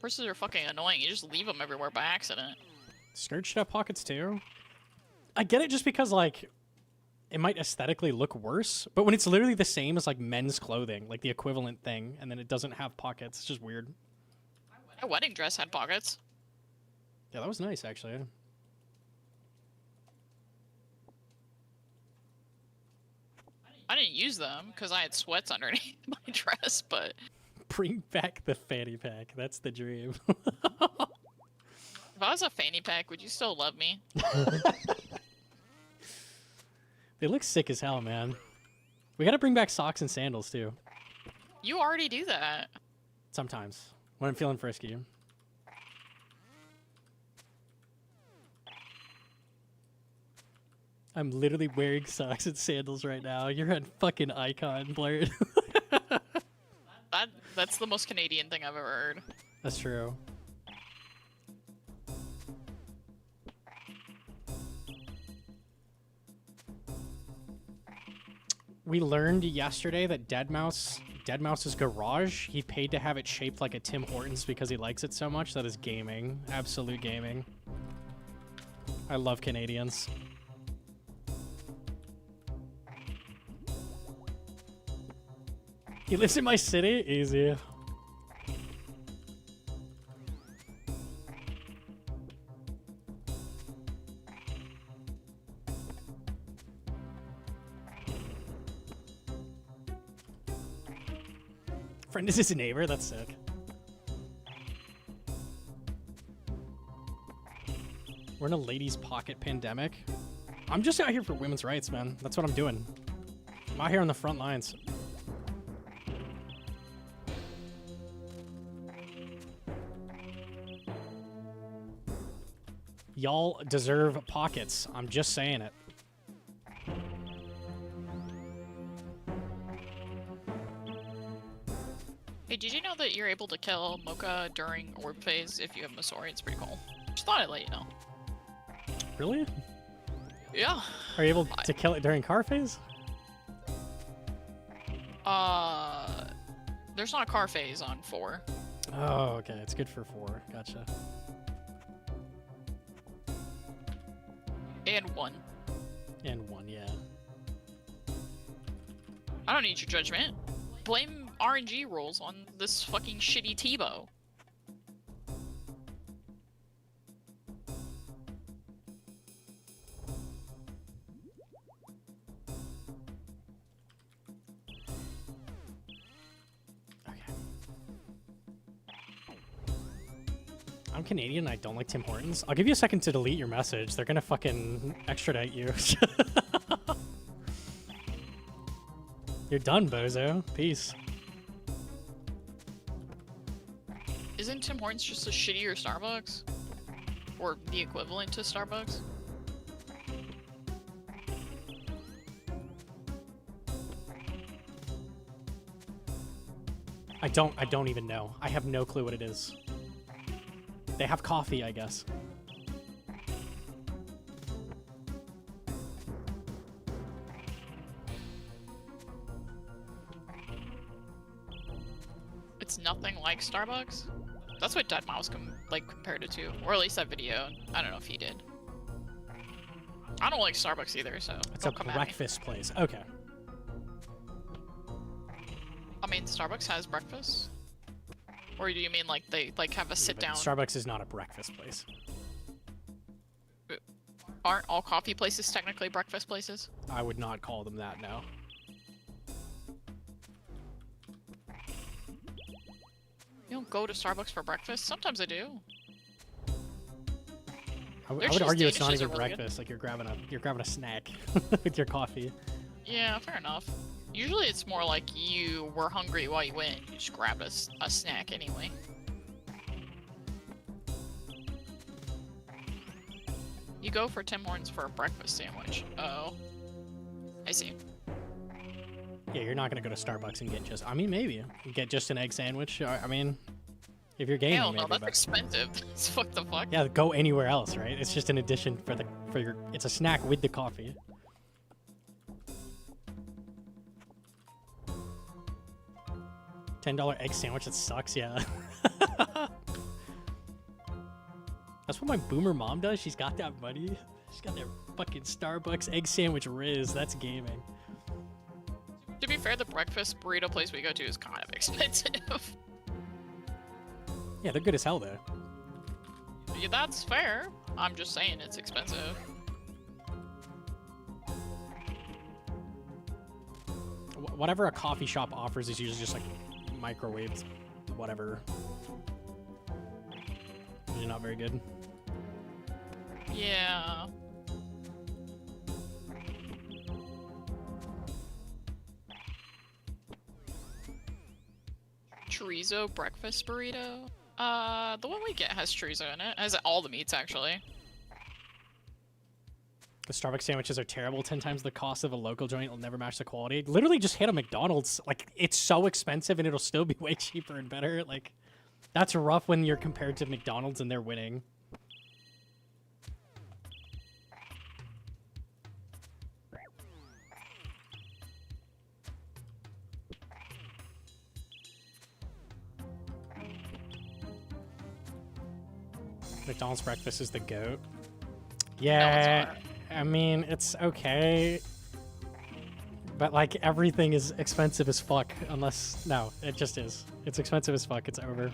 Purses are fucking annoying. You just leave them everywhere by accident. Skirt should have pockets too. I get it just because, like, it might aesthetically look worse, but when it's literally the same as, like, men's clothing, like the equivalent thing, and then it doesn't have pockets, it's just weird. My wedding dress had pockets. Yeah, that was nice, actually. I didn't use them because I had sweats underneath my dress, but... Bring back the fanny pack. That's the dream. If I was a fanny pack, would you still love me? They look sick as hell, man. We gotta bring back socks and sandals, too. You already do that. Sometimes. When I'm feeling frisky. I'm literally wearing socks and sandals right now. You're a fucking icon, Blurred. That's the most Canadian thing I've ever heard. That's true. We learned yesterday that Deadmau5's garage, he paid to have it shaped like a Tim Hortons because he likes it so much. That is gaming. Absolute gaming. I love Canadians. He lives in my city? Easy. Friend is his neighbor? That's sick. We're in a ladies' pocket pandemic. I'm just out here for women's rights, man. That's what I'm doing. I'm out here on the front lines. Y'all deserve pockets. I'm just saying it. Hey, did you know that you're able to kill Mocha during orb phase if you have Masori? It's pretty cool. Just thought I'd let you know. Really? Yeah. Are you able to kill it during car phase? There's not a car phase on 4. Oh, okay. It's good for 4. Gotcha. And 1. And 1, yeah. I don't need your judgment. Blame RNG rules on this fucking shitty T-bow. I'm Canadian and I don't like Tim Hortons. I'll give you a second to delete your message. They're gonna fucking extradite you. You're done, bozo. Peace. Isn't Tim Hortons just a shittier Starbucks? Or the equivalent to Starbucks? I don't even know. I have no clue what it is. They have coffee, I guess. It's nothing like Starbucks? That's what Deadmau5 compared it to. Or at least that video. I don't know if he did. I don't like Starbucks either, so It's don't a come breakfast place. Okay. at me. I mean, Starbucks has breakfast? Or do you mean like they have a sit down? Starbucks is not a breakfast place. Aren't all coffee places technically breakfast places? I would not call them that, no. You don't go to Starbucks for breakfast? Sometimes I do. I Their would argue cheese it's not dishes even are really good. breakfast. Like you're grabbing a snack with your coffee. Yeah, fair enough. Usually it's more like you were hungry while you went, you just grabbed a snack anyway. You go for Tim Hortons for a breakfast sandwich. Oh. I see. Yeah, you're not gonna go to Starbucks and get just. I mean, maybe you get just an egg sandwich. I mean, if you're gaming, Hell no, maybe, that's but- expensive. What the fuck? Yeah, go anywhere else, right? It's just an addition for your. It's a snack with the coffee. $10 egg sandwich. That sucks. Yeah. That's what my boomer mom does. She's got that money. She's got that fucking Starbucks egg sandwich riz. That's gaming. To be fair, the breakfast burrito place we go to is kind of expensive. Yeah, they're good as hell though. Yeah, that's fair. I'm just saying it's expensive. Whatever a coffee shop offers is usually just like microwaved, whatever. Usually not very good. Yeah. Chorizo breakfast burrito? The one we get has chorizo in it. It has all the meats, actually. The Starbucks sandwiches are terrible. 10 times the cost of a local joint will never match the quality. Literally just hit a McDonald's. Like, it's so expensive and it'll still be way cheaper and better. Like, that's rough when you're compared to McDonald's and they're winning. McDonald's breakfast is the GOAT. Yeah, I mean, it's okay. But, like, everything is expensive as fuck. Unless, no, it just is. It's expensive as fuck. It's over.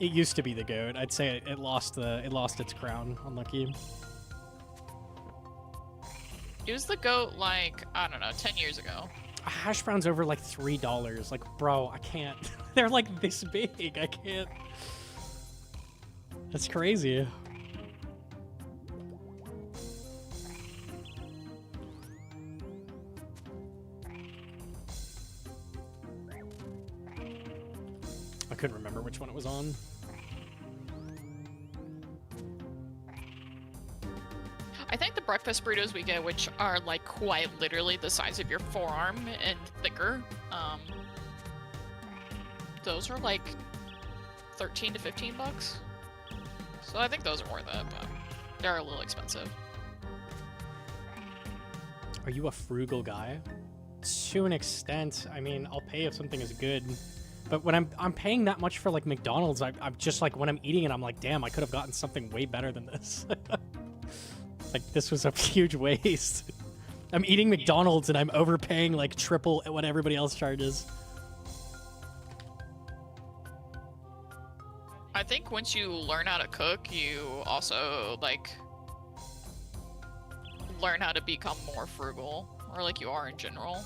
It used to be the GOAT. I'd say it lost its crown. Unlucky. It was the goat, like, I don't know, 10 years ago. A hash brown's over like $3. Like, bro, I can't. They're like this big. I can't. That's crazy. I couldn't remember which one it was on. I think the breakfast burritos we get, which are like quite literally the size of your forearm and thicker, those are like 13 to 15 bucks. So I think those are worth it, but they're a little expensive. Are you a frugal guy? To an extent. I mean, I'll pay if something is good. But when I'm paying that much for like McDonald's, I'm just like, when I'm eating it, I'm like, damn, I could have gotten something way better than this. Like, this was a huge waste. I'm eating McDonald's and I'm overpaying like triple what everybody else charges. I think once you learn how to cook, you also like learn how to become more frugal, or like you are in general.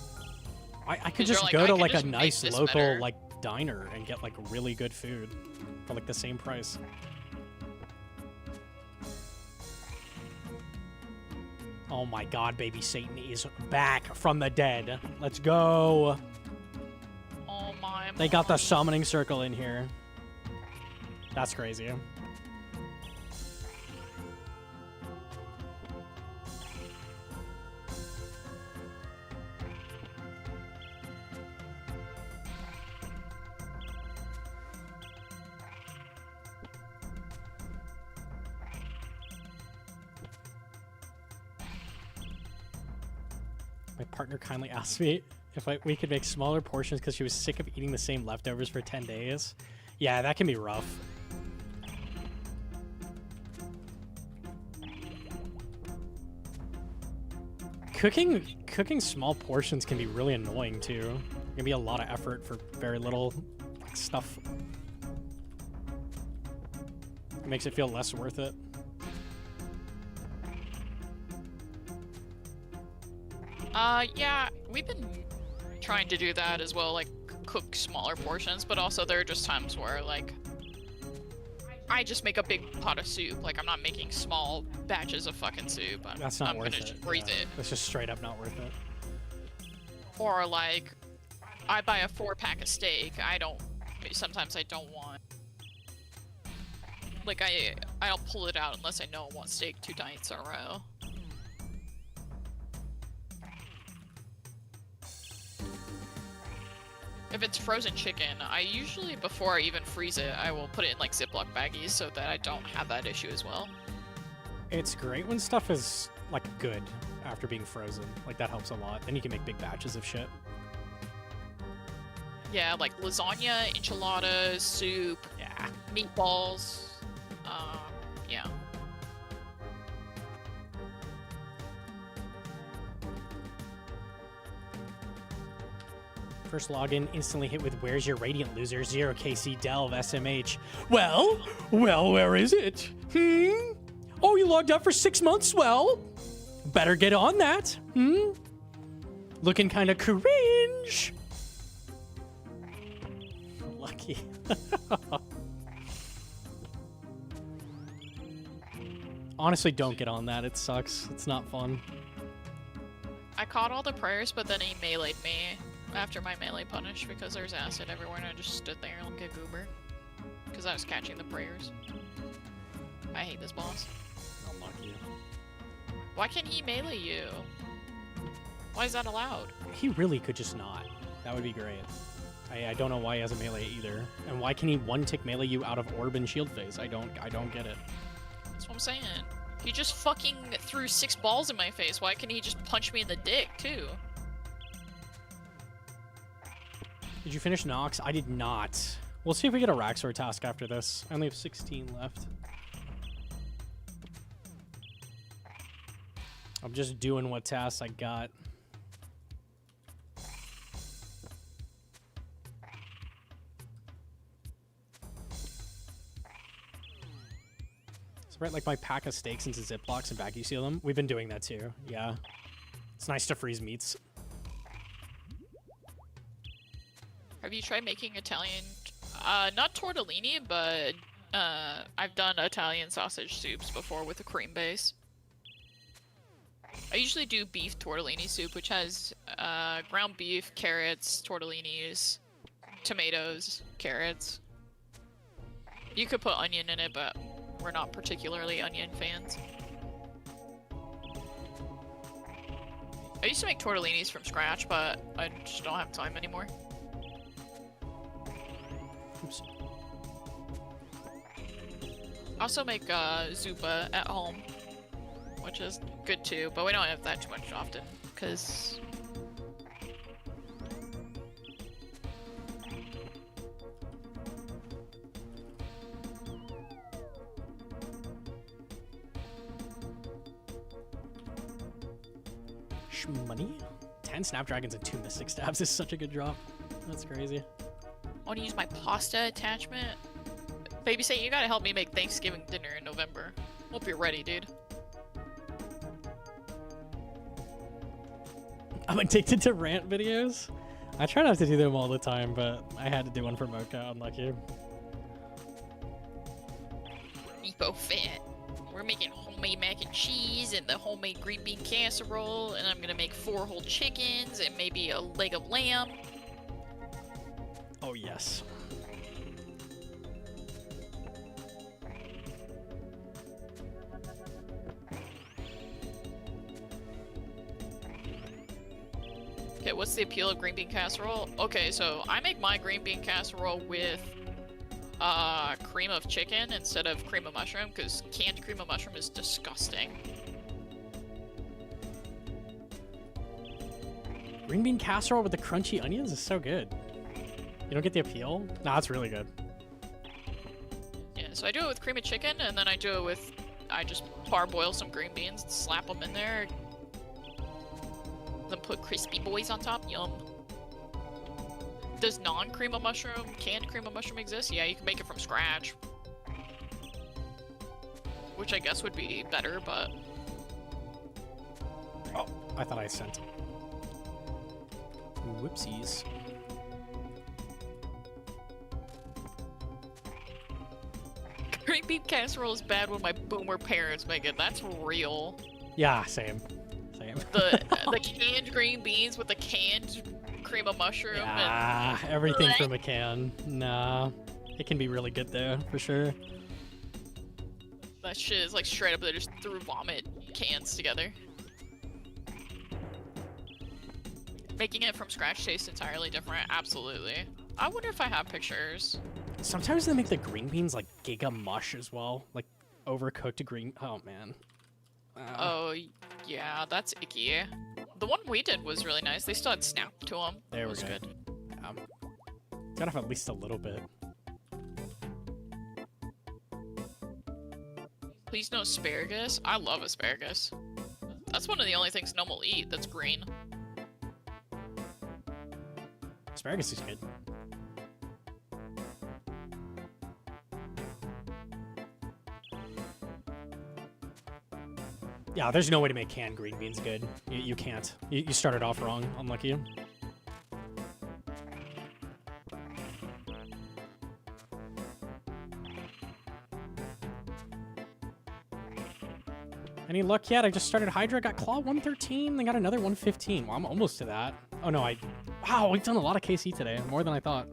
I could 'Cause you're just like, go I to can like a just make nice this local better. like diner and get like really good food for like the same price. Oh my god, baby Satan is back from the dead. Let's go. Oh my. They got the mommy. summoning circle in here. That's crazy. My partner kindly asked me if we could make smaller portions because she was sick of eating the same leftovers for 10 days. Yeah, that can be rough. Cooking small portions can be really annoying too. It can be a lot of effort for very little stuff. It makes it feel less worth it. Yeah, we've been trying to do that as well, like cook smaller portions, but also there are just times where like I just make a big pot of soup. Like I'm not making small batches of fucking soup. That's not I'm worth gonna it. just breathe Yeah. it. That's just straight up not worth it. Or like I buy a 4-pack of steak. Sometimes I don't want Like I don't pull it out unless I know I want steak 2 nights in a row. If it's frozen chicken, I usually, before I even freeze it, I will put it in like Ziploc baggies so that I don't have that issue as well. It's great when stuff is like good after being frozen. Like that helps a lot. Then you can make big batches of shit. Yeah, like lasagna, enchiladas, soup, Yeah. meatballs. Yeah. First login, instantly hit with "Where's your Radiant loser?" 0KC Delve SMH. Well, where is it? Oh, you logged up for 6 months? Well, better get on that. Looking kind of cringe. Lucky. Honestly, don't get on that. It sucks. It's not fun. I caught all the prayers, but then he meleeed me after my melee punish because there's acid everywhere and I just stood there like a goober. Because I was catching the prayers. I hate this boss. Unlucky. Why can't he melee you? Why is that allowed? He really could just not. That would be great. I don't know why he has a melee either. And why can he one-tick melee you out of orb and shield phase? I don't get it. That's what I'm saying. He just fucking threw 6 balls in my face. Why can't he just punch me in the dick, too? Did you finish Nox? I did not. We'll see if we get a Raxor task after this. I only have 16 left. I'm just doing what tasks I got. Right, like my pack of steaks into Ziplocs and vacuum seal them. We've been doing that too. Yeah, it's nice to freeze meats. Have you tried making Italian? Not tortellini, but I've done Italian sausage soups before with a cream base. I usually do beef tortellini soup, which has ground beef, carrots, tortellinis, tomatoes, carrots. You could put onion in it, but we're not particularly onion fans. I used to make tortellinis from scratch, but I just don't have time anymore. Oops. I also make zuppa at home, which is good too, but we don't have that too much often, because... Money? 10 Snapdragons and 2 Mystic Stabs is such a good drop. That's crazy. I want to use my pasta attachment. Baby Saint, you gotta help me make Thanksgiving dinner in November. Hope you're ready, dude. I'm addicted to rant videos. I try not to do them all the time, but I had to do one for Mocha. Unlucky. Epo Fat. We're making homemade mac and cheese and the homemade green bean casserole, and I'm gonna make 4 whole chickens and maybe a leg of lamb. Oh, yes. Okay, what's the appeal of green bean casserole? Okay, so I make my green bean casserole with cream of chicken instead of cream of mushroom, because canned cream of mushroom is disgusting. Green bean casserole with the crunchy onions is so good. You don't get the appeal? Nah, it's really good. Yeah, so I do it with cream of chicken, and then I do it with... I just parboil some green beans, slap them in there, then put crispy boys on top. Yum. Does non-cream of mushroom, canned cream of mushroom exist? Yeah, you can make it from scratch. Which I guess would be better, but... Oh, I thought I sent. Whoopsies. Green bean casserole is bad when my boomer parents make it. That's real. Yeah, same. Same. The canned green beans with the canned cream of mushroom. Yeah, everything from a can. Nah. It can be really good though, for sure. That shit is like straight up, they just threw vomit cans together. Making it from scratch tastes entirely different, absolutely. I wonder if I have pictures. Sometimes they make the green beans like giga mush as well, like overcooked green. Oh man. Oh, yeah, that's icky. The one we did was really nice. They still had snap to them. There It we was go. good. Gotta have at least a little bit. Please no asparagus. I love asparagus. That's one of the only things Gnome will eat that's green. Asparagus is good. Yeah, there's no way to make canned green beans good. You can't. You started off wrong. Unlucky. Any luck yet? I just started Hydra, got Claw 113, then got another 115. Well, I'm almost to that. Oh no, wow, we've done a lot of KC today, more than I thought.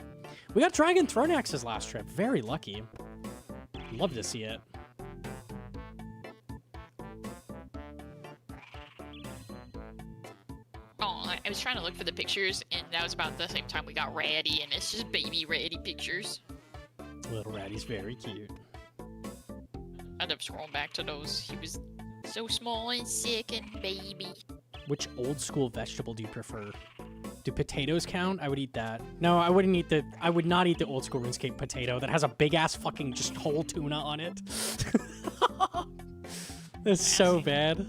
We got Dragon Throne Axes last trip. Very lucky. Love to see it. Oh, I was trying to look for the pictures, and that was about the same time we got Ratty, and it's just baby Ratty pictures. Little Ratty's very cute. I ended up scrolling back to those. He was so small and sick and baby. Which old school vegetable do you prefer? Do potatoes count? I would eat that. No, I wouldn't eat I would not eat the old school RuneScape potato that has a big ass fucking just whole tuna on it. That's so bad.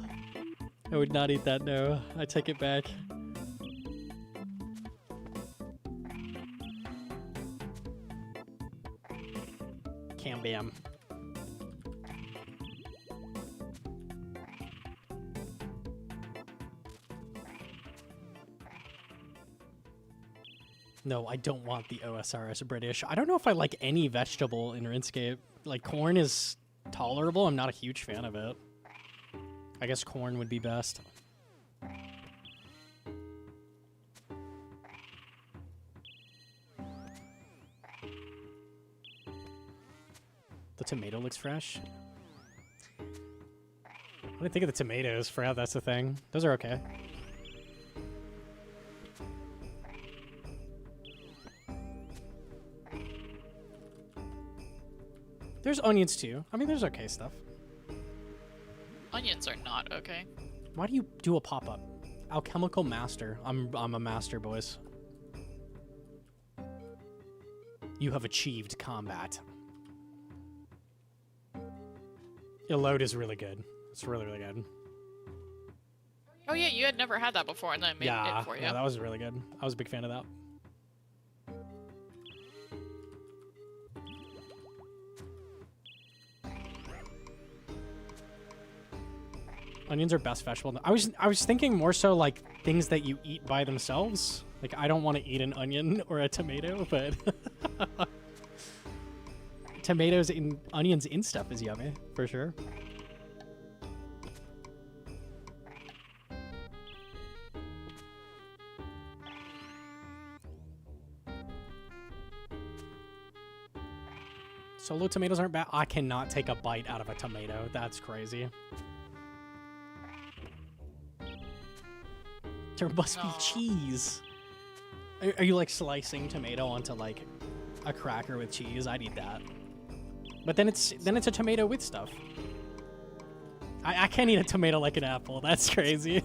I would not eat that, no. I take it back. Cam bam. No, I don't want the OSRS British. I don't know if I like any vegetable in RuneScape. Like, corn is tolerable. I'm not a huge fan of it. I guess corn would be best. The tomato looks fresh. What do you think of the tomatoes? For how that's the thing. Those are okay. There's onions too. I mean, there's okay stuff. Onions are not okay. Why do you do a pop-up? Alchemical master. I'm a master, boys. You have achieved combat. Your load is really good. It's really, really good. Oh yeah, you had never had that before, and then I made Yeah, it for you. yeah, that was really good. I was a big fan of that. Onions are best vegetable. I was thinking more so like things that you eat by themselves. Like, I don't want to eat an onion or a tomato, but tomatoes and onions in stuff is yummy for sure. Solo tomatoes aren't bad. I cannot take a bite out of a tomato. That's crazy. There must be cheese. Are you like slicing tomato onto like a cracker with cheese? I'd eat that. But then it's a tomato with stuff. I can't eat a tomato like an apple. That's crazy.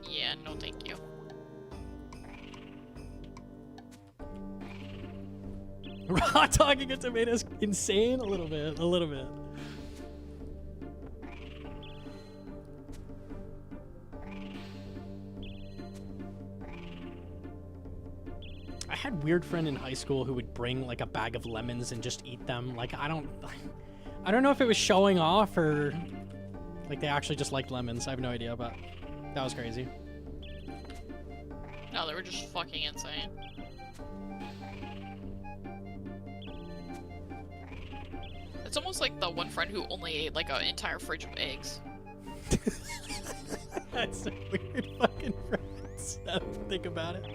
Yeah, no thank you. Raw dogging a tomato is insane. A little bit. A little bit. I had a weird friend in high school who would bring like a bag of lemons and just eat them. Like, I don't know if it was showing off or like they actually just liked lemons. I have no idea, but that was crazy. No, they were just fucking insane. It's almost like the one friend who only ate like an entire fridge of eggs. That's a weird fucking friend. Think about it.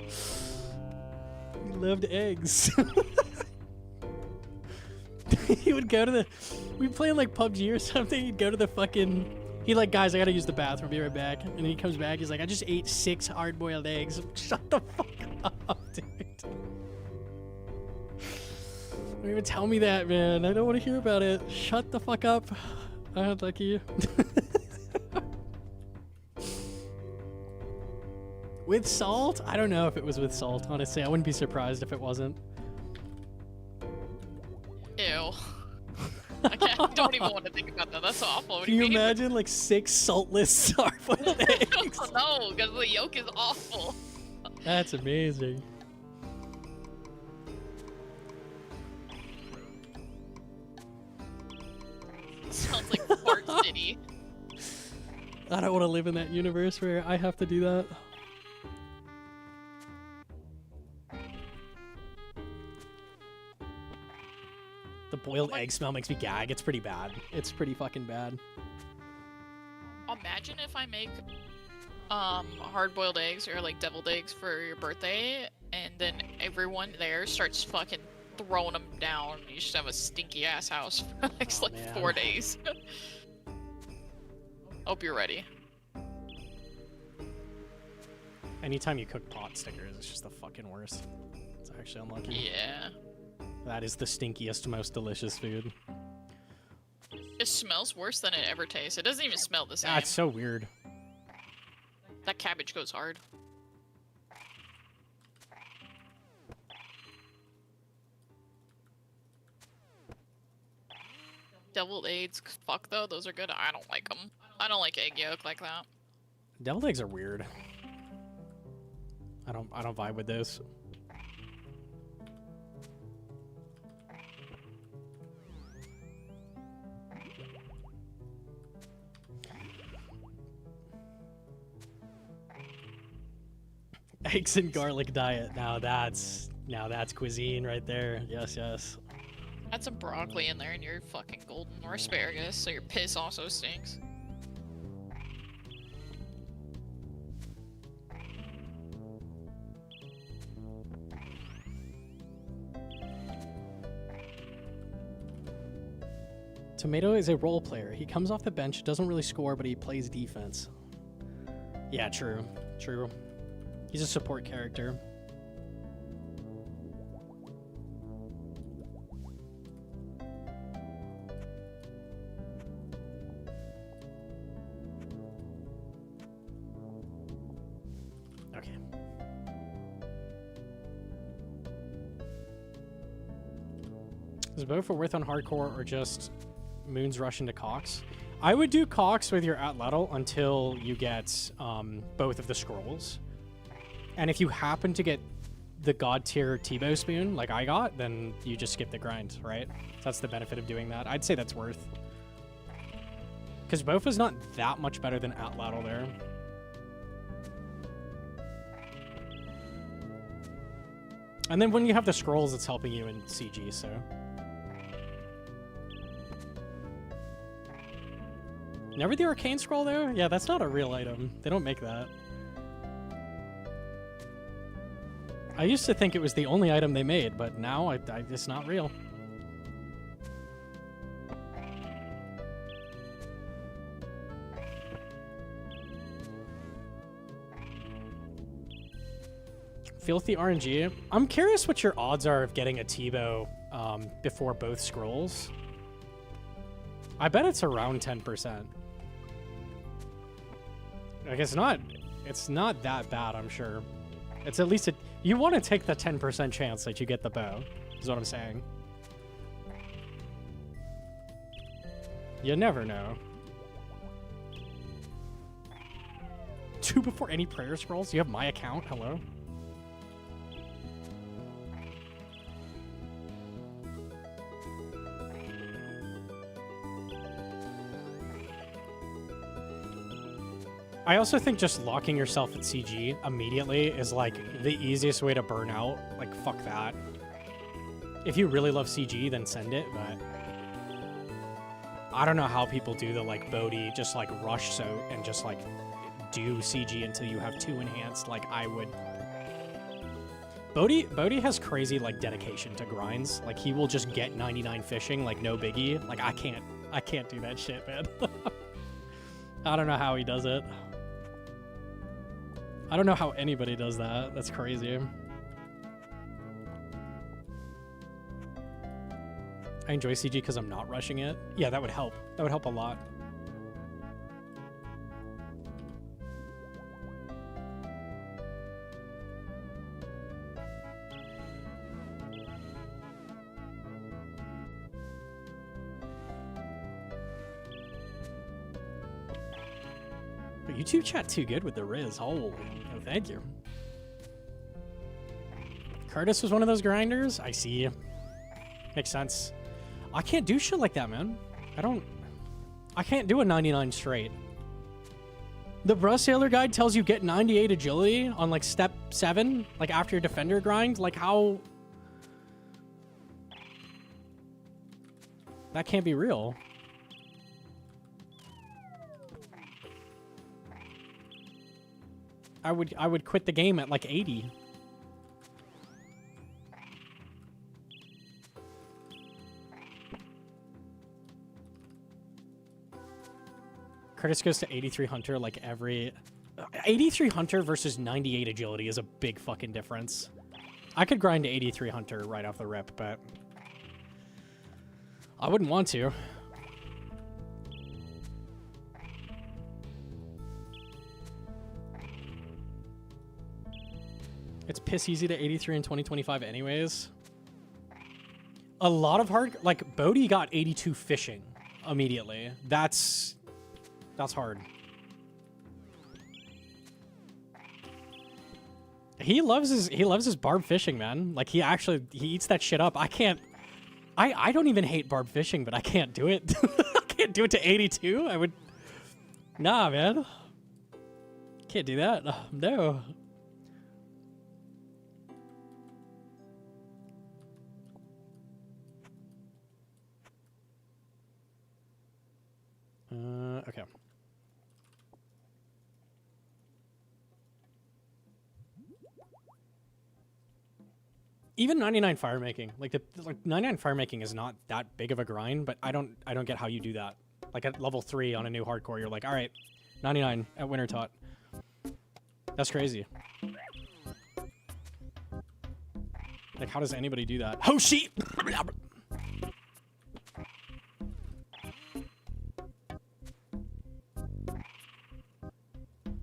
He loved eggs. He would go to the... We'd play like PUBG or something. He'd go to the fucking... He like, guys, I gotta use the bathroom. Be right back. And then he comes back. He's like, I just ate 6 hard-boiled eggs. Shut the fuck up, dude. Don't even tell me that, man. I don't want to hear about it. Shut the fuck up. Lucky. With salt? I don't know if it was with salt, honestly. I wouldn't be surprised if it wasn't. Ew. I don't even want to think about that. That's awful. What Can do you mean? imagine like 6 saltless hard-boiled eggs? No, because the yolk is awful. That's amazing. Sounds like Fart City. I don't want to live in that universe where I have to do that. The boiled egg smell makes me gag. It's pretty bad. It's pretty fucking bad. Imagine if I make hard-boiled eggs or like deviled eggs for your birthday, and then everyone there starts fucking throwing them down. You should have a stinky ass house for the next like man. 4 days. Hope you're ready. Anytime you cook pot stickers, it's just the fucking worst. It's actually unlucky. Yeah. That is the stinkiest, most delicious food. It smells worse than it ever tastes. It doesn't even smell the same. That's so weird. That cabbage goes hard. Deviled eggs, fuck though, those are good. I don't like them. I don't like egg yolk like that. Deviled eggs are weird. I don't vibe with those. Eggs and garlic diet. Now that's cuisine right there. Yes, yes. Add some broccoli in there and you're fucking golden, or asparagus, so your piss also stinks. Tomato is a role player. He comes off the bench, doesn't really score, but he plays defense. Yeah, true. True. He's a support character. Okay. Is both worth on hardcore or just Moon's Rush into Cox? I would do Cox with your Atlatl until you get both of the scrolls. And if you happen to get the god tier T-bow spoon like I got, then you just skip the grind, right? That's the benefit of doing that. I'd say that's worth. Because Bofa's not that much better than Atlatl there. And then when you have the scrolls, it's helping you in CG, so. Never the arcane scroll though? Yeah, that's not a real item. They don't make that. I used to think it was the only item they made, but now it's not real. Filthy RNG. I'm curious what your odds are of getting a T-bow before both scrolls. I bet it's around 10%. Like it's not that bad, I'm sure. It's at least you want to take the 10% chance that you get the bow, is what I'm saying. You never know. 2 before any prayer scrolls? You have my account? Hello? I also think just locking yourself at CG immediately is like the easiest way to burn out. Like, fuck that. If you really love CG, then send it, but I don't know how people do the like Bodhi, just like rush so and just like do CG until you have 2 enhanced like I would. Bodhi has crazy like dedication to grinds. Like he will just get 99 fishing like no biggie. Like I can't do that shit, man. I don't know how he does it. I don't know how anybody does that. That's crazy. I enjoy CG because I'm not rushing it. Yeah, that would help. That would help a lot. But YouTube chat too good with the Riz. Oh, thank you. Curtis was one of those grinders? I see. Makes sense. I can't do shit like that, man. I can't do a 99 straight. The Bruh Sailor guide tells you get 98 agility on like step 7, like after your defender grind. Like how... That can't be real. I would quit the game at like 80. Curtis goes to 83 Hunter like every... 83 Hunter versus 98 Agility is a big fucking difference. I could grind to 83 Hunter right off the rip, but... I wouldn't want to. It's piss easy to 83 in 2025 anyways. A lot of hard... Like, Bodhi got 82 fishing immediately. That's hard. He loves his barb fishing, man. Like he eats that shit up. I don't even hate barb fishing, but I can't do it. I can't do it to 82. Nah, man. Can't do that. No. Okay. Even 99 fire making, like 99 fire making is not that big of a grind, but I don't get how you do that. Like at level 3 on a new hardcore, you're like, all right, 99 at Winter Tot. That's crazy. Like, how does anybody do that? Hoshi!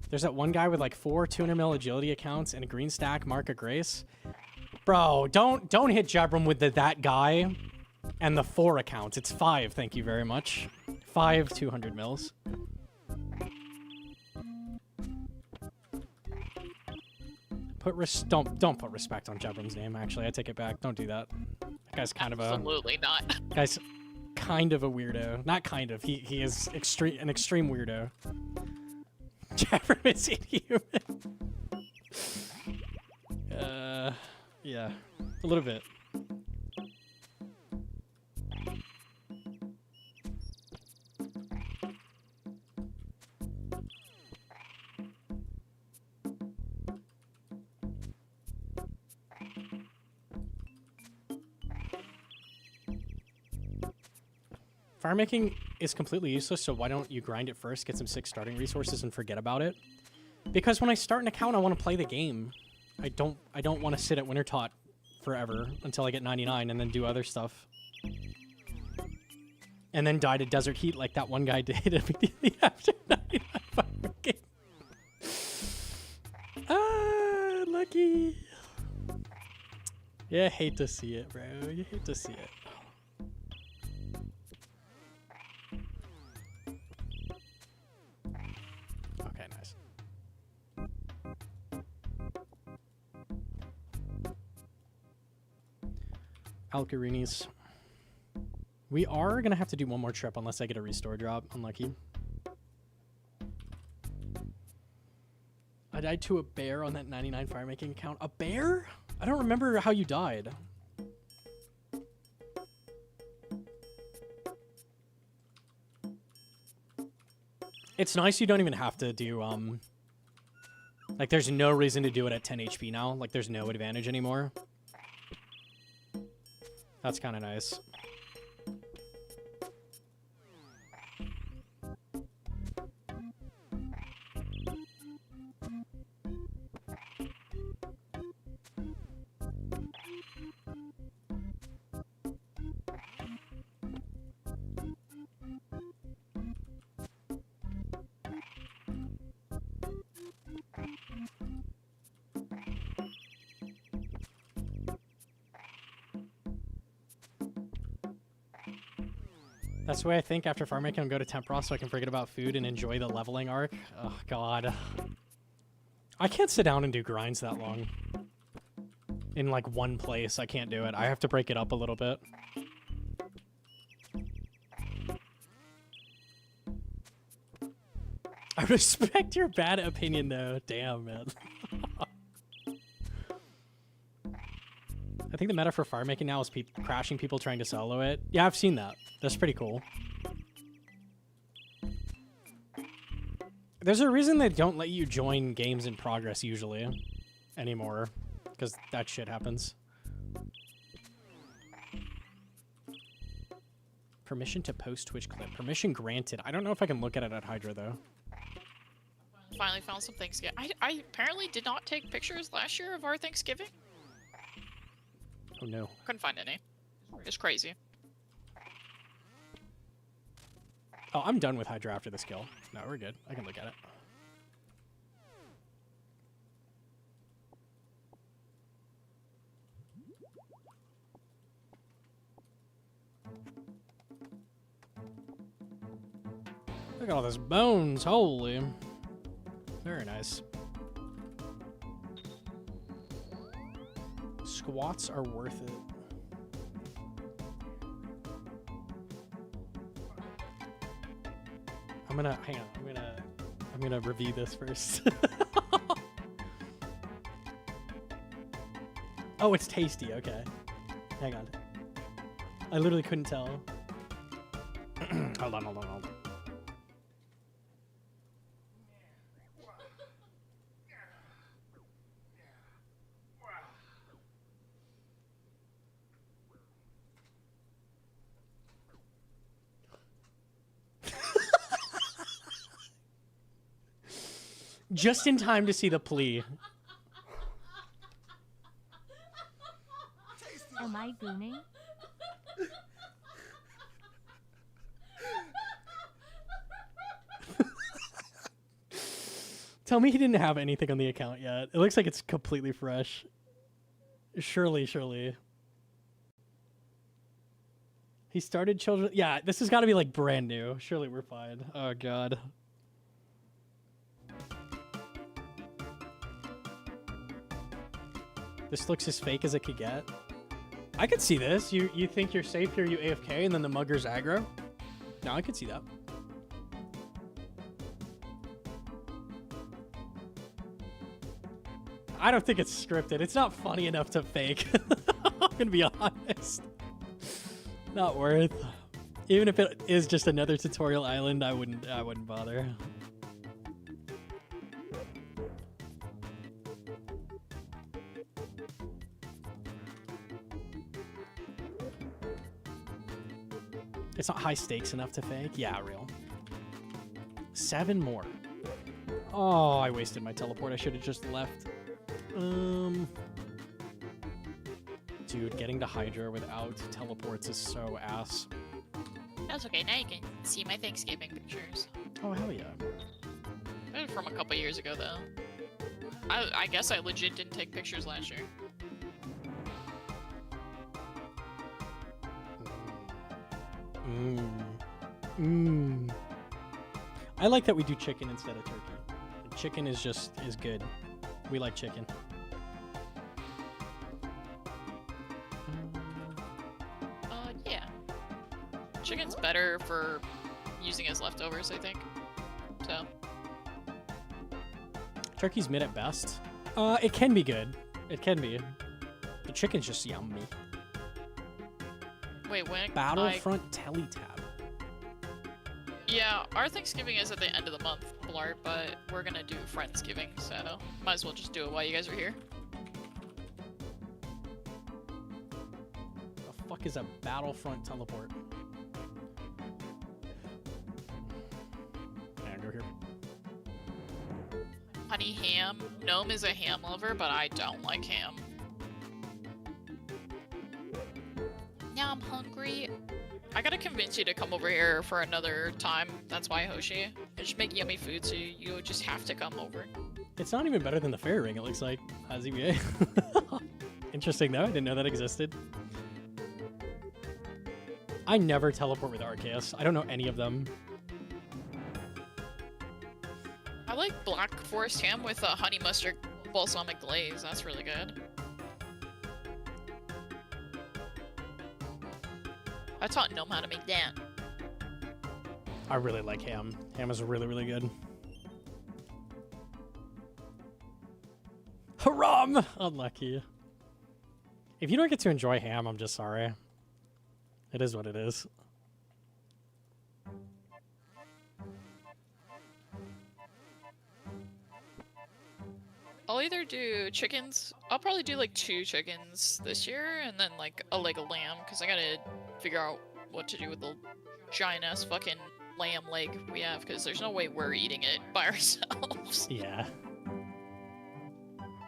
There's that one guy with like 4 200 mil agility accounts and a green stack, Mark of Grace. Bro, don't hit Jabram with that guy and the 4 accounts. It's 5, thank you very much. 5 200 mils. Don't put respect on Jabram's name, actually. I take it back. Don't do that. That guy's kind of a... Absolutely not. Guy's kind of a weirdo. Not kind of. He is an extreme weirdo. Jabram is inhuman. Yeah, a little bit. Fire making is completely useless, so why don't you grind it first, get some 6 starting resources, and forget about it? Because when I start an account, I want to play the game. I don't want to sit at Winter Tot forever until I get 99 and then do other stuff. And then die to desert heat like that one guy did immediately after 99 fire making. Ah, lucky. Yeah, hate to see it, bro. You hate to see it. Okay, nice. Alcarinis. We are going to have to do one more trip unless I get a restore drop. Unlucky. I died to a bear on that 99 fire making account. A bear? I don't remember how you died. It's nice you don't even have to do Like, there's no reason to do it at 10 HP now. Like, there's no advantage anymore. That's kind of nice. That's the way I think after farming, I can go to Tempross so I can forget about food and enjoy the leveling arc. Oh, God. I can't sit down and do grinds that long. In, like, one place. I can't do it. I have to break it up a little bit. I respect your bad opinion, though. Damn, man. I think the meta for fire making now is crashing people trying to solo it. Yeah, I've seen that. That's pretty cool. There's a reason they don't let you join games in progress usually anymore, because that shit happens. Permission to post Twitch clip. Permission granted. I don't know if I can look at it at Hydra though. Finally found some Thanksgiving. I apparently did not take pictures last year of our Thanksgiving. Oh no. Couldn't find any. It's crazy. Oh, I'm done with Hydra after this kill. No, we're good. I can look at it. Look at all those bones. Holy. Very nice. Squats are worth it. Hang on. I'm gonna review this first. Oh, it's tasty. Okay. Hang on. I literally couldn't tell. Hold on. Just in time to see the plea. Am I gooning? Tell me he didn't have anything on the account yet. It looks like it's completely fresh. Surely. He started children. Yeah, this has got to be like brand new. Surely we're fine. Oh, God. This looks as fake as it could get. I could see this. You think you're safe here, you AFK, and then the mugger's aggro? No, I could see that. I don't think it's scripted. It's not funny enough to fake. I'm gonna be honest. Not worth. Even if it is just another tutorial island, I wouldn't bother. It's not high stakes enough to fake? Yeah, real. 7 more. Oh, I wasted my teleport. I should have just left. Dude, getting to Hydra without teleports is so ass. That's okay. Now you can see my Thanksgiving pictures. Oh, hell yeah. They're from a couple years ago, though. I guess I legit didn't take pictures last year. I like that we do chicken instead of turkey. Chicken is good. We like chicken. Yeah. Chicken's better for using as leftovers, I think. So. Turkey's mid at best. It can be good. It can be. The chicken's just yummy. Wait, when? Battlefront Teletab. Yeah, our Thanksgiving is at the end of the month. pixel art, but we're gonna do Friendsgiving, so might as well just do it while you guys are here. The fuck is a Battlefront teleport? Yeah, go here. Honey ham. Gnome is a ham lover, but I don't like ham. Now I'm hungry. I gotta convince you to come over here for another time. That's why, Hoshi. I just make yummy food, so you just have to come over. It's not even better than the fairy ring, it looks like. ZBA. Interesting, though. I didn't know that existed. I never teleport with Arceus. I don't know any of them. I like black forest ham with a honey mustard balsamic glaze. That's really good. I taught Gnome how to make that. I really like ham. Ham is really, really good. Haram! Unlucky. If you don't get to enjoy ham, I'm just sorry. It is what it is. I'll either do chickens. I'll probably do like 2 chickens this year, and then like a leg of lamb, because I gotta figure out what to do with the giant ass fucking lamb leg we have, because there's no way we're eating it by ourselves. Yeah.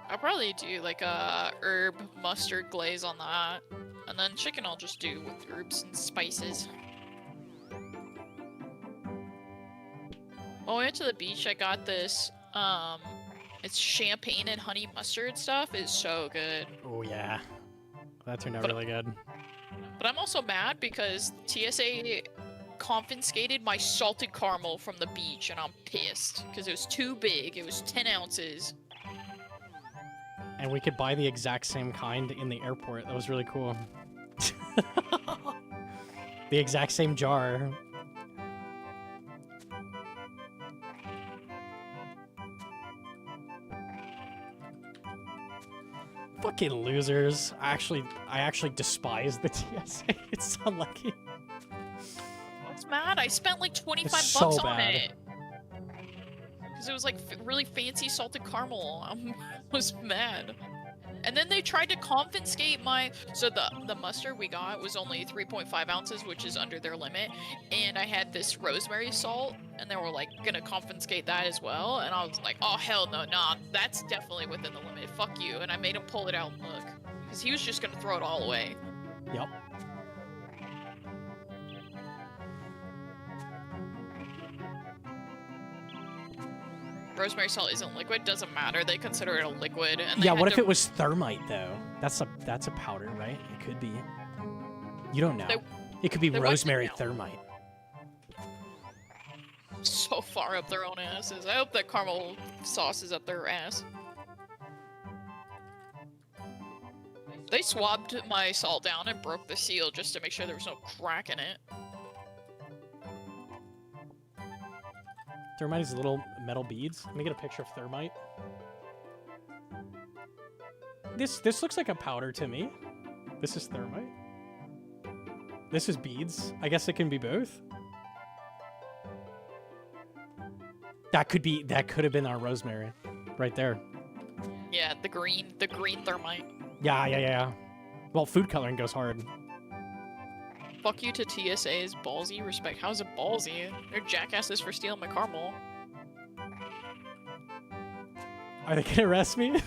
I'll probably do like a herb mustard glaze on that, and then chicken I'll just do with herbs and spices. When we went to the beach, I got this it's champagne and honey mustard stuff. It's so good. Oh, yeah. That turned out But- really good. But I'm also mad because TSA confiscated my salted caramel from the beach, and I'm pissed because it was too big. It was 10 ounces. And we could buy the exact same kind in the airport. That was really cool. The exact same jar. Fucking losers. I actually despise the TSA. It's so unlucky. What's mad? I spent like 25 It's bucks so on bad. it. Because it was like really fancy salted caramel. I was mad. And then they tried to confiscate my... So the mustard we got was only 3.5 ounces, which is under their limit. And I had this rosemary salt, and they were like gonna confiscate that as well. And I was like, oh hell no, nah, that's definitely within the limit. Fuck you. And I made him pull it out and look. Because he was just gonna throw it all away. Yep. Rosemary salt isn't liquid, doesn't matter. They consider it a liquid. And they Yeah, had what if to- it was thermite though? That's a powder, right? It could be. You don't know. It could be they wiped it rosemary down. thermite. So far up their own asses. I hope that caramel sauce is up their ass. They swabbed my salt down and broke the seal just to make sure there was no crack in it. Thermite is little metal beads. Let me get a picture of thermite. This looks like a powder to me. This is thermite. This is beads. I guess it can be both. That could have been our rosemary, right there. Yeah, the green thermite. Yeah. Well, food coloring goes hard. Fuck you to TSA's ballsy respect. How's it ballsy? They're jackasses for stealing my caramel. Are they gonna arrest me?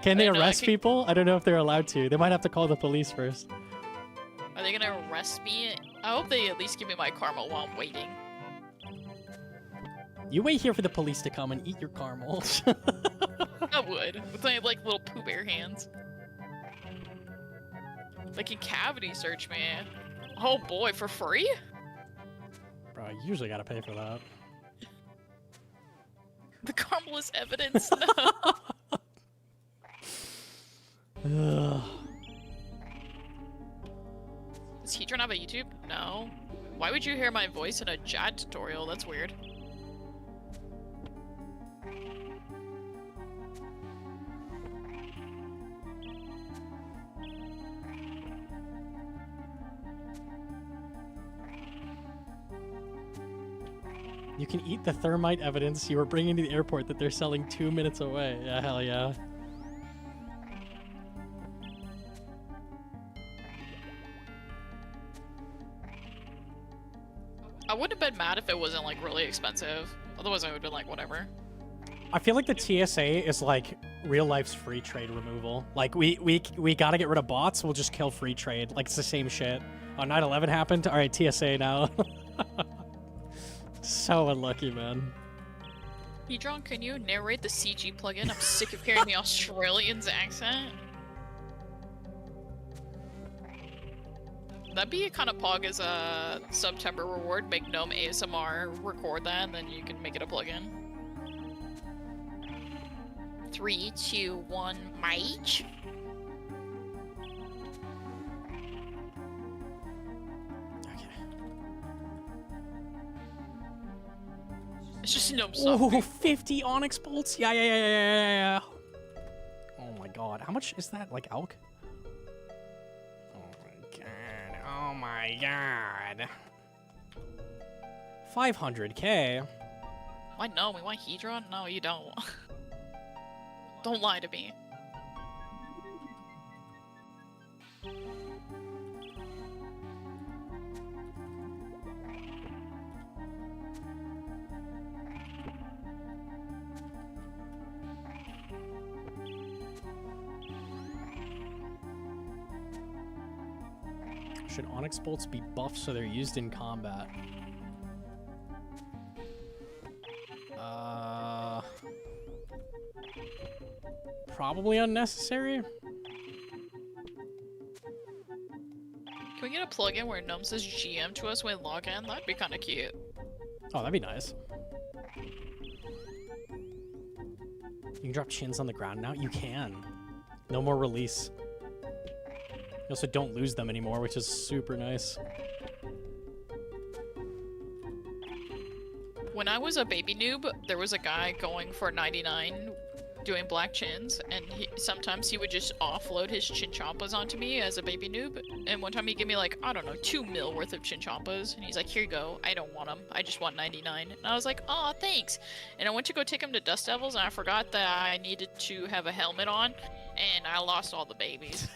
Can they I know, I arrest can- people? I don't know if they're allowed to. They might have to call the police first. Are they gonna arrest me? I hope they at least give me my caramel while I'm waiting. You wait here for the police to come and eat your caramel. I would. With my like little Pooh Bear hands. They can cavity search me. Oh boy, for free? Bro, you usually gotta pay for that. The caramel is evidence. Ugh. Does Hedron have a YouTube? No. Why would you hear my voice in a JAD tutorial? That's weird. You can eat the thermite evidence you were bringing to the airport that they're selling 2 minutes away. Yeah, hell yeah. I wouldn't have been mad if it wasn't like really expensive. Otherwise, I would have been like, whatever. I feel like the TSA is like real life's free trade removal. Like we gotta get rid of bots. We'll just kill free trade. Like it's the same shit. Oh, 9/11 happened. All right, TSA now. So unlucky, man. Hedron, can you narrate the CG plugin? I'm sick of hearing the Australian's accent. That'd be kind of pog as a September reward. Make Gnome ASMR record that, and then you can make it a plugin. 3, 2, 1, Mage. It's just Gnome stuff. Oh, 50 Onyx bolts? Yeah. Oh my god. How much is that? Like elk? Oh my god. 500k. Why no? We want Hedron? No, you don't. Don't lie to me. Should Onyx bolts be buffed so they're used in combat? Probably unnecessary. Can we get a plugin where Gnome says GM to us when we log in? That'd be kind of cute. Oh, that'd be nice. You can drop chins on the ground now? You can. No more release. You also don't lose them anymore, which is super nice. When I was a baby noob, there was a guy going for 99 doing black chins, and sometimes he would just offload his chinchompas onto me as a baby noob. And one time he gave me like, I don't know, 2 mil worth of chinchompas, and he's like, here you go, I don't want them, I just want 99. And I was like, aw, thanks. And I went to go take him to Dust Devils, and I forgot that I needed to have a helmet on, and I lost all the babies.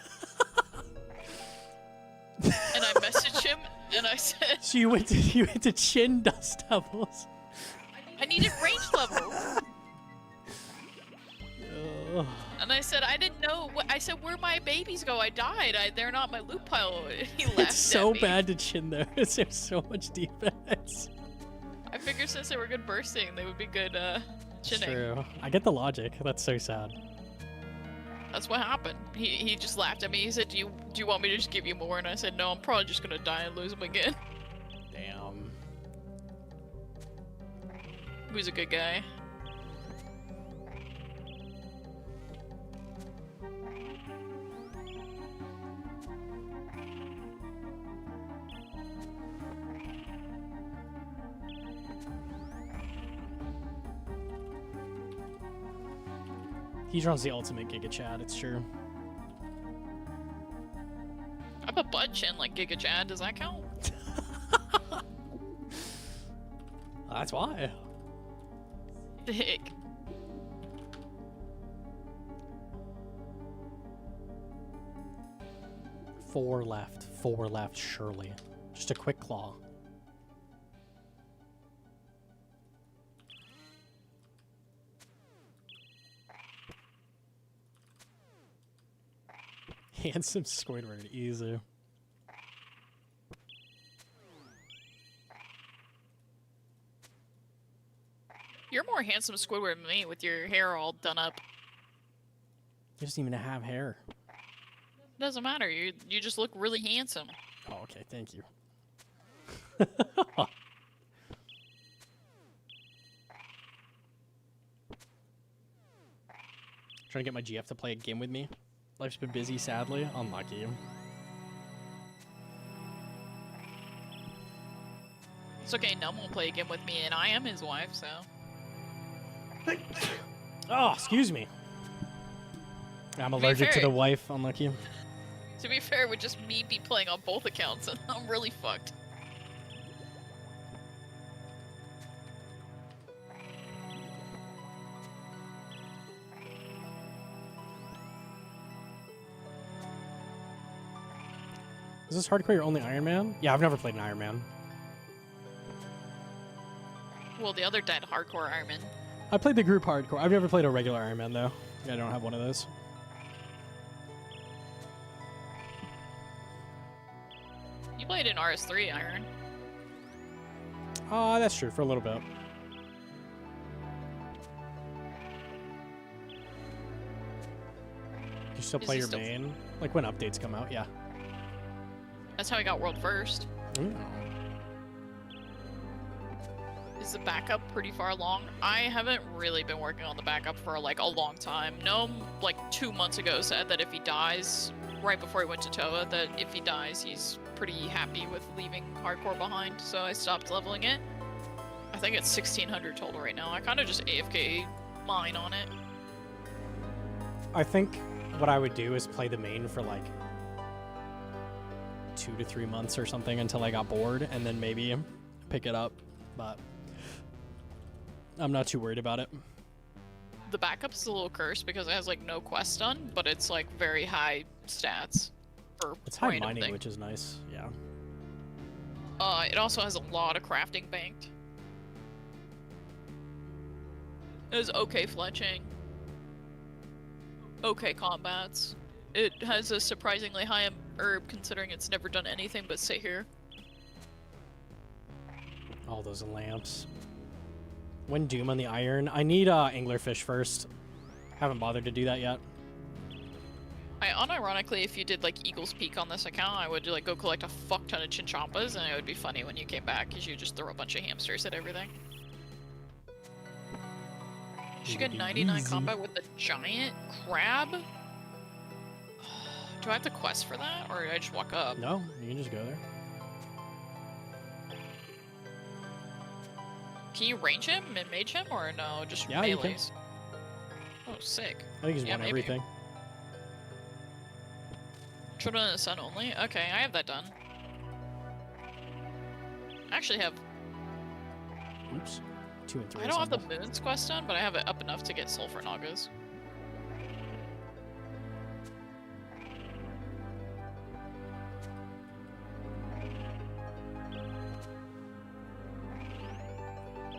And I messaged him, and I said, So you went to chin Dust Devils. I needed range level. And I said, I didn't know. I said, where'd my babies go? I died. They're not my loot pile. He laughed It's so at me. bad to chin there. There's so much defense. I figured since they were good bursting, they would be good It's chinning. true. I get the logic. That's so sad. That's what happened. He just laughed at me. He said, do you want me to just give you more? And I said, no, I'm probably just gonna die and lose them again. Damn. He was a good guy. Hedron's the ultimate Giga Chad, it's true. I have a butt chin like Giga Chad. Does that count? That's why. Dick. Four left, surely. Just a quick claw. Handsome Squidward, easy. You're more handsome Squidward than me with your hair all done up. He doesn't even have hair. Doesn't matter. You just look really handsome. Oh, okay, thank you. Trying to get my GF to play a game with me. Life's been busy, sadly. Unlucky. It's okay, Num won't play a game with me, and I am his wife, so. Oh, excuse me. I'm allergic to fair- the wife. Unlucky. To be fair, with just me be playing on both accounts, and I'm really fucked. Is this hardcore your only Iron Man? Yeah, I've never played an Iron Man. Well, the other dead hardcore Ironman. I played the group hardcore. I've never played a regular Iron Man, though. Yeah, I don't have one of those. You played in RS3 Iron. That's true, for a little bit. You still Is play he your still- main? Like when updates come out, yeah. That's how I got world first. Ooh. Is the backup pretty far along? I haven't really been working on the backup for like a long time. Gnome, like 2 months ago, said that if he dies, right before he went to Toa, that if he dies, he's pretty happy with leaving hardcore behind, so I stopped leveling it. I think it's 1600 total right now. I kind of just AFK mine on it. I think what I would do is play the main for like 2 to 3 months or something until I got bored, and then maybe pick it up, but I'm not too worried about it. The backup's a little cursed because it has like no quest done, but it's like very high stats for It's high random mining, thing. which is nice, yeah. It also has a lot of crafting banked. It has okay fletching. Okay combats. It has a surprisingly high herb considering it's never done anything but sit here. All those lamps. When Doom on the iron, I need anglerfish first. Haven't bothered to do that yet. I unironically, if you did like Eagle's Peak on this account, I would like go collect a fuck ton of chinchompas, and it would be funny when you came back because you just throw a bunch of hamsters at everything. She got 99 Easy. combat with the giant crab. Do I have to quest for that, or I just walk up? No, you can just go there. Can you range him and mage him, or no? Just Yeah, you can. melees? Oh, sick. I think he's Yeah, won maybe. everything. Children of the Sun only? Okay, I have that done. I actually have. Oops. 2 and 3. I don't have the Moon's quest done, but I have it up enough to get Sulfur Nagas.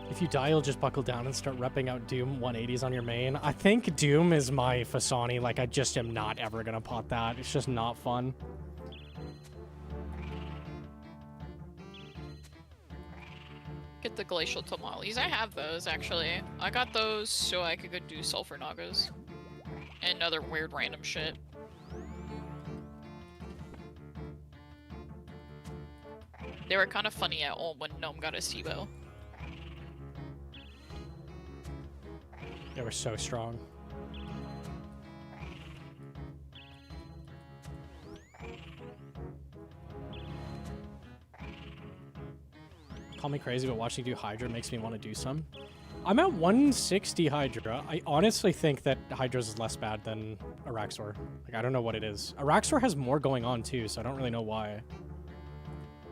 If you die, you'll just buckle down and start repping out Doom 180s on your main. I think Doom is my Fasani. Like, I just am not ever gonna pot that. It's just not fun. Get the Glacial Tamales. I have those, actually. I got those so I could go do Sulfur Nagas. And other weird random shit. They were kind of funny at all when Gnome got a SIBO. They were so strong. Call me crazy, but watching you do Hydra makes me want to do some. I'm at 160 Hydra. I honestly think that Hydra's is less bad than Araxor. Like, I don't know what it is. Araxor has more going on too, so I don't really know why.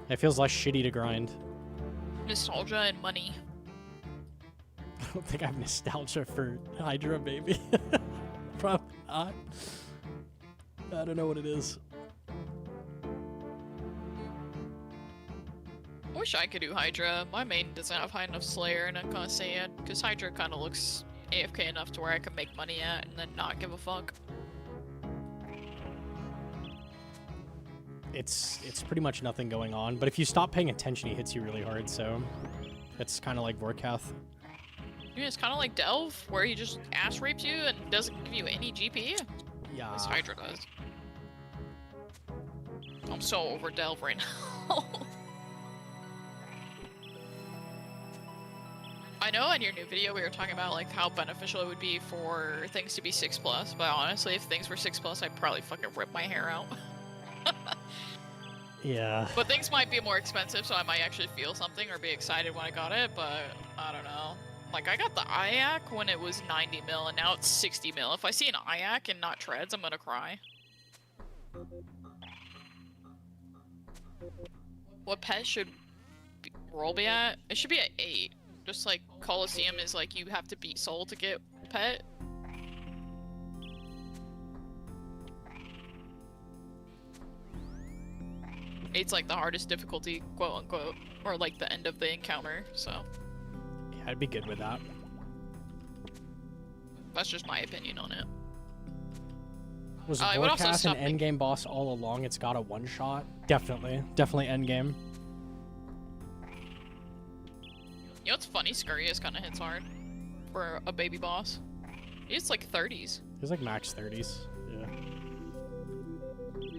It feels less shitty to grind. Nostalgia and money. I don't think I have nostalgia for Hydra, baby. Probably not. I don't know what it is. I wish I could do Hydra. My main doesn't have high enough Slayer, and I'm gonna say it, because Hydra kind of looks AFK enough to where I can make money at and then not give a fuck. It's pretty much nothing going on, but if you stop paying attention, he hits you really hard, so it's kind of like Vorkath. Yeah, it's kind of like Delve, where he just ass rapes you and doesn't give you any GP. Yeah. This Hydra does. I'm so over Delve right now. I know in your new video we were talking about like how beneficial it would be for things to be 6+, but honestly, if things were 6+, I'd probably fucking rip my hair out. Yeah. But things might be more expensive, so I might actually feel something or be excited when I got it, but I don't know. Like, I got the IAC when it was 90 mil, and now it's 60 mil. If I see an IAC and not treads, I'm gonna cry. What pet should roll be at? It should be at 8. Just like Coliseum is like, you have to beat Soul to get pet. Eight's like the hardest difficulty, quote unquote, or like the end of the encounter. So Yeah, I'd be good with that. that's just my opinion on it. Was it would also Vorkath an stop me- endgame boss all along? It's got a one-shot? Definitely. Definitely endgame. You know what's funny? Scurrius kind of hits hard for a baby boss. He's like 30s. He's like max 30s. Yeah.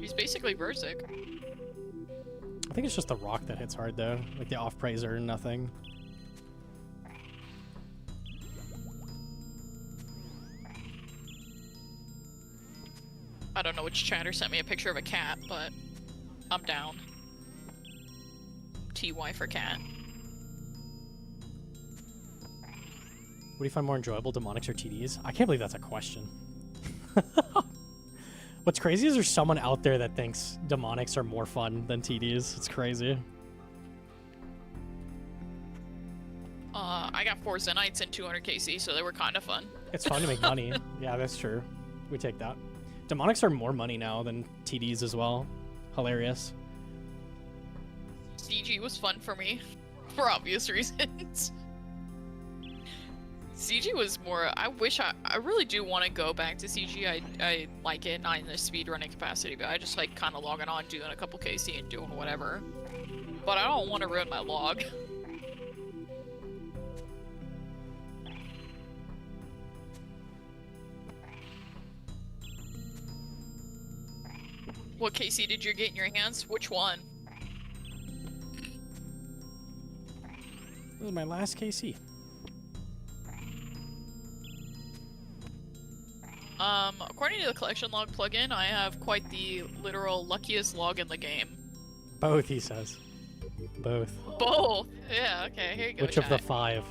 He's basically Berserk. I think it's just the rock that hits hard, though. Like the off-praiser and nothing. I don't know which chatter sent me a picture of a cat, but I'm down. TY for cat. What do you find more enjoyable, demonics or TDs? I can't believe that's a question. What's crazy is there's someone out there that thinks demonics are more fun than TDs. It's crazy. I got 4 Zenites and 200 KC, so they were kind of fun. It's fun to make money. Yeah, that's true. We take that. Demonics are more money now than TDs as well. Hilarious. CG was fun for me, for obvious reasons. CG was more. I really do want to go back to CG. I like it, not in the speedrunning capacity, but I just like kind of logging on, doing a couple KC and doing whatever. But I don't want to ruin my log. What KC did you get in your hands? Which one? This is my last KC. According to the collection log plugin, I have quite the literal luckiest log in the game. Both, he says. Both. Both! Yeah, okay, here you go, Which of the chat. 5?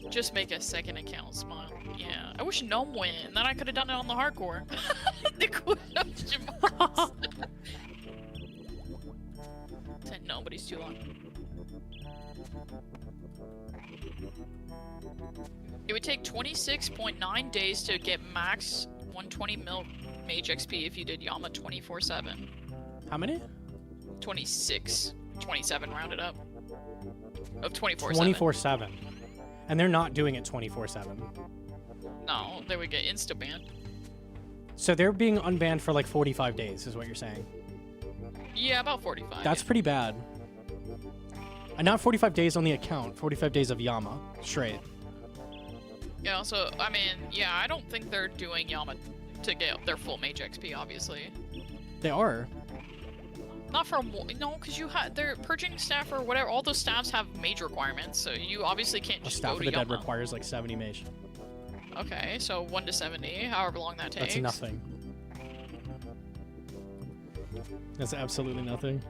Just make a second account, smile. Yeah, I wish Gnome win, then I could have done it on the hardcore. The question marks. Said no, but he's too long. It would take 26.9 days to get max 120 mil Mage XP if you did Yama 24/7. How many? 26. 27 rounded up. Of 24/7. 24/7. And they're not doing it 24/7. No, they would get insta-banned. So they're being unbanned for like 45 days, is what you're saying. Yeah, about 45. That's pretty bad. And not 45 days on the account, 45 days of Yama straight. Yeah, so, I mean, yeah, I don't think they're doing Yama to get their full Mage XP, obviously. They are. Not for no, because you have their purging staff or whatever. All those staffs have mage requirements, so you obviously can't A just Staff go of to the Dead Yama. requires like 70 mage. Okay, so 1 to 70, however long that takes. That's nothing. That's absolutely nothing.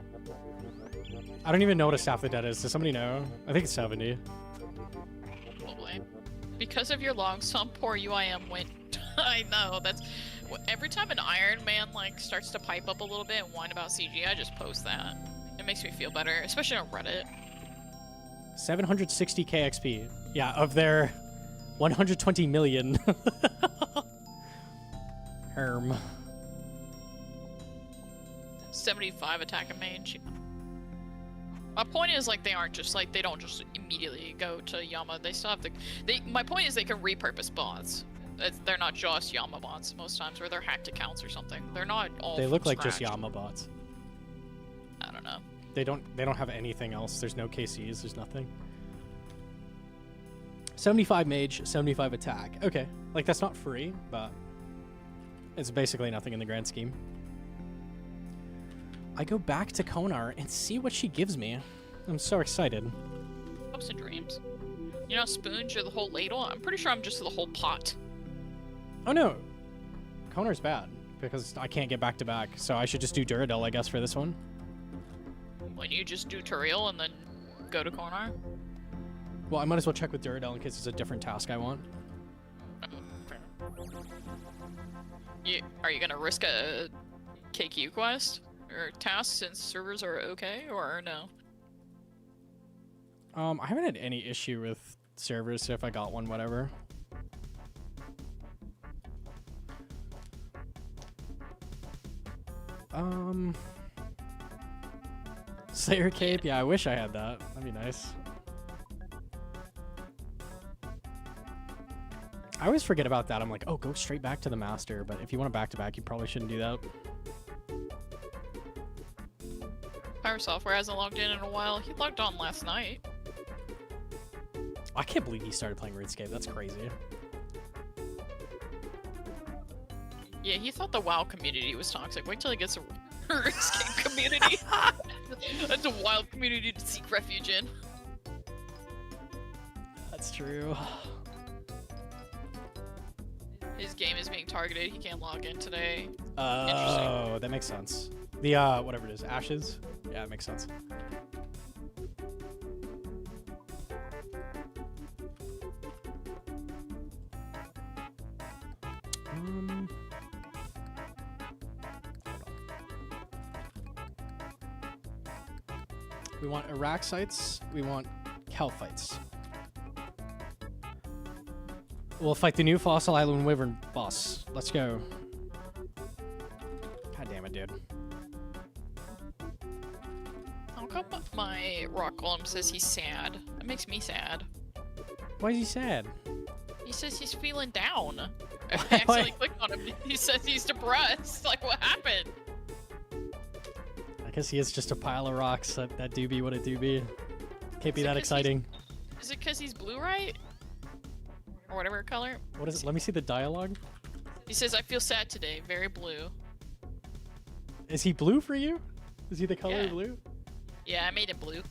I don't even know what a Staff of the Dead is. Does somebody know? I think it's 70. Probably. Because of your log, some poor UIM went. I know, that's. Every time an Iron Man like starts to pipe up a little bit and whine about CG, I just post that. It makes me feel better, especially on Reddit. 760k XP. Yeah, of their 120 million. Herm. 75 attack and mage. My point is, like, they aren't just, like, they don't just immediately go to Yama. They still have to, my point is they can repurpose bots. They're not just Yama bots most times, or they're hacked accounts or something. They're not all They from look like just scratch. Yama bots. I don't know. They don't have anything else. There's no KCs, there's nothing. 75 mage, 75 attack. Okay. Like, that's not free, but it's basically nothing in the grand scheme. I go back to Konar and see what she gives me. I'm so excited. Hopes and dreams. You know, spoons are the whole ladle. I'm pretty sure I'm just the whole pot. Oh no. Konar's bad because I can't get back to back. So I should just do Duradel, I guess, for this one. When you just do Peril and then go to Konar. Well, I might as well check with Duradel in case it's a different task I want. Are you gonna risk a KQ quest or task since servers are okay, or no? I haven't had any issue with servers, so if I got one, whatever. Slayer cape? Yeah, I wish I had that. That'd be nice. I always forget about that. I'm like, oh, go straight back to the master. But if you want to back-to-back, you probably shouldn't do that. Fire Software hasn't logged in a while. He logged on last night. I can't believe he started playing RuneScape. That's crazy. Yeah, he thought the WoW community was toxic. Wait till he gets a RuneScape community. That's a wild community to seek refuge in. That's true. His game is being targeted. He can't log in today. Oh, that makes sense. The, whatever it is, Ashes? Yeah, it makes sense. We want Araxites. We want Calphites. We'll fight the new Fossil Island Wyvern boss. Let's go. God damn it, dude. How come my rock golem says he's sad? That makes me sad. Why is he sad? He says he's feeling down. I accidentally clicked on him. He says he's depressed. Like, what happened? I guess he is just a pile of rocks. That do be what it do be. Can't be that exciting. Is it because he's blue, right? Or whatever color? What is it? Let me see the dialogue. He says, I feel sad today. Very blue. Is he blue for you? Is he the color Yeah. blue? Yeah, I made it blue.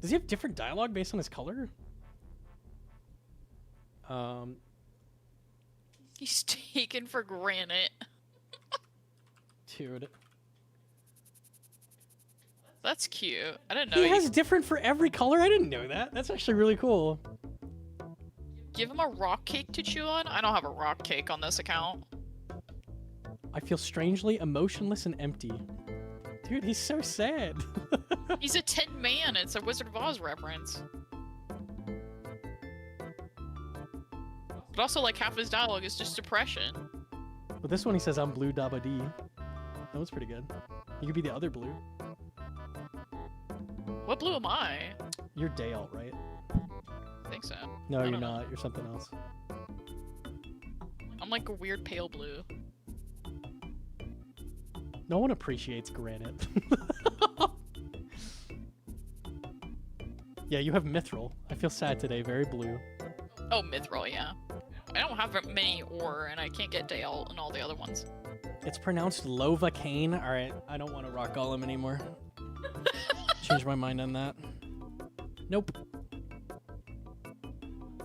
Does he have different dialogue based on his color? He's taken for granted. Dude. That's cute. I didn't know. He has different for every color? I didn't know that. That's actually really cool. Give him a rock cake to chew on? I don't have a rock cake on this account. I feel strangely emotionless and empty. Dude, he's so sad. He's a Tin Man. It's a Wizard of Oz reference. But also, like, half his dialogue is just depression. But this one he says, I'm blue Dabba Dee. That was pretty good. You could be the other blue. What blue am I? You're Dale, right? I think so. No, I you're don't know. not. You're something else. I'm like a weird pale blue. No one appreciates granite. Yeah, you have Mithril. I feel sad today. Very blue. Oh, Mithril, yeah. I don't have many ore, and I can't get Dale and all the other ones. It's pronounced Lovacaine. All right, I don't want to rock golem anymore. Change my mind on that. Nope.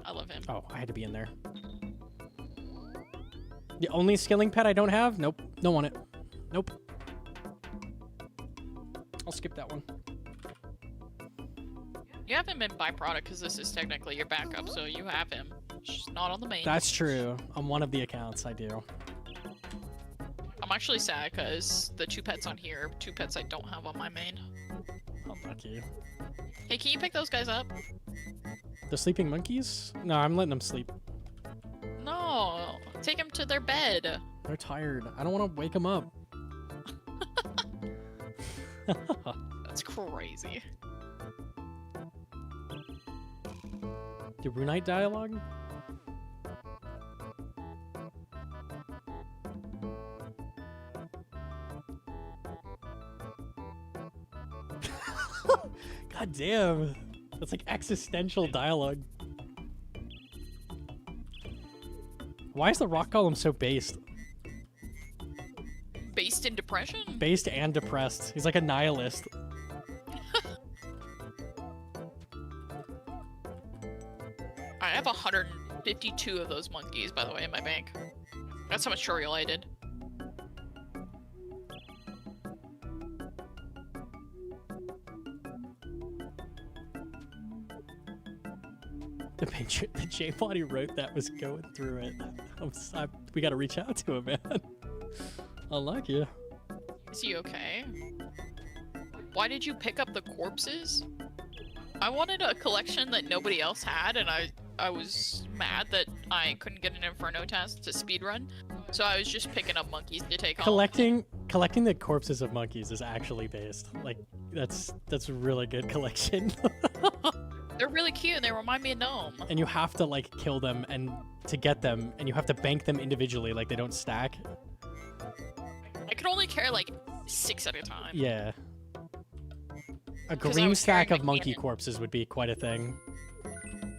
I love him. Oh, I had to be in there. The only skilling pet I don't have? Nope. Don't want it. Nope. I'll skip that one. You have him in byproduct because this is technically your backup, so you have him. Just not on the main. That's true. On one of the accounts, I do. I'm actually sad because the 2 pets on here, 2 pets I don't have on my main. Unlucky. Hey, can you pick those guys up? The sleeping monkeys? No, I'm letting them sleep. No, take them to their bed. They're tired. I don't want to wake them up. That's crazy. The Runite dialogue? God damn. That's like existential dialogue. Why is the rock golem so based? Based in depression? Based and depressed. He's like a nihilist. I have 152 of those monkeys, by the way, in my bank. That's how much tutorial I did. The J-Body wrote that was going through it. We gotta reach out to him, man. Unlucky. Is he okay? Why did you pick up the corpses? I wanted a collection that nobody else had, and I was mad that I couldn't get an Inferno test to speedrun, so I was just picking up monkeys to take home. Collecting the corpses of monkeys is actually based. Like, that's a really good collection. They're really cute, and they remind me of Gnome. And you have to, like, kill them and to get them, and you have to bank them individually, like they don't stack. I could only carry, like, 6 at a time. Yeah. A 'Cause I green was stack carrying of my monkey cannon. corpses would be quite a thing.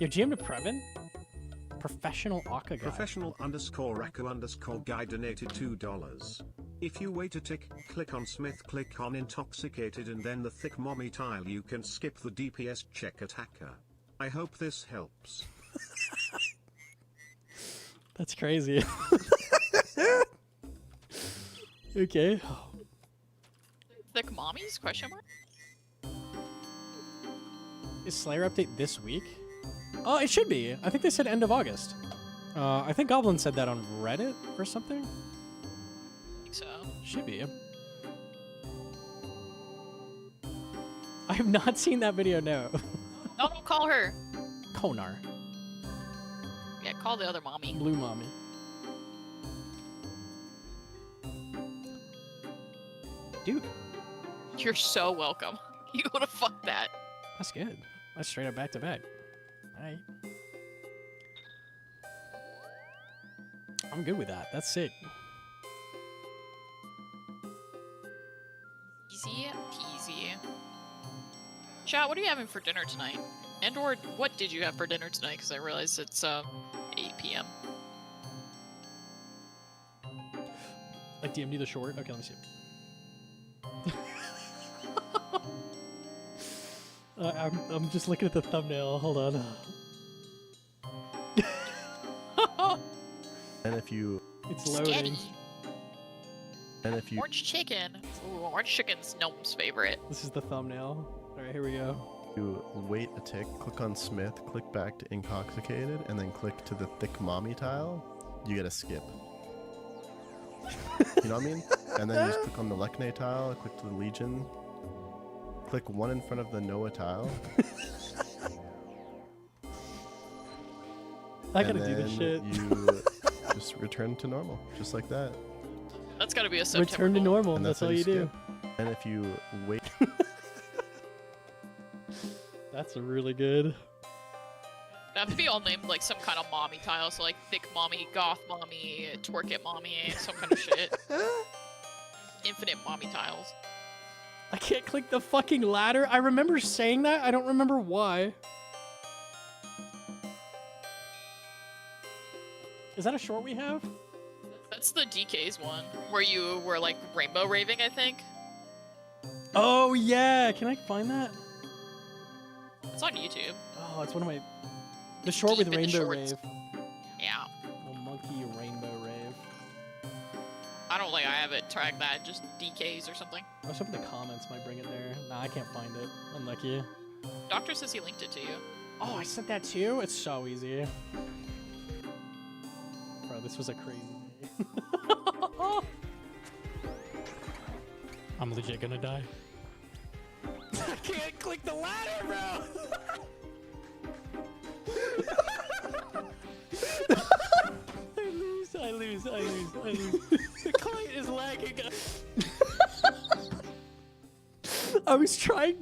Yo, GM to Previn? Professional Aka guy. Professional_Racco_guy donated $2. If you wait a tick, click on Smith, click on Intoxicated and then the thick mommy tile, you can skip the DPS check at Hacker. I hope this helps. That's crazy. Okay. Thick mommies? Question mark? Is Slayer update this week? Oh, it should be. I think they said end of August. I think Goblin said that on Reddit or something. I think so. Should be. I have not seen that video, no. No, don't call her. Konar. Yeah, call the other mommy. Blue Mommy. Dude, You're so welcome. You wanna fuck that? that's good. That's straight up back to back. Alright. I'm good with that. That's sick. Easy peasy. Chat, what are you having for dinner tonight? And or what did you have for dinner tonight? Because I realize it's 8 p.m. Like DMD the short? Okay, let me see. I'm just looking at the thumbnail. Hold on. And if you It's loading. Sketty. and if you Orange chicken. Ooh, orange chicken's Gnome's favorite. This is the thumbnail. Alright, here we go. wait a tick, click on Smith, click back to Intoxicated, and then click to the thick mommy tile, you get a skip. You know what I mean? And then you just click on the Lekne tile, click to the Legion, click one in front of the Noah tile. I gotta and do this shit. then you just return to normal, just like that. That's gotta be a September Return to goal. normal. And That's how all you do. skip. And if you wait, That's really good. They have to be all named like some kind of mommy tile, so like thick mommy, goth mommy, twerk it mommy, some kind of shit. Infinite mommy tiles. I can't click the fucking ladder. I remember saying that. I don't remember why. Is that a short we have? That's the DK's one, where you were like rainbow raving, I think. Oh yeah. Can I find that? It's on YouTube. Oh, it's one of my. The short with Deep in the Rainbow shorts. Rave. Yeah. The monkey Rainbow Rave. I don't like I have it track that, just DKs or something. I was hoping the comments might bring it there. Nah, I can't find it. Unlucky. Doctor says he linked it to you. Oh, I sent that too? It's so easy. Bro, this was a crazy day. I'm legit gonna die. I can't click the ladder, bro! I lose. The client is lagging. I was trying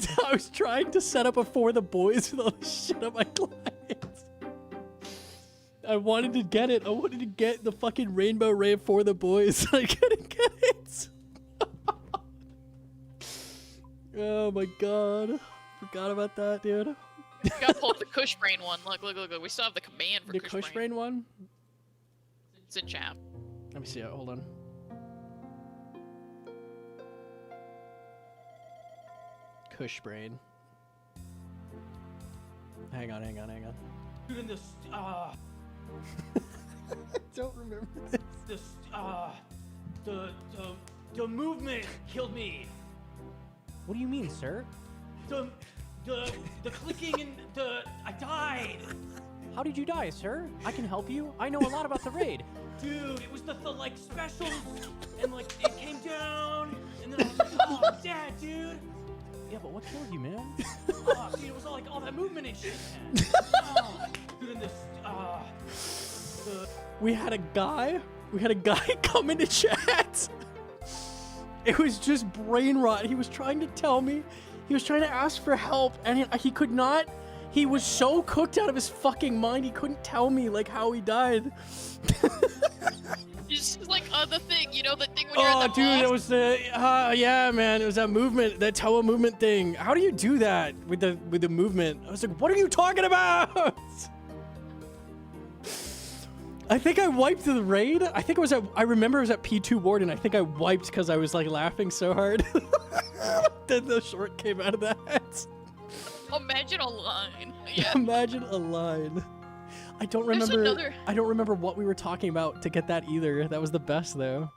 to set up a For the Boys with all this shit on my clients. I wanted to get it. I wanted to get the fucking Rainbow Rave For the Boys. I couldn't get it. Oh my god. Forgot about that, dude. You gotta pull up the Cushbrain one. Look. We still have the command for The Cushbrain. Cushbrain one? It's in chat. Let me see it. Hold on. Cushbrain. Hang on. Dude, in this, I don't remember this. the movement killed me. What do you mean, sir? The clicking and I died. How did you die, sir? I can help you. I know a lot about the raid. Dude, it was the like specials, and like it came down, and then I was like, oh, I'm dead, dude. Yeah, but what killed you, man? Oh, see, it was all like all that movement and shit, man. Oh, dude, and this, We had a guy come into chat. It was just brain rot. He was trying to tell me, he was trying to ask for help, and he could not. He was so cooked out of his fucking mind, he couldn't tell me like how he died. It's just like the thing, you know, the thing when you're Oh, at the dude, boss? it was the yeah, man, it was that movement, that Toa movement thing. How do you do that with the movement? I was like, what are you talking about? I think I wiped the raid. I think it was I remember it was at P2 Warden. I think I wiped because I was like laughing so hard. Then the short came out of that. Imagine a line. Yeah. Imagine a line. I don't There's remember. another- I don't remember what we were talking about to get that either. That was the best though.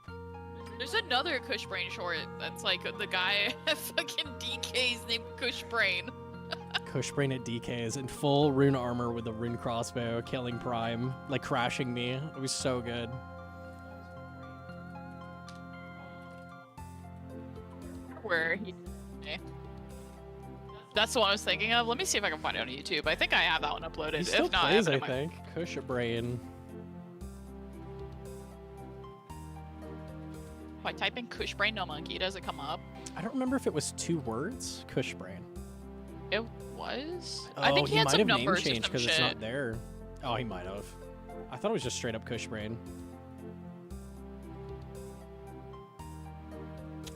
There's another Cushbrain short that's like the guy fucking DK's named Cushbrain. Cushbrain at DK is in full rune armor with a rune crossbow, killing Prime, like crashing me. It was so good. Where he. Okay. That's the one I was thinking of. Let me see if I can find it on YouTube. I think I have that one uploaded. He still if not, plays, I I have it in think. Cushbrain. if I type in Cushbrain Gnomonkey, does it come up? I don't remember if it was 2 words. Cushbrain. It was. Oh, I think he had might some have name numbers or changed some because it's shit. not there. Oh, he might have. I thought it was just straight up Cushbrain.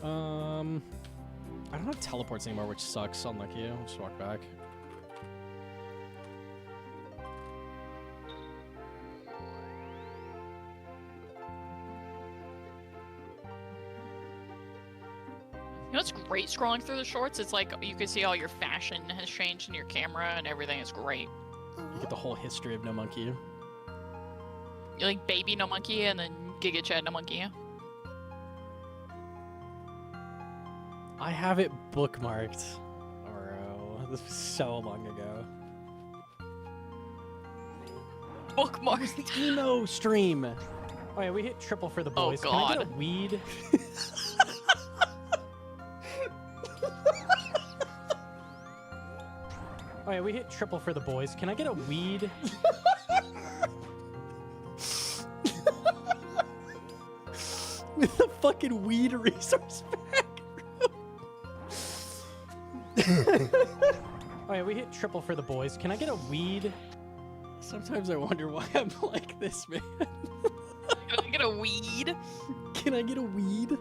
I don't have teleports anymore, which sucks. Unlucky. I'll just walk back. You know what's great scrolling through the shorts? It's like you can see all your fashion has changed in your camera and everything is great. You get the whole history of Gnomonkey. You like baby Gnomonkey and then Giga Chad Gnomonkey. I have it bookmarked. Bro, this was so long ago. Bookmark. Emo stream. Oh yeah, we hit triple for the Oh, boys. Can I get a God. weed? Oh yeah, we hit triple for the boys. Can I get a weed? With the fucking weed resource pack. Oh yeah, we hit triple for the boys. Can I get a weed? Sometimes I wonder why I'm like this, man. Can I get a weed? Can I get a weed?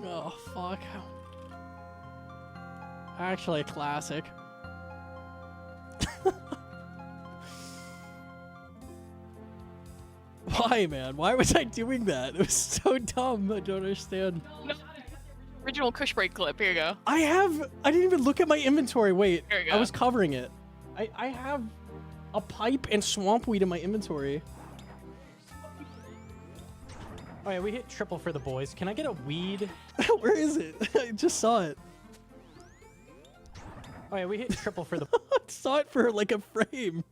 Oh, fuck. Actually, a classic. Why, man? Why was I doing that? It was so dumb. I don't understand. Original Cushbrain clip. Here you go. I didn't even look at my inventory. Wait, There you I go. was covering it. I have a pipe and swamp weed in my inventory. Oh yeah, we hit triple for the boys. Can I get a weed? Where is it? I just saw it. Oh yeah, we hit triple for the. I saw it for like a frame.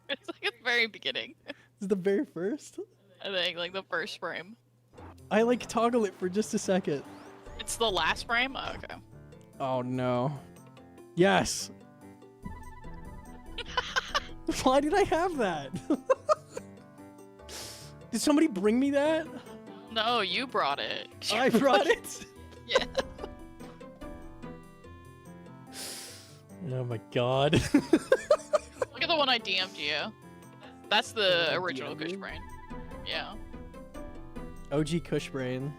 It's like at the very beginning. This is the very first. I think, like the first frame. I like toggle it for just a second. It's the last frame? Oh, okay. Oh no. Yes. Why did I have that? Did somebody bring me that? No, you brought it. I brought it. Yeah. Oh my god. Look at the one I DM'd you. That's the original DM'd you? Cushbrain. Yeah. OG Cushbrain.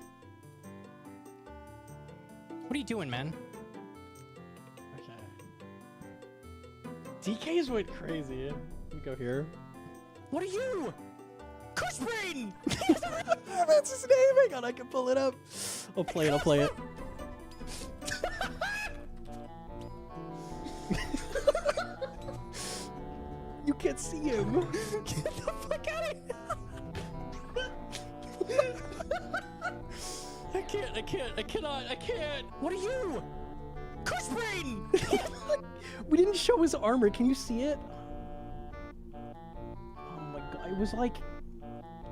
What are you doing, man? Okay. DK's went crazy. Let me go here. What are you? Cushbrain! That's his name. Hang on, I can pull it up. I'll play it. I'll play it. You can't see him. Get the fuck out of here. I can't. What are you? Cushbrain! We didn't show his armor. Can you see it? Oh my god.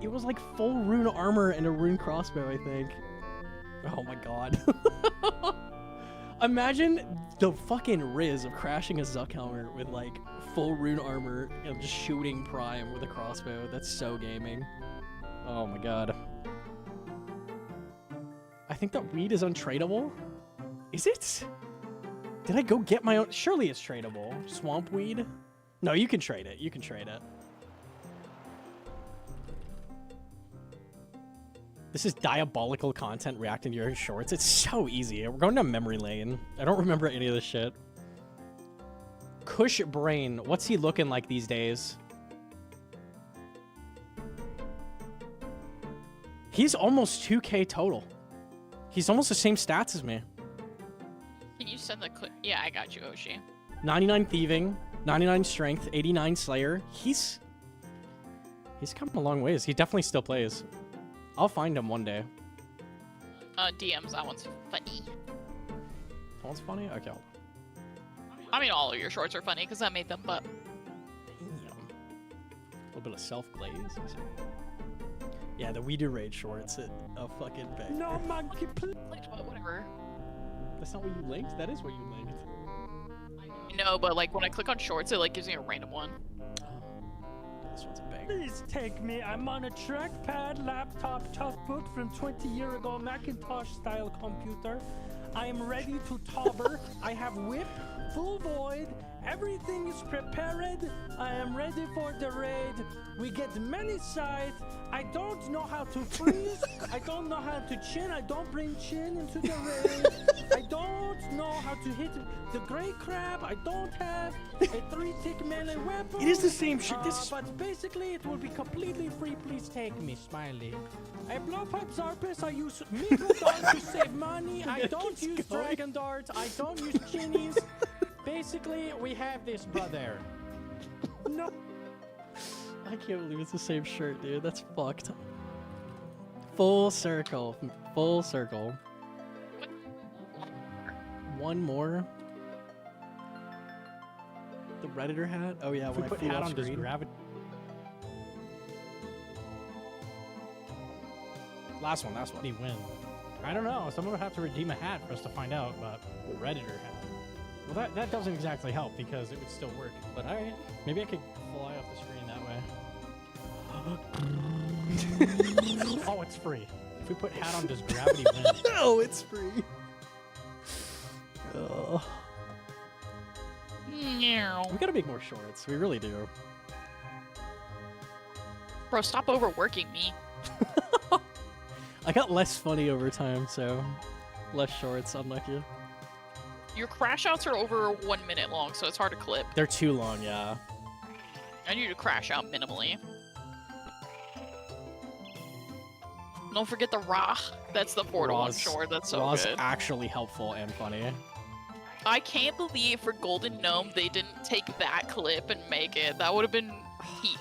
It was like full rune armor and a rune crossbow, I think. Oh my god. Imagine the fucking riz of crashing a Zuckhelmer with like full rune armor and just shooting Prime with a crossbow. That's so gaming. Oh my god. I think that weed is untradeable. Is it? Did I go get my own? Surely it's tradable. Swamp weed? No, you can trade it. You can trade it. This is diabolical content reacting to your shorts. It's so easy. We're going to memory lane. I don't remember any of this shit. Kush Brain. What's he looking like these days? He's almost 2K total. He's almost the same stats as me. Can you send the clip? Yeah, I got you, Oshi. 99 thieving, 99 strength, 89 slayer. He's come a long ways. He definitely still plays. I'll find him one day. DMs, that one's funny. That one's funny? Okay. Hold I mean, all of your shorts are funny because I made them, but on. Damn. A little bit of self-glaze. Yeah, the We Do Raid shorts. A fucking bang. No monkey, please. like, whatever. That's not what you linked? That is what you linked. No, but like when I click on shorts, it like gives me a random one. This one's a bang. Please take me. I'm on a trackpad, laptop, tough boot from 20 years ago, Macintosh style computer. I am ready to tobber. I have whip, full void. Everything is prepared. I am ready for the raid. We get many sides. I don't know how to freeze. I don't know how to chin. I don't bring chin into the raid. I don't know how to hit the gray crab. I don't have a 3-tick melee weapon. It is the same shit. But basically, it will be completely free. Please take me, Smiley. I blow pipe Zarpus. I use micro dart to save money. I don't use dragon dart. I don't use chinnies. Basically, we have this brother. No. I can't believe it's the same shirt, dude. That's fucked. Full circle. Full circle. One more. The Redditor hat? Oh yeah, If when we I put flew hat off on, does screen. gravity? Last one, last one. Win. I don't know. Someone would have to redeem a hat for us to find out, but Redditor hat. Well, that doesn't exactly help because it would still work. But alright, maybe I could fly off the screen that way. Oh, it's free. If we put hat on, does gravity win? No, it's free. Ugh. We gotta make more shorts. We really do. Bro, stop overworking me. I got less funny over time, so less shorts, unlucky. Your crash outs are over 1 minute long, so it's hard to clip. They're too long, yeah. I need to crash out minimally. Don't forget the Ra. That's the portal, I'm Ra's- sure. That's so Ra's good. actually helpful and funny. I can't believe for Golden Gnome they didn't take that clip and make it. That would have been peak.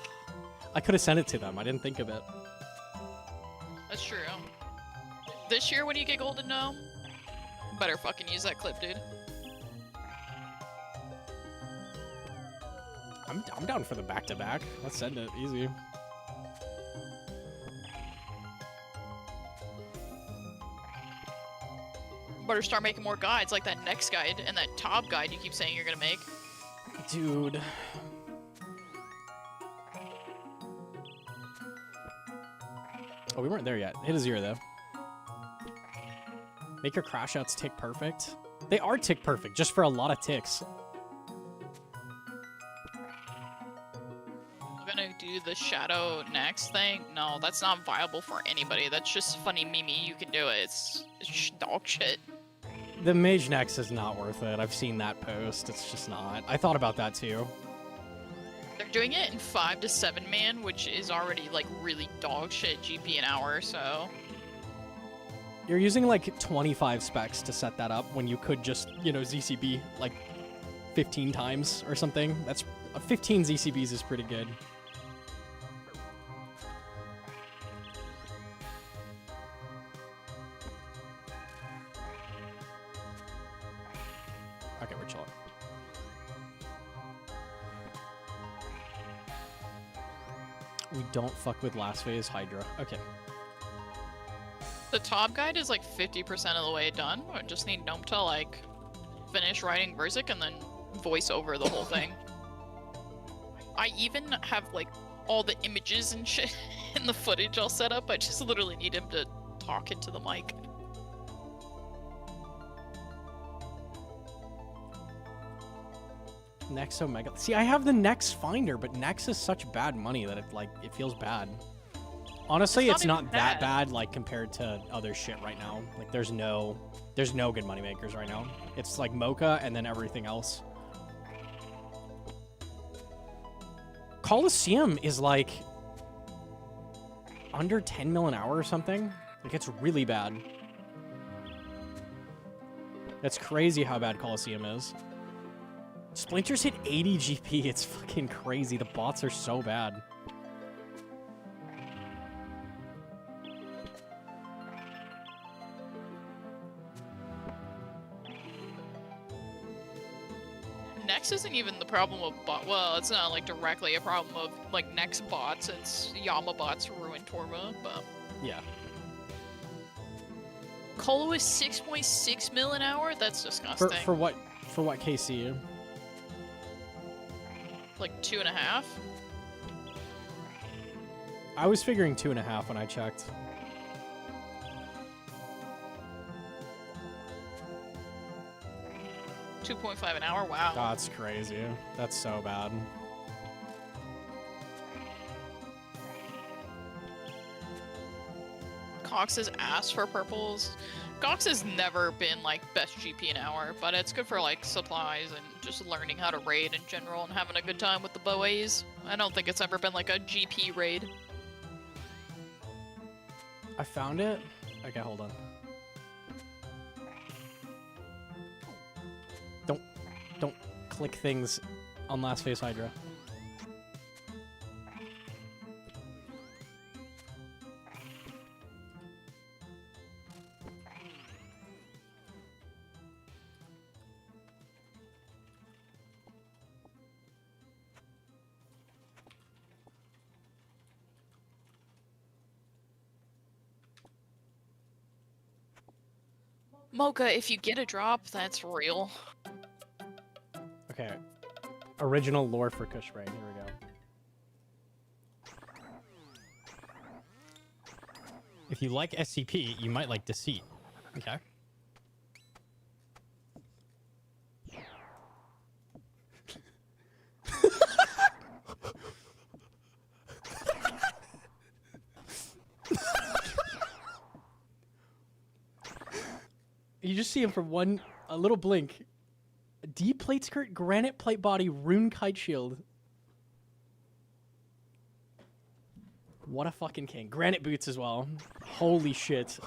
I could have sent it to them. I didn't think of it. That's true. This year when you get Golden Gnome, better fucking use that clip, dude. I'm down for the back-to-back. Let's send it. Easy. Better start making more guides like that next guide and that top guide you keep saying you're gonna make. Dude. Oh, we weren't there yet. Hit a 0, though. Make your crash outs tick perfect. They are tick perfect, just for a lot of ticks. I'm gonna do the shadow next thing. No, that's not viable for anybody. That's just funny meme. You can do it. It's dog shit. The Mage Next is not worth it. I've seen that post. It's just not. I thought about that, too. They're doing it in 5 to 7 man, which is already like really dog shit GP an hour, so. You're using like 25 specs to set that up when you could just, you know, ZCB like 15 times or something. That's 15 ZCBs is pretty good. Okay, we're chilling. We don't fuck with last phase Hydra. Okay. The top guide is like 50% of the way done. I just need Gnome to like finish writing Verzic and then voice over the whole thing. I even have like all the images and shit in the footage all set up. I just literally need him to talk into the mic. Nex Omega. See, I have the Nex Finder, but Nex is such bad money that it feels bad. Honestly, it's not even that bad. bad, like, compared to other shit right now. Like, there's no good money makers right now. It's like Mocha and then everything else. Coliseum is like under 10 mil an hour or something. Like, it's really bad. That's crazy how bad Coliseum is. Splinters hit 80 GP. It's fucking crazy. The bots are so bad. Nex isn't even the problem of bot. Well, it's not like directly a problem of like Nex bots. It's Yama bots ruin Torva, but Yeah. Colo is 6.6 mil an hour. That's disgusting. For what KC? Like 2.5. I was figuring 2.5 when I checked. $2.5 an hour. Wow. That's crazy. That's so bad. Cox has asked for purples. Cox has never been like best GP an hour, but it's good for like supplies and just learning how to raid in general and having a good time with the boas. I don't think it's ever been like a GP raid. I found it. Okay, hold on. Don't click things on last phase Hydra. Mocha, if you get a drop, that's real. Okay. Original lore for Cushbrain. Here we go. If you like SCP, you might like Deceit. Okay. You just see him for a little blink. D plate skirt, granite plate body, rune kite shield. What a fucking king. Granite boots as well. Holy shit.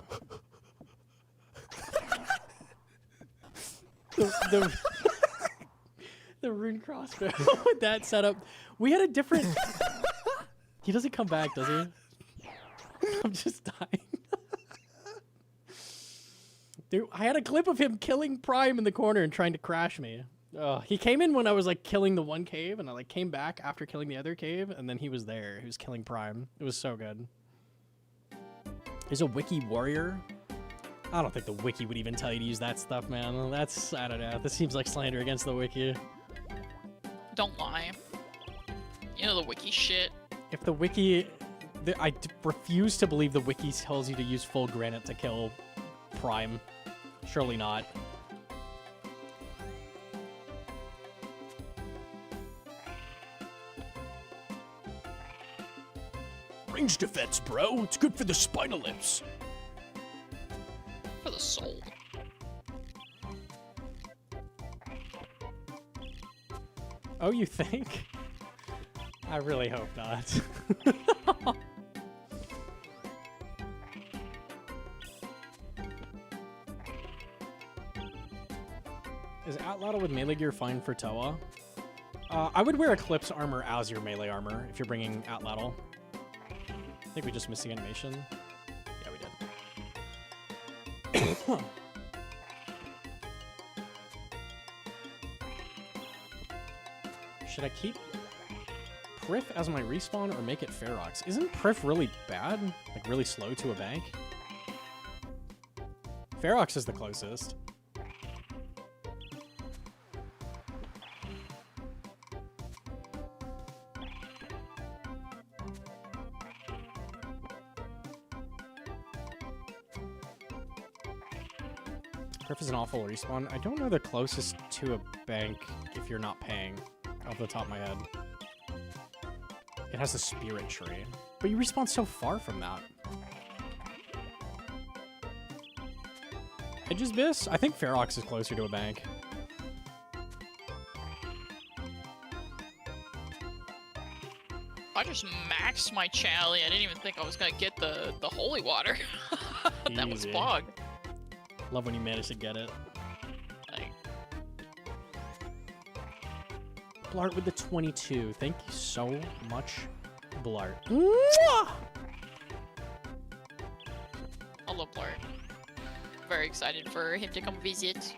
the the rune crossbow with that setup. We had a different. He doesn't come back, does he? I'm just dying. Dude, I had a clip of him killing Prime in the corner and trying to crash me. He came in when I was like killing the one cave, and I like came back after killing the other cave, and then he was there. He was killing Prime. It was so good. There's a wiki warrior. I don't think the wiki would even tell you to use that stuff, man. That's, I don't know. This seems like slander against the wiki. Don't lie. You know the wiki shit. If the wiki... I refuse to believe the wiki tells you to use full granite to kill Prime. Surely not. Range defense, bro. It's good for the spinal lips. For the soul. Oh, you think? I really hope not. Is Atlatl with melee gear fine for Toa? I would wear Eclipse armor as your melee armor if you're bringing Atlatl. I think we just missed the animation. Yeah, we did. Should I keep Prif as my respawn or make it Ferox? Isn't Prif really bad? Like really slow to a bank? Ferox is the closest. Griff is an awful respawn. I don't know the closest to a bank if you're not paying, off the top of my head. It has a spirit tree, but you respawn so far from that. Edge's Biss? I think Ferox is closer to a bank. I just maxed my chally. I didn't even think I was gonna get the holy water. That was Easy. bogged. Love when you manage to get it. Like, Blart with the 22. Thank you so much, Blart. Mwah! I love Blart. Very excited for him to come visit.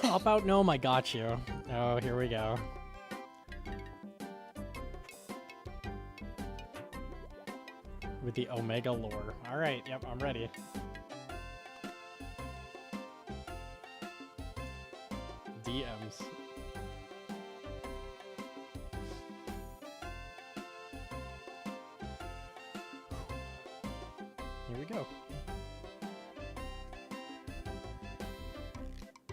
Hop out gnome, I got you. Oh, here we go. With the Omega lore. Alright, yep, I'm ready. DMs. Here we go.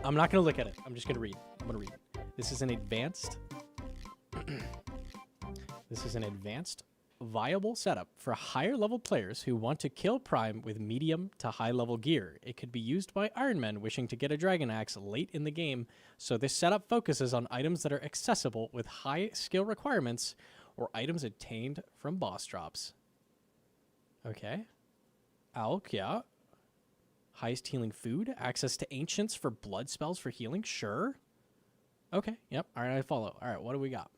I'm not gonna look at it. I'm just gonna read. I'm gonna read. This is an advanced. This is an advanced, viable setup for higher level players who want to kill Prime with medium to high level gear. It could be used by Iron Men wishing to get a Dragon Axe late in the game, so this setup focuses on items that are accessible with high skill requirements or items obtained from boss drops. Okay. Alk, yeah. Highest healing food, access to ancients for blood spells for healing, sure. Okay, yep, all right, I follow. All right, what do we got?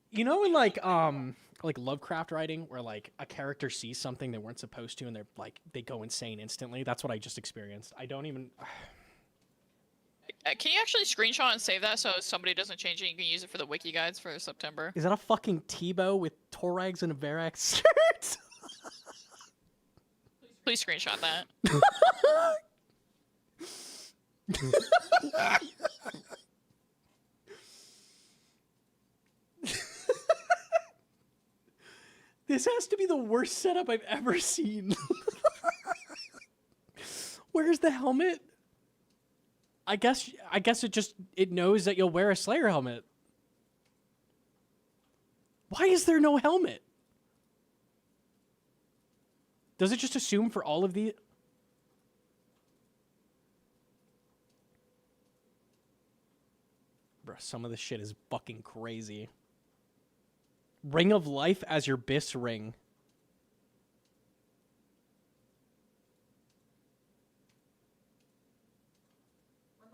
You know, in like Lovecraft writing, where like a character sees something they weren't supposed to, and they're like they go insane instantly. That's what I just experienced. I don't even. Can you actually screenshot and save that so somebody doesn't change it? You can use it for the wiki guides for September. Is that a fucking Tebow with Torrags and a Verax shirt? Please screenshot that. This has to be the worst setup I've ever seen. Where's the helmet? I guess it knows that you'll wear a Slayer helmet. Why is there no helmet? Does it just assume for all of the... Bro, some of this shit is fucking crazy. Ring of Life as your Biss ring.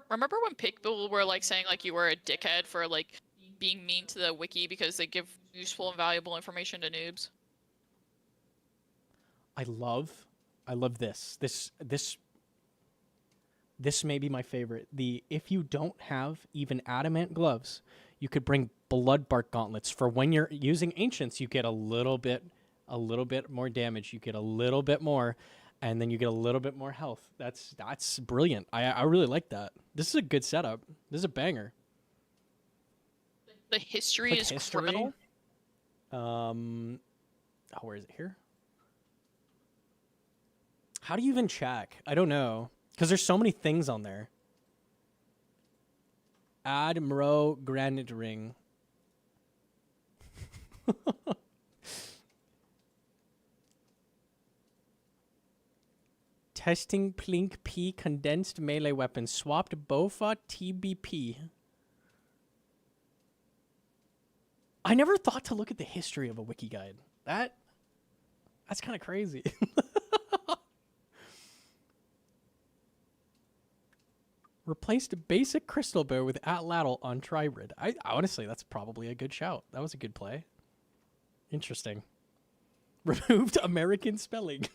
Remember when people were like saying like you were a dickhead for like being mean to the wiki because they give useful and valuable information to noobs? I love this. This may be my favorite. The if you don't have even adamant gloves, you could bring blood bark gauntlets. For when you're using ancients, you get a little bit more damage. You get a little bit more, and then you get a little bit more health. That's brilliant. I really like that. This is a good setup. This is a banger. The history Click is history. criminal. Where is it here? How do you even check? I don't know. Because there's so many things on there. Admiral Granite Ring. Testing Plink P condensed melee weapon. Swapped Bofa TBP. I never thought to look at the history of a wiki guide. That's kind of crazy. Replaced basic crystal bow with atlatl on tribrid. Honestly, that's probably a good shout. That was a good play. Interesting. Removed American spelling.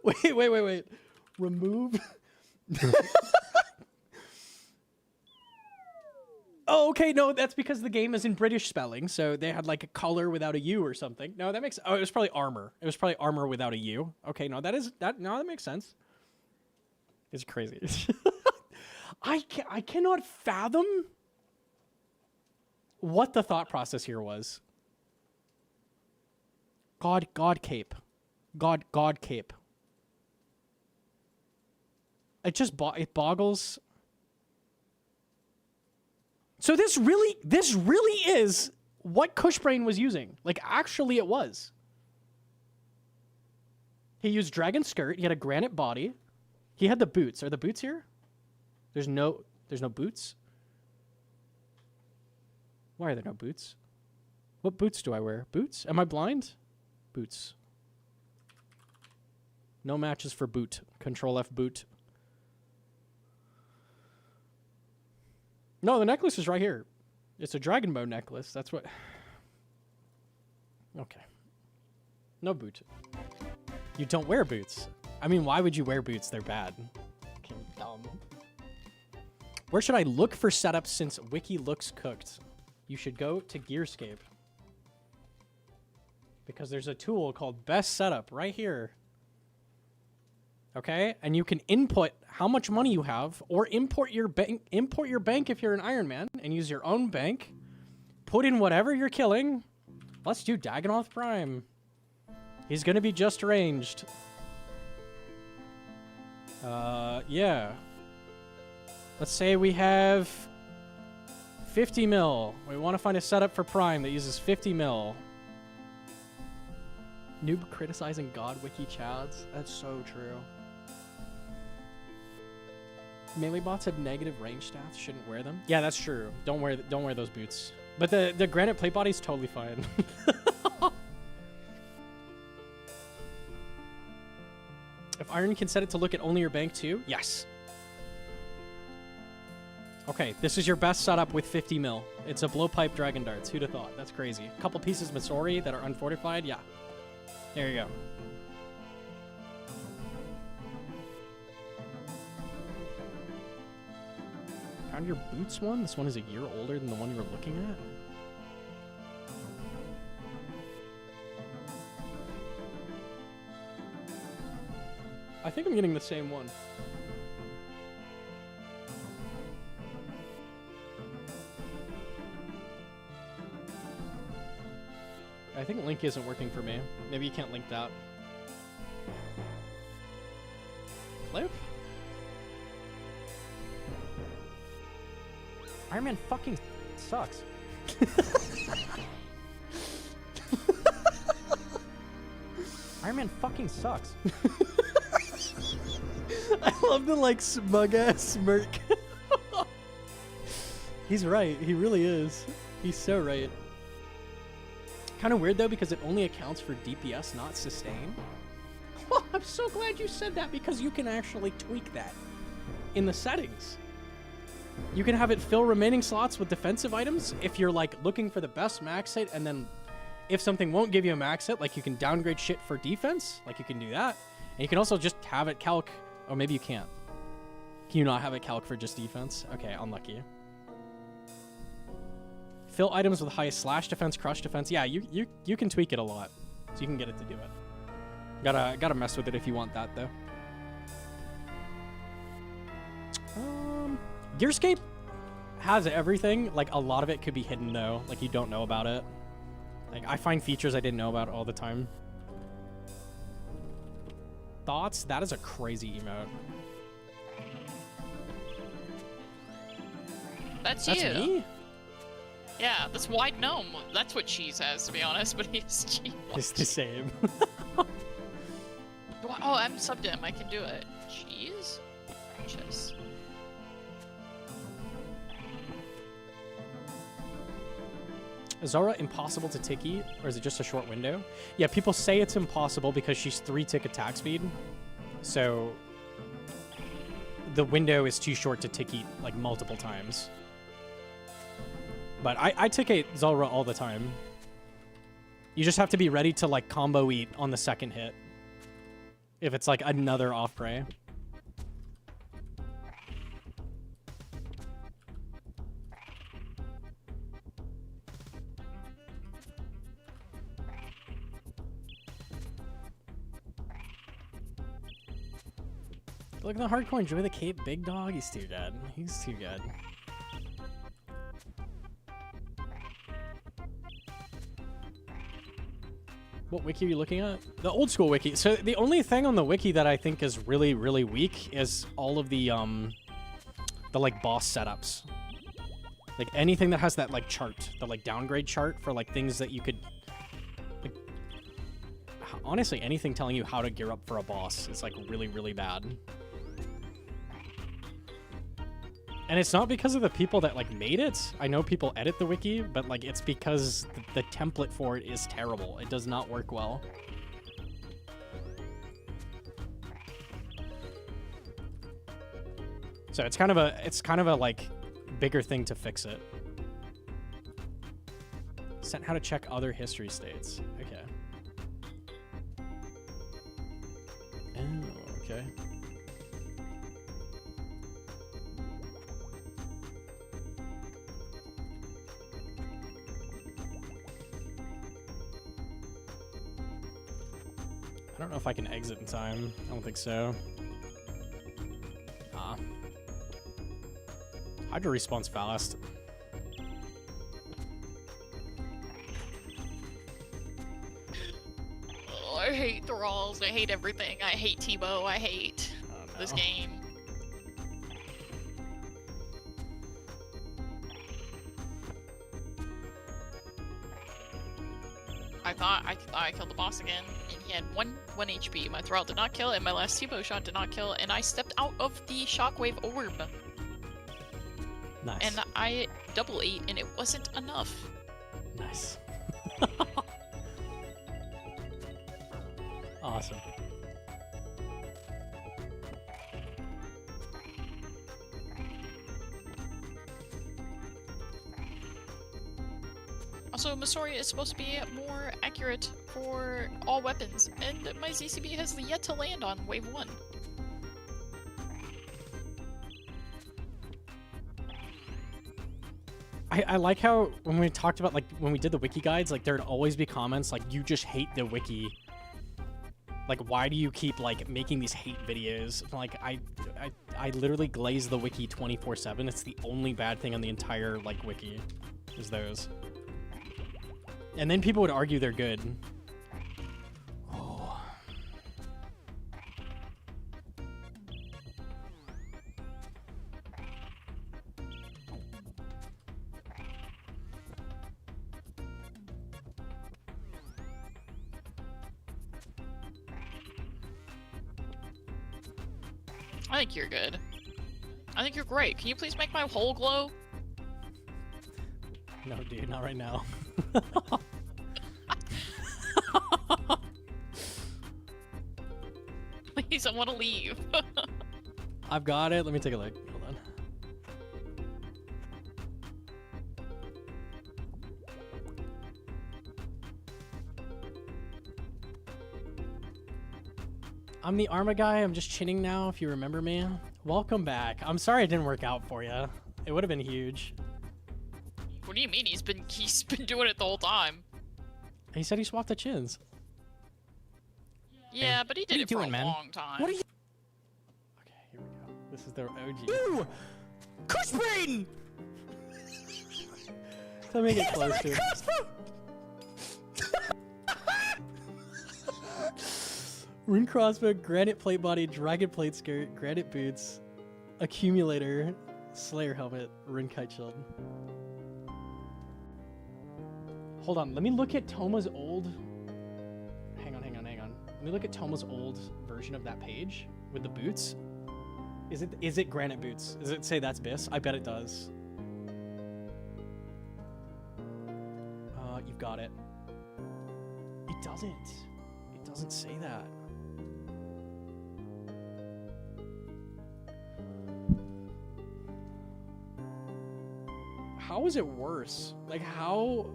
Wait. Remove. Oh, okay, no, that's because the game is in British spelling, so they had like a color without a U or something. No, that makes. Oh, it was probably armor. It was probably armor without a U. Okay, no, that makes sense. It's crazy. I cannot fathom what the thought process here was. God cape. God cape. It boggles. So this really is what Cushbrain was using. Like, actually it was. He used dragon skirt, he had a granite body. He had the boots. Are the boots here? There's no boots. Why are there no boots? What boots do I wear? Boots? Am I blind? Boots. No matches for boot. Control F boot. No, the necklace is right here. It's a dragon bow necklace. That's what... Okay. No boot. You don't wear boots. I mean, why would you wear boots? They're bad. Fucking dumb. Where should I look for setups since Wiki looks cooked? You should go to Gearscape. Because there's a tool called Best Setup right here. Okay? And you can input how much money you have, or import your bank if you're an Iron Man, and use your own bank. Put in whatever you're killing. Let's do Dagonoth Prime. He's gonna be just ranged. Yeah. Let's say we have 50 mil. We want to find a setup for Prime that uses 50 mil. Noob criticizing God Wiki chads. That's so true. Melee bots have negative range stats. Shouldn't wear them. Yeah, that's true. Don't wear those boots. But the granite plate body's totally fine. If Iron can set it to look at only your bank too, yes. Okay, this is your best setup with 50 mil. It's a blowpipe dragon darts. Who'd have thought? That's crazy. A couple pieces of Misori that are unfortified. Yeah. There you go. Found your boots one? This one is a year older than the one you were looking at? I think I'm getting the same one. I think link isn't working for me. Maybe you can't link that. Flip? Iron Man fucking sucks. Iron Man fucking sucks. I love the like smug ass smirk. He's right. He really is. He's so right. Kind of weird though because it only accounts for DPS, not sustain. Oh, I'm so glad you said that because you can actually tweak that in the settings. You can have it fill remaining slots with defensive items if you're like looking for the best max hit, and then if something won't give you a max hit, like you can downgrade shit for defense, like you can do that. And you can also just have it calc. Oh, maybe you can't. Can you not have it calc for just defense? Okay, unlucky. Fill items with highest slash defense, crush defense. Yeah, you can tweak it a lot, so you can get it to do it. Gotta mess with it if you want that though. Gearscape has everything. Like a lot of it could be hidden though. Like you don't know about it. Like I find features I didn't know about all the time. Thoughts? That is a crazy emote. That's you. Me? Yeah, that's Wide Gnome. That's what Cheese has, to be honest, but he's Cheese. It's the same. Oh, I'm subbed him. I can do it. Cheese? Precious. Is Zora impossible to ticky, or is it just a short window? Yeah, people say it's impossible because she's 3-tick attack speed. So the window is too short to tick eat like multiple times. But I tick Zora all the time. You just have to be ready to like combo eat on the second hit. If it's like another off prey. Look at the hardcore enjoy the cape big dog. He's too good. He's too good. What wiki are you looking at? The old school wiki. So the only thing on the wiki that I think is really, really weak is all of the like boss setups. Like anything that has that like chart, the like downgrade chart for like things that you could like, honestly, anything telling you how to gear up for a boss is like really, really bad. And it's not because of the people that like made it. I know people edit the wiki, but like it's because the template for it is terrible. It does not work well. So it's kind of a like bigger thing to fix it. Set how to check other history states. Okay. Oh, okay. I don't know if I can exit in time. I don't think so. Nah. Hydra respawns fast. Oh, I hate thralls. I hate everything. I hate Tebow. I hate this game. I thought I killed the boss again, and he had one HP. My thrall did not kill, and my last Tebow shot did not kill, and I stepped out of the shockwave orb. Nice. And I double ate, and it wasn't enough. Nice. Awesome. Also, Masoria is supposed to be more accurate for all weapons, and my ZCB has yet to land on wave 1. I like how when we talked about, like, when we did the wiki guides, like, there'd always be comments like, you just hate the wiki. Like, why do you keep, like, making these hate videos? Like, I literally glaze the wiki 24/7. It's the only bad thing on the entire, like, wiki is those. And then people would argue they're good. Oh. I think you're good. I think you're great. Can you please make my hole glow? No, dude, not right now. Please, I want to leave. I've got it. Let me take a look. Hold on. I'm the Arma guy. I'm just chinning now, if you remember me. Welcome back. I'm sorry it didn't work out for you. It would have been huge. What do you mean? He's been doing it the whole time. He said he swapped the chins. Yeah, but he did it for a man? long time. What are you? Okay, here we go. This is their OG. Ooh! Cushbrain! So make it closer. Rune crossbow, granite plate body, dragon plate skirt, granite boots, accumulator, slayer helmet, rune kite shield. Hold on, let me look at Toma's old... Hang on. Let me look at Toma's old version of that page with the boots. Is it granite boots? Does it say that's Bis? I bet it does. You've got it. It doesn't. It doesn't say that. How is it worse? Like, how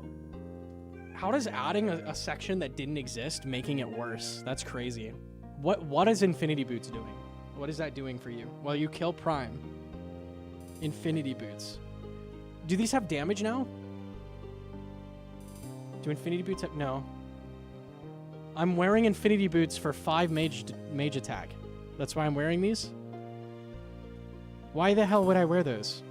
does adding a section that didn't exist making it worse? That's crazy. What is Infinity Boots doing? What is that doing for you? Well, you kill Prime. Infinity Boots. Do these have damage now? Do Infinity Boots have... No. I'm wearing Infinity Boots for 5 mage attack. That's why I'm wearing these. Why the hell would I wear those?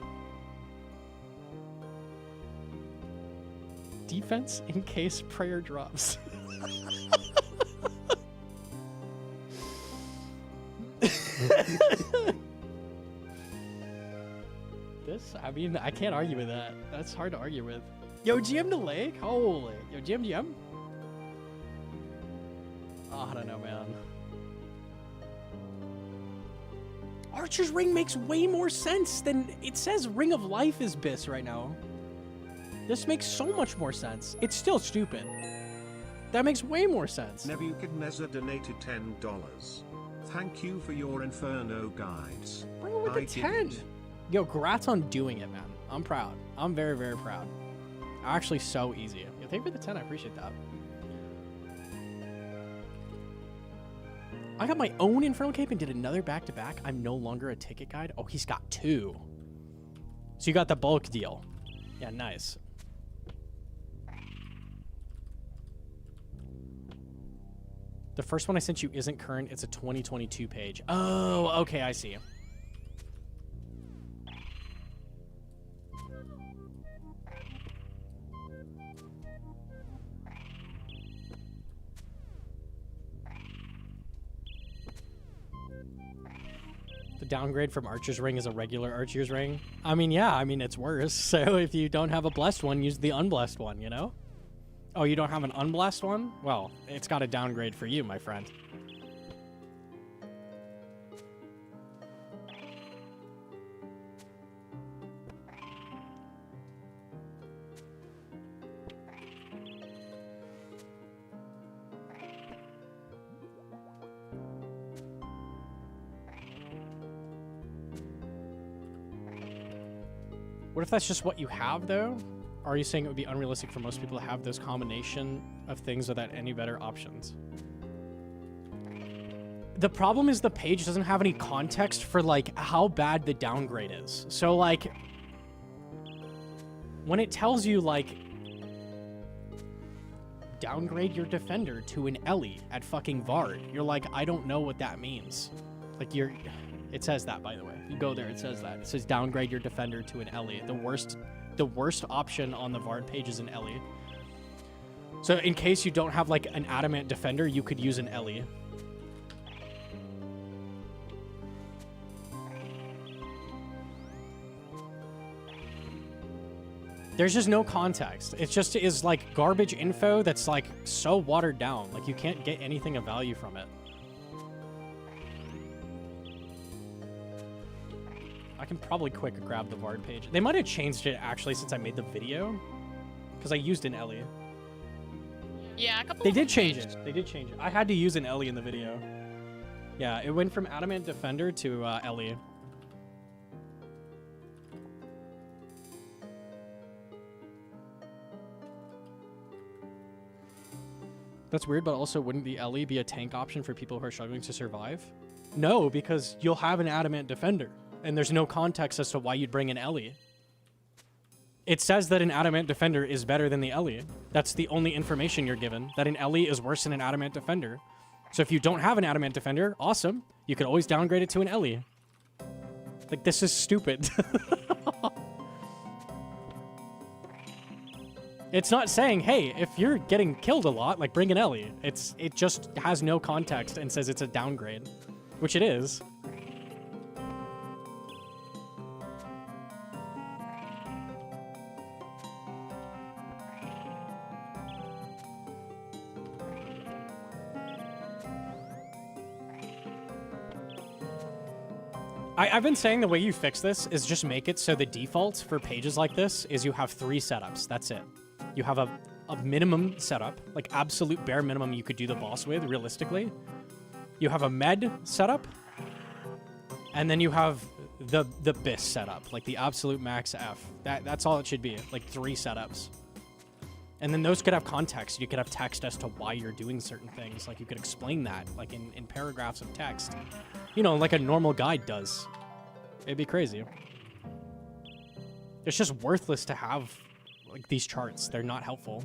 Defense in case prayer drops. This, I mean, I can't argue with that. That's hard to argue with. Yo, GM the lake? Holy. Yo, GM? Oh, I don't know, man. Archer's Ring makes way more sense than it says Ring of Life is Bis right now. This makes so much more sense. It's still stupid. That makes way more sense. Nebuchadnezzar donated $10. Thank you for your Inferno guides. Bring it with I the did 10. it. Yo, congrats on doing it, man. I'm proud. I'm very, very proud. Actually, so easy. Yo, thank you for the 10. I appreciate that. I got my own Infernal Cape and did another back-to-back. I'm no longer a ticket guide. Oh, he's got 2. So you got the bulk deal. Yeah, nice. The first one I sent you isn't current. It's a 2022 page. Oh, okay, I see. The downgrade from Archer's Ring is a regular Archer's Ring. I mean, yeah, I mean, it's worse. So if you don't have a blessed one, use the unblessed one, you know? Oh, you don't have an unblessed one? Well, it's got a downgrade for you, my friend. What if that's just what you have, though? Are you saying it would be unrealistic for most people to have this combination of things without any better options? The problem is the page doesn't have any context for, like, how bad the downgrade is. So, like, when it tells you, like, downgrade your defender to an Ellie at fucking Vard, you're like, I don't know what that means. Like, it says that, by the way. You go there, it says that. It says downgrade your defender to an Ellie. The worst option on the Vard page is an Ellie. So in case you don't have, like, an adamant defender, you could use an Ellie. There's just no context. It just is, like, garbage info that's, like, so watered down. Like, you can't get anything of value from it. I can probably quick grab the Vard page. They might have changed it, actually, since I made the video. Because I used an Ellie. Yeah, a couple They of them did change changed. it. They did change it. I had to use an Ellie in the video. Yeah, it went from Adamant Defender to Ellie. That's weird, but also wouldn't the Ellie be a tank option for people who are struggling to survive? No, because you'll have an Adamant Defender. And there's no context as to why you'd bring an Ellie. It says that an Adamant Defender is better than the Ellie. That's the only information you're given, that an Ellie is worse than an Adamant Defender. So if you don't have an Adamant Defender, awesome. You could always downgrade it to an Ellie. Like, this is stupid. It's not saying, hey, if you're getting killed a lot, like, bring an Ellie. It just has no context and says it's a downgrade, which it is. I've been saying the way you fix this is just make it so the default for pages like this is you have 3 setups. That's it. You have a minimum setup, like absolute bare minimum you could do the boss with, realistically. You have a med setup, and then you have the BIS setup, like the absolute max F. That's all it should be, like 3 setups. And then those could have context. You could have text as to why you're doing certain things. Like, you could explain that, like, in paragraphs of text. You know, like a normal guide does. It'd be crazy. It's just worthless to have, like, these charts. They're not helpful.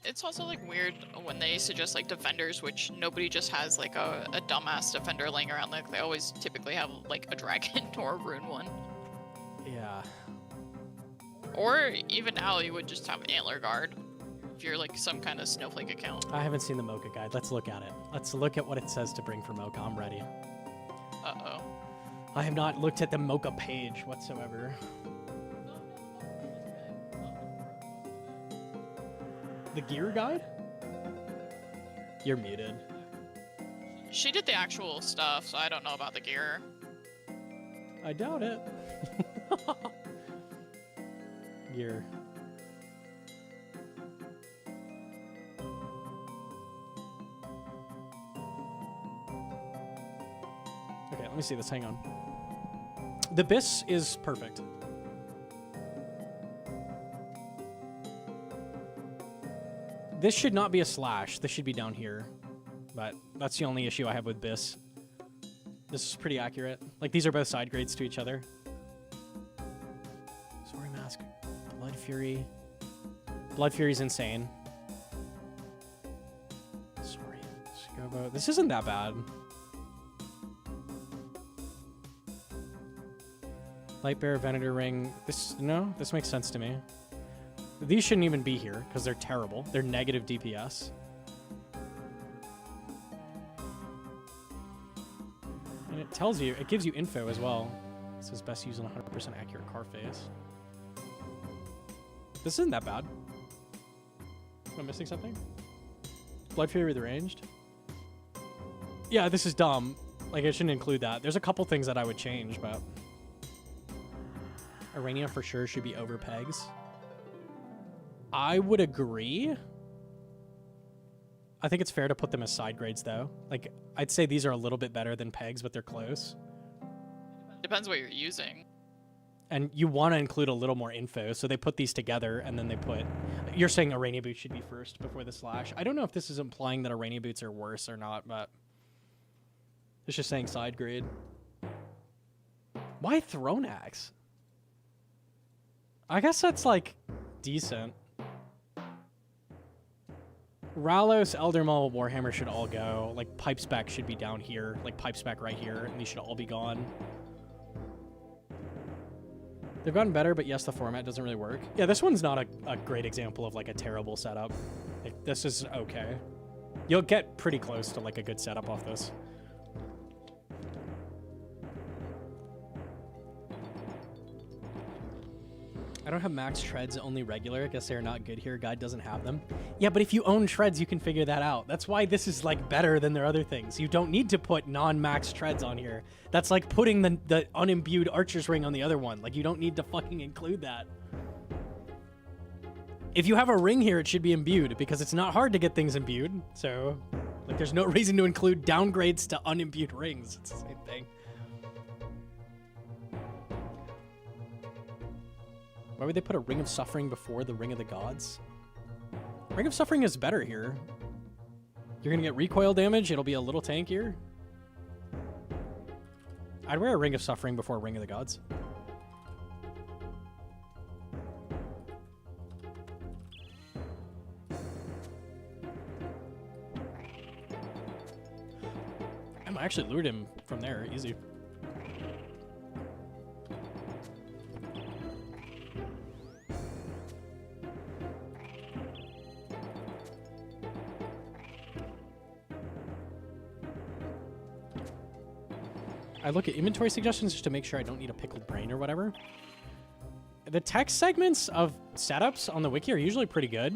It's also like weird when they suggest like defenders, which nobody just has like a dumbass defender laying around. Like they always typically have like a dragon or a rune one. Yeah. Or even now you would just have antler guard if you're like some kind of snowflake account. I haven't seen the Mocha guide. Let's look at it. Let's look at what it says to bring for Mocha. I'm ready. Uh-oh. I have not looked at the Mocha page whatsoever. The gear guide? You're muted. She did the actual stuff, so I don't know about the gear. I doubt it. Gear. Okay, let me see this. Hang on. The Bis is perfect. This should not be a slash. This should be down here. But that's the only issue I have with Bis. This is pretty accurate. Like, these are both side grades to each other. Sorry, Mask. Blood Fury. Blood Fury's insane. Sorry. Scobo. This isn't that bad. Lightbearer, Venator Ring. This makes sense to me. These shouldn't even be here because they're terrible. They're negative DPS. And it tells you, it gives you info as well. It says best used on 100% accurate car face. This isn't that bad. Am I missing something? Blood Fury with ranged? Yeah, this is dumb. Like, I shouldn't include that. There's a couple things that I would change, but... Arania for sure should be over pegs. I would agree. I think it's fair to put them as side grades, though. Like, I'd say these are a little bit better than pegs, but they're close. Depends what you're using. And you want to include a little more info, so they put these together, and then they put... You're saying Arania boots should be first before the slash. I don't know if this is implying that Arania boots are worse or not, but... It's just saying side grade. Why Throne Axe? I guess that's, like, decent. Ralos, Eldermaul, Warhammer should all go. Like, Pipe Spec should be down here. Like, Pipe Spec right here, and these should all be gone. They've gotten better, but yes, the format doesn't really work. Yeah, this one's not a great example of, like, a terrible setup. Like, this is okay. You'll get pretty close to, like, a good setup off this. I don't have max treads, only regular. I guess they're not good here. Guide doesn't have them. Yeah, but if you own treads, you can figure that out. That's why this is, like, better than their other things. You don't need to put non-max treads on here. That's like putting the unimbued archer's ring on the other one. Like, you don't need to fucking include that. If you have a ring here, it should be imbued, because it's not hard to get things imbued. So, like, there's no reason to include downgrades to unimbued rings. It's the same thing. Why would they put a Ring of Suffering before the Ring of the Gods? Ring of Suffering is better here. You're gonna get recoil damage, it'll be a little tankier. I'd wear a Ring of Suffering before Ring of the Gods. I actually lured him from there, easy. I look at inventory suggestions just to make sure I don't need a pickled brain or whatever. The text segments of setups on the wiki are usually pretty good.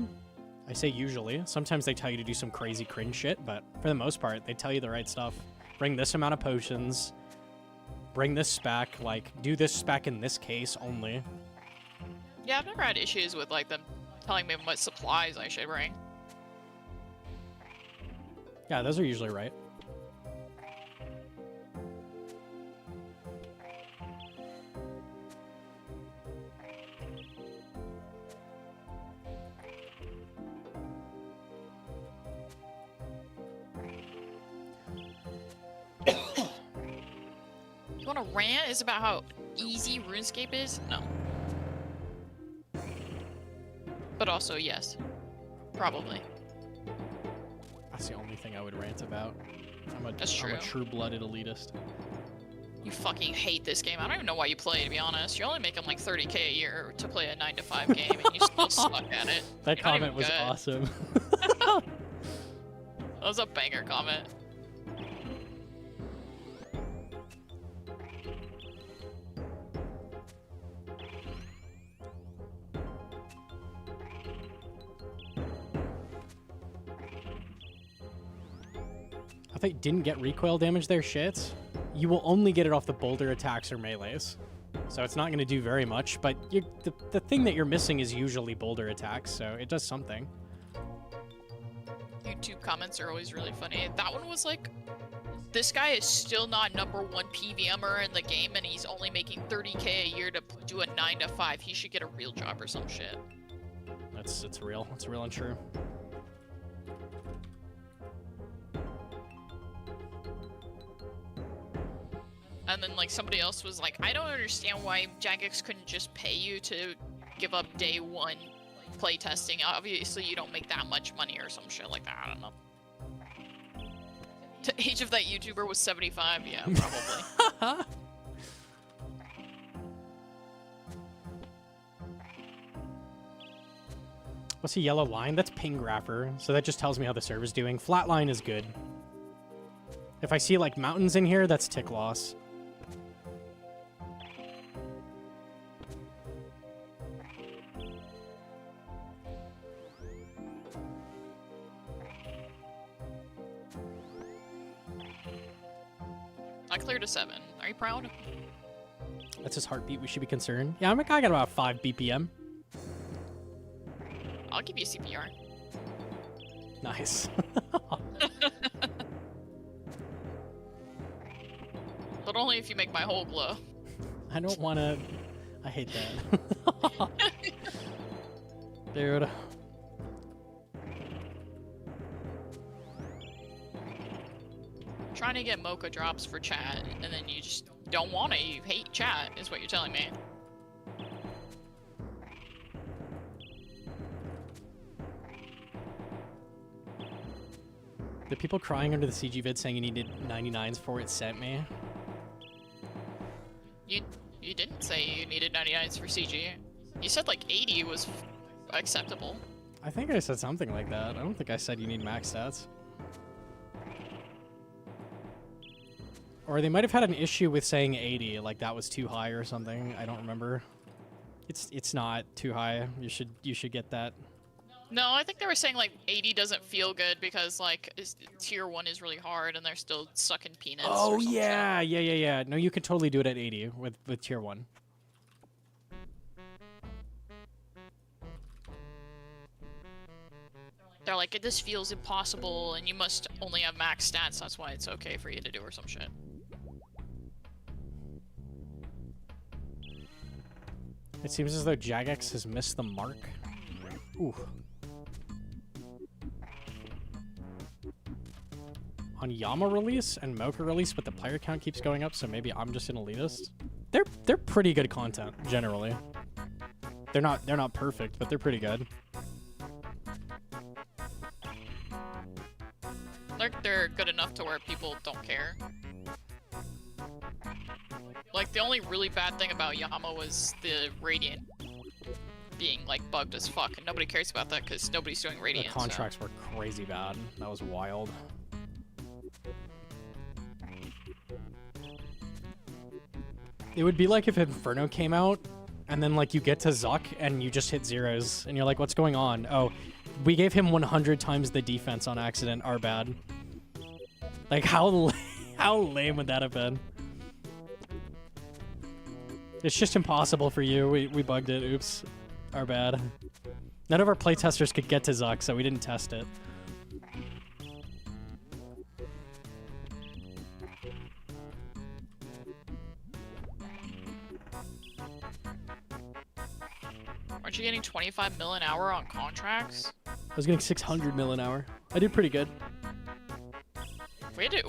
I say usually. Sometimes they tell you to do some crazy cringe shit, but for the most part, they tell you the right stuff. Bring this amount of potions. Bring this spec. Like, do this spec in this case only. Yeah, I've never had issues with, like, them telling me what supplies I should bring. Yeah, those are usually right. You want to rant is about how easy RuneScape is? No. But also, yes. Probably. That's the only thing I would rant about. That's I'm a true. true-blooded elitist. You fucking hate this game. I don't even know why you play, to be honest. You're only making like 30K a year to play a 9-to-5 game, and you still suck at it. That You're not comment even was good. awesome. That was a banger comment. If they didn't get recoil damage there, shit, you will only get it off the boulder attacks or melees. So it's not going to do very much, but the thing that you're missing is usually boulder attacks, so it does something. YouTube comments are always really funny. That one was like, this guy is still not #1 PVMer in the game, and he's only making 30K a year to do a 9-to-5. He should get a real job or some shit. It's real. It's real and true. And then like somebody else was like, I don't understand why Jagex couldn't just pay you to give up day 1 playtesting. Obviously you don't make that much money or some shit like that. I don't know. The age of that YouTuber was 75. Yeah, probably. What's a yellow line? That's ping grapher, so that just tells me how the server's doing. Flat line is good. If I see like mountains in here, that's tick loss. I cleared a 7. Are you proud? That's his heartbeat. We should be concerned. Yeah, I got about 5 BPM. I'll give you CPR. Nice. But only if you make my hole glow. I don't want to... I hate that. Dude. Trying to get Mocha drops for chat, and then you just don't want it. You hate chat, is what you're telling me. The people crying under the CG vid saying you needed 99s for it sent me. You didn't say you needed 99s for CG. You said like 80 was acceptable. I think I said something like that. I don't think I said you need max stats. Or they might have had an issue with saying 80, like that was too high or something. I don't remember. It's not too high. You should get that. No, I think they were saying like 80 doesn't feel good because like tier 1 is really hard and they're still sucking peanuts. Oh or some yeah, yeah. No, you could totally do it at 80 with tier 1. They're like, this feels impossible and you must only have max stats, that's why it's okay for you to do or some shit. It seems as though Jagex has missed the mark. Ooh. On Yama release and Mocha release, but the player count keeps going up, so maybe I'm just an elitist. They're pretty good content, generally. They're not perfect, but they're pretty good. They're good enough to where people don't care. Like, the only really bad thing about Yama was the Radiant being, like, bugged as fuck, and nobody cares about that because nobody's doing The Radiant. contracts were crazy bad. That was wild. It would be like if Inferno came out, and then, like, you get to Zuck, and you just hit zeros, and you're like, what's going on? Oh, we gave him 100 times the defense on accident, our bad. Like, how lame would that have been? It's just impossible for you. We bugged it. Oops. Our bad. None of our playtesters could get to Zuck, so we didn't test it. Aren't you getting 25 mil an hour on contracts? I was getting 600 mil an hour. I did pretty good.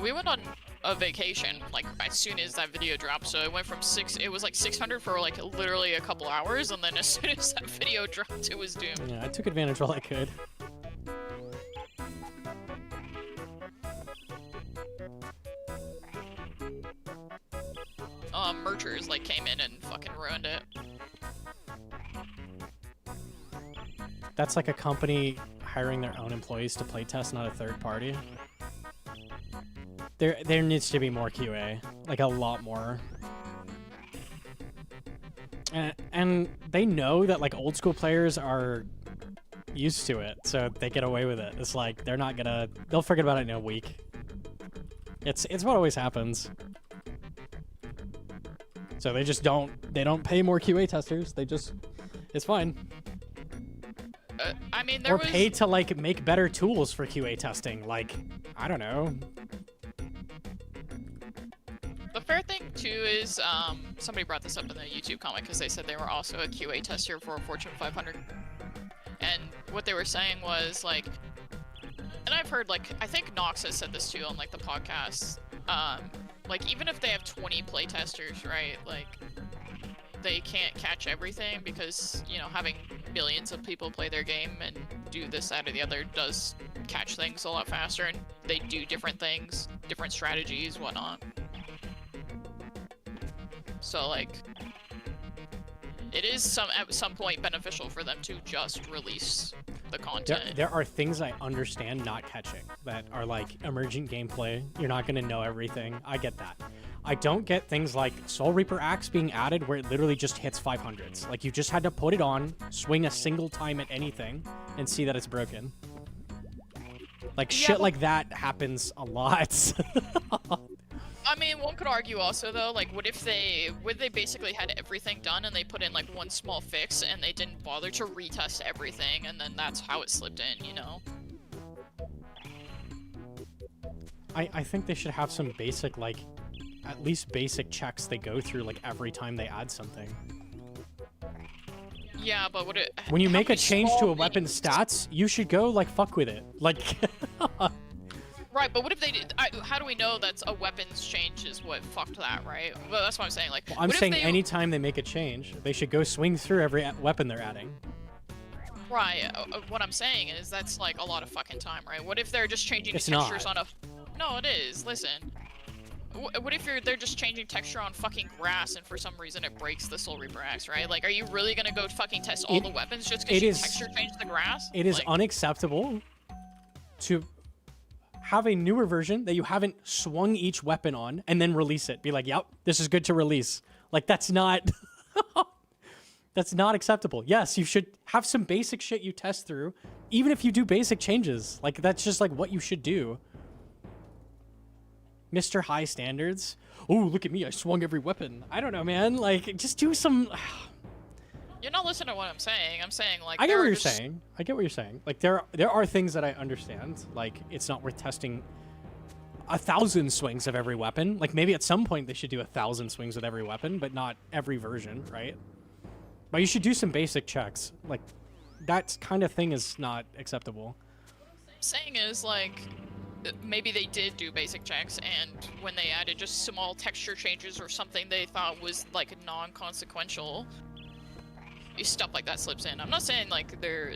We went on a vacation, like, as soon as that video dropped, so it went from it was like 600 for, like, literally a couple hours, and then as soon as that video dropped, it was doomed. Yeah, I took advantage while I could. just like came in and fucking ruined it. That's like a company hiring their own employees to playtest, not a third party. There needs to be more QA, like a lot more. And they know that like old school players are used to it, so they get away with it. It's like they'll forget about it in a week. It's what always happens. So they just don't pay more QA testers. It's fine. I mean, Or pay to like make better tools for QA testing. Like, I don't know. The fair thing too is somebody brought this up in the YouTube comment because they said they were also a QA tester for a Fortune 500, and what they were saying was like, and I've heard like I think Nox has said this too on like the podcast. Like even if they have 20 playtesters, right? Like they can't catch everything because, you know, having millions of people play their game and do this, that, or the other does catch things a lot faster, and they do different things, different strategies, whatnot. So, like, it is at some point beneficial for them to just release the content. There are things I understand not catching that are like emergent gameplay. You're not going to know everything. I get that. I don't get things like Soul Reaper Axe being added where it literally just hits 500s. Like you just had to put it on, swing a single time at anything, and see that it's broken. Like shit like that happens a lot. I mean, one could argue also though, like, what if they basically had everything done and they put in like one small fix and they didn't bother to retest everything, and then that's how it slipped in, you know? I think they should have some basic, like, at least basic checks they go through like every time they add something. Yeah, but when you how make a many change small to a weapon's things- stats, you should go like fuck with it. Like Right, but what if they did? How do we know that's a weapons change is what fucked that, right? Well, that's what I'm saying. Like, well, I'm what if saying they- anytime they make a change, they should go swing through every weapon they're adding. Right. What I'm saying is that's like a lot of fucking time, right? What if they're just changing It's textures not. on a? No, it is. Listen. What if they're just changing texture on fucking grass and for some reason it breaks the Soul Reaper Axe, right? Like, are you really gonna go fucking test all the weapons just because you texture changed the grass? It is like, unacceptable to have a newer version that you haven't swung each weapon on and then release it. Be like, yep, this is good to release. Like, that's not... that's not acceptable. Yes, you should have some basic shit you test through, even if you do basic changes. Like, that's just, like, what you should do. Mr. High Standards. Oh, look at me, I swung every weapon. I don't know, man. Like, just do some... You're not listening to what I'm saying. I'm saying, like, I get what you're just... saying. I get what you're saying. Like, there are things that I understand. Like, it's not worth testing 1,000 swings of every weapon. Like, maybe at some point they should do 1,000 swings with every weapon, but not every version, right? But you should do some basic checks. Like, that kind of thing is not acceptable. Saying is, like, maybe they did do basic checks, and when they added just small texture changes or something they thought was, like, non-consequential, stuff like that slips in. I'm not saying like they're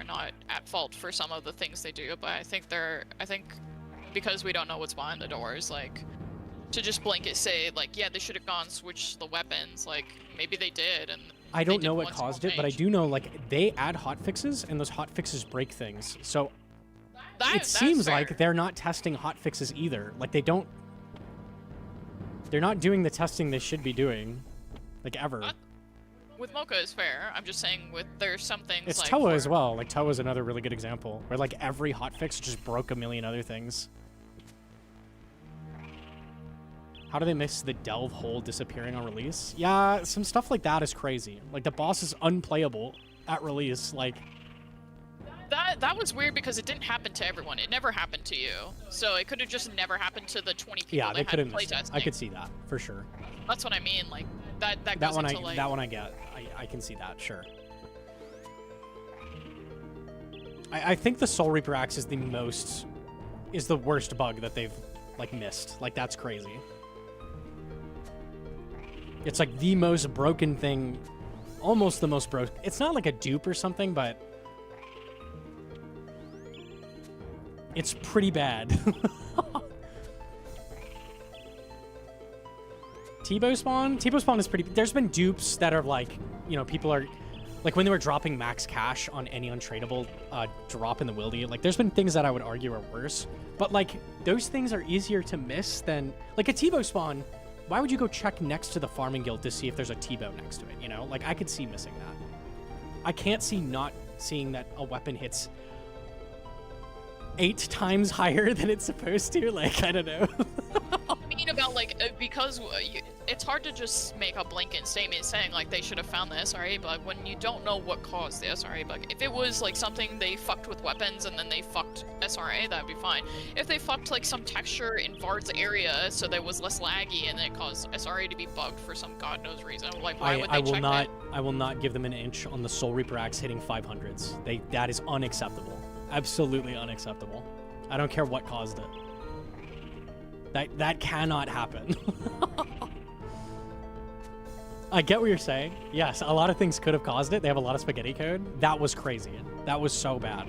not at fault for some of the things they do, but I think because we don't know what's behind the doors, like, to just blanket say like, yeah, they should have gone switch the weapons, like maybe they did, and I don't know did what one small caused it, but I change. do know like they add hotfixes and those hotfixes break things. So it That's seems fair. like they're not testing hotfixes either. Like they're not doing the testing they should be doing, like ever. With Mocha is fair. I'm just saying there's some things It's like Toa as where- well. Like Toa is another really good example where like every hotfix just broke a million other things. How do they miss the delve hole disappearing on release? Yeah, some stuff like that is crazy. Like the boss is unplayable at release. Like That was weird because it didn't happen to everyone. It never happened to you. So it could have just never happened to the 20 people yeah, they that could had have missed it. playtesting. I could see that for sure. That's what I mean. Like that That goes one into like that one I get. I can see that, sure. I think the Soul Reaper Axe is the worst bug that they've like missed. Like that's crazy. It's like the most broken thing, almost the most broken. It's not like a dupe or something, but it's pretty bad. T-bow spawn? T-bow spawn is pretty... There's been dupes that are like, you know, people are... Like when they were dropping max cash on any untradeable drop in the wildy, like there's been things that I would argue are worse. But like those things are easier to miss than... Like a T-bow spawn, why would you go check next to the farming guild to see if there's a T-bow next to it, you know? Like I could see missing that. I can't see not seeing that a weapon hits 8 times higher than it's supposed to. Like, I don't know. I mean about like, because it's hard to just make a blanket statement saying like they should have found the SRA bug when you don't know what caused the SRA bug. If it was like something they fucked with weapons and then they fucked SRA, that'd be fine. If they fucked like some texture in Vard's area so that it was less laggy and then it caused SRA to be bugged for some god knows reason, like why would they check that? I will not give them an inch on the Soul Reaper axe hitting 500s. That is unacceptable. Absolutely unacceptable. I don't care what caused it. That cannot happen. I get what you're saying. Yes, a lot of things could have caused it. They have a lot of spaghetti code. That was crazy. That was so bad.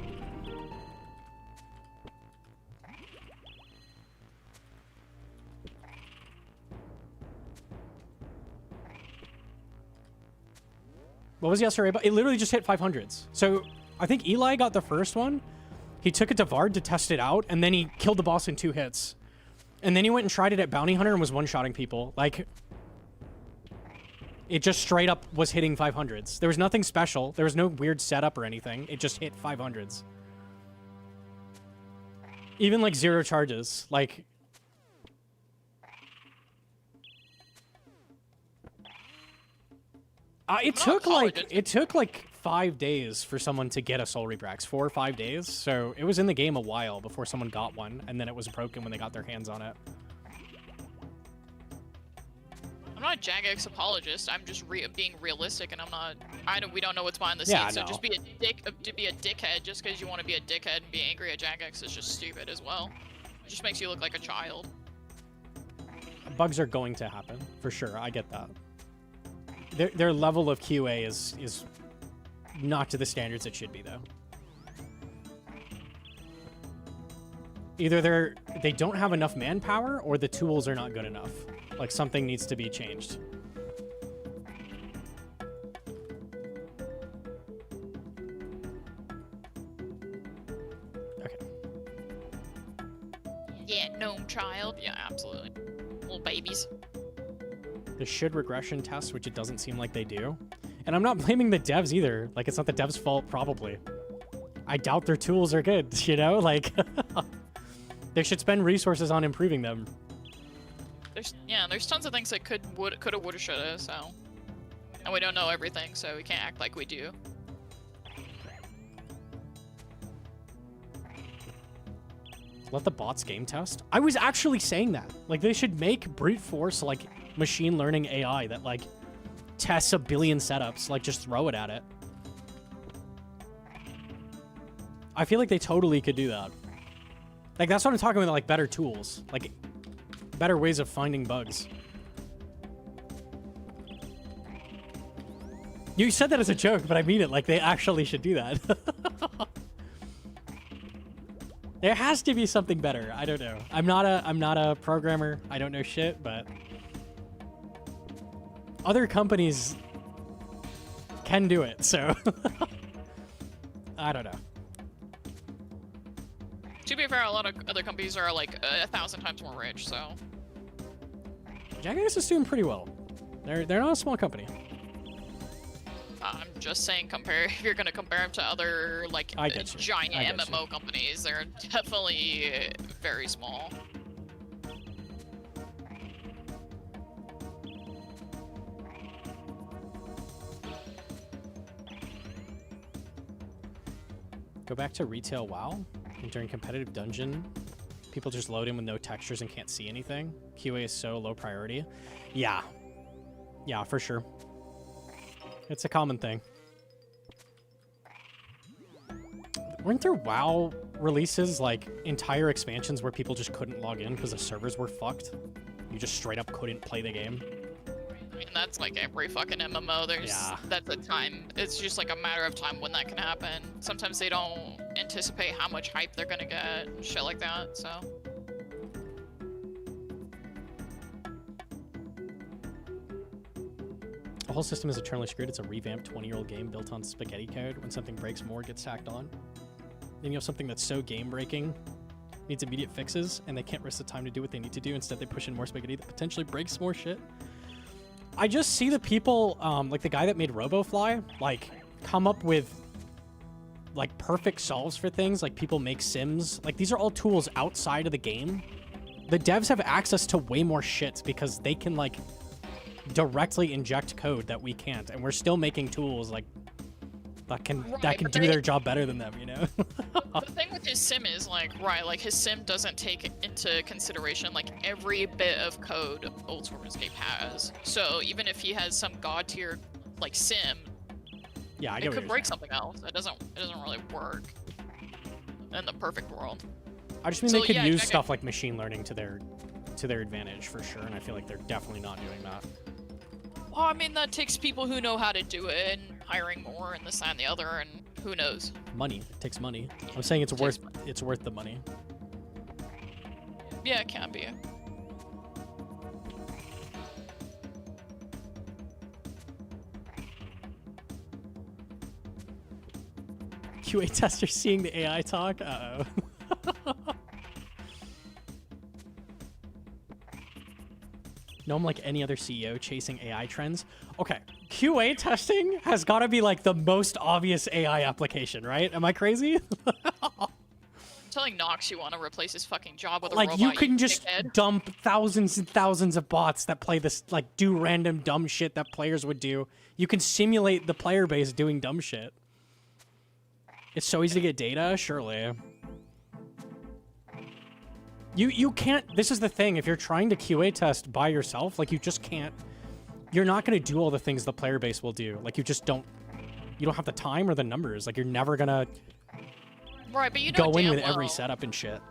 What was the SRA? But it literally just hit 500s. So I think Eli got the first one. He took it to Vard to test it out, and then he killed the boss in 2 hits. And then he went and tried it at Bounty Hunter and was one-shotting people. Like, it just straight up was hitting 500s. There was nothing special. There was no weird setup or anything. It just hit 500s. Even, like, 0 charges. Like... it took like 5 days for someone to get a Soul Reaper axe. 4 or 5 days. So it was in the game a while before someone got one, and then it was broken when they got their hands on it. I'm not a Jagex apologist. I'm just being realistic, and we don't know what's behind the scenes. Yeah, so no. just be a dickhead just because you want to be a dickhead and be angry at Jagex is just stupid as well. It just makes you look like a child. Bugs are going to happen for sure. I get that. Their level of QA is not to the standards it should be, though. Either they don't have enough manpower, or the tools are not good enough. Like, something needs to be changed. Okay. Yeah, gnome child. Yeah, absolutely. Little babies. The should regression test, which it doesn't seem like they do. And I'm not blaming the devs either. Like, it's not the devs' fault, probably. I doubt their tools are good, you know? Like, they should spend resources on improving them. There's tons of things that coulda, woulda, shoulda, so... And we don't know everything, so we can't act like we do. Let the bots game test? I was actually saying that. Like, they should make brute force, like, machine learning AI that, like, tests a billion setups. Like, just throw it at it. I feel like they totally could do that. Like, that's what I'm talking about, like, better tools. Like, better ways of finding bugs. You said that as a joke, but I mean it. Like, they actually should do that. There has to be something better. I don't know. I'm not a programmer. I don't know shit, but other companies can do it, so I don't know. To be fair, a lot of other companies are like 1,000 times more rich, so. Jagex is doing pretty well. They're not a small company. I'm just saying, if you're gonna compare them to other like giant MMO companies, they're definitely very small. Go back to retail WoW, and during competitive dungeon, people just load in with no textures and can't see anything. QA is so low priority. Yeah, for sure. It's a common thing. Weren't there WoW releases, like, entire expansions where people just couldn't log in because the servers were fucked? You just straight up couldn't play the game? I mean, that's like every fucking MMO. That's a time. It's just like a matter of time when that can happen. Sometimes they don't anticipate how much hype they're gonna get, and shit like that, so. whole system is eternally screwed. It's a revamped 20-year-old game built on spaghetti code. When something breaks, more gets tacked on. Then you have something that's so game-breaking, needs immediate fixes, and they can't risk the time to do what they need to do. Instead, they push in more spaghetti that potentially breaks more shit. I just see the people, like the guy that made RoboFly, like, come up with, like, perfect solves for things. Like, people make sims. Like, these are all tools outside of the game. The devs have access to way more shit because they can, like, directly inject code that we can't. And we're still making tools, like, that can do their job better than them, you know? The thing with his sim is, like, right, like, his sim doesn't take into consideration, like, every bit of code Old RuneScape has. So even if he has some god tier, like, sim, yeah, I it get could break something else. It doesn't really work in the perfect world. I just mean So, they could yeah, use exactly. stuff like machine learning to their advantage for sure, and I feel like they're definitely not doing that. Well, I mean, that takes people who know how to do it and hiring more and this, that, and the other, and who knows. Money. It takes money. I'm saying it's worth the money. Yeah, it can be. QA tester seeing the AI talk? Uh-oh. No, I'm like any other CEO chasing AI trends. Okay, QA testing has got to be like the most obvious AI application, right? Am I crazy? Telling Nox you want to replace his fucking job with a Like, robot, you can just dickhead. dump thousands and thousands of bots that play this, like, do random dumb shit that players would do. You can simulate the player base doing dumb shit. It's so easy to get data, surely. You can't, this is the thing, if you're trying to QA test by yourself, like, you just can't, you're not going to do all the things the player base will do. Like, you don't have the time or the numbers. Like, you're never going to Right, but you know go in damn with every well- setup and shit.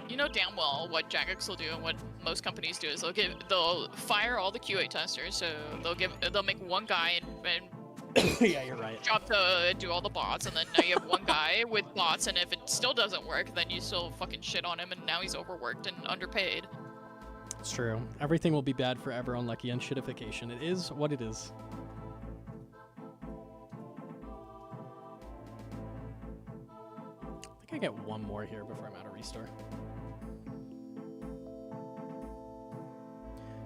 You know damn well what Jagex will do and what most companies do is they'll fire all the QA testers, so they'll make one guy and Yeah, you're right. job to do all the bots, and then now you have one guy with bots, and if it still doesn't work, then you still fucking shit on him, and now he's overworked and underpaid. It's true. Everything will be bad forever, unlucky on shitification. It is what it is. I think I get one more here before I'm out of restore.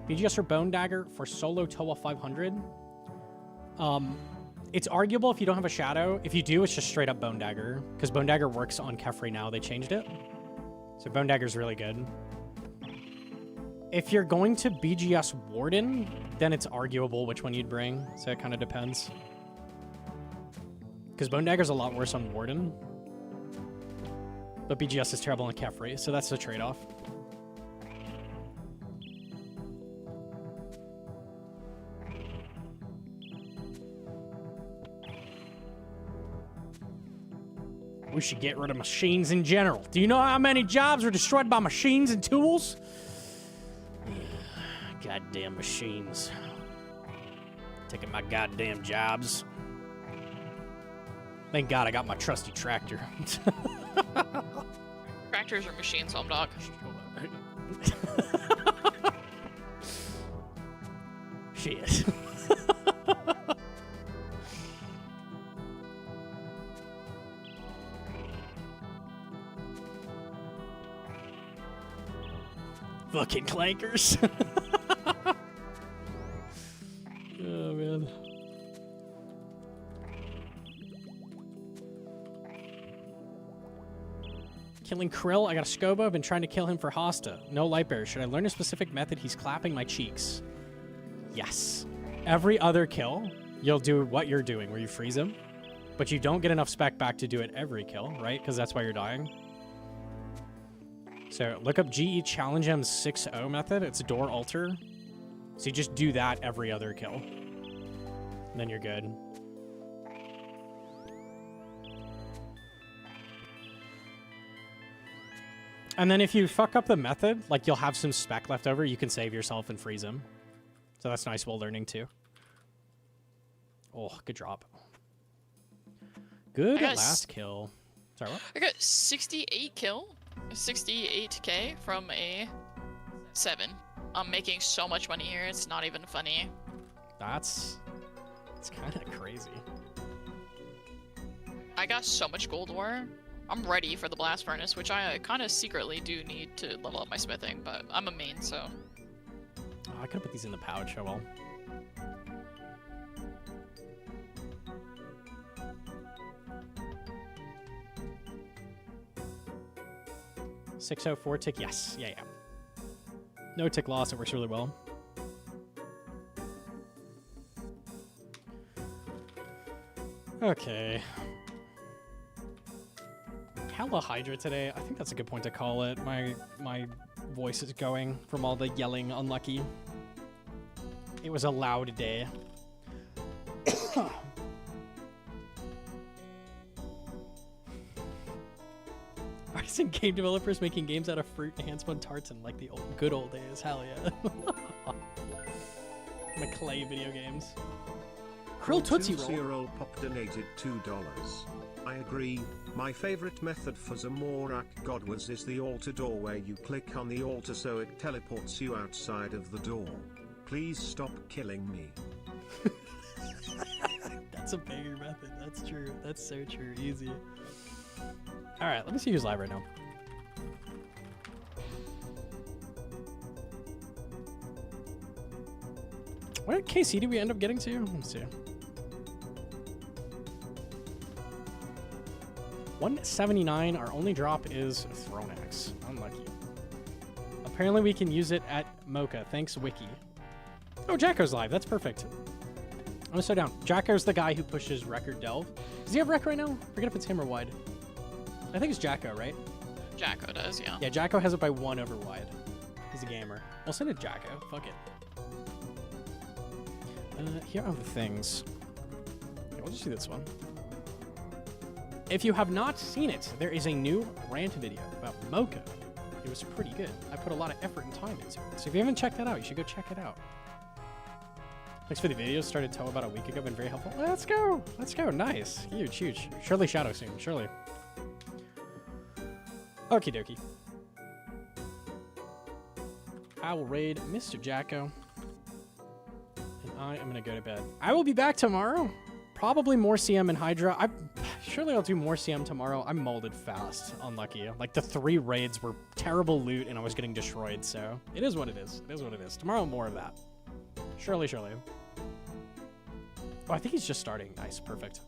BGS or Bone Dagger for solo Toa 500. It's arguable if you don't have a shadow. If you do, it's just straight up Bone Dagger, because Bone Dagger works on Kefri now. They changed it. So Bone Dagger's really good. If you're going to BGS Warden, then it's arguable which one you'd bring. So it kind of depends. Because Bone Dagger's a lot worse on Warden. But BGS is terrible on Kefri, so that's the trade-off. We should get rid of machines in general. Do you know how many jobs are destroyed by machines and tools? Goddamn machines. Taking my goddamn jobs. Thank God I got my trusty tractor. Tractors are machines, home dog. Shit. Fucking clankers. Oh, man. Killing Krill. I got a Scobo. I've been trying to kill him for Hosta. No light bearer. Should I learn a specific method? He's clapping my cheeks. Yes. Every other kill, you'll do what you're doing, where you freeze him. But you don't get enough spec back to do it every kill, right? Because that's why you're dying. So look up GE Challenge M 6.0 method. It's a door alter. So you just do that every other kill. And then you're good. And then if you fuck up the method, like you'll have some spec left over, you can save yourself and freeze him. So that's nice while learning too. Oh, good drop. Good last kill. Sorry, what? I got 68 kill, 68k from a 7. I'm making so much money here, it's not even funny. That's It's kind of crazy. I got so much gold ore. I'm ready for the blast furnace, which I kind of secretly do need to level up my smithing, but I'm a main, so. Oh, I could put these in the pouch. Oh well. $604 tick. Yes. Yeah. No tick loss. It works really well. Okay. Hella Hydra today. I think that's a good point to call it. My voice is going from all the yelling unlucky. It was a loud day. Artisan game developers making games out of fruit and hand-spun tarts in like the good old days. Hell yeah. McClay video games. Krill Tootsie Roll. Zero Pop donated $2. I agree. My favorite method for Zamorak Godwas is the altar door where you click on the altar so it teleports you outside of the door. Please stop killing me. That's a banger method. That's true. That's so true. Easy. Alright, let me see who's live right now. What KC did we end up getting to? Let's see. 179. Our only drop is Throne Axe. Unlucky. Apparently we can use it at Mocha. Thanks, Wiki. Oh, Jacko's live. That's perfect. I'm gonna slow down. Jacko's the guy who pushes Record Delve. Does he have Rec right now? Forget if it's him or Wide. I think it's Jacko, right? Jacko does, yeah. Yeah, Jacko has it by 1 over Wide. He's a gamer. We'll send it Jacko. Fuck it. Here are the things. Okay, we'll just do this one. If you have not seen it, there is a new rant video about Mocha. It was pretty good. I put a lot of effort and time into it. So if you haven't checked that out, you should go check it out. Thanks for the video. Started Toe about a week ago. Been very helpful. Let's go. Let's go. Nice. Huge, huge. Surely Shadow soon. Surely. Okie dokie. I will raid Mr. Jacko. And I am going to go to bed. I will be back tomorrow. Probably more CM and Hydra. Surely I'll do more CM tomorrow. I'm molded fast. Unlucky. Like the 3 raids were terrible loot and I was getting destroyed. So it is what it is. It is what it is. Tomorrow more of that. Surely, surely. Oh, I think he's just starting. Nice. Perfect.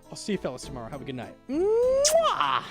I'll see you fellas tomorrow. Have a good night. Mwah!